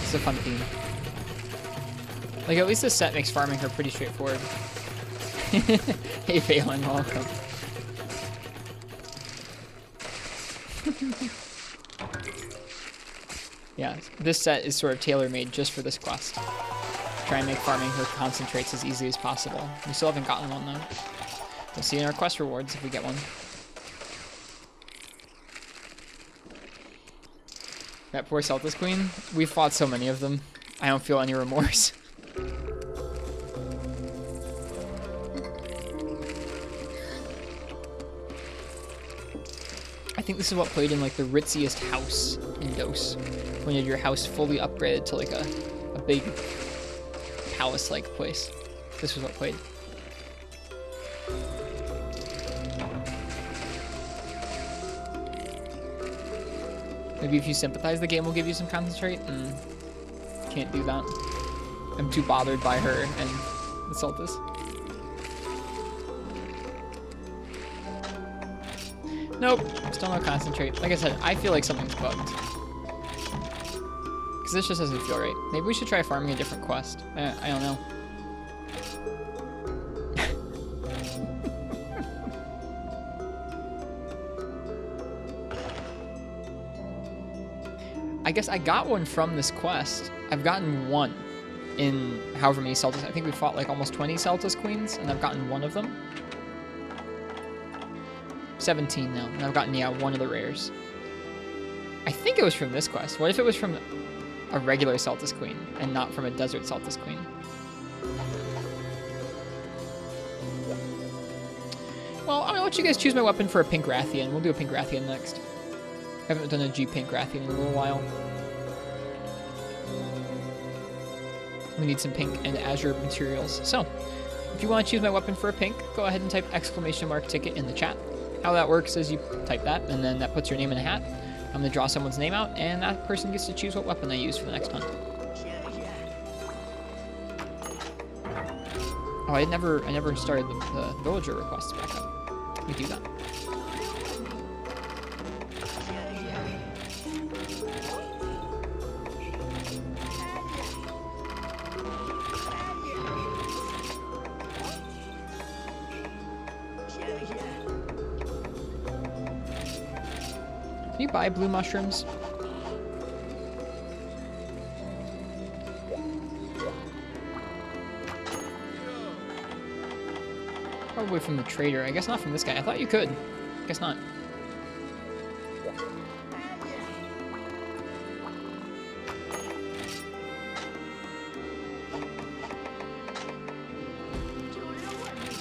It's a fun theme. Like, at least this set makes farming her pretty straightforward. Hey, Phelan, welcome. Yeah, this set is sort of tailor-made just for this quest. Try and make farming her concentrates as easy as possible. We still haven't gotten one, though. We'll see in our quest rewards if we get one. That poor Celtis Queen. We fought so many of them. I don't feel any remorse. I think this is what played in like the ritziest house in DOS. When you had your house fully upgraded to like a big palace-like place. This was what played. Maybe if you sympathize, the game will give you some concentrate. Can't do that. I'm too bothered by her and the Celtis. Nope, still no concentrate. Like I said, I feel like something's bugged. Because this just doesn't feel right. Maybe we should try farming a different quest. I don't know. I guess I got one from this quest. I've gotten one in however many Celtis. I think we fought like almost 20 Celtis Queens, and I've gotten one of them. 17 now, and I've gotten, yeah, one of the rares. I think it was from this quest. What if it was from a regular Celtis Queen and not from a Desert Celtis Queen? Well, I'm gonna let you guys choose my weapon for a pink Rathian. We'll do a pink Rathian next. I haven't done a G pink Rathian in a little while. We need some pink and azure materials. So, if you want to choose my weapon for a pink, go ahead and type !ticket in the chat. How that works is you type that, and then that puts your name in a hat. I'm going to draw someone's name out, and that person gets to choose what weapon they use for the next hunt. Oh, I never started the villager requests back up. We do that. Can you buy blue mushrooms? Probably from the trader. I guess not from this guy. I thought you could. Guess not.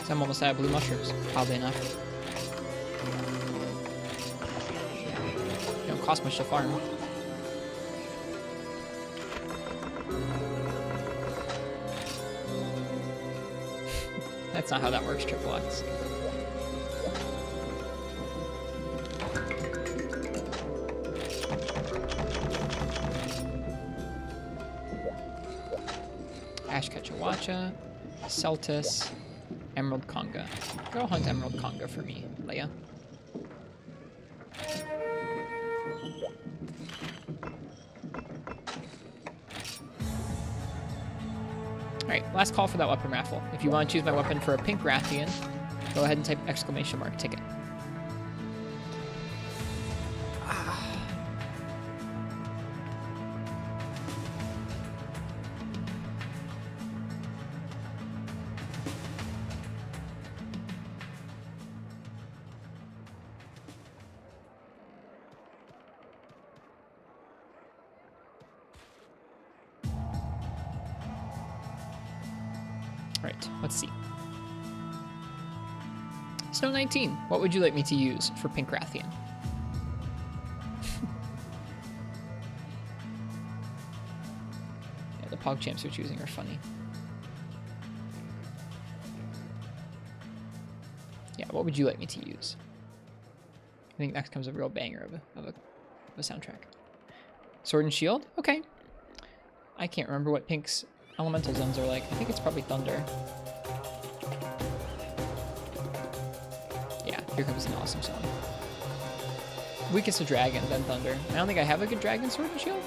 So I'm almost out of blue mushrooms, oddly enough. They don't cost much to farm. That's not how that works, Triple X. Ashkachawacha, Celtis, Emerald Conga. Go hunt Emerald Conga for me, Leia. Alright, last call for that weapon raffle. If you want to choose my weapon for a pink Rathian, go ahead and type exclamation mark ticket. Right, let's see. Snow 19, what would you like me to use for pink Rathian? Yeah, the PogChamps you're choosing are funny. Yeah, what would you like me to use? I think next comes a real banger of a soundtrack. Sword and Shield? Okay. I can't remember what Pink's elemental zones are like. I think it's probably Thunder. Yeah, here comes an awesome song. Weakest of Dragon, then Thunder. I don't think I have a good Dragon Sword and Shield.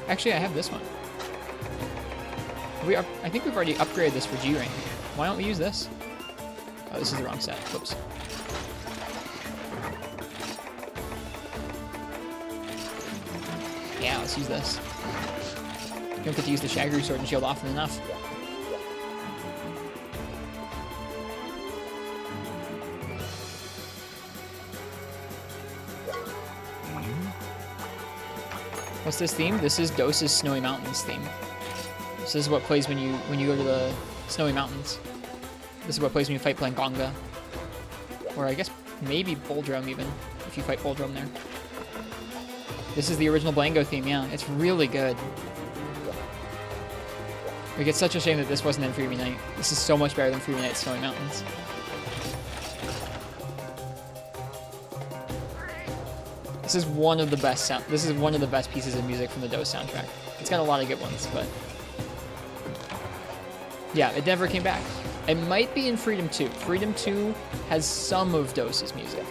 Actually, I have this one. I think we've already upgraded this for G rank. Why don't we use this? Oh, this is the wrong set. Whoops. Yeah, let's use this. You don't get to use the Shagru Sword and Shield often enough. What's this theme? This is Dose's Snowy Mountains theme. This is what plays when you go to the Snowy Mountains. This is what plays when you fight Plangonga. Or I guess maybe Boldrum even, if you fight Boldrum there. This is the original Blango theme, yeah. It's really good. Like, it's such a shame that this wasn't in Freebie Night. This is so much better than Freebie Night's Snowy Mountains. This is one of the best pieces of music from the Dose soundtrack. It's got a lot of good ones, but yeah, it never came back. It might be in Freedom 2. Freedom 2 has some of Dose's music.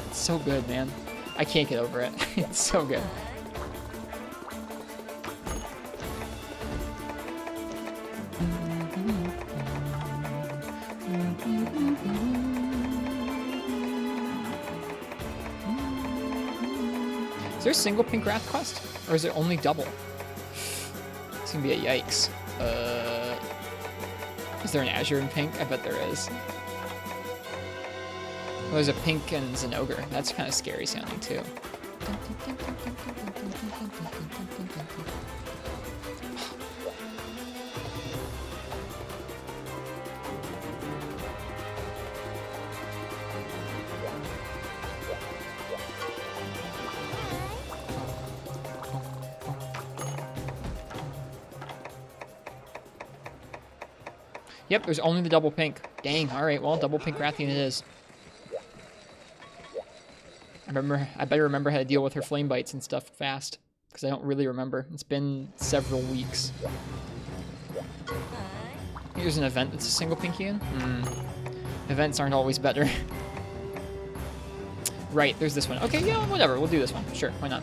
It's so good, man. I can't get over it. It's so good. Is there a single pink Wrath quest? Or is it only double? It's gonna be a yikes. Is there an Azure in pink? I bet there is. Oh, there's a pink and Zenogre. That's kind of scary sounding too. Yep, there's only the double pink. Dang, alright, well, double pink Rathian it is. I'm I better remember how to deal with her flame bites and stuff fast, because I don't really remember. It's been several weeks. Here's an event that's a single pinky in. Events aren't always better. Right, there's this one. Okay, yeah, whatever. We'll do this one. Sure, why not?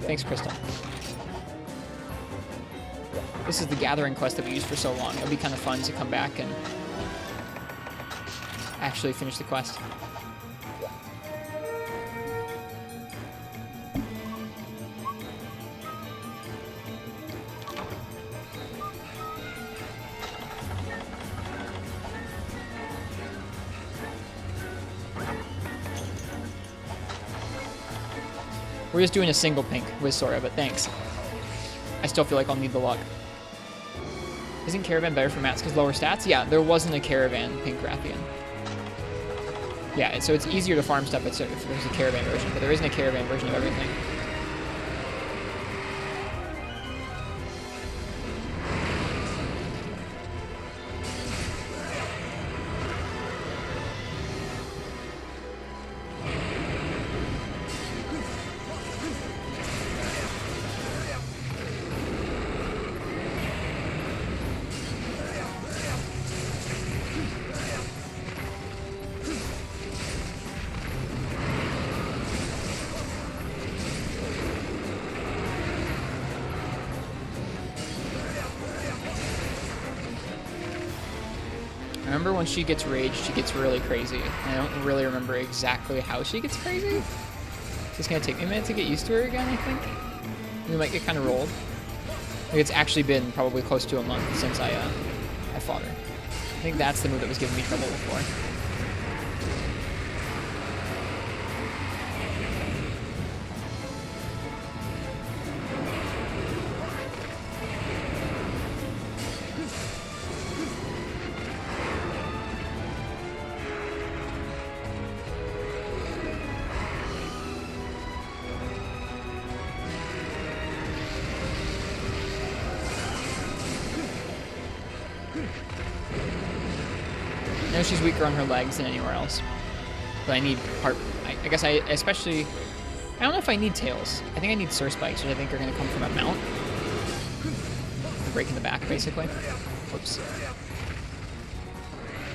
Thanks, Crystal. This is the gathering quest that we used for so long. It'll be kind of fun to come back and actually finish the quest. We're just doing a single pink with Sora, but thanks. I still feel like I'll need the luck. Isn't Caravan better for mats because lower stats? Yeah, there wasn't a Caravan pink Rathian. Yeah, so it's easier to farm stuff if there's a Caravan version, but there isn't a Caravan version of everything. Remember when she gets raged, she gets really crazy. I don't really remember exactly how she gets crazy. So it's gonna take me a minute to get used to her again, I think. We might get kind of rolled. Like it's actually been probably close to a month since I fought her. I think that's the move that was giving me trouble before. I know she's weaker on her legs than anywhere else, but I need heart. I guess I don't know if I need tails. I think I need Surf Spikes, which I think are going to come from a mount. Breaking the back, basically. Whoops.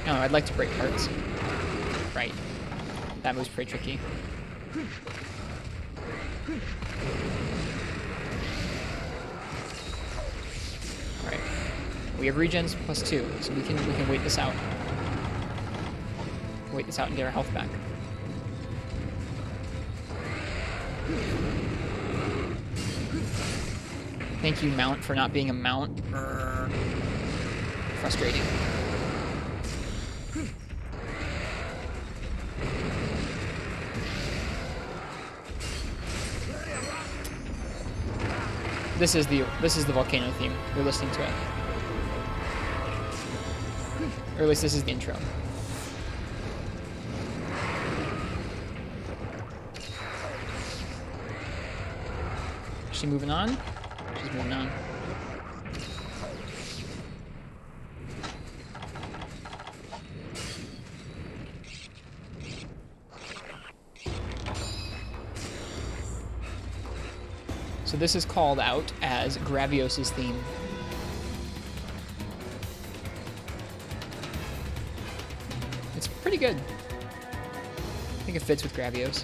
No, I'd like to break hearts. Right. That move's pretty tricky. Alright. We have regens +2, so we can wait this out. Wait this out and get our health back. Thank you, mount, for not being a mount. Frustrating. This is the volcano theme. You're listening to it. Or at least this is the intro. Is she moving on? She's moving on. So this is called out as Gravios' theme. It's pretty good. I think it fits with Gravios.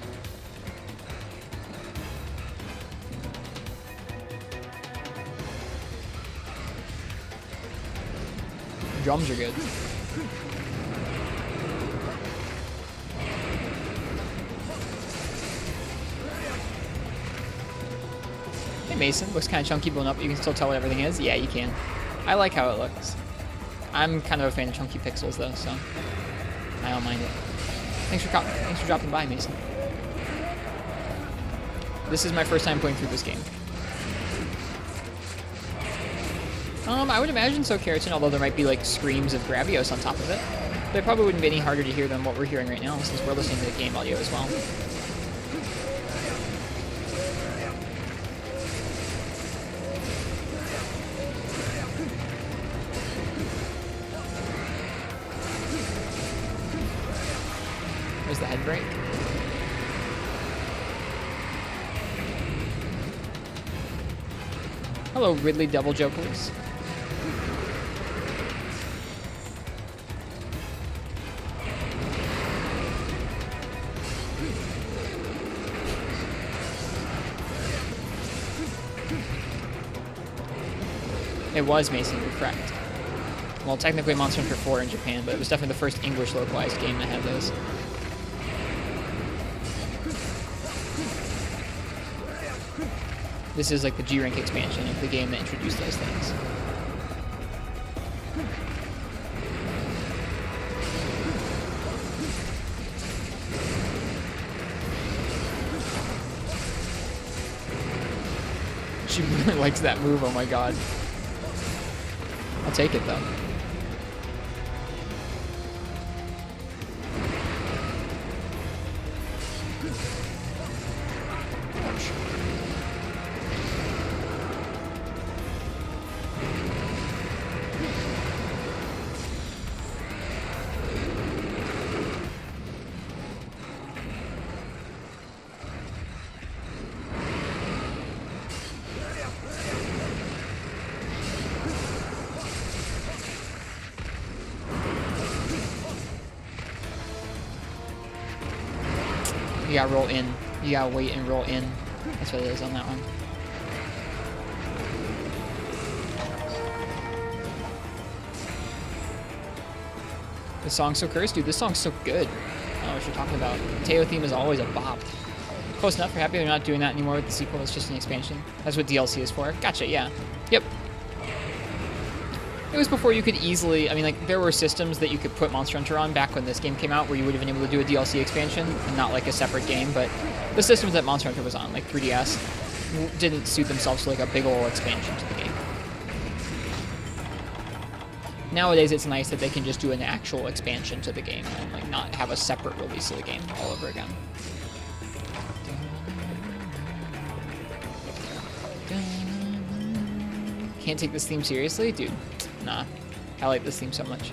Drums are good. Hey Mason, looks kind of chunky blown up, but you can still tell what everything is? Yeah, you can. I like how it looks. I'm kind of a fan of chunky pixels though, so I don't mind it. Thanks for dropping by, Mason. This is my first time playing through this game. I would imagine so, Keratin, although there might be like screams of Gravios on top of it. But it probably wouldn't be any harder to hear than what we're hearing right now, since we're listening to the game audio as well. break. Hello, Ridley Devil Joe Police. It was Mason, you're correct. Well, technically Monster Hunter 4 in Japan, but it was definitely the first English localized game that had those. This is like the G-Rank expansion of the game that introduced those things. She really likes that move, oh my god. I'll take it though. Ouch. You gotta roll in. You gotta wait and roll in. That's what it is on that one. The song's so cursed, dude. This song's so good. I don't know what you're talking about. The Teo theme is always a bop. Close enough. You're happy they're not doing that anymore with the sequel. It's just an expansion. That's what DLC is for. Gotcha, yeah. Yep. It was before you could easily, I mean, like, there were systems that you could put Monster Hunter on back when this game came out where you would have been able to do a DLC expansion and not like a separate game, but the systems that Monster Hunter was on, like 3DS, didn't suit themselves to like a big ol' expansion to the game. Nowadays, it's nice that they can just do an actual expansion to the game and like not have a separate release of the game all over again. Can't take this theme seriously? Dude, nah. I like this theme so much.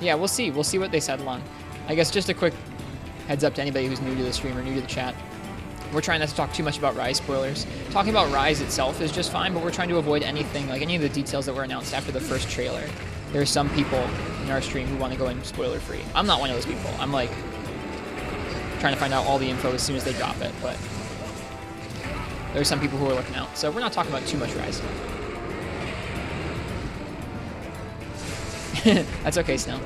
Yeah, we'll see. We'll see what they settle on. I guess just a quick heads up to anybody who's new to the stream or new to the chat. We're trying not to talk too much about Rise spoilers. Talking about Rise itself is just fine, but we're trying to avoid anything, like any of the details that were announced after the first trailer. There are some people in our stream who want to go in spoiler free. I'm not one of those people. I'm like trying to find out all the info as soon as they drop it, but there are some people who are looking out. So we're not talking about too much Rise. That's okay, Snow.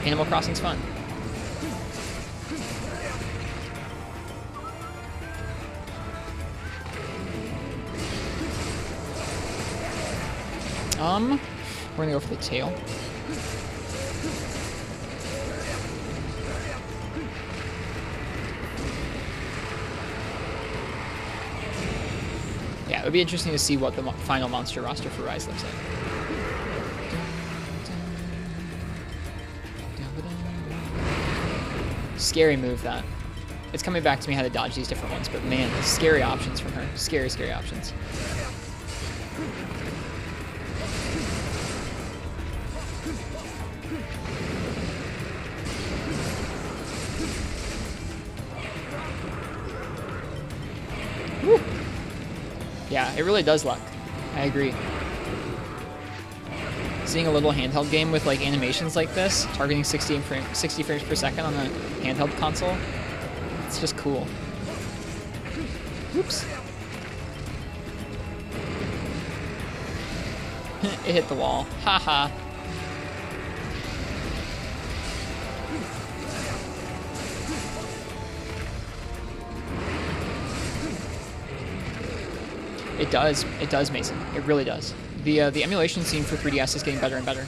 Animal Crossing's fun. We're gonna go for the tail. Yeah, it would be interesting to see what the final monster roster for Rise looks like. Scary move, that. It's coming back to me how to dodge these different ones, but man, scary options from her. Scary, scary options. Woo. Yeah, it really does luck. I agree. Seeing a little handheld game with like animations like this, targeting 60 frames per second on a handheld console, it's just cool. Oops. It hit the wall. Haha. It does. It does, Mason. It really does. The emulation scene for 3DS is getting better and better.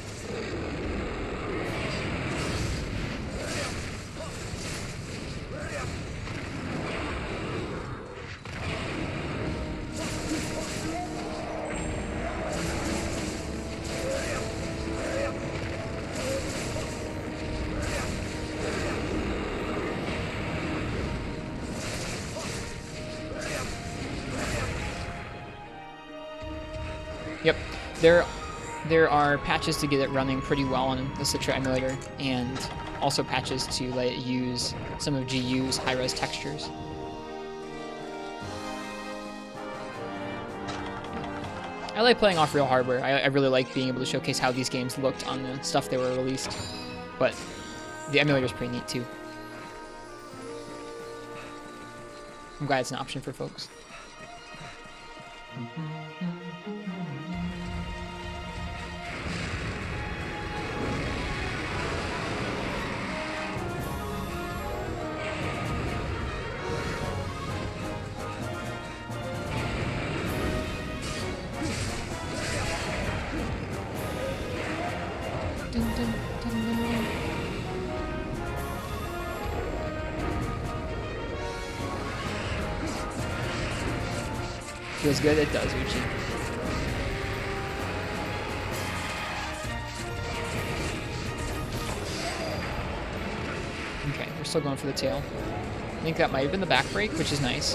Yep. There are patches to get it running pretty well on the Citra emulator, and also patches to let it use some of GU's high-res textures. I like playing off real hardware. I really like being able to showcase how these games looked on the stuff they were released, but the emulator is pretty neat too. I'm glad it's an option for folks. Feels good? It does, Uchi. Okay, we're still going for the tail. I think that might have been the back break, which is nice.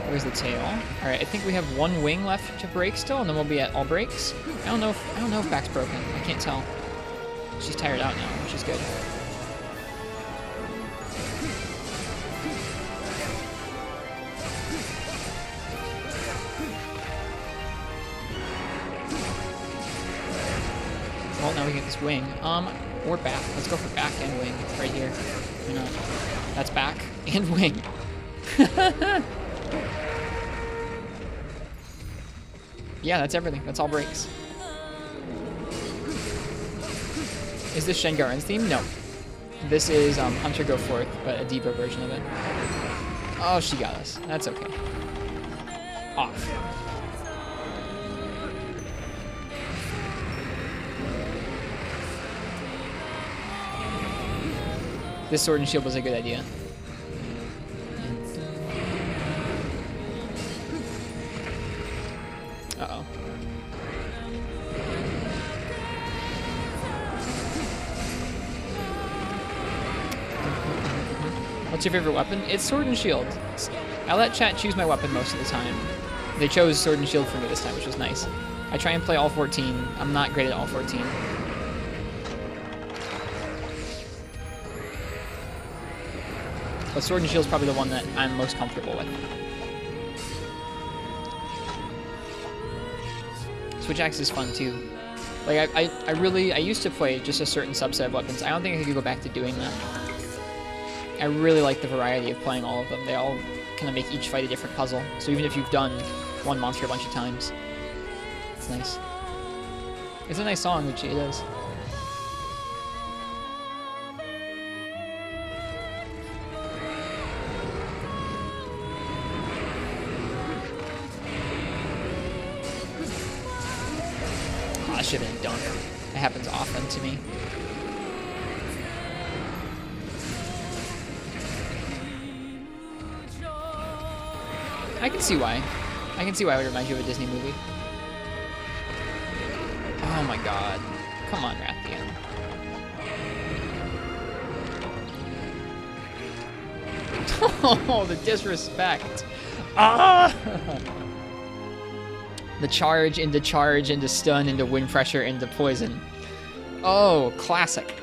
Where's the tail? Alright, I think we have one wing left to break still, and then we'll be at all breaks. I don't know if back's broken. I can't tell. She's tired out now, which is good. Well, now we get this wing. Or back. Let's go for back and wing right here. Why not? That's back and wing. Yeah, that's everything. That's all breaks. Is this Shengaren's theme? No. This is Hunter Go Forth, but a deeper version of it. Oh, she got us. That's okay. Off. This sword and shield was a good idea. Uh-oh. What's your favorite weapon? It's sword and shield. I let chat choose my weapon most of the time. They chose sword and shield for me this time, which was nice. I try and play all 14. I'm not great at all 14. But sword and shield is probably the one that I'm most comfortable with. Switch axe is fun too. Like I used to play just a certain subset of weapons. I don't think I could go back to doing that. I really like the variety of playing all of them. They all kind of make each fight a different puzzle. So even if you've done one monster a bunch of times, it's nice. It's a nice song, which it is. Oh, that should have been a dunk. It happens often to me. I can see why. I can see why it would remind you of a Disney movie. Oh my god. Come on, Rathian. Oh, the disrespect. Ah! The charge into stun, into wind pressure, into poison. Oh, classic.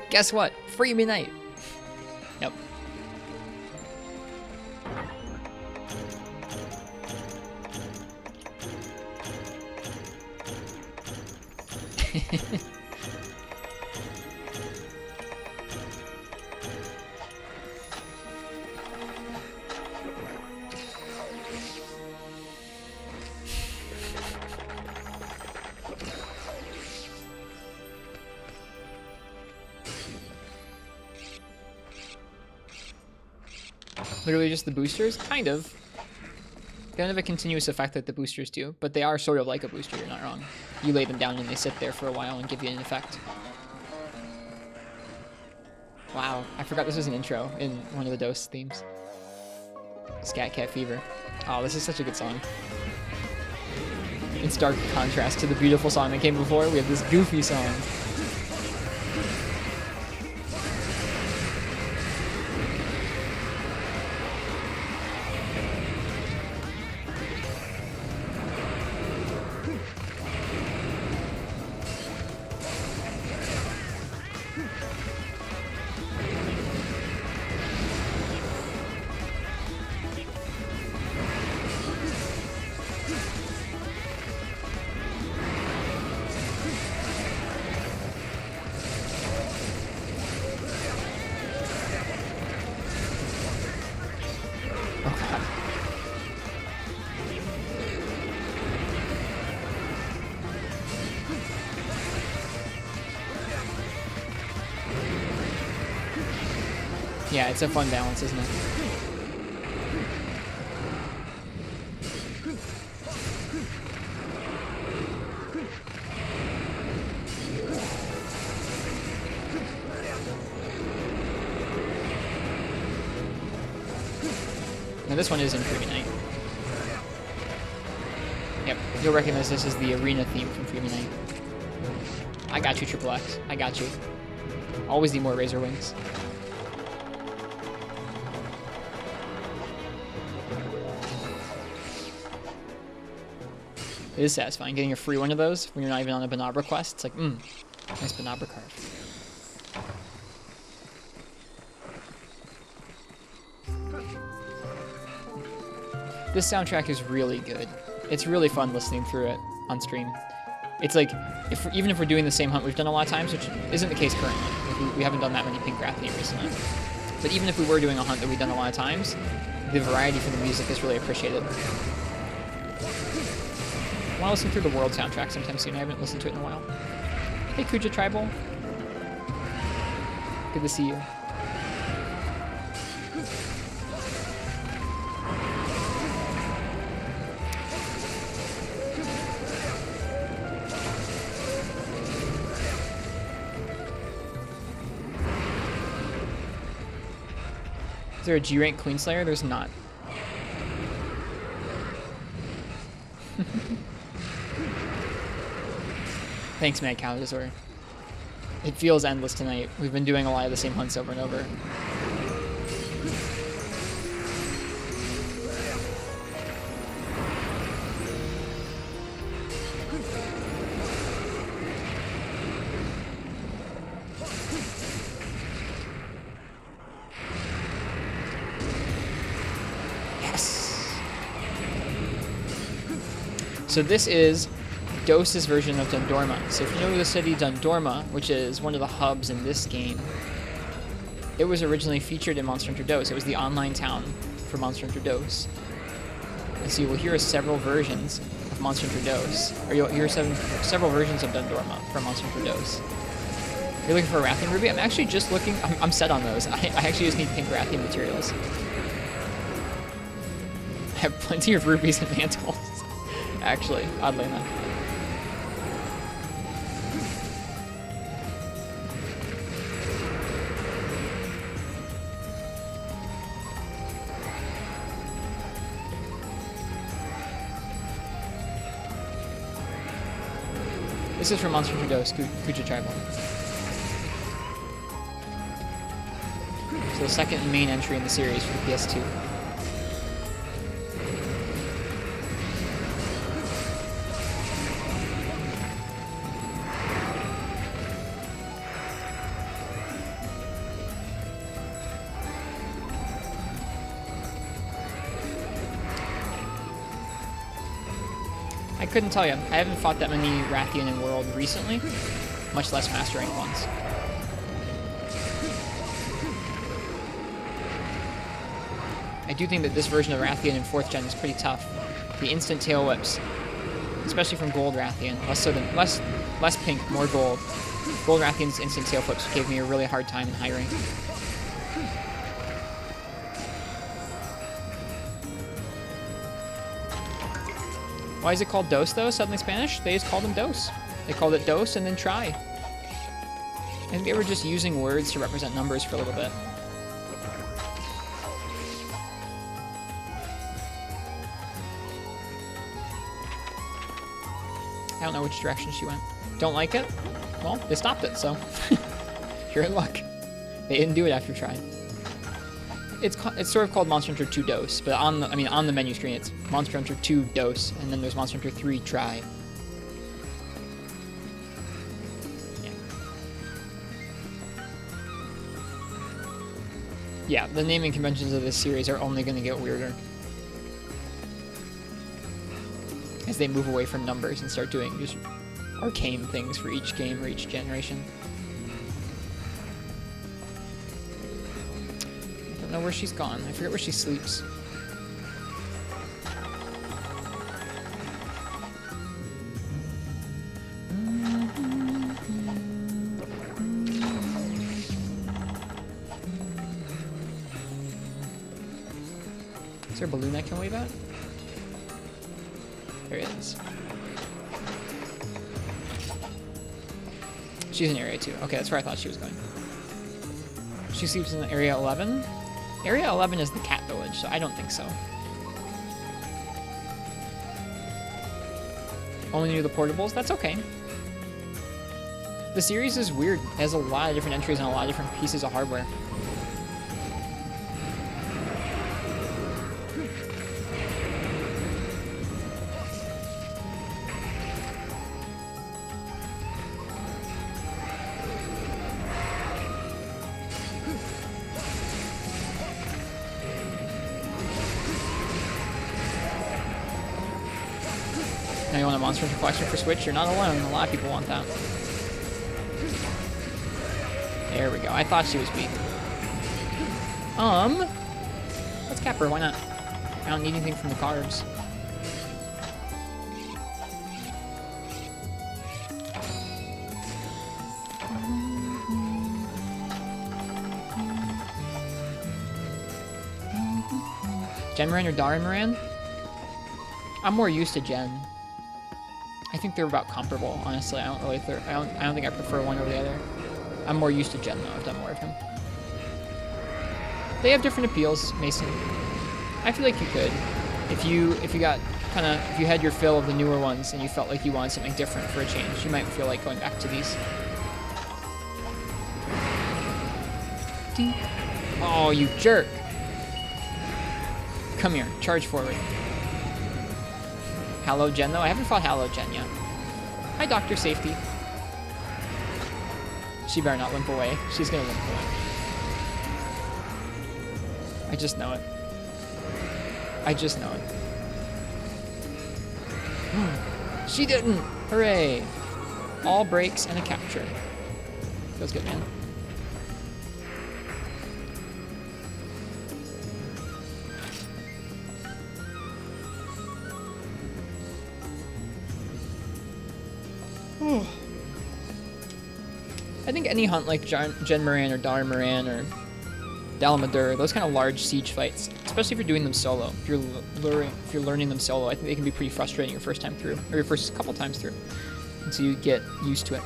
Guess what? Free me night. Yep. Literally just the boosters? Kind of. They don't have a continuous effect that the boosters do, but they are sort of like a booster, you're not wrong. You lay them down and they sit there for a while and give you an effect. Wow, I forgot this was an intro in one of the Dose themes. Scat Cat Fever. Oh, this is such a good song. In stark contrast to the beautiful song that came before, we have this goofy song. Oh god. Yeah, it's a fun balance, isn't it? Now this one is in Freebie Night. Yep, you'll recognize this as the arena theme from Freebie Night. I got you, Triple X. I got you. Always need more Razor Wings. It is satisfying getting a free one of those when you're not even on a Banabra quest. It's like, nice Banabra card. This soundtrack is really good. It's really fun listening through it on stream. It's like, even if we're doing the same hunt we've done a lot of times, which isn't the case currently. Like we haven't done that many Pink Rathian recently. But even if we were doing a hunt that we've done a lot of times, the variety for the music is really appreciated. I want to listen through the World soundtrack sometime soon. I haven't listened to it in a while. Hey, Kuja Tribal. Good to see you. Is there a G-rank Queenslayer? There's not. Thanks, Mad Cowdazor. It feels endless tonight. We've been doing a lot of the same hunts over and over. Yes! So this is Dose's version of Dundorma. So if you know the city Dundorma, which is one of the hubs in this game, it was originally featured in Monster Hunter Dose. It was the online town for Monster Hunter Dose. And so you will hear several versions of Monster Hunter Dose, or you'll hear several versions of Dundorma from Monster Hunter Dose. You're looking for a Rathian Ruby? I'm actually just looking, I'm set on those. I actually just need pink Rathian materials. I have plenty of rubies and mantles, actually, oddly enough. This is from Monster Hunter Dose, Kuja Tribal. So the second main entry in the series for the PS2. I couldn't tell you. I haven't fought that many Rathian in World recently, much less Master Rank ones. I do think that this version of Rathian in 4th gen is pretty tough. The instant tail whips, especially from Gold Rathian, less pink, more gold. Gold Rathian's instant tail flips gave me a really hard time in high rank. Why is it called Dose, though, suddenly Spanish? They just called them Dose. They called it Dose and then Try. I think they were just using words to represent numbers for a little bit. I don't know which direction she went. Don't like it? Well, they stopped it, so you're in luck. They didn't do it after Try. It's sort of called Monster Hunter 2 Dose, but on the menu screen it's Monster Hunter 2 Dose, and then there's Monster Hunter 3 Try. Yeah, the naming conventions of this series are only going to get weirder as they move away from numbers and start doing just arcane things for each game or each generation. Know where she's gone. I forget where she sleeps. Is there a balloon I can wave at? There it is. She's in area 2. Okay, that's where I thought she was going. She sleeps in area 11. Area 11 is the cat village, so I don't think so. Only near the portables? That's okay. The series is weird. It has a lot of different entries and a lot of different pieces of hardware. Now you want a Monster Hunter Collection for Switch? You're not alone. A lot of people want that. There we go. I thought she was weak. Let's cap her. Why not? I don't need anything from the cards. Gen Moran or Dari Moran? I'm more used to Gen. I think they're about comparable, honestly. I don't think I prefer one over the other. I'm more used to Gen though. I've done more of him. They have different appeals, Mason. I feel like you could, if you had your fill of the newer ones and you felt like you wanted something different for a change, you might feel like going back to these. Oh, you jerk! Come here, charge forward. Hallow Gen though? I haven't fought Hallow Gen yet. Hi, Dr. Safety. She better not limp away. She's gonna limp away. I just know it. I just know it. She didn't! Hooray! All breaks and a capture. Feels good, man. I think any hunt like Gen Moran or Dar Moran or Dalamadur, those kind of large siege fights, especially if you're doing them solo, if you're learning them solo, I think they can be pretty frustrating your first time through, or your first couple times through, until you get used to it.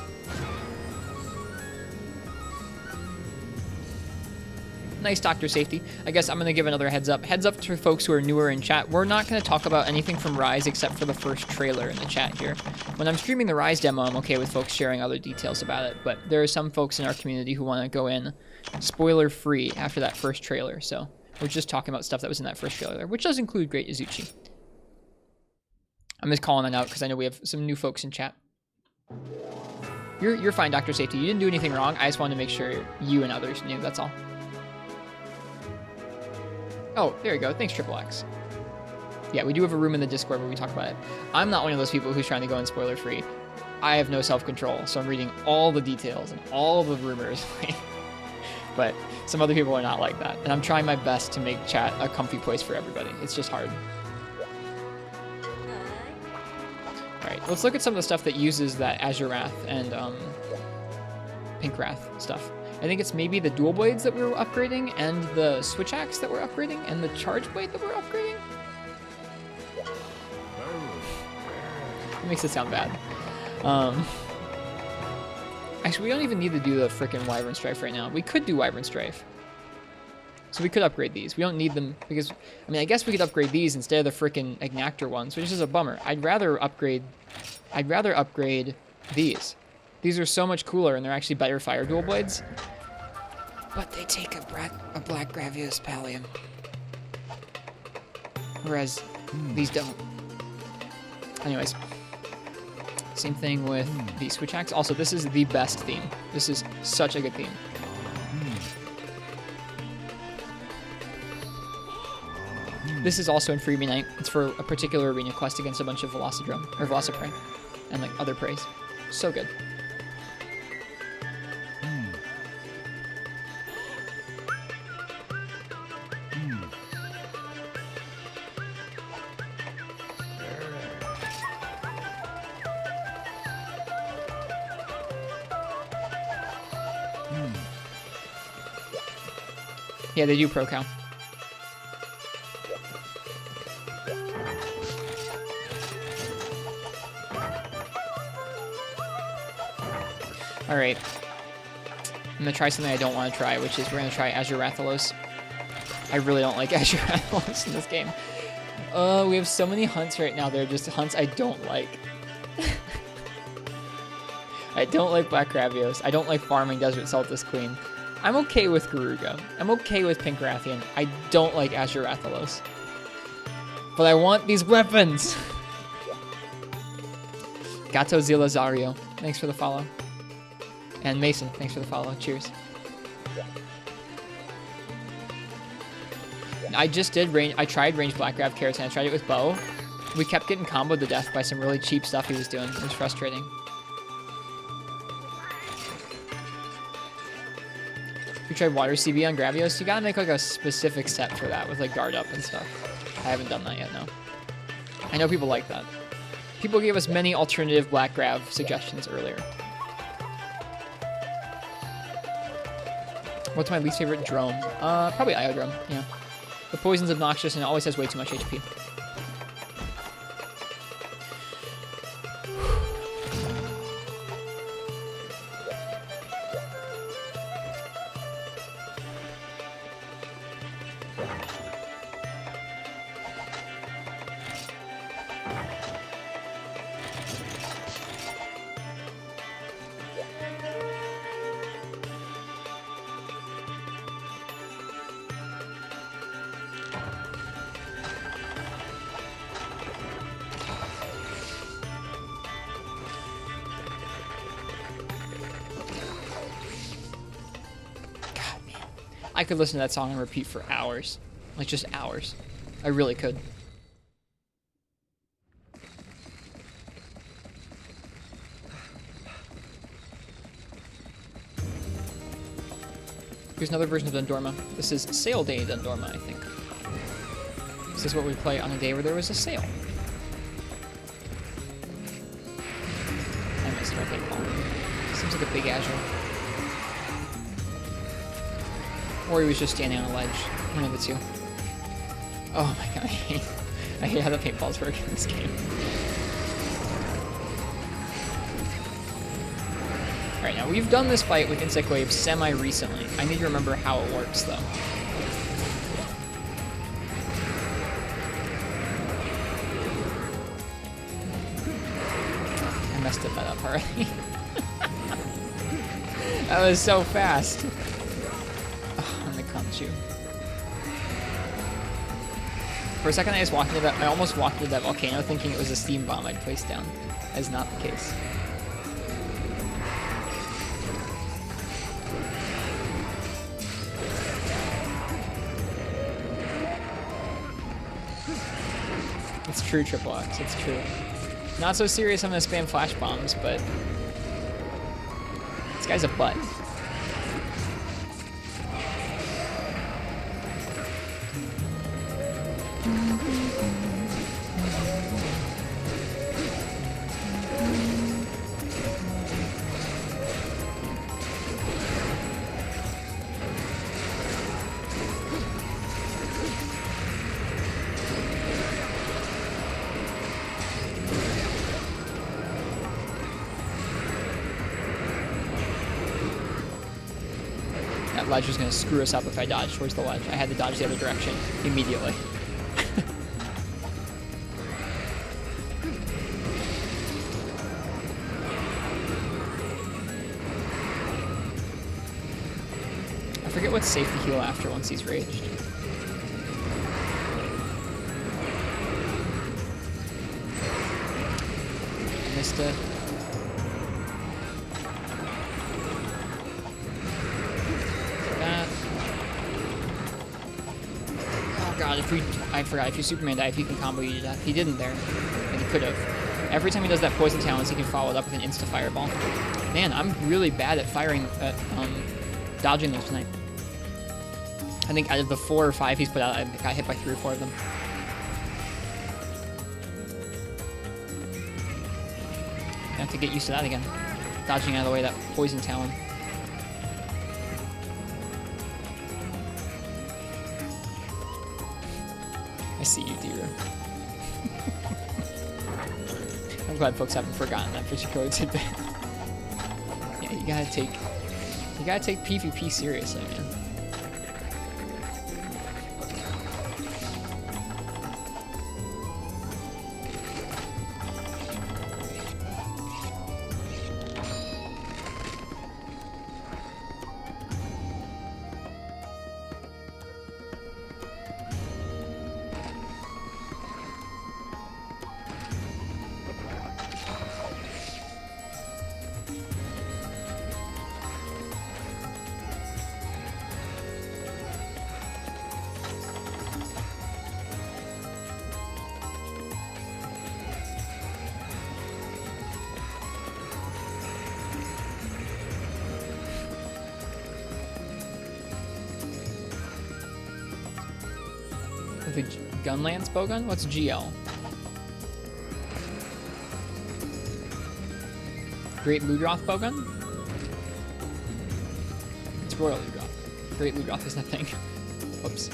Nice, Dr. Safety. I guess I'm going to give another heads up. Heads up to folks who are newer in chat. We're not going to talk about anything from Rise except for the first trailer in the chat here. When I'm streaming the Rise demo, I'm okay with folks sharing other details about it, but there are some folks in our community who want to go in spoiler-free after that first trailer, so we're just talking about stuff that was in that first trailer, which does include Great Izuchi. I'm just calling that out because I know we have some new folks in chat. You're fine, Dr. Safety. You didn't do anything wrong. I just wanted to make sure you and others knew, that's all. Oh, there you go. Thanks, Triple X. Yeah, we do have a room in the Discord where we talk about it. I'm not one of those people who's trying to go in spoiler-free. I have no self-control, so I'm reading all the details and all the rumors. But some other people are not like that. And I'm trying my best to make chat a comfy place for everybody. It's just hard. Alright, let's look at some of the stuff that uses that Azure Wrath and Pink Wrath stuff. I think it's maybe the dual blades that we were upgrading and the switch axe that we're upgrading and the charge blade that we're upgrading. It makes it sound bad. Actually, we don't even need to do the frickin' Wyvern Strife right now. We could do Wyvern Strife. So we could upgrade these. We don't need them because, I mean, I guess we could upgrade these instead of the frickin' Ignactor ones, which is a bummer. I'd rather upgrade these. These are so much cooler, and they're actually better fire dual blades. But they take a black Gravius Pallium. Whereas these don't. Anyways. Same thing with the switch axe. Also, this is the best theme. This is such a good theme. This is also in Freebie Night. It's for a particular arena quest against a bunch of Velocidrome, or Velociprey, and like other preys. So good. Yeah, they do pro cow. Alright. I'm gonna try something I don't want to try, which is we're gonna try Azure Rathalos. I really don't like Azure Rathalos in this game. We have so many hunts right now. They're just hunts I don't like. I don't like Black Ravios. I don't like farming Desert Saltus Queen. I'm okay with Garuga. I'm okay with Pink Rathian. I don't like Azure Rathalos. But I want these weapons! Gato Zilazario, thanks for the follow. And Mason, thanks for the follow. Cheers. I just did range. I tried range Black Grav Carrots and I tried it with Bo. We kept getting comboed to death by some really cheap stuff he was doing. It was frustrating. If you tried Water CB on Gravios, you gotta make like a specific set for that with like guard up and stuff. I haven't done that yet, no. I know people like that. People gave us many alternative Black Grav suggestions earlier. What's my least favorite drone? Probably Iodrome, yeah. The poison's obnoxious and it always has way too much HP. I could listen to that song and repeat for hours. Like, just hours. I really could. Here's another version of Dundorma. This is Sail Day Dundorma, I think. This is what we play on a day where there was a sail. I missed my big ball. Seems like a big Azure. Or he was just standing on a ledge. One of the two. Oh my god, I hate how the paintballs work in this game. Alright, now we've done this fight with Insect Wave semi-recently. I need to remember how it works, though. I messed that up already. That was so fast. You. For a second, I almost walked into that volcano thinking it was a steam bomb I'd placed down. That is not the case. It's true, Triple X. It's true. Not so serious. I'm gonna spam flash bombs, but this guy's a butt. Ledge was going to screw us up if I dodged towards the ledge. I had to dodge the other direction immediately. I forget what's safe to heal after once he's raged. I missed it. I forgot, if you Superman die, if he can combo you to death. He didn't there, and he could have. Every time he does that poison talents, he can follow it up with an insta fireball. Man, I'm really bad at dodging those tonight. I think out of the 4 or 5 he's put out, I got hit by 3 or 4 of them. I have to get used to that again. Dodging out of the way of that poison talon. I see you, Dira. I'm glad folks haven't forgotten that particular tidbit. Yeah, you gotta take PvP seriously, man. The Gunlance bowgun? What's GL? Great Ludroth bowgun? It's Royal Ludroth. Great Ludroth is nothing. Oops.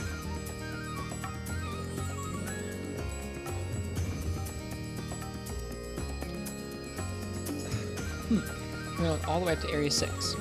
We're going all the way up to Area 6.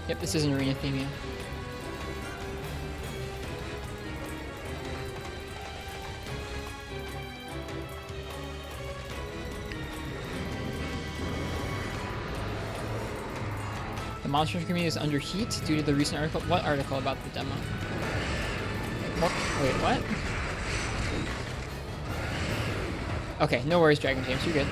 Yep, this is an arena theme, yeah. The Monster Hunter community is under heat due to the recent article. What article about the demo? What? Wait, what? Okay, no worries, Dragon James, you're good.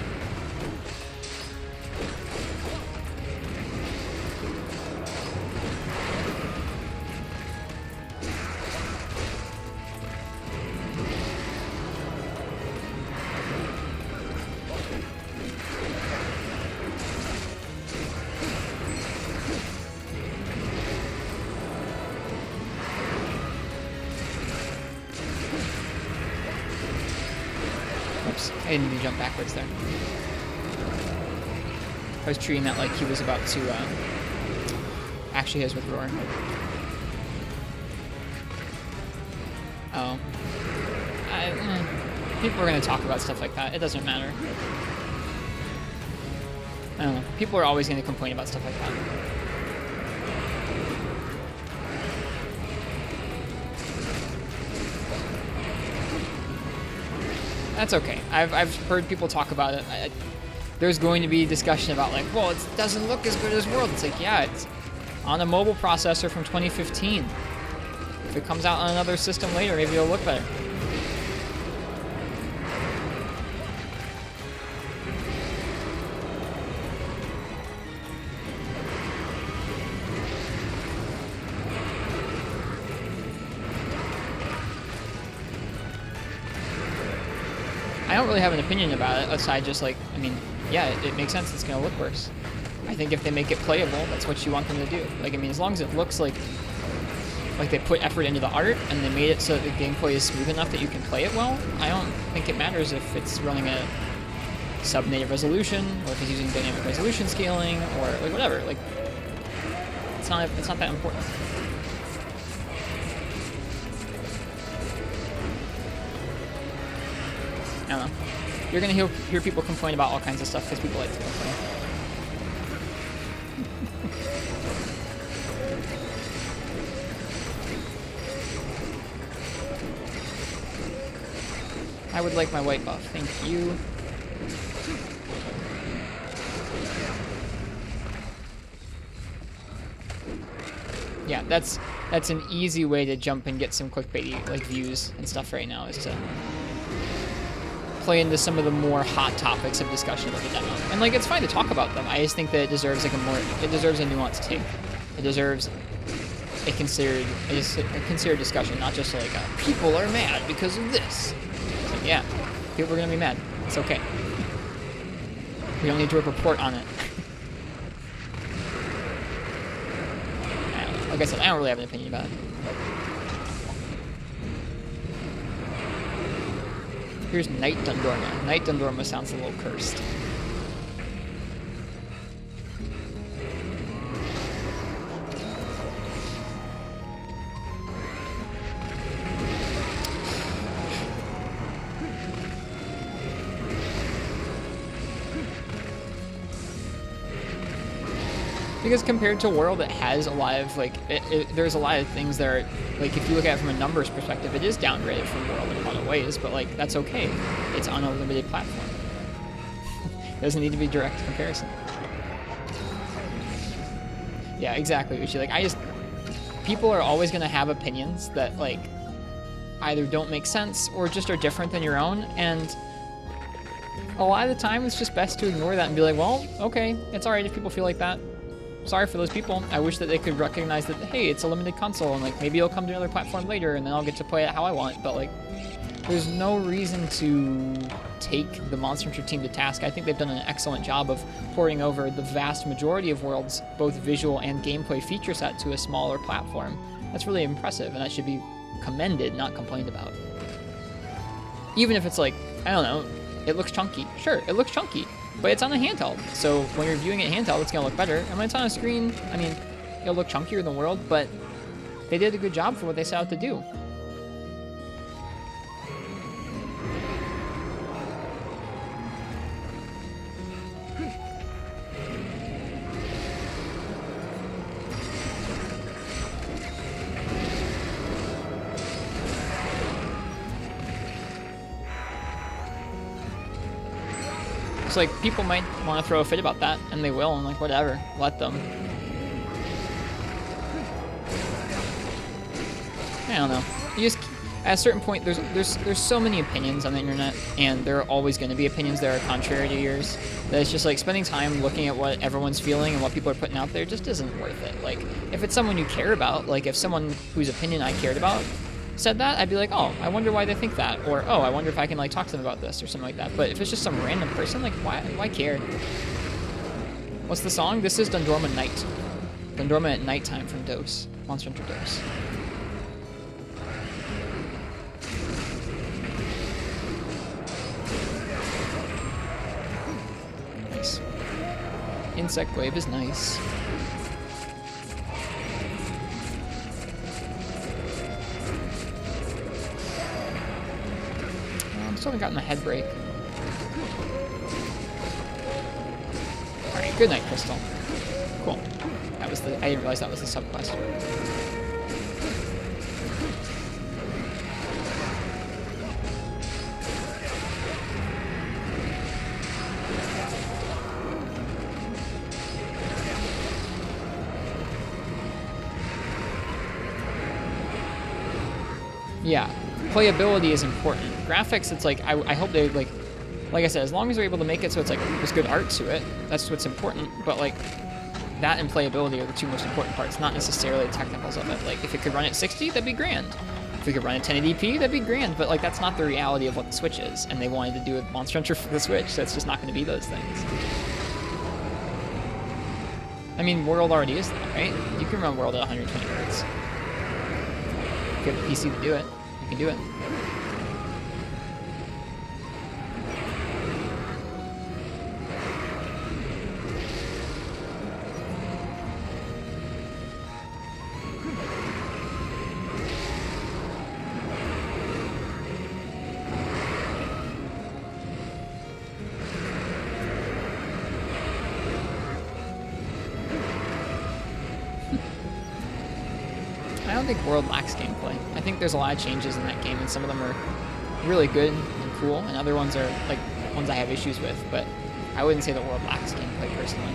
I didn't even jump backwards there. I was treating that like he was about to actually hit us with Roar. Oh. People are going to talk about stuff like that. It doesn't matter. I don't know. People are always going to complain about stuff like that. That's okay. I've heard people talk about it. There's going to be discussion about like, well, it doesn't look as good as World. It's like, yeah, it's on a mobile processor from 2015. If it comes out on another system later, maybe it'll look better. I don't really have an opinion about it, aside just like, I mean, yeah, it makes sense it's going to look worse. I think if they make it playable, that's what you want them to do. Like, I mean, as long as it looks like they put effort into the art and they made it so that the gameplay is smooth enough that you can play it well, I don't think it matters if it's running a sub-native resolution, or if it's using dynamic resolution scaling, or like whatever. Like, it's not that important. I don't know. You're gonna hear people complain about all kinds of stuff because people like to complain. I would like my white buff, thank you. Yeah, that's an easy way to jump and get some clickbaity like views and stuff right now, is to play into some of the more hot topics of discussion of the demo. And like, it's fine to talk about them. I just think that it deserves like it deserves a nuanced take. It deserves a considered discussion, not just like people are mad because of this. It's like, yeah, people are gonna be mad. It's okay. We don't need to report on it. Like I said, I don't really have an opinion about it. Here's Night Dundorma. Night Dundorma sounds a little cursed. Because compared to World, it has a lot of, like, there's a lot of things that are, like, if you look at it from a numbers perspective, it is downgraded from World in a lot of ways, but, like, that's okay. It's on a limited platform. It doesn't need to be direct comparison. Yeah, exactly, Uchi. Like, people are always going to have opinions that, like, either don't make sense or just are different than your own, and a lot of the time it's just best to ignore that and be like, well, okay, it's alright if people feel like that. Sorry for those people. I wish that they could recognize that, hey, it's a limited console, and like maybe it'll come to another platform later, and then I'll get to play it how I want. But like, there's no reason to take the Monster Hunter team to task. I think they've done an excellent job of porting over the vast majority of World's both visual and gameplay feature set to a smaller platform. That's really impressive, and that should be commended, not complained about. Even if it's like, I don't know, it looks chunky. Sure, it looks chunky. But it's on a handheld, so when you're viewing it handheld, it's gonna look better. And when it's on a screen, I mean, it'll look chunkier in the World, but they did a good job for what they set out to do. So like, people might want to throw a fit about that, and they will, and like, whatever, let them. I don't know. You just, at a certain point, there's so many opinions on the internet, and there are always going to be opinions that are contrary to yours, that it's just like spending time looking at what everyone's feeling and what people are putting out there just isn't worth it. Like, if it's someone you care about, like if someone whose opinion I cared about said that, I'd be like, oh, I wonder why they think that, or oh, I wonder if I can like talk to them about this or something like that. But if it's just some random person, like why care? What's the song? This is Dundorma Night. Dundorma at nighttime from Dose. Monster Hunter Dose. Nice. Insect Wave is nice. Still haven't gotten the head break. Alright, good night, Crystal. Cool. That was I didn't realize that was the subquest. Yeah, playability is important. Graphics, it's like, I hope they, like I said, as long as they're able to make it so it's like, there's good art to it, that's what's important, but like, that and playability are the two most important parts, not necessarily the technicals of it. Like, if it could run at 60, that'd be grand. If we could run at 1080p, that'd be grand, but like, that's not the reality of what the Switch is, and they wanted to do a Monster Hunter for the Switch, so it's just not going to be those things. I mean, World already is that, right? You can run World at 120 Hz. If you have a PC to do it, you can do it. I don't think World lacks gameplay. I think there's a lot of changes in that game, and some of them are really good and cool, and other ones are like ones I have issues with, but I wouldn't say that World lacks gameplay personally.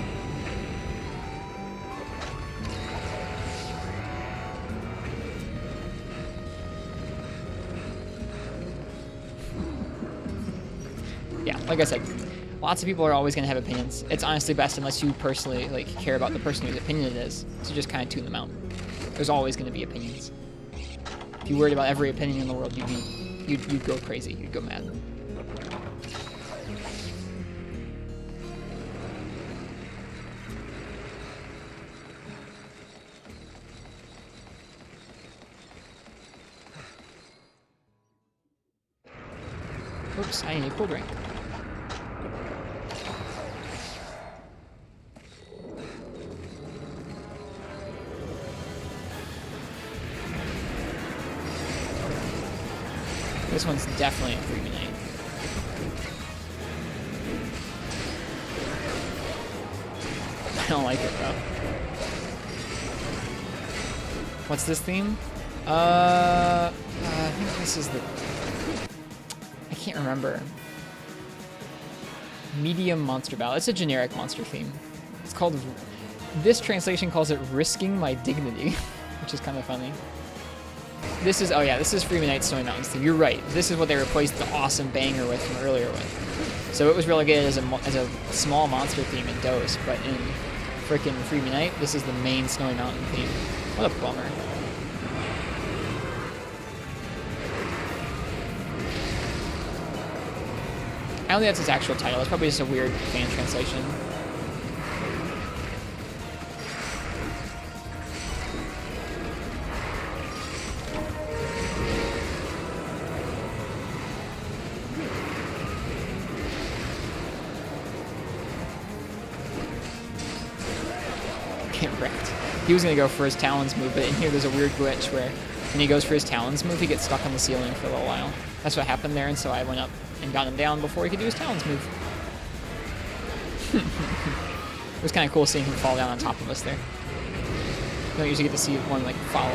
yeah, like I said, lots of people are always going to have opinions. It's honestly best, unless you personally like care about the person whose opinion it is, to just kind of tune them out. There's always going to be opinions. If you worried about every opinion in the world, you'd go crazy. You'd go mad. Oops, I need a cool drink. This one's definitely a freebie night. I don't like it though. What's this theme? I think this is the... I can't remember. Medium monster battle. It's a generic monster theme. It's called... This translation calls it Risking My Dignity, which is kind of funny. This is... Oh yeah, this is Freebie Night Snowy Mountains theme. You're right. This is what they replaced the awesome banger with from earlier with. So it was relegated as a small monster theme in DOS, but in frickin' Freebie Night, this is the main Snowy Mountain theme. What a bummer. I don't think that's its actual title. It's probably just a weird fan translation. Get wrecked. He was going to go for his Talons move, but in here there's a weird glitch where when he goes for his Talons move, he gets stuck on the ceiling for a little while. That's what happened there, and so I went up and got him down before he could do his Talons move. It was kind of cool seeing him fall down on top of us there. You don't usually get to see one like fall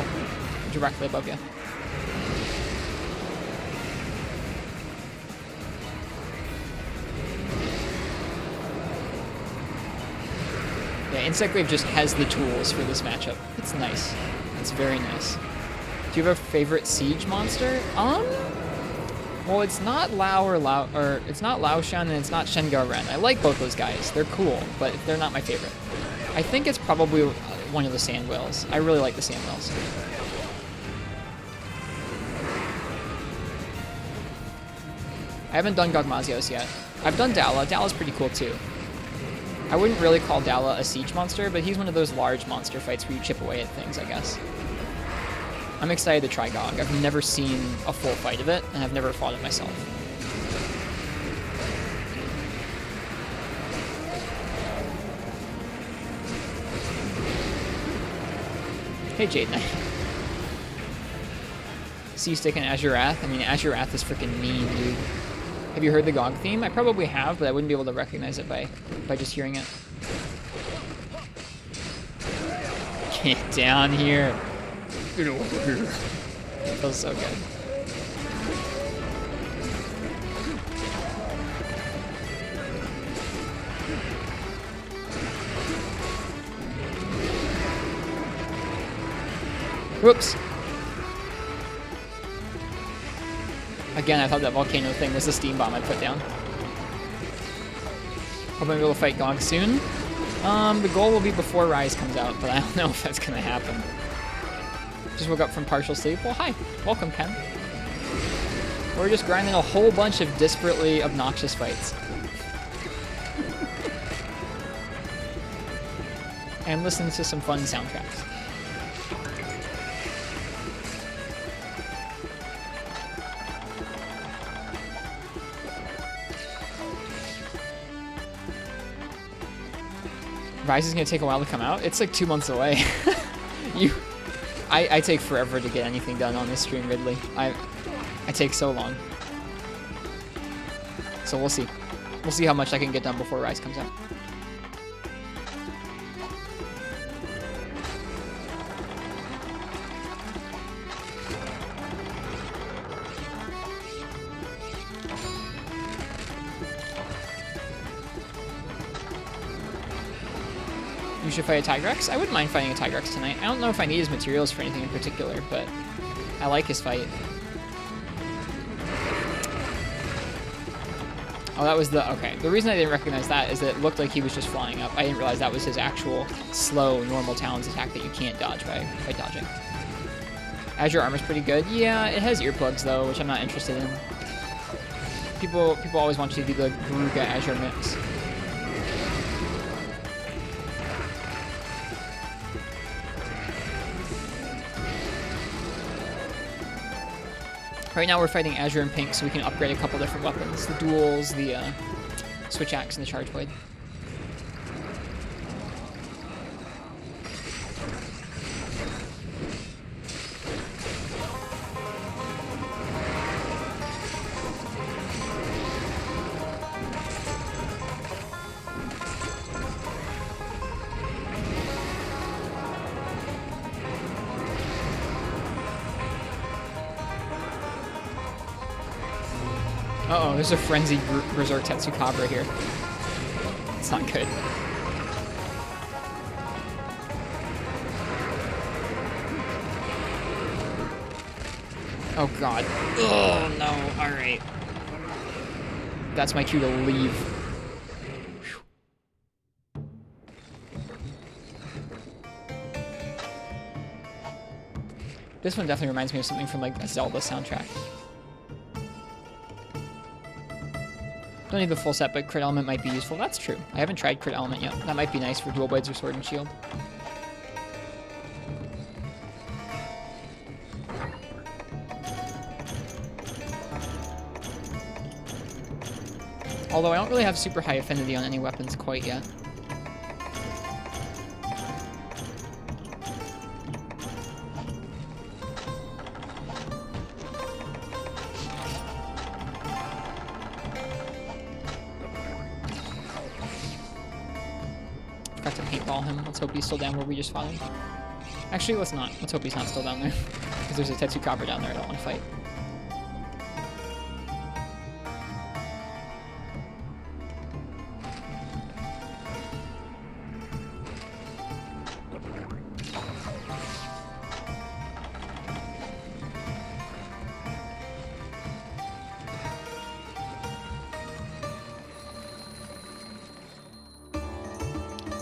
directly above you. Yeah, Insect Wave just has the tools for this matchup. It's nice. It's very nice. Do you have a favorite siege monster? Well, it's not it's not Lao Shan and it's not Shenga Ren. I like both those guys. They're cool, but they're not my favorite. I think it's probably one of the Sand Whales. I really like the Sand Whales. I haven't done Gogmazios yet. I've done Dala. Dala's pretty cool too. I wouldn't really call Dala a siege monster, but he's one of those large monster fights where you chip away at things, I guess. I'm excited to try Gog. I've never seen a full fight of it, and I've never fought it myself. Hey, Jade Knight. Sea-Stick and Azurath. I mean, Azurath is freaking mean, dude. Have you heard the Gog theme? I probably have, but I wouldn't be able to recognize it by just hearing it. Get down here. Get over here. It feels so good. Whoops. Again, I thought that volcano thing was the steam bomb I put down. Hope I'm able to fight Gog soon. The goal will be before Rise comes out, but I don't know if that's gonna happen. Just woke up from partial sleep. Well, hi. Welcome, Ken. We're just grinding a whole bunch of disparately obnoxious fights. And listening to some fun soundtracks. Rise is going to take a while to come out. It's like 2 months away. I take forever to get anything done on this stream, Ridley. I take so long. So we'll see. We'll see how much I can get done before Rise comes out. You should fight a Tigrex? I wouldn't mind fighting a Tigrex tonight. I don't know if I need his materials for anything in particular, but I like his fight. Oh, that was the... Okay. The reason I didn't recognize that is that it looked like he was just flying up. I didn't realize that was his actual slow, normal Talons attack that you can't dodge by dodging. Azure armor's pretty good. Yeah, it has earplugs, though, which I'm not interested in. People always want you to do the Garuga Azure mix. Right now we're fighting Azure and Pink, so we can upgrade a couple different weapons. The duels, the Switch Axe, and the Charge Blade. Uh-oh, there's a frenzied Berserk Tetsukabra here. It's not good. Oh god. Oh no, alright. That's my cue to leave. Whew. This one definitely reminds me of something from like a Zelda soundtrack. Don't need the full set, but crit element might be useful. That's true. I haven't tried crit element yet. That might be nice for dual blades or sword and shield. Although I don't really have super high affinity on any weapons quite yet. Forgot to paintball him. Let's hope he's still down where we just fought him. Actually, let's not. Let's hope he's not still down there. Because there's a Tetsukabra down there I don't want to fight.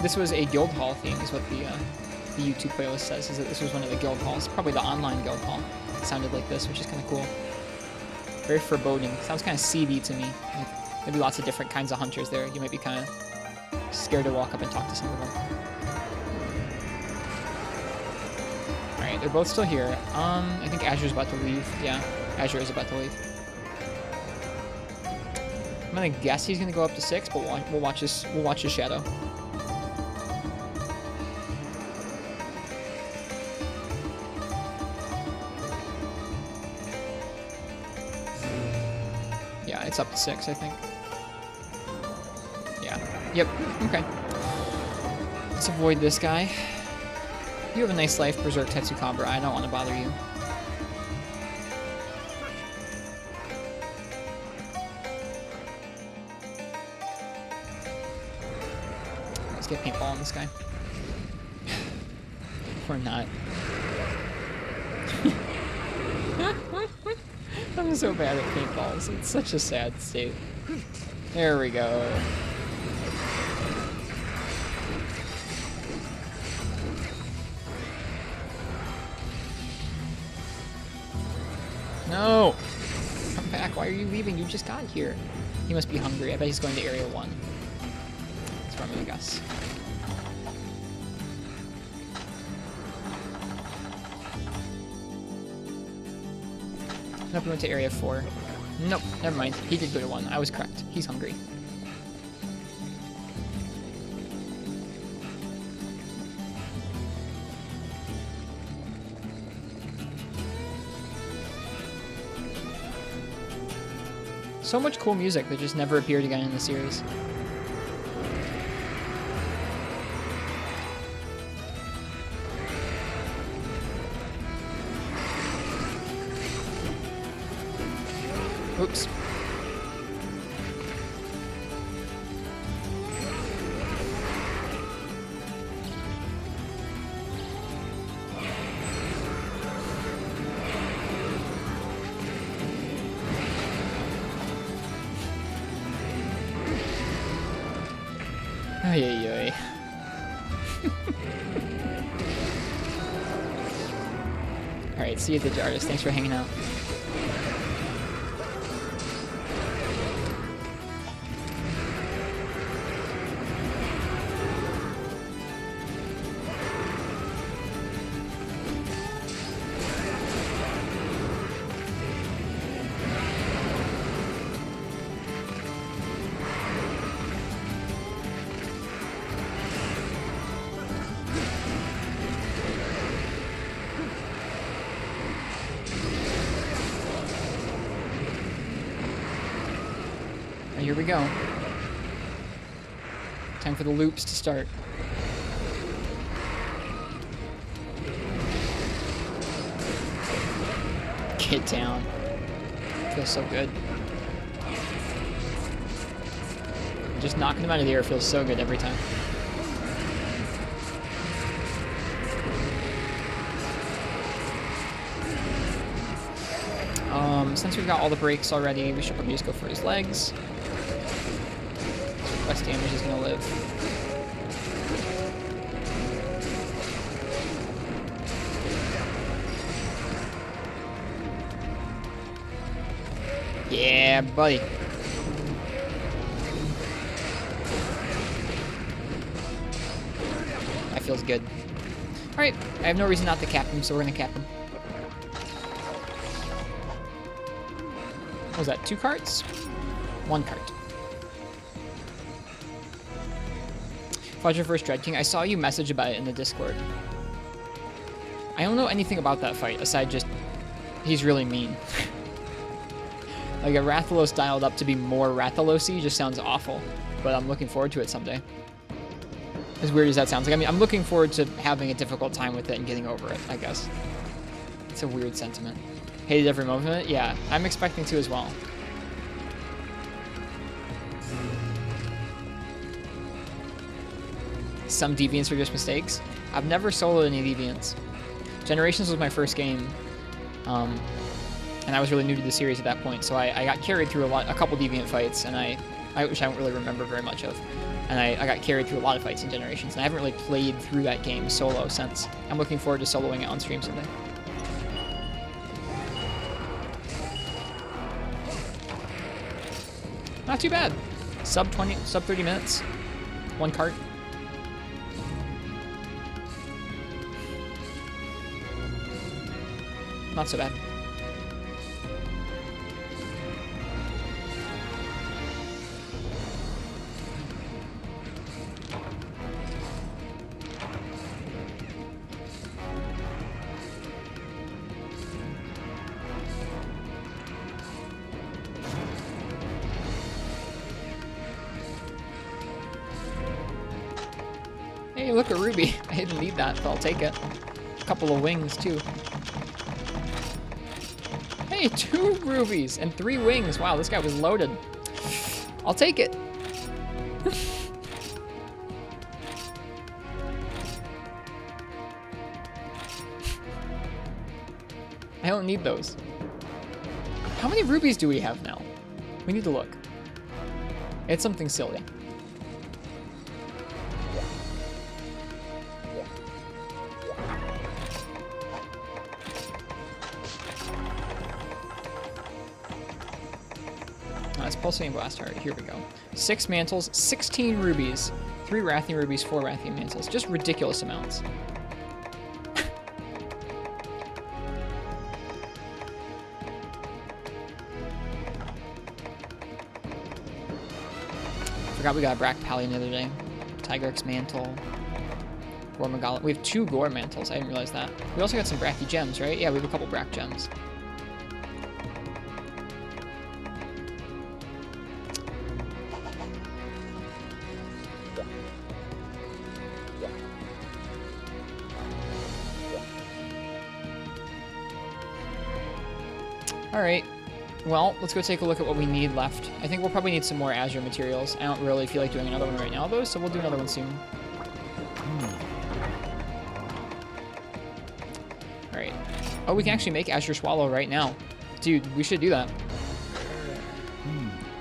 This was a guild hall theme, is what the YouTube playlist says, is that this was one of the guild halls. Probably the online guild hall. It sounded like this, which is kind of cool. Very foreboding. Sounds kind of seedy to me. Like, maybe lots of different kinds of hunters there. You might be kind of scared to walk up and talk to some of them. Alright, they're both still here. I think Azure's about to leave. Yeah, Azure is about to leave. I'm gonna guess he's gonna go up to 6, but we'll watch his shadow. Yeah, it's up to 6, I think. Yeah. Yep. Okay. Let's avoid this guy. You have a nice life, Berserk Tetsukabra. I don't want to bother you. Let's get paintball on this guy. Or not. I'm so bad at paintballs. It's such a sad state. There we go. No! Come back. Why are you leaving? You just got here. He must be hungry. I bet he's going to Area 1. That's what I'm gonna guess. Nope, he went to Area 4. Nope, never mind. He did go to 1. I was correct. He's hungry. So much cool music that just never appeared again in the series. Oops. Ay, ay, ay. Alright, see you, Digi Artist. Thanks for hanging out. Here we go. Time for the loops to start. Get down. Feels so good. Just knocking them out of the air feels so good every time. Since we've got all the brakes already, we should probably just go for his legs. Less damage is gonna live. Yeah, buddy. That feels good. Alright, I have no reason not to cap him, so we're gonna cap him. What was that, 2 carts? 1 cart. Fudge your first Dread King. I saw you message about it in the Discord. I don't know anything about that fight, aside just he's really mean. Like a Rathalos dialed up to be more Rathalos-y just sounds awful, but I'm looking forward to it someday. As weird as that sounds. Like, I mean, I'm looking forward to having a difficult time with it and getting over it, I guess. It's a weird sentiment. Hated every moment of it? Yeah, I'm expecting to as well. Some deviants are just mistakes. I've never soloed any deviants. Generations was my first game, and I was really new to the series at that point, so I got carried through a couple deviant fights, and which I don't really remember very much of, and I got carried through a lot of fights in Generations, and I haven't really played through that game solo since. I'm looking forward to soloing it on stream someday. Not too bad. Sub 30 minutes. 1 cart. Not so bad. Hey, look, a ruby. I didn't need that, but I'll take it. A couple of wings, too. Hey, 2 rubies and 3 wings. Wow, this guy was loaded. I'll take it. I don't need those. How many rubies do we have now? We need to look. It's something silly. Pulsating Blast Heart. Here we go. 6 mantles, 16 rubies, 3 Rathian rubies, 4 Rathian mantles. Just ridiculous amounts. Forgot we got a Brack Pallion the other day. Tigrex Mantle. Gore Magala. We have 2 Gore Mantles. I didn't realize that. We also got some Bracky Gems, right? Yeah, we have a couple Brack Gems. Alright, well, let's go take a look at what we need left. I think we'll probably need some more Azure materials. I don't really feel like doing another one right now, though, so we'll do another one soon. Alright. Oh, we can actually make Azure Swallow right now. Dude, we should do that.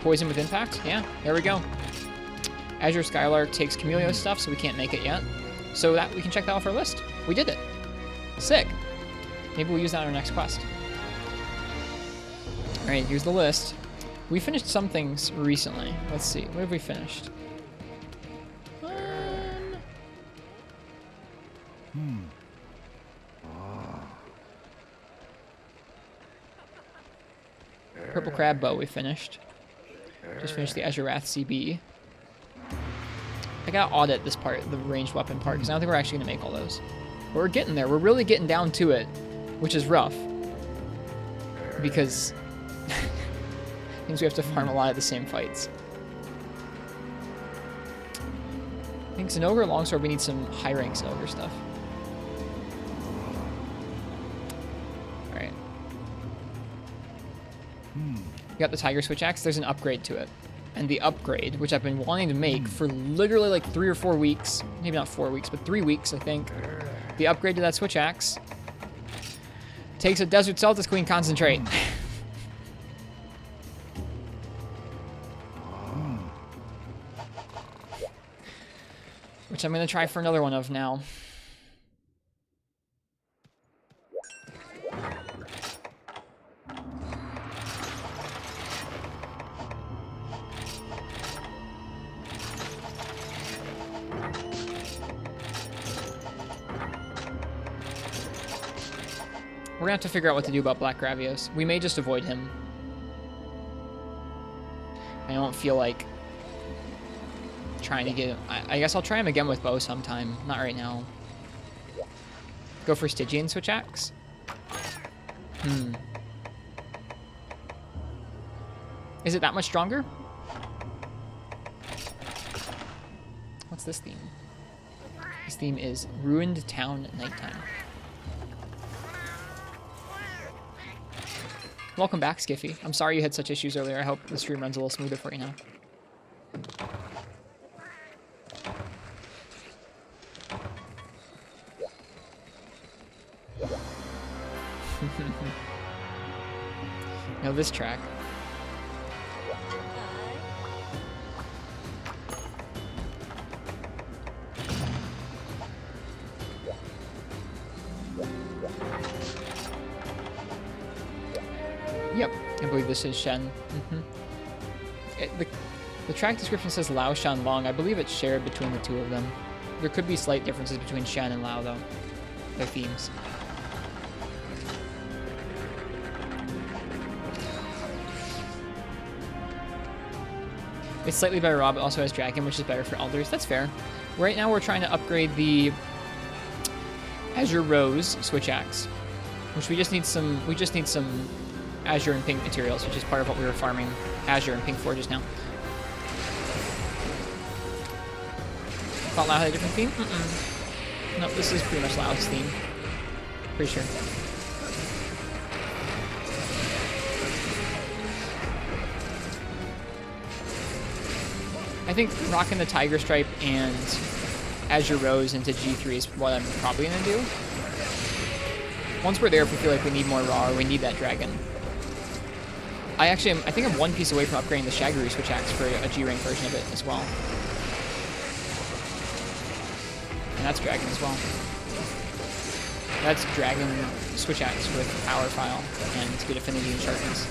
Poison with Impact? Yeah, there we go. Azure Skylark takes Camilleo's stuff, so we can't make it yet. So that we can check that off our list. We did it. Sick. Maybe we'll use that on our next quest. Alright, here's the list. We finished some things recently. Let's see. What have we finished? Purple Crab Bow we finished. Just finished the Azure Wrath CB. I gotta audit this part, the ranged weapon part, because I don't think we're actually gonna make all those. But we're getting there. We're really getting down to it, which is rough. Because it means we have to farm a lot of the same fights. I think Zenogre Longsword, we need some high rank Zenogre stuff. Alright. We got the Tiger Switch Axe. There's an upgrade to it. And the upgrade, which I've been wanting to make for literally like 3 or 4 weeks, maybe not 4 weeks, but 3 weeks, I think. The upgrade to that Switch Axe takes a Desert Celtics Queen Concentrate. Which I'm going to try for another one of now. We're gonna have to figure out what to do about Black Gravios. We may just avoid him. I don't feel like trying to get him. I guess I'll try him again with Bow sometime. Not right now. Go for Stygian Switch Axe? Is it that much stronger? What's this theme? This theme is Ruined Town at Nighttime. Welcome back, Skiffy. I'm sorry you had such issues earlier. I hope the stream runs a little smoother for you now. Now this track. Yep, I believe this is Shen. The track description says Lao Shan Long. I believe it's shared between the two of them. There could be slight differences between Shen and Lao, though. Their themes. It's slightly better Rob. It also has Dragon, which is better for Elders. That's fair. Right now we're trying to upgrade the Azure Rose Switch Axe, which we just need some Azure and Pink materials, which is part of what we were farming Azure and Pink for just now. Thought Lao had a different theme? Nope, this is pretty much Lao's theme. Pretty sure. I think rocking the Tiger Stripe and Azure Rose into G3 is what I'm probably going to do. Once we're there, if we feel like we need more raw or we need that dragon. I think I'm one piece away from upgrading the Shaggaroo Switch Axe for a G-rank version of it as well. And that's dragon as well. That's dragon Switch Axe with power file and good affinity and sharpness.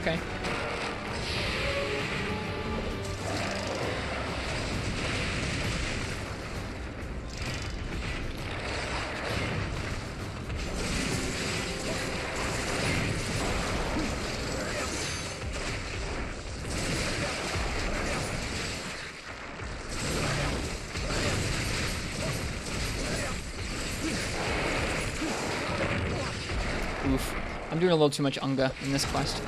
Okay. Oof. I'm doing a little too much Unga in this quest.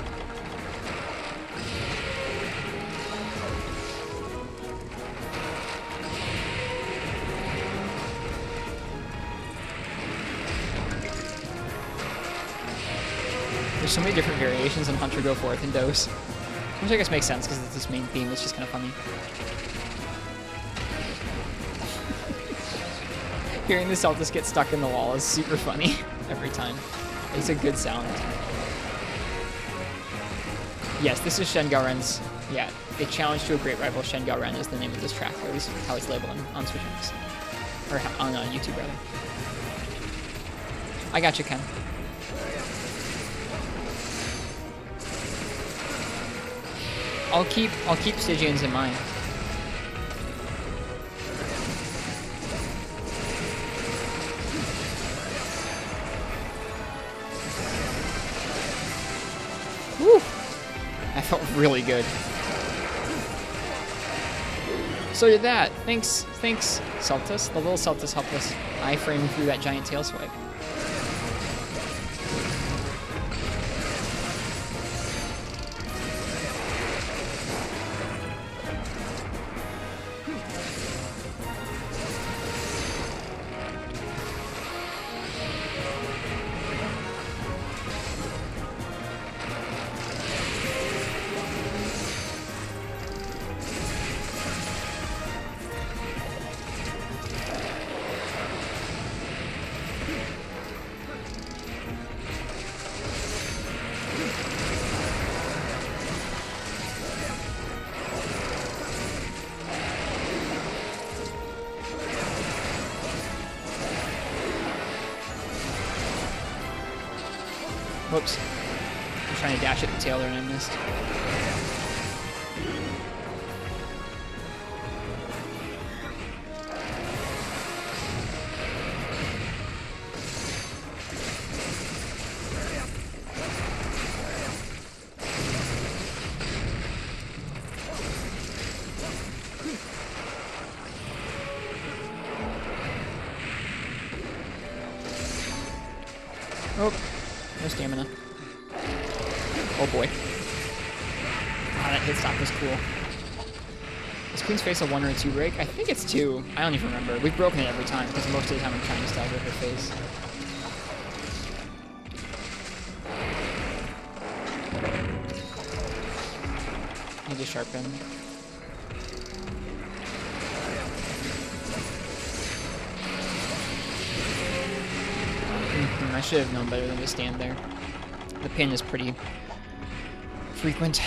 There's so many different variations on Hunter Go Forth and Dose. Which I guess makes sense because it's this main theme. It's just kind of funny. Hearing the Celtis get stuck in the wall is super funny every time. It's a good sound. Yes, this is Shen Gaoren's. Yeah, a challenge to a great rival. Shen Gaoren is the name of this track, or at least how it's labeled on Switch Mix. Or on YouTube, rather. I got you, Ken. I'll keep Stygians in mind. Woo! That felt really good. So did that. Thanks, Celtis. The little Celtis helped us iframe through that giant tail swipe. Whoops. I'm trying to dash at the tail there and I missed. Oh. No stamina. Oh boy. Wow, that hit stop was cool. Is Queen's face a 1 or a 2 break? I think it's 2. I don't even remember. We've broken it every time because most of the time I'm trying to stagger her face. Need to sharpen. I should have known better than to stand there. The pin is pretty frequent.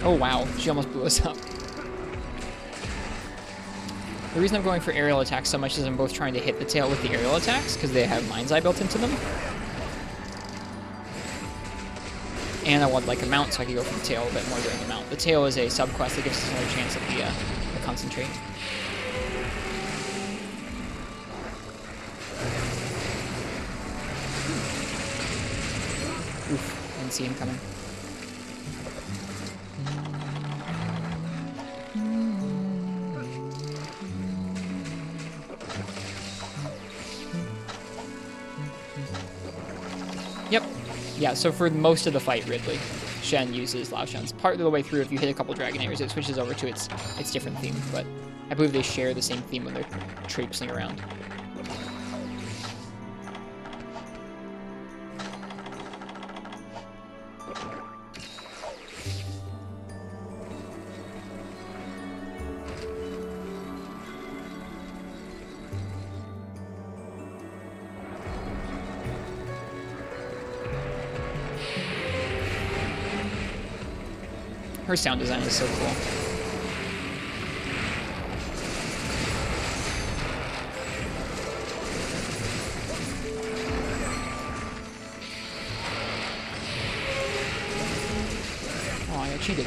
Oh wow, she almost blew us up. The reason I'm going for aerial attacks so much is I'm both trying to hit the tail with the aerial attacks, because they have Mind's Eye built into them. And I want like a mount so I can go for the tail a bit more during the mount. The tail is a subquest that gives us another chance at the concentrate. Oof, didn't see him coming. Yep. Yeah, so for most of the fight, Ridley, Shen uses Lao Shen's. Part of the way through, if you hit a couple Dragonairs, it switches over to its different theme, but I believe they share the same theme when they're traipsing around. Her sound design is so cool. Oh, I cheated.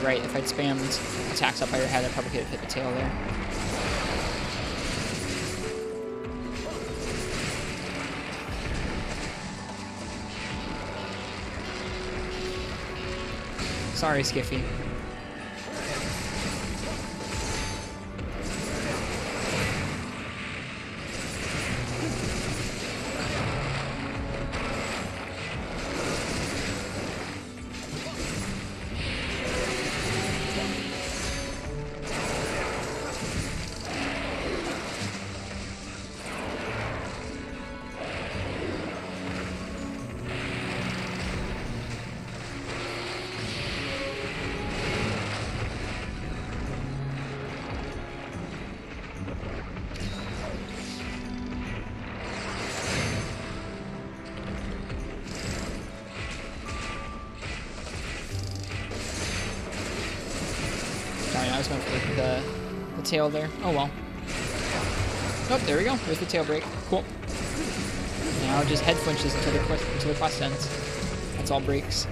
you're right. If I'd spammed attacks up by your head, I probably could have hit the tail there. Sorry, Skiffy. I was going for the tail there. Oh well. Oh, there we go. There's the tail break. Cool. Now just head flinches until the quest ends. That's all breaks.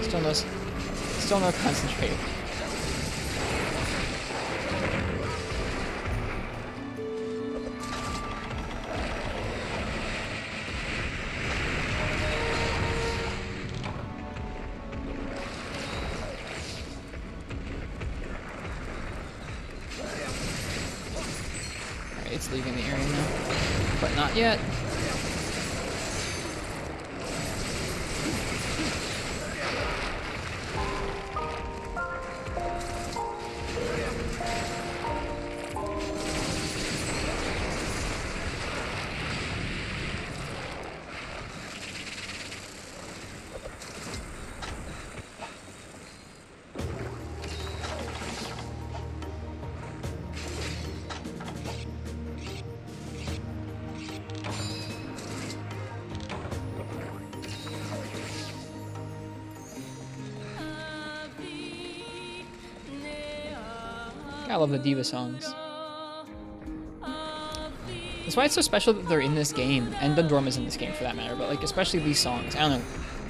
Still no concentrate. It's leaving the area now, but not yet. I love the Diva songs. That's why it's so special that they're in this game, and Dundorma's in this game for that matter, but like especially these songs. I don't know,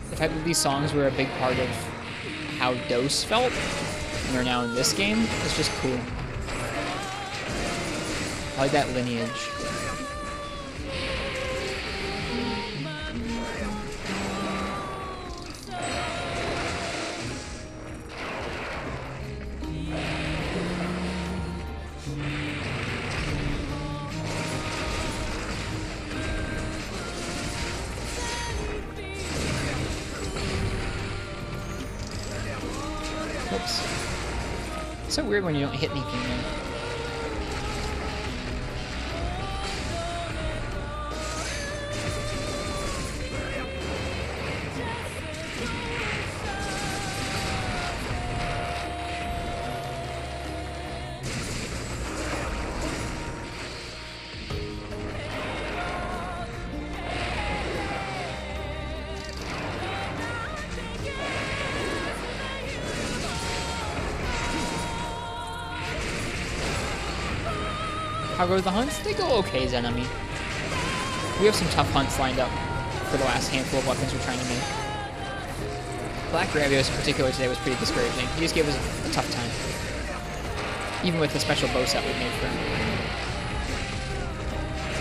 the fact that these songs were a big part of how DOS felt, and they're now in this game, is just cool. I like that lineage. Oops. It's so weird when you don't hit anything there. How go the hunts? They go okay, Zenami. We have some tough hunts lined up for the last handful of weapons we're trying to make. Black Gravios in particular today was pretty discouraging. He just gave us a tough time. Even with the special bow set we made for him.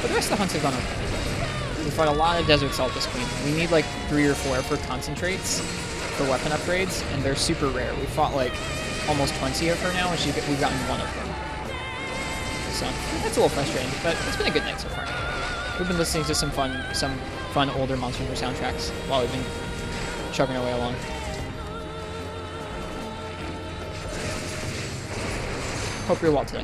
But the rest of the hunts have gone okay. We fought a lot of Desert Saltus Queen. We need like 3 or 4 for concentrates for weapon upgrades, and they're super rare. We fought like almost 20 of her now, and we've gotten 1 of them. So that's a little frustrating, but it's been a good night so far. We've been listening to some fun older Monster Hunter soundtracks while we've been chugging our way along. Hope you're well today.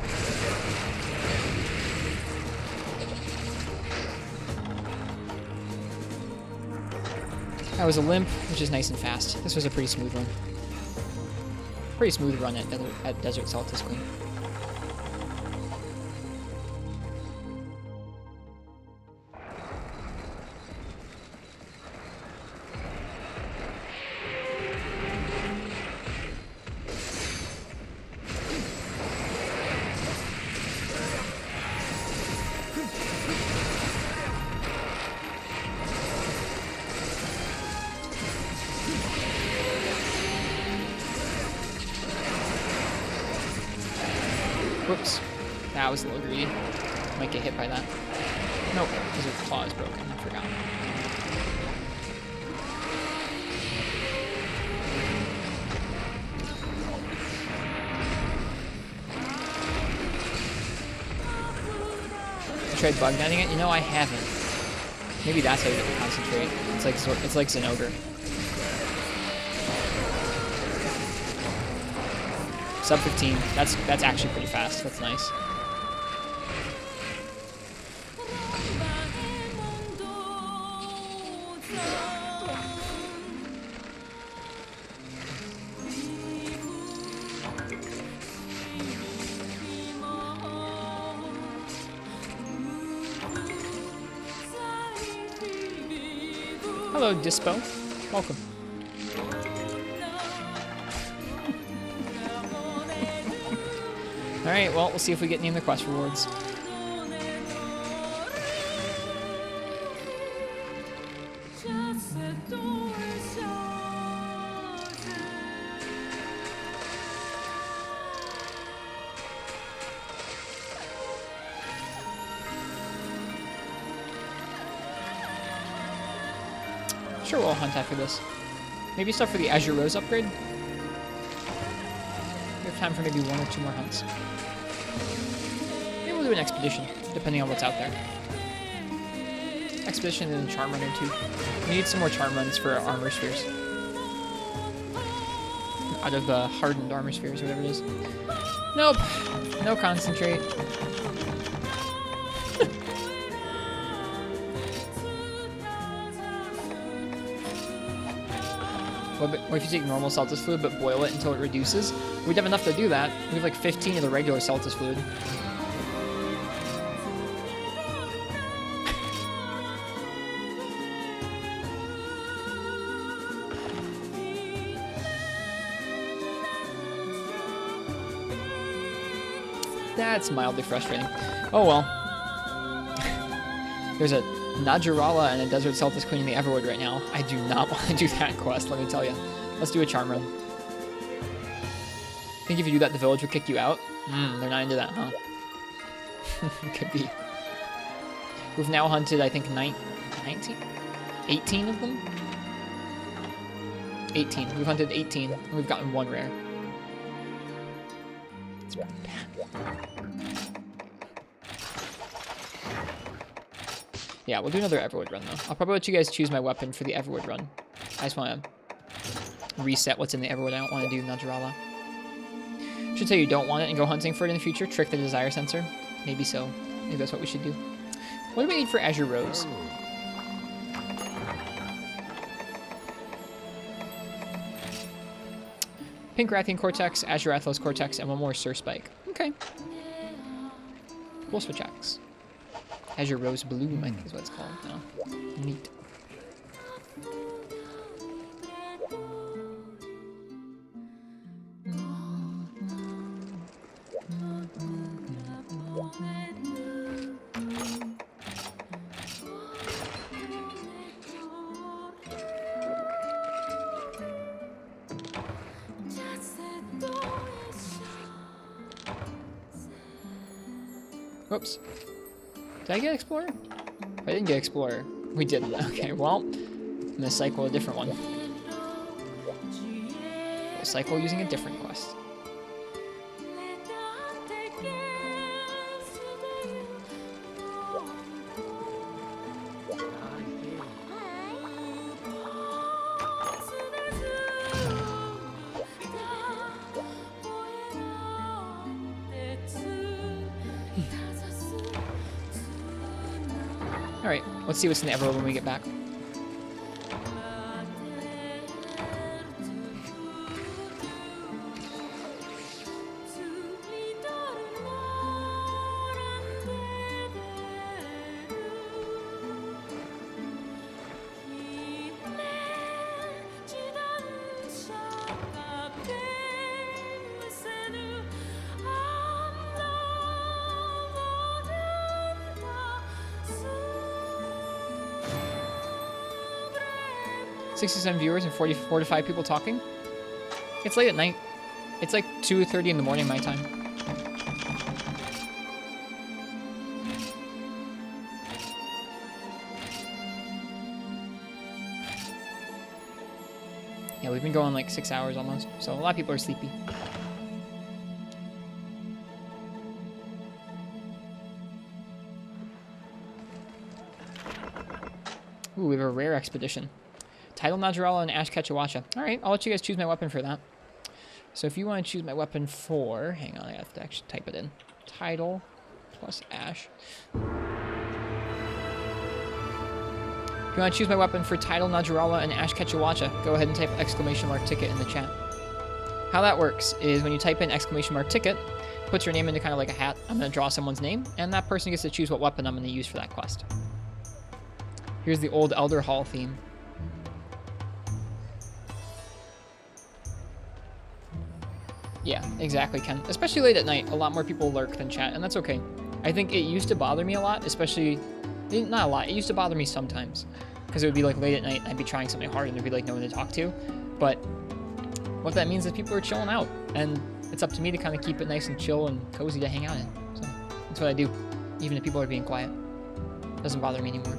That was a limp, which is nice and fast. This was a pretty smooth run. Pretty smooth run at Desert Saltus Queen. was a little greedy. Might get hit by that. Nope, because its claw is broken. I forgot. I tried bug netting it. You know, I haven't. Maybe that's how you get the concentrate. It's like Zinogre. Sub 15. That's actually pretty fast. That's nice. Hello, Dispo. Welcome. Alright, well, we'll see if we get any of the quest rewards. Sure, we'll hunt after this. Maybe stuff for the Azure Rose upgrade? We have time for maybe 1 or 2 more hunts. Maybe we'll do an expedition, depending on what's out there. Expedition and a charm run or 2. We need some more charm runs for our armor spheres. Out of the hardened armor spheres, whatever it is. Nope. No concentrate. What if you take normal Celtis fluid but boil it until it reduces? We'd have enough to do that. We have like 15 of the regular Celtis fluid. That's mildly frustrating. Oh well. There's a Najarala and a Desert Celtis Queen in the Everwood right now. I do not want to do that quest, let me tell you. Let's do a charm run. Think if you do that, the village will kick you out? They're not into that, huh? Could be. We've now hunted, I think, 19? 18 of them? 18. We've hunted 18, and we've gotten 1 rare. It's bad. Yeah, we'll do another Everwood run, though. I'll probably let you guys choose my weapon for the Everwood run. I just want to reset what's in the Everwood. I don't want to do Najarala. Should say you don't want it and go hunting for it in the future. Trick the desire sensor. Maybe so. Maybe that's what we should do. What do we need for Azure Rose? Pink Rathian Cortex, Azure Athlos Cortex, and 1 more Sur Spike. Okay. We'll switch axe. Azure Rose Bloom, I think is what it's called now. Neat. Whoops. Did I get Explorer? I didn't get Explorer. We didn't. Okay, well, I'm gonna cycle a different one. We'll cycle using a different quest. Alright, let's see what's in the Everwood when we get back. $67 viewers and 45 people talking. It's late at night. It's like 2:30 in the morning my time. Yeah, we've been going like 6 hours almost, so a lot of people are sleepy. Ooh, we have a rare expedition. Tidal Najarala and Ash Ketchawacha. Alright, I'll let you guys choose my weapon for that. So if you want to choose my weapon for... Hang on, I have to actually type it in. Tidal plus Ash. If you want to choose my weapon for Tidal Najarala and Ash Ketchawacha, go ahead and type !ticket in the chat. How that works is when you type in !ticket, it puts your name into kind of like a hat. I'm going to draw someone's name, and that person gets to choose what weapon I'm going to use for that quest. Here's the old Elder Hall theme. Yeah, exactly, Ken. Especially late at night, a lot more people lurk than chat, and that's okay. I think it used to bother me a lot, especially... Not a lot, it used to bother me sometimes. Because it would be like late at night, I'd be trying something hard, and there'd be like no one to talk to. But what that means is people are chilling out, and it's up to me to kind of keep it nice and chill and cozy to hang out in. So that's what I do, even if people are being quiet. It doesn't bother me anymore.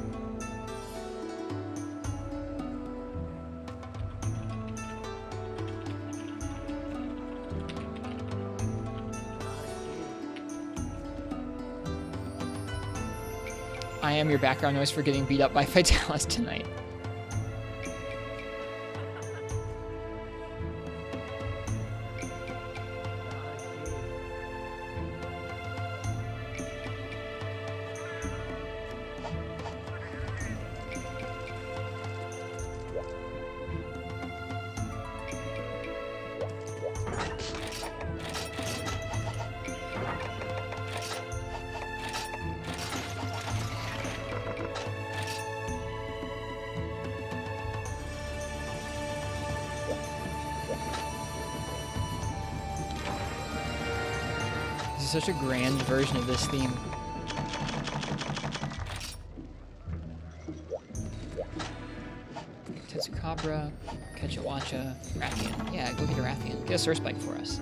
I am your background noise for getting beat up by Vitalis tonight. Such a grand version of this theme. Tetsukabra, Ketchawacha, Rathian. Yeah, go get a Rathian. Get a Surf Spike for us.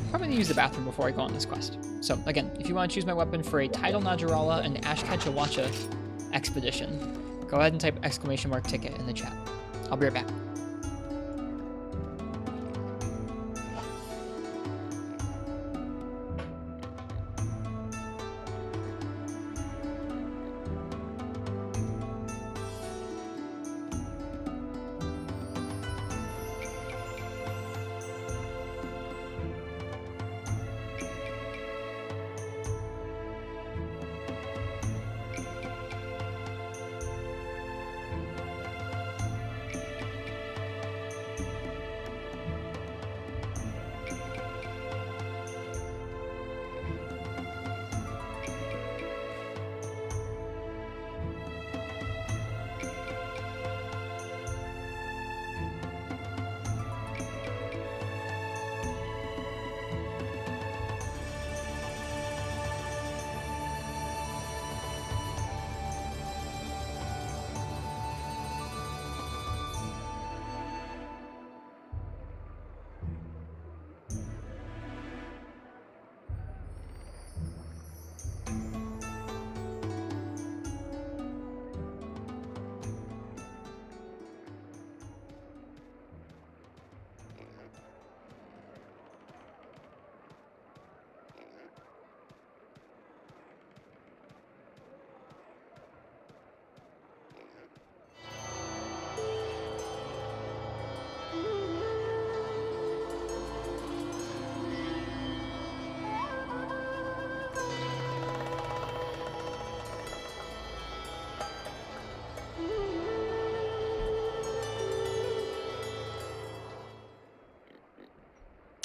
Probably gonna use the bathroom before I go on this quest. So again, if you want to choose my weapon for a Tidal Najarala and Ash Ketchawacha expedition, go ahead and type !ticket in the chat. I'll be right back.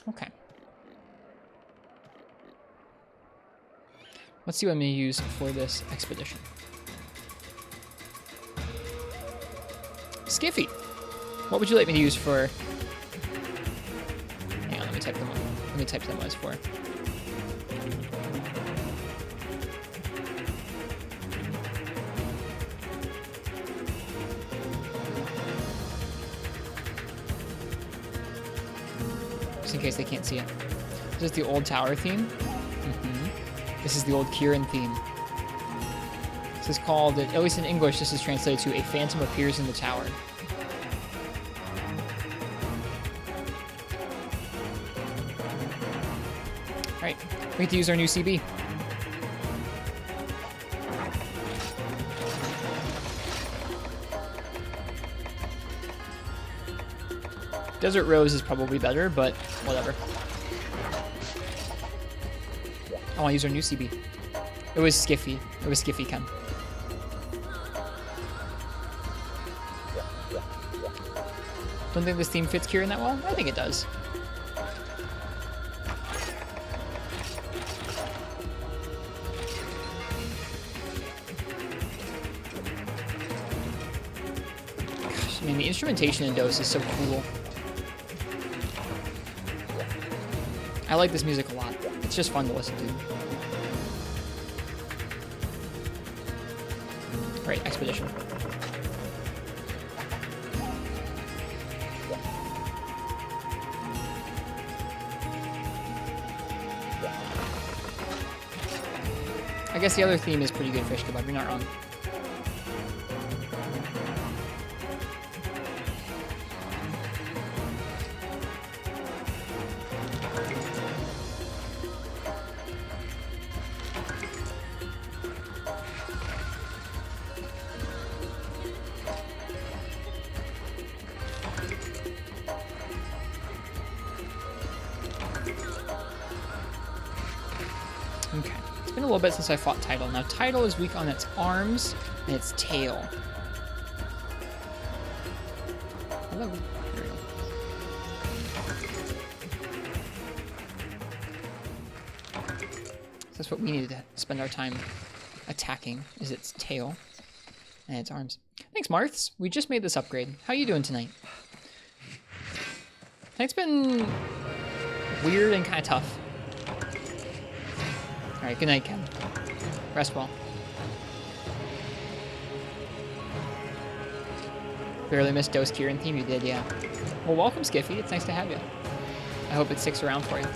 Okay. Let's see what I'm going to use for this expedition. Skiffy. What would you like me to use for... Hang on, let me type them. Let me type them what it's for. Just in case they can't see it. This is the old tower theme. This is the old Kieran theme. This is called, at least in English, this is translated to "A Phantom Appears in the Tower." Alright, we get to use our new CB. Desert Rose is probably better, but whatever. I want to use our new CB. It was Skiffy. It was Skiffy Ken. Don't think this theme fits Kieran that well? I think it does. Gosh, I mean, the instrumentation in Dose is so cool. I like this music a lot. It's just fun to listen to. Right, Expedition. I guess the other theme is pretty good, Fish Kebab. You're not wrong. Okay, it's been a little bit since I fought Tidal. Now, Tidal is weak on its arms and its tail. Hello. There we go. So that's what we needed to spend our time attacking, is its tail and its arms. Thanks, Marths. We just made this upgrade. How you doing tonight? Tonight's been weird and kind of tough. Alright, good night, Ken. Rest well. Barely missed Dose Kieran theme, you did, yeah. Well, welcome, Skiffy. It's nice to have you. I hope it sticks around for you.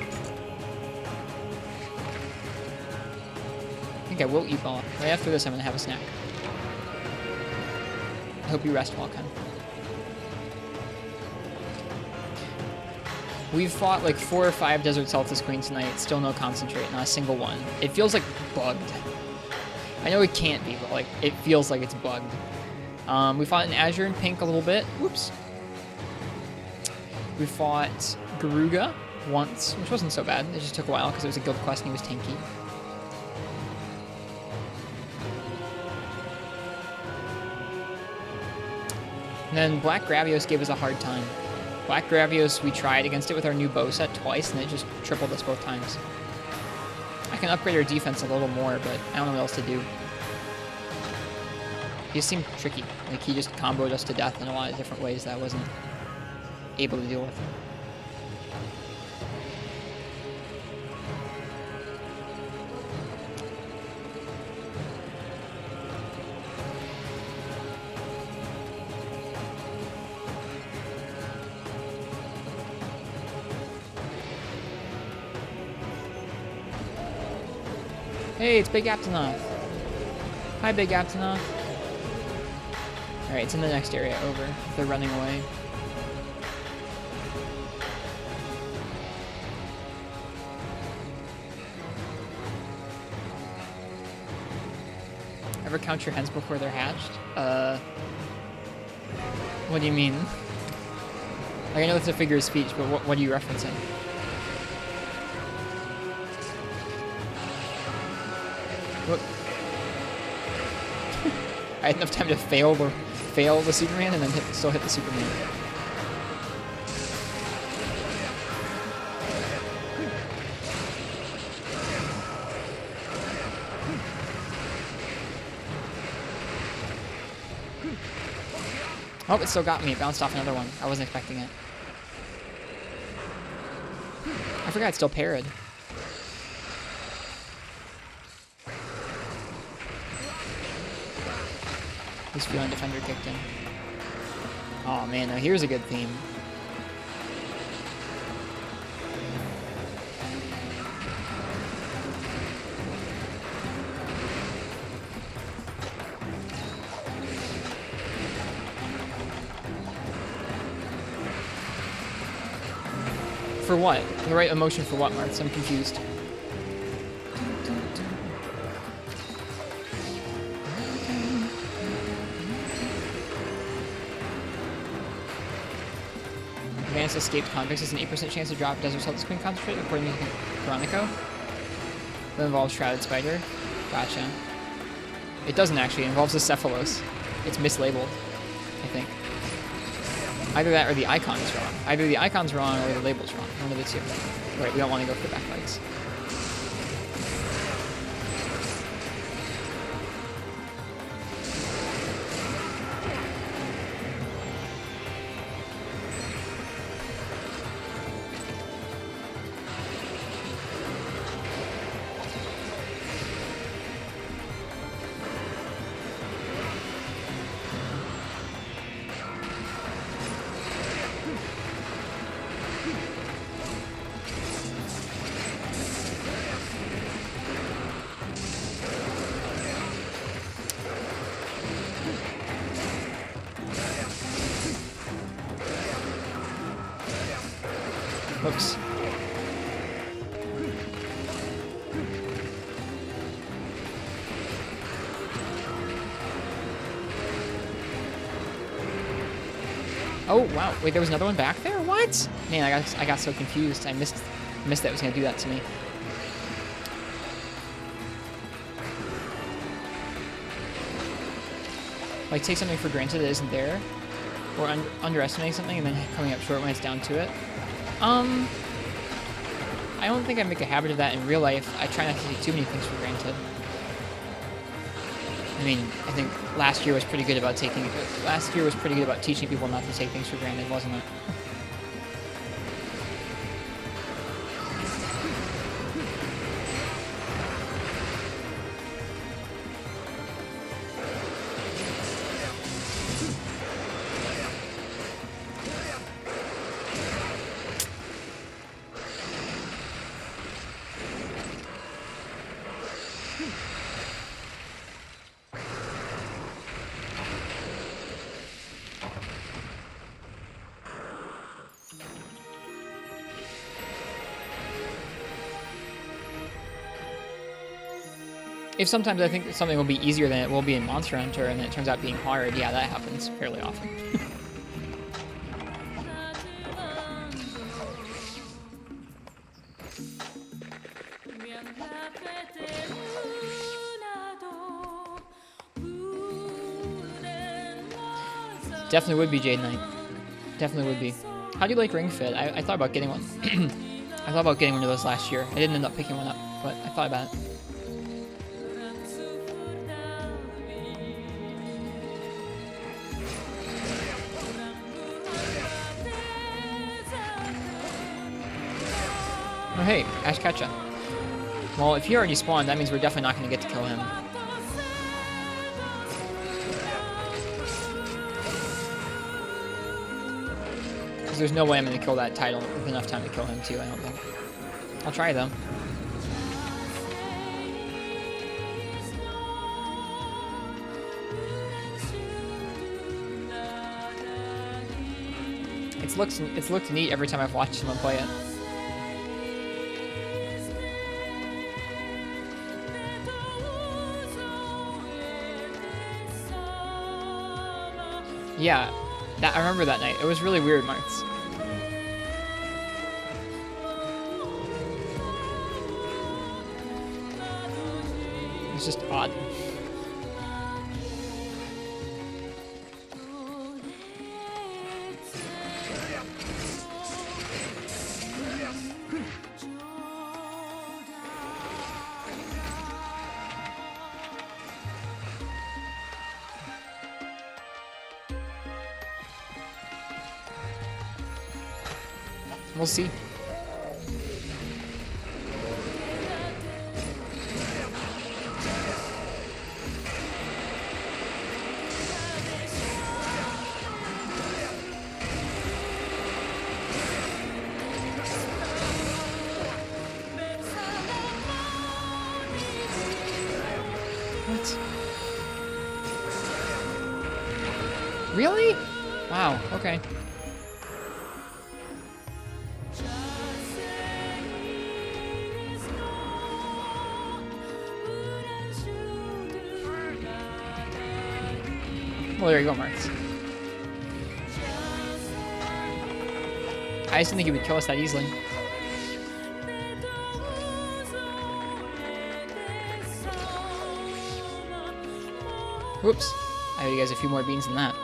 I think I will eat well. Right after this, I'm gonna have a snack. I hope you rest well, Ken. We've fought like 4 or 5 Desert Saltis Queens tonight, still no concentrate, not a single one. It feels like bugged. I know it can't be, but like it feels like it's bugged. We fought an Azure and Pink a little bit. Whoops. We fought Garuga once, which wasn't so bad. It just took a while because it was a guild quest and he was tanky. And then Black Gravios gave us a hard time. Black Gravios, we tried against it with our new bow set twice, and it just tripled us both times. I can upgrade our defense a little more, but I don't know what else to do. He just seemed tricky. Like, he just comboed us to death in a lot of different ways that I wasn't able to deal with. Hey, it's Big Aptonoth. Hi, Big Aptonoth. Alright, it's in the next area over. They're running away. Ever count your hens before they're hatched? What do you mean? Like, I know it's a figure of speech, but what are you referencing? What? I had enough time to fail the Superman and then still hit the Superman. Oh, it still got me. It bounced off another one. I wasn't expecting it. I forgot it's still parried. This feeling defender kicked in. Oh man, now here's a good theme. For what? The right emotion for what, Marks? I'm confused. Advanced escape convicts has an 8% chance to drop Desert Salt Queen Concentrate according to Veronico. That involves Shrouded Spider. Gotcha. It doesn't actually. It involves the Cephalos. It's mislabeled, I think. Either that or the icon's wrong. Either the icon's wrong or the label's wrong. One of the two. Right, we don't want to go for the backlights. Oops. Oh wow! Wait, there was another one back there. What? Man, I got so confused. I missed that it was gonna do that to me. Like take something for granted that isn't there, or underestimating something and then coming up short when it's down to it. I don't think I make a habit of that in real life. I try not to take too many things for granted. I mean, I think last year was pretty good about teaching people not to take things for granted, wasn't it? If sometimes I think something will be easier than it will be in Monster Hunter, and then it turns out being hard, yeah, that happens fairly often. Definitely would be Jade Knight. Definitely would be. How do you like Ring Fit? I thought about getting one. I thought about getting one of those last year. I didn't end up picking one up, but I thought about it. Oh hey, Ash Ketchum. Well, if he already spawned, that means we're definitely not going to get to kill him. Because there's no way I'm going to kill that title with enough time to kill him too, I don't think. I'll try though. It's looked neat every time I've watched someone play it. Yeah, I remember that night. It was really weird, Marks. It was just odd. We'll see. What? Really? Wow, okay. Well, there you go, Marks. I just didn't think he would kill us that easily. Whoops. I owe you guys a few more beans than that.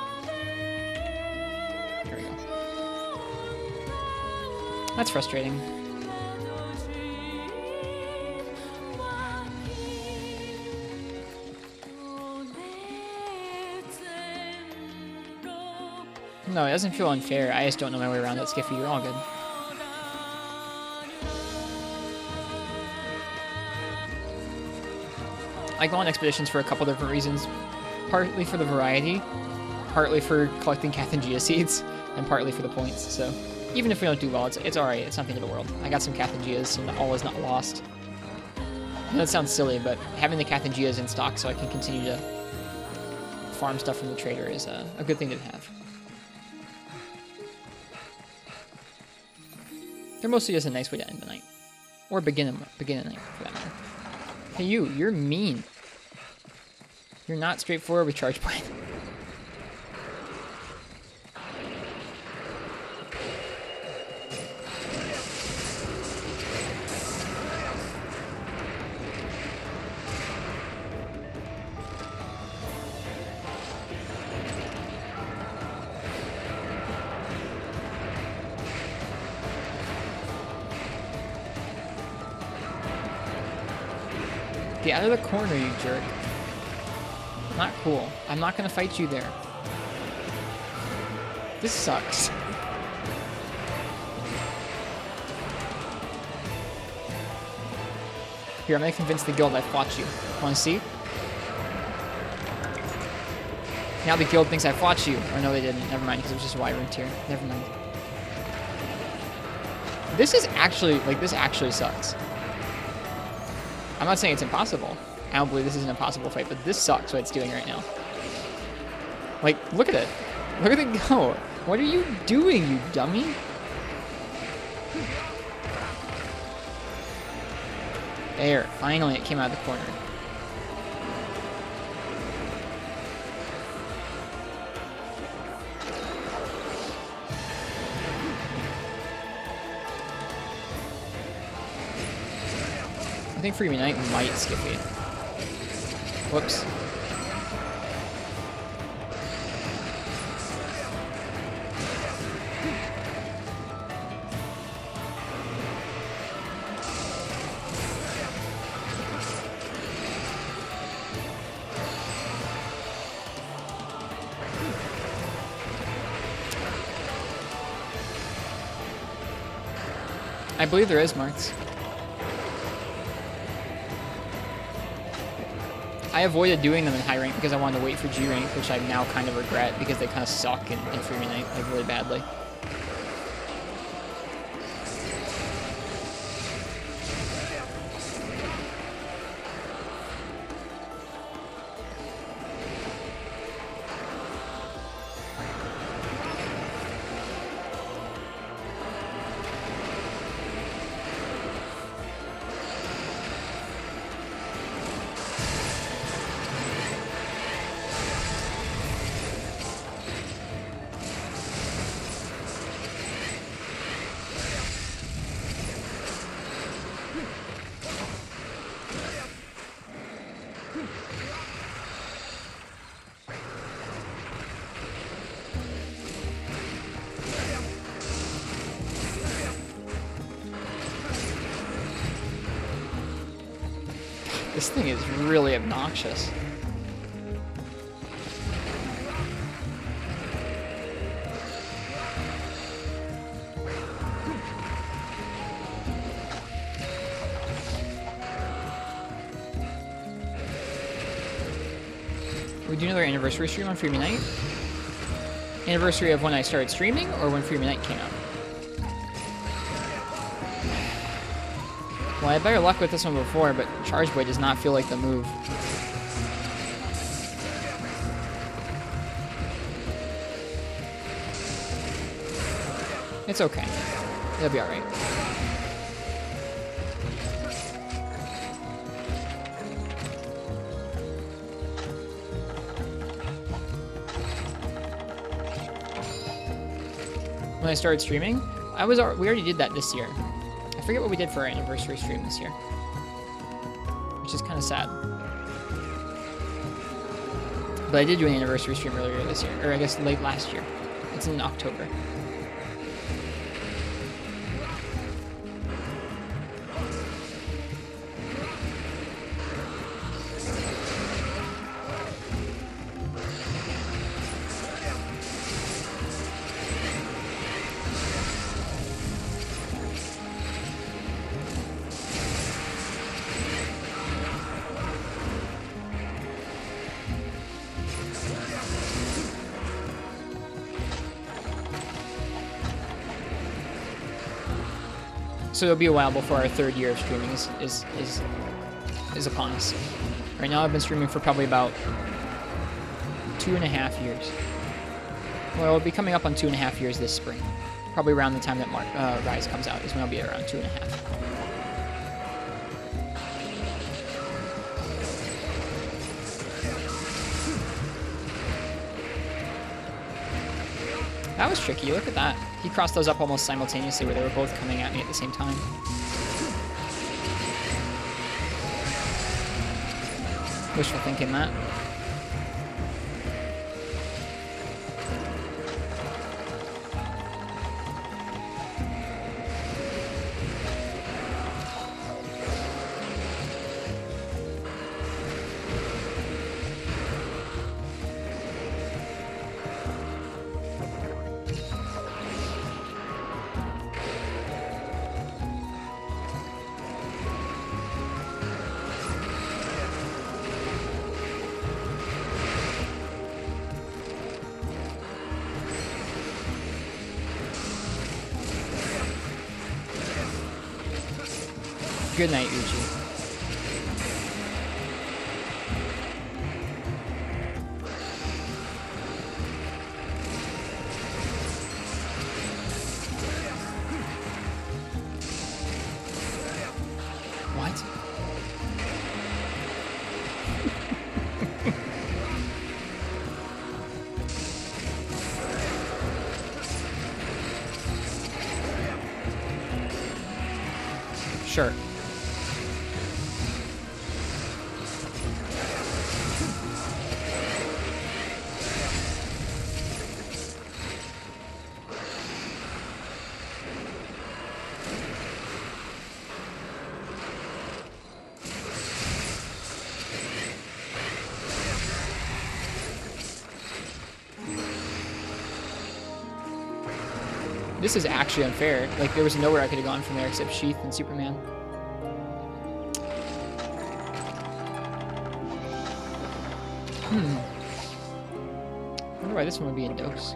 There we go. That's frustrating. No, it doesn't feel unfair. I just don't know my way around that, Skiffy. You're all good. I go on expeditions for a couple different reasons. Partly for the variety, partly for collecting Cathangia seeds, and partly for the points. So even if we don't do well, it's alright. It's nothing to the world. I got some Cathangias, and all is not lost. I know that sounds silly, but having the Cathangias in stock so I can continue to farm stuff from the trader is a good thing to have. They're mostly just a nice way to end the night. Or begin a night, for that matter. Hey you're mean. You're not straightforward with charge point. Get out of the corner, you jerk. Not cool. I'm not gonna fight you there. This sucks. Here, I'm gonna convince the guild I fought you. Wanna see? Now the guild thinks I fought you. Or no, they didn't. Never mind, because it was just a wyvern tier. Never mind. This is actually, like, this actually sucks. I'm not saying it's impossible. I don't believe this is an impossible fight, but this sucks what it's doing right now. Like, look at it. Look at it go. What are you doing, you dummy? There, finally it came out of the corner. I think Free Knight might skip it. Whoops. I believe there is Marks. I avoided doing them in high rank because I wanted to wait for G rank, which I now kind of regret because they kind of suck in Free Knight, like, really badly. This thing is really obnoxious. We do another anniversary stream on Free Night? Anniversary of when I started streaming or when Free Night came out? Well, I had better luck with this one before, but Charge Blade does not feel like the move. It's okay. It'll be alright. when I started streaming. We already did that this year. I forget what we did for our anniversary stream this year, which is kind of sad. But I did do an anniversary stream earlier this year, or I guess late last year. It's in October. So it'll be a while before our third year of streaming is upon us. Right now I've been streaming for probably about 2.5 years. Well, it'll be coming up on 2.5 years this spring. Probably around the time that Rise comes out is when I'll be around 2.5. That was tricky, look at that. He crossed those up almost simultaneously where they were both coming at me at the same time. Wishful thinking that. Good night, Uchi. What? Sure. This is actually unfair. Like, there was nowhere I could have gone from there except Sheath and Superman. I wonder why this one would be in dose.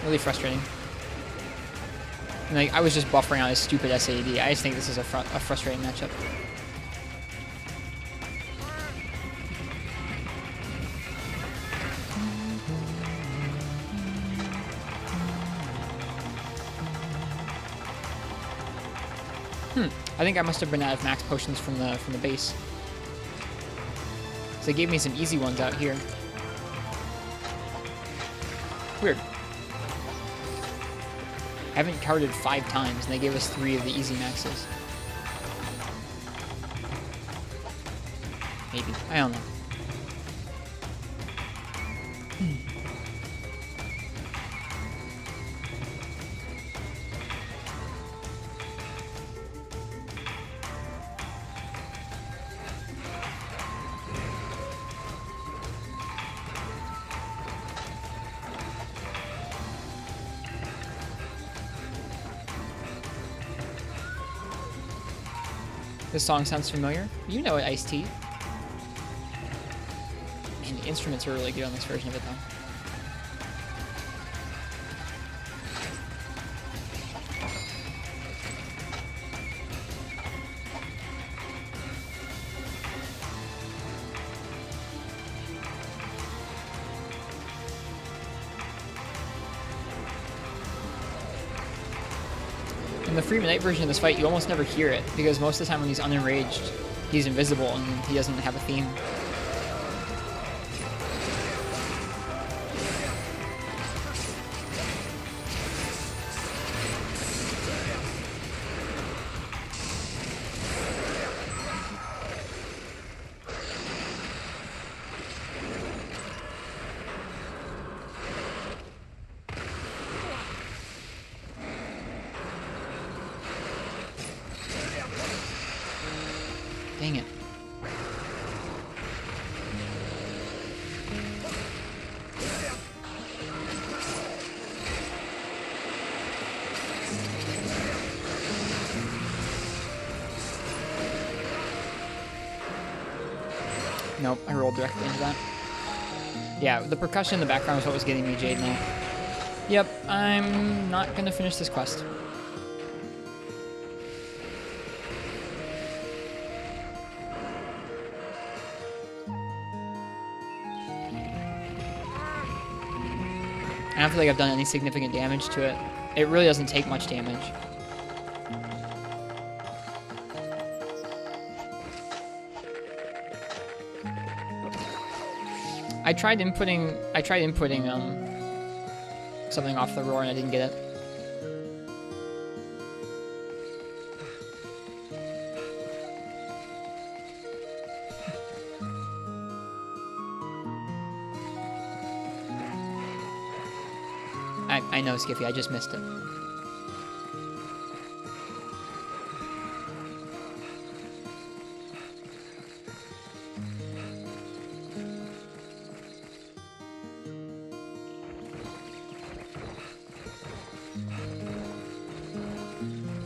Really frustrating. And like, I was just buffering on his stupid SAD. I just think this is a frustrating matchup. I think I must have been out of max potions from the base. So they gave me some easy ones out here. Weird. I haven't carded 5 times, and they gave us 3 of the easy maxes. Maybe. I don't know. This song sounds familiar. You know it, Ice-T. And the instruments are really good on this version of it, though. In the Freeman Knight version of this fight, you almost never hear it, because most of the time when he's unenraged, he's invisible and he doesn't have a theme. Dang it. Nope, I rolled directly into that. Yeah, the percussion in the background is what was getting me Jade now. Yep, I'm not gonna finish this quest. I don't feel like I've done any significant damage to it. It really doesn't take much damage. I tried inputting something off the roar and I didn't get it. I know, Skiffy, I just missed it.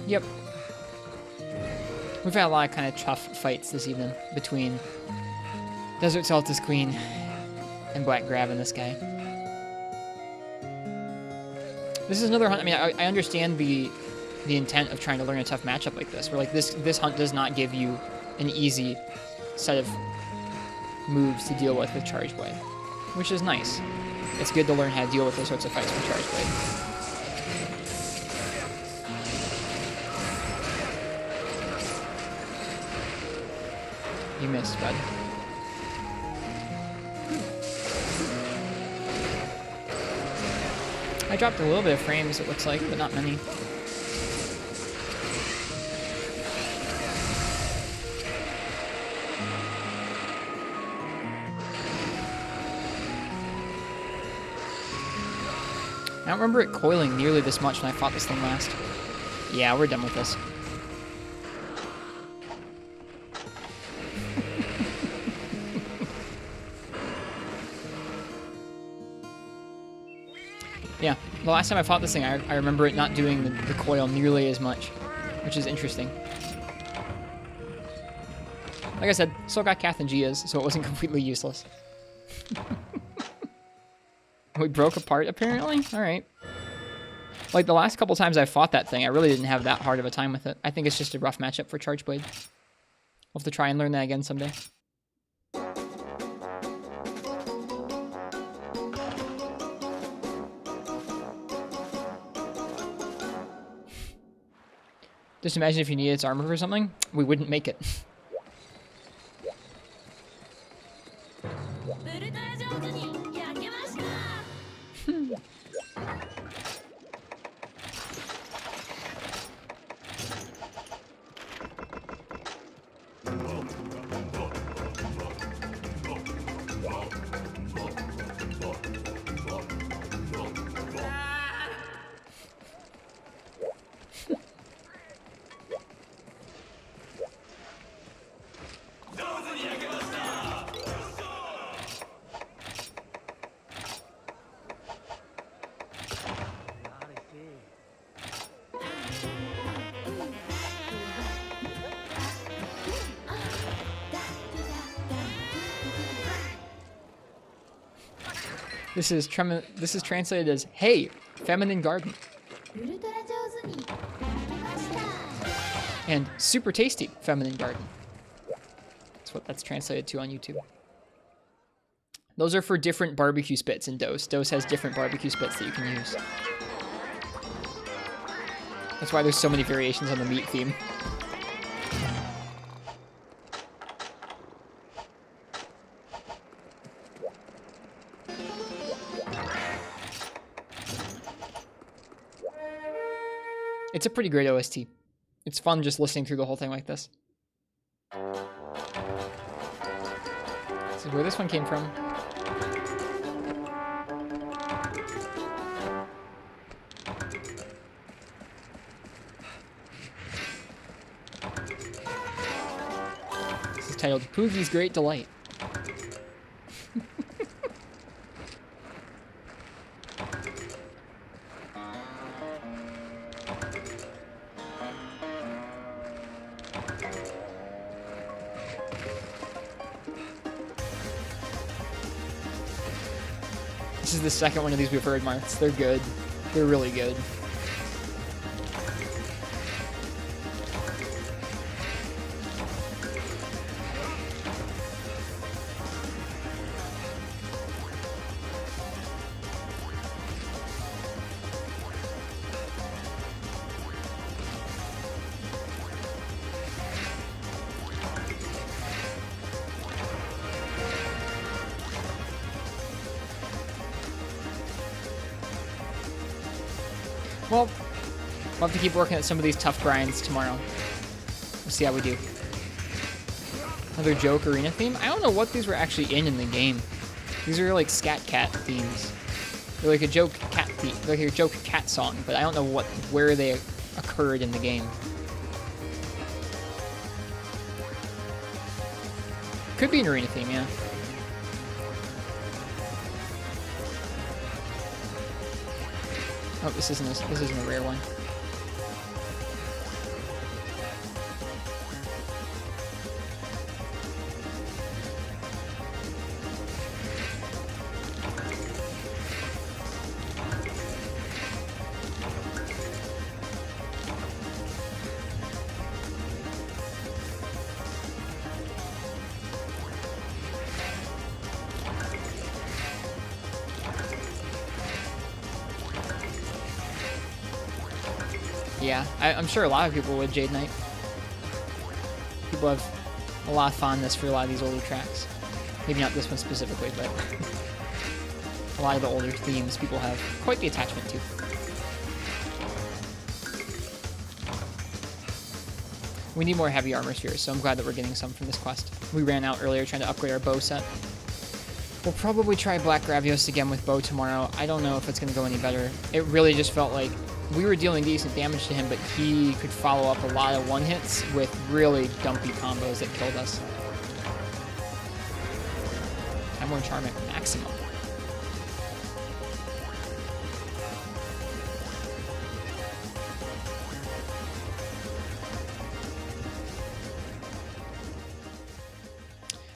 Yep. We've had a lot of kind of tough fights this evening between Desert Saltis Queen and Black Grav and this guy. This is another hunt. I mean, I understand the intent of trying to learn a tough matchup like this, where like this hunt does not give you an easy set of moves to deal with Charge Blade, which is nice. It's good to learn how to deal with those sorts of fights with Charge Blade. You missed, bud. I dropped a little bit of frames, it looks like, but not many. I don't remember it coiling nearly this much when I fought this thing last. Yeah, we're done with this. Yeah, the last time I fought this thing, I remember it not doing the coil nearly as much, which is interesting. Like I said, still got Kath and Gia's, so it wasn't completely useless. We broke apart, apparently? Alright. Like, the last couple times I fought that thing, I really didn't have that hard of a time with it. I think it's just a rough matchup for Charge Blade. We'll have to try and learn that again someday. Just imagine if you needed its armor for something, we wouldn't make it. This is translated as "Hey, feminine garden," ウルトラ上手に焼きました and "Super tasty feminine garden." That's what that's translated to on YouTube. Those are for different barbecue spits in Dose. Dose has different barbecue spits that you can use. That's why there's so many variations on the meat theme. It's a pretty great OST. It's fun just listening through the whole thing like this. This is where this one came from. This is titled Poogie's Great Delight. This is the second one of these we've heard, Marks. They're good. They're really good. Well, we'll have to keep working at some of these tough grinds tomorrow. We'll see how we do. Another joke arena theme? I don't know what these were actually in the game. These are like scat cat themes. They're like a joke cat theme, like a joke cat song, but I don't know where they occurred in the game. Could be an arena theme, yeah. Oh, this isn't a rare one. Yeah, I'm sure a lot of people would Jade Knight. People have a lot of fondness for a lot of these older tracks. Maybe not this one specifically, but a lot of the older themes people have quite the attachment to. We need more heavy armor spheres, so I'm glad that we're getting some from this quest. We ran out earlier trying to upgrade our bow set. We'll probably try Black Gravios again with bow tomorrow. I don't know if it's going to go any better. It really just felt like we were dealing decent damage to him, but he could follow up a lot of one-hits with really dumpy combos that killed us. Timeworn Charm at maximum.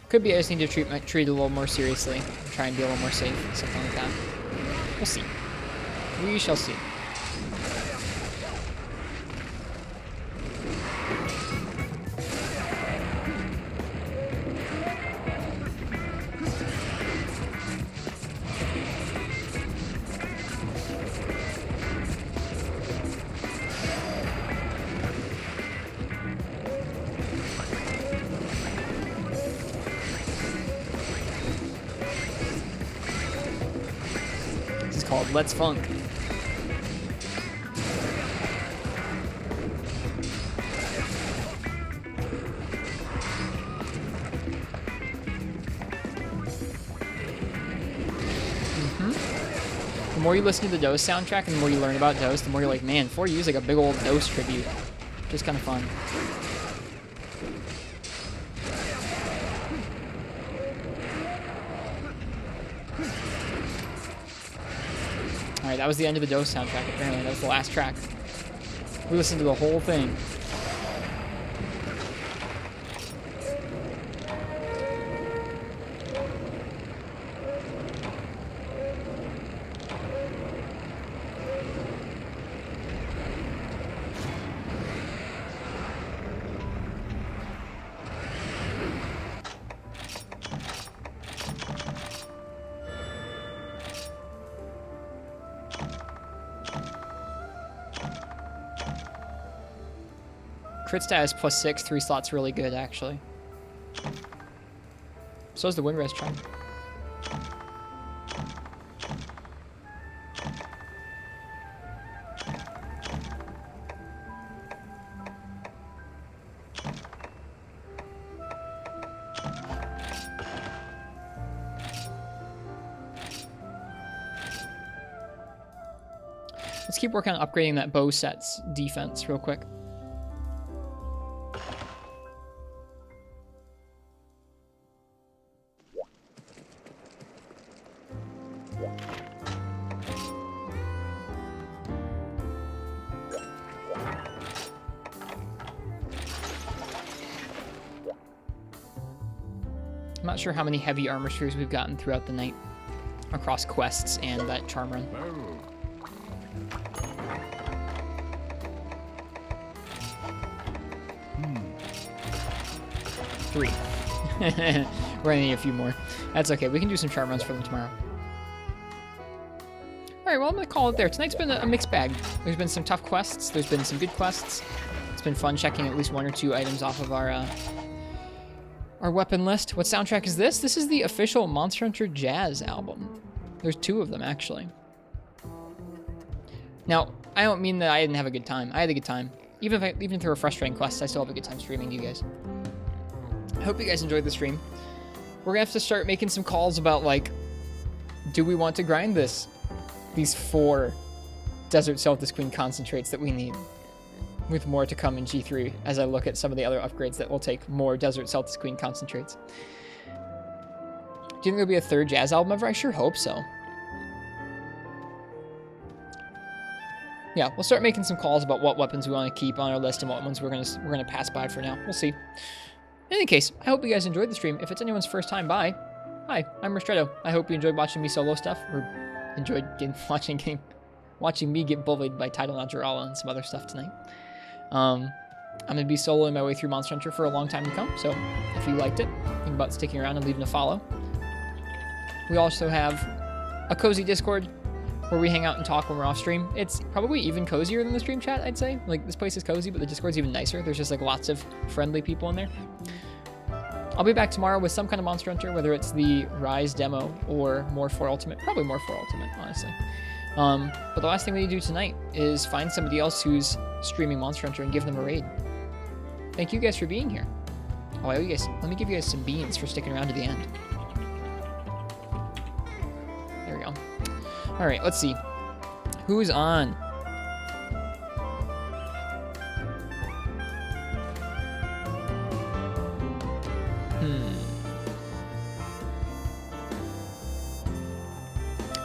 Could be I just need to treat it a little more seriously. Try and be a little more safe, something like that. We'll see. We shall see. Called Let's Funk. The more you listen to the Dose soundtrack and the more you learn about Dose, the more you're like, man, 4U is like a big old Dose tribute. Just kind of fun. Alright, that was the end of the Dose soundtrack, apparently. That was the last track. We listened to the whole thing. Crit stat is +6, 3 slots really good, actually. So is the wind res charm. Let's keep working on upgrading that bow set's defense real quick. I'm not sure how many heavy armor spheres we've gotten throughout the night across quests and that charm run. 3. We're gonna need a few more. That's okay. We can do some charm runs for them tomorrow. Alright, well, I'm gonna call it there. Tonight's been a mixed bag. There's been some tough quests. There's been some good quests. It's been fun checking at least 1 or 2 items off of our weapon list. What soundtrack is this? This is the official Monster Hunter Jazz album. There's 2 of them, actually. Now, I don't mean that I didn't have a good time. I had a good time. Even through a frustrating quest, I still have a good time streaming to you guys. I hope you guys enjoyed the stream. We're gonna have to start making some calls about, like, do we want to grind these 4 Desert Celtis Queen concentrates that we need, with more to come in G3 as I look at some of the other upgrades that will take more Desert Celtis Queen concentrates. Do you think there'll be a 3rd Jazz album ever? I sure hope so. Yeah, we'll start making some calls about what weapons we want to keep on our list and what ones we're gonna pass by for now. We'll see. In any case, I hope you guys enjoyed the stream. If it's anyone's first time by, hi, I'm Ristretto. I hope you enjoyed watching me solo stuff, or enjoyed watching me get bullied by Tidal Najurala and some other stuff tonight. I'm gonna be soloing my way through Monster Hunter for a long time to come, so if you liked it, think about sticking around and leaving a follow. We also have a cozy Discord where we hang out and talk when we're off stream. It's probably even cozier than the stream chat, I'd say. Like, this place is cozy, but the Discord's even nicer. There's just, like, lots of friendly people in there. I'll be back tomorrow with some kind of Monster Hunter, whether it's the Rise demo or more 4 Ultimate. Probably more 4 Ultimate, honestly. But the last thing we need to do tonight is find somebody else who's streaming Monster Hunter and give them a raid. Thank you guys for being here. Oh, let me give you guys some beans for sticking around to the end. There we go. All right, let's see. Who's on?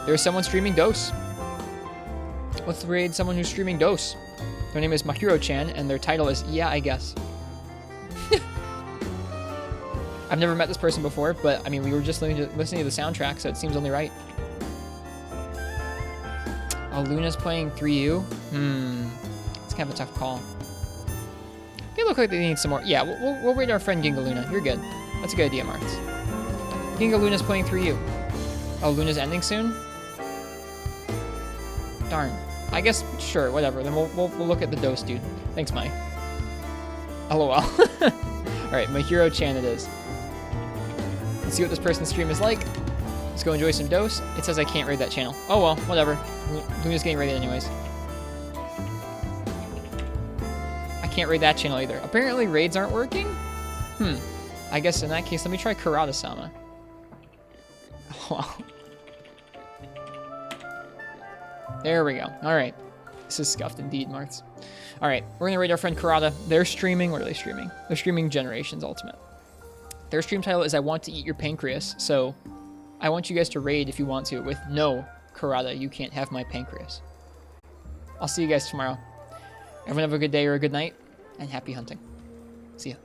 There's someone streaming Dose. Let's raid someone who's streaming Dose. Their name is Mahiro-chan, and their title is Yeah, I Guess. I've never met this person before, but, I mean, we were just listening to the soundtrack, so it seems only right. Oh, Luna's playing 3U? It's kind of a tough call. They look like they need some more. Yeah, we'll raid our friend Ginga Luna. You're good. That's a good idea, Martz. Ginga Luna's playing 3U. Oh, Luna's ending soon? Darn. I guess, sure, whatever. Then we'll look at the Dose, dude. Thanks, Mai. LOL. Alright, Mahiro-chan it is. Let's see what this person's stream is like. Let's go enjoy some Dose. It says I can't raid that channel. Oh well, whatever. Luna's getting raided anyways. I can't raid that channel either. Apparently raids aren't working? I guess in that case, let me try Karada-sama. Wow. There we go. Alright. This is scuffed indeed, Martz. Alright, we're gonna raid our friend Karada. They're streaming. What are they streaming? They're streaming Generations Ultimate. Their stream title is I Want to Eat Your Pancreas, so I want you guys to raid if you want to with no, Karada, you can't have my pancreas. I'll see you guys tomorrow. Everyone have a good day or a good night, and happy hunting. See ya.